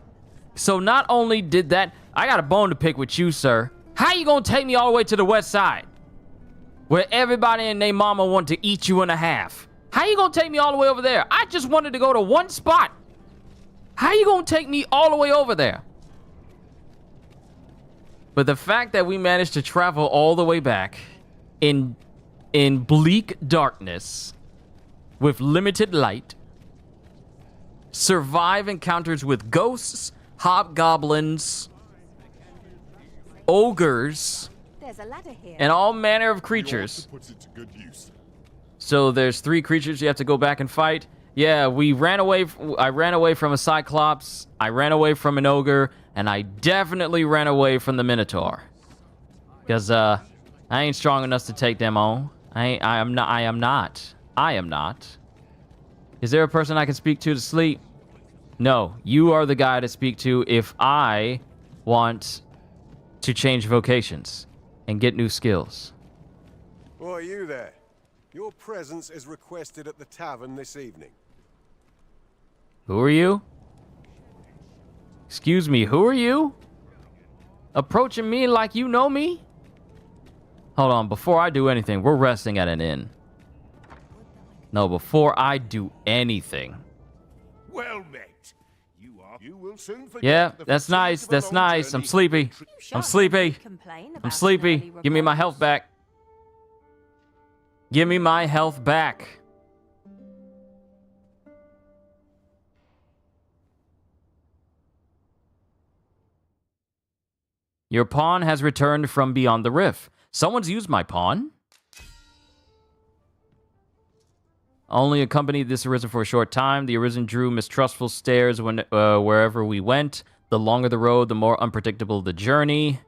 So not only did that, I got a bone to pick with you, sir. How you gonna take me all the way to the west side? Where everybody and their mama want to eat you in a half. How you gonna take me all the way over there? I just wanted to go to one spot. How you gonna take me all the way over there? But the fact that we managed to travel all the way back in bleak darkness with limited light, survive encounters with ghosts, hobgoblins, ogres, There's a ladder here. and all manner of creatures. Puts it to good use. So there's 3 creatures you have to go back and fight. Yeah, I ran away from a Cyclops, I ran away from an ogre, and I definitely ran away from the Minotaur. Because I ain't strong enough to take them on. I am not. Is there a person I can speak to sleep? No, you are the guy to speak to if I want to change vocations and get new skills. Why are you there? Your presence is requested at the tavern this evening. Who are you? Excuse me, who are you? Approaching me like you know me? Hold on, before I do anything, we're resting at an inn. No, before I do anything. Well met. You will soon forget Yeah, the that's fatigues nice, of a that's long nice. I'm journey. sleepy. I'm sleepy. I'm sleepy. Give me my health back. Give me my health back. Your pawn has returned from beyond the rift. Someone's used my pawn. Only accompanied this Arisen for a short time. The Arisen drew mistrustful stares wherever we went. The longer the road, the more unpredictable the journey.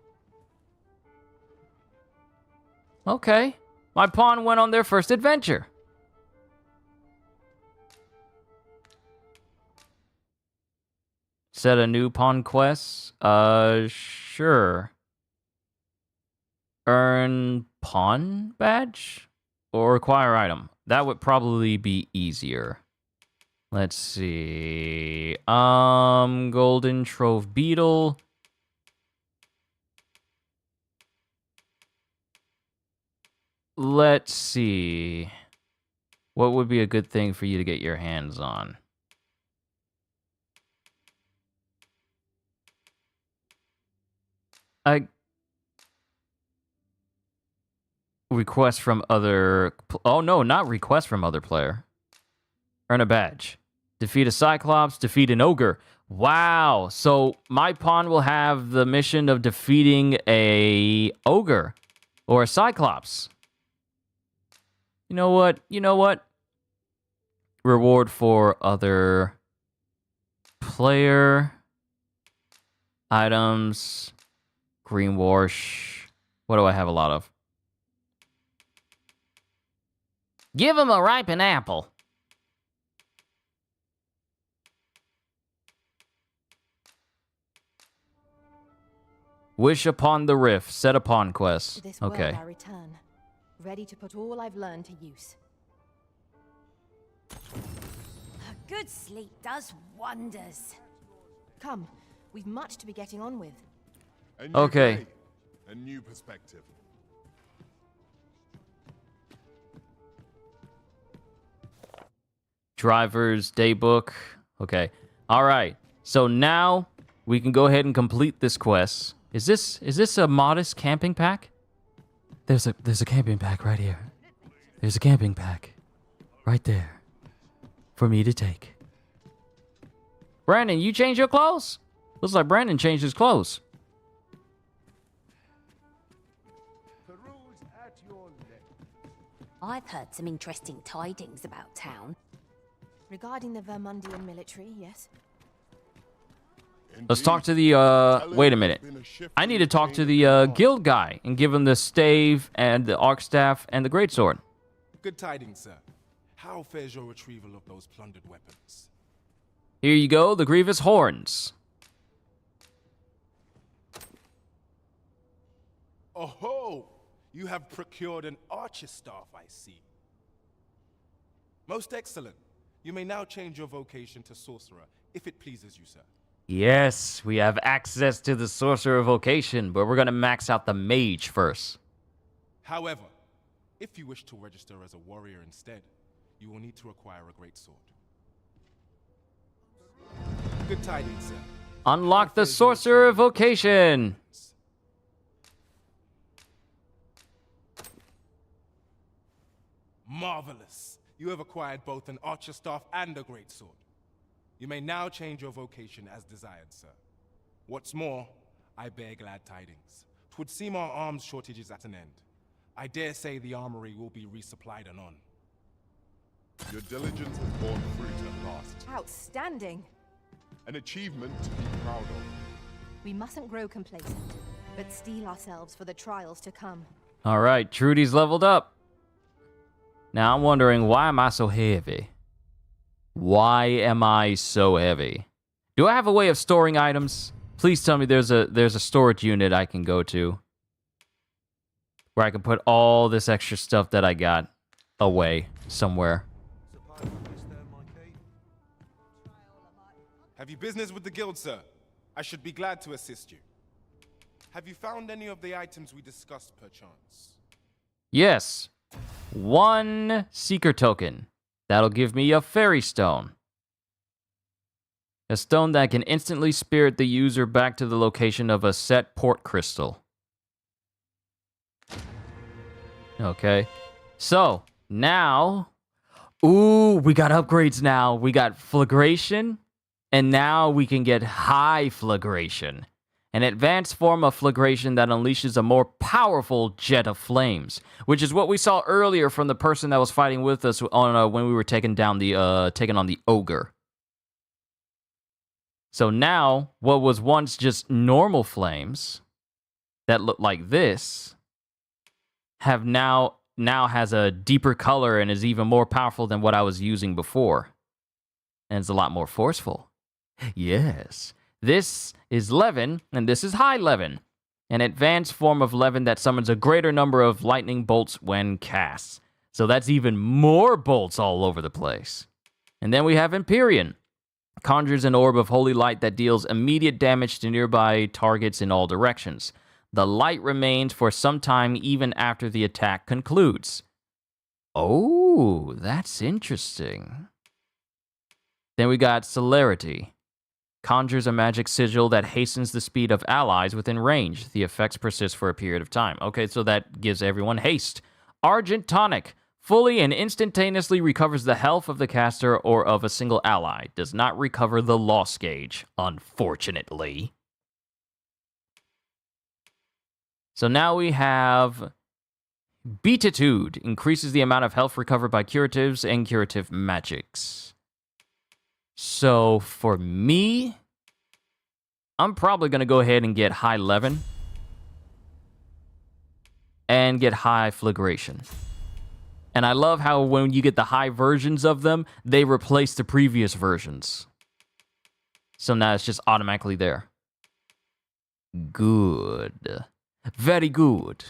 Okay. My pawn went on their first adventure. Set a new pawn quest? Sure. Earn pawn badge? Or acquire item? That would probably be easier. Let's see. Golden Trove Beetle. Let's see. What would be a good thing for you to get your hands on? Request from other... Oh, no, not request from other player. Earn a badge. Defeat a Cyclops, defeat an ogre. Wow. So my pawn will have the mission of defeating a ogre or a Cyclops. You know what? You know what? Reward for other player items. Green wash. What do I have a lot of? Give him a ripened apple. Wish upon the rift. Set upon quest. To this Okay. world I return, ready to put all I've learned to use. A good sleep does wonders. Come, we've much to be getting on with. A new Okay. day, a new perspective. Driver's daybook. Okay. All right. So now we can go ahead and complete this quest. Is this a modest camping pack? There's a camping pack right here. There's a camping pack right there for me to take. Brandon, you changed your clothes? Looks like Brandon changed his clothes. I've heard some interesting tidings about town. Regarding the Vermundian military, yes? Let's talk to the, wait a minute. I need to talk to the, guild guy and give him the stave and the arc staff and the greatsword. Good tidings, sir. How fares your retrieval of those plundered weapons? Here you go, the grievous horns. Oh, you have procured an archer staff, I see. Most excellent. You may now change your vocation to sorcerer, if it pleases you, sir. Yes, we have access to the sorcerer vocation, but we're gonna max out the mage first. However, if you wish to register as a warrior instead, you will need to acquire a great sword. Good tidings, sir. Unlock the sorcerer vocation. Marvelous. You have acquired both an archer staff and a great sword. You may now change your vocation as desired, sir. What's more, I bear glad tidings. 'Twould seem our arms shortage is at an end. I dare say the armory will be resupplied anon. Your diligence has borne fruit at last. Outstanding. An achievement to be proud of. We mustn't grow complacent, but steel ourselves for the trials to come. All right, Trudy's leveled up. Now I'm wondering, why am I so heavy? Why am I so heavy? Do I have a way of storing items? Please tell me there's a storage unit I can go to where I can put all this extra stuff that I got away somewhere. Have you business with the guild, sir? I should be glad to assist you. Have you found any of the items we discussed, perchance? Yes. 1 seeker token. That'll give me a fairy stone. A stone that can instantly spirit the user back to the location of a set port crystal. Okay. So, now... Ooh, we got upgrades now. We got flagration, and now we can get high flagration. An advanced form of flagration that unleashes a more powerful jet of flames, which is what we saw earlier from the person that was fighting with us on when we were taking on the ogre. So now, what was once just normal flames that looked like this, have now has a deeper color and is even more powerful than what I was using before, and it's a lot more forceful. Yes. This is Levin, and this is High Levin, an advanced form of Levin that summons a greater number of lightning bolts when cast. So that's even more bolts all over the place. And then we have Empyrean. Conjures an orb of holy light that deals immediate damage to nearby targets in all directions. The light remains for some time even after the attack concludes. Oh, that's interesting. Then we got Celerity. Conjures a magic sigil that hastens the speed of allies within range. The effects persist for a period of time. Okay, so that gives everyone haste. Argent Tonic. Fully and instantaneously recovers the health of the caster or of a single ally. Does not recover the loss gauge, unfortunately. So now we have Beatitude. Increases the amount of health recovered by curatives and curative magics. So for me, I'm probably going to go ahead and get High Levin. And get High Flagration. And I love how when you get the high versions of them, they replace the previous versions. So now it's just automatically there. Good. Very good.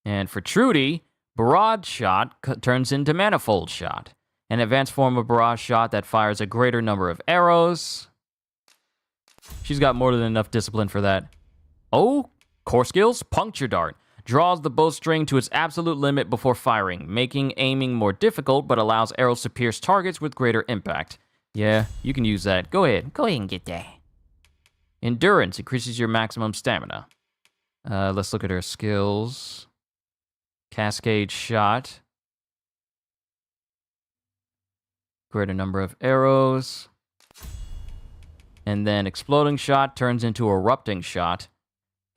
And for Trudy, Barrage Shot turns into Manifold Shot. An advanced form of Barrage Shot that fires a greater number of arrows. She's got more than enough discipline for that. Oh, core skills, Puncture Dart. Draws the bowstring to its absolute limit before firing, making aiming more difficult, but allows arrows to pierce targets with greater impact. Yeah, you can use that. Go ahead and get that. Endurance increases your maximum stamina. Let's look at her skills. Cascade Shot. Greater number of arrows. And then Exploding Shot turns into Erupting Shot.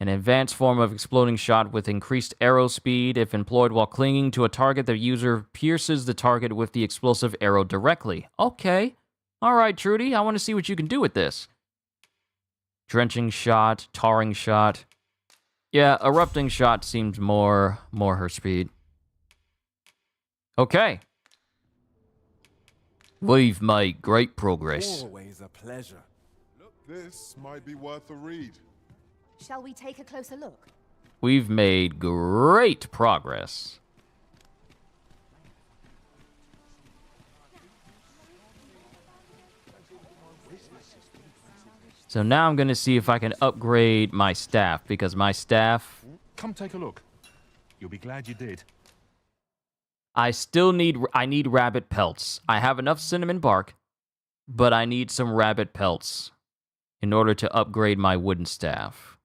An advanced form of Exploding Shot with increased arrow speed. If employed while clinging to a target, the user pierces the target with the explosive arrow directly. Okay. All right, Trudy, I want to see what you can do with this. Drenching Shot, Tarring Shot. Yeah, Erupting Shot seems more her speed. Okay. We've made great progress. Always a pleasure. Look, this might be worth a read. Shall we take a closer look? We've made great progress. So now I'm going to see if I can upgrade my staff, because my staff... Come take a look. You'll be glad you did. I need rabbit pelts. I have enough cinnamon bark, but I need some rabbit pelts in order to upgrade my wooden staff.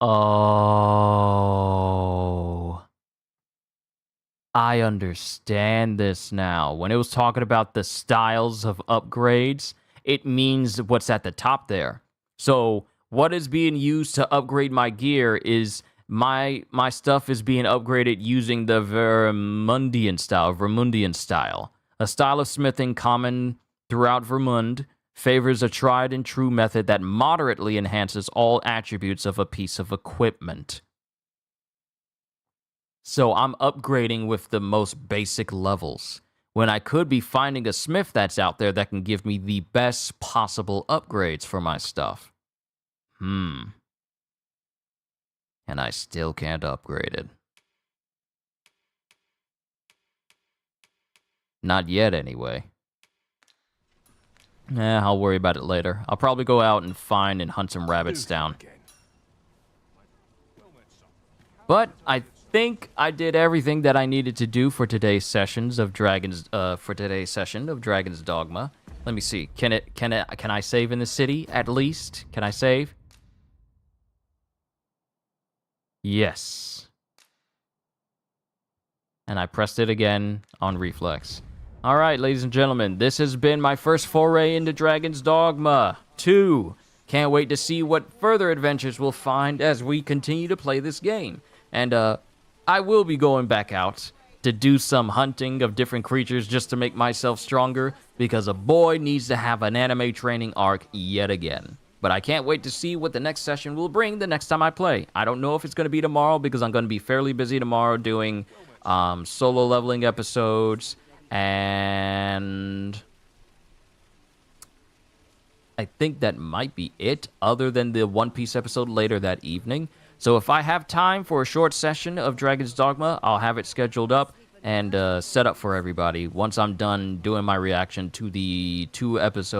Oh, I understand this now. When it was talking about the styles of upgrades, it means what's at the top there. So what is being used to upgrade my gear is my stuff is being upgraded using the Vermundian style. A style of smithing common throughout Vermund, favors a tried and true method that moderately enhances all attributes of a piece of equipment. So I'm upgrading with the most basic levels, when I could be finding a smith that's out there that can give me the best possible upgrades for my stuff. And I still can't upgrade it. Not yet, anyway. I'll worry about it later. I'll probably go out and find and hunt some rabbits down. But I think I did everything that I needed to do for today's sessions of Dragon's Dogma. Let me see. Can I save in the city at least? Can I save? Yes. And I pressed it again on reflex. All right, ladies and gentlemen, this has been my first foray into Dragon's Dogma 2. Can't wait to see what further adventures we'll find as we continue to play this game. And I will be going back out to do some hunting of different creatures just to make myself stronger, because a boy needs to have an anime training arc yet again. But I can't wait to see what the next session will bring the next time I play. I don't know if it's going to be tomorrow, because I'm going to be fairly busy tomorrow doing solo leveling episodes. And I think that might be it, other than the One Piece episode later that evening. So if I have time for a short session of Dragon's Dogma, I'll have it scheduled up and set up for everybody once I'm done doing my reaction to the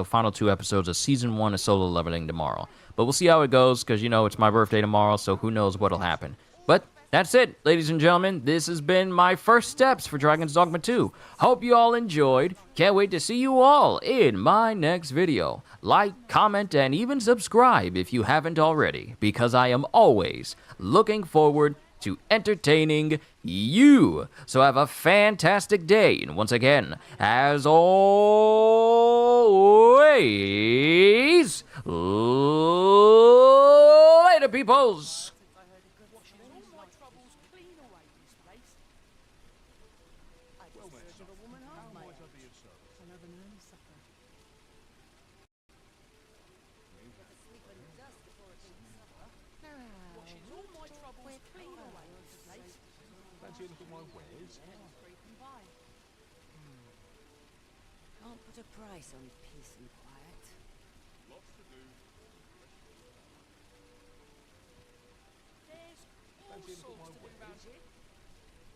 final two episodes of Season 1 of Solo Leveling tomorrow. But we'll see how it goes, because, you know, it's my birthday tomorrow, so who knows what'll happen. But That's it, ladies and gentlemen. This has been my first steps for Dragon's Dogma 2. Hope you all enjoyed. Can't wait to see you all in my next video. Like, comment, and even subscribe if you haven't already, because I am always looking forward to entertaining you. So have a fantastic day, and once again, as always, later, peoples. Can't put a price on peace and quiet. Lots to do. There's all sorts to do around here.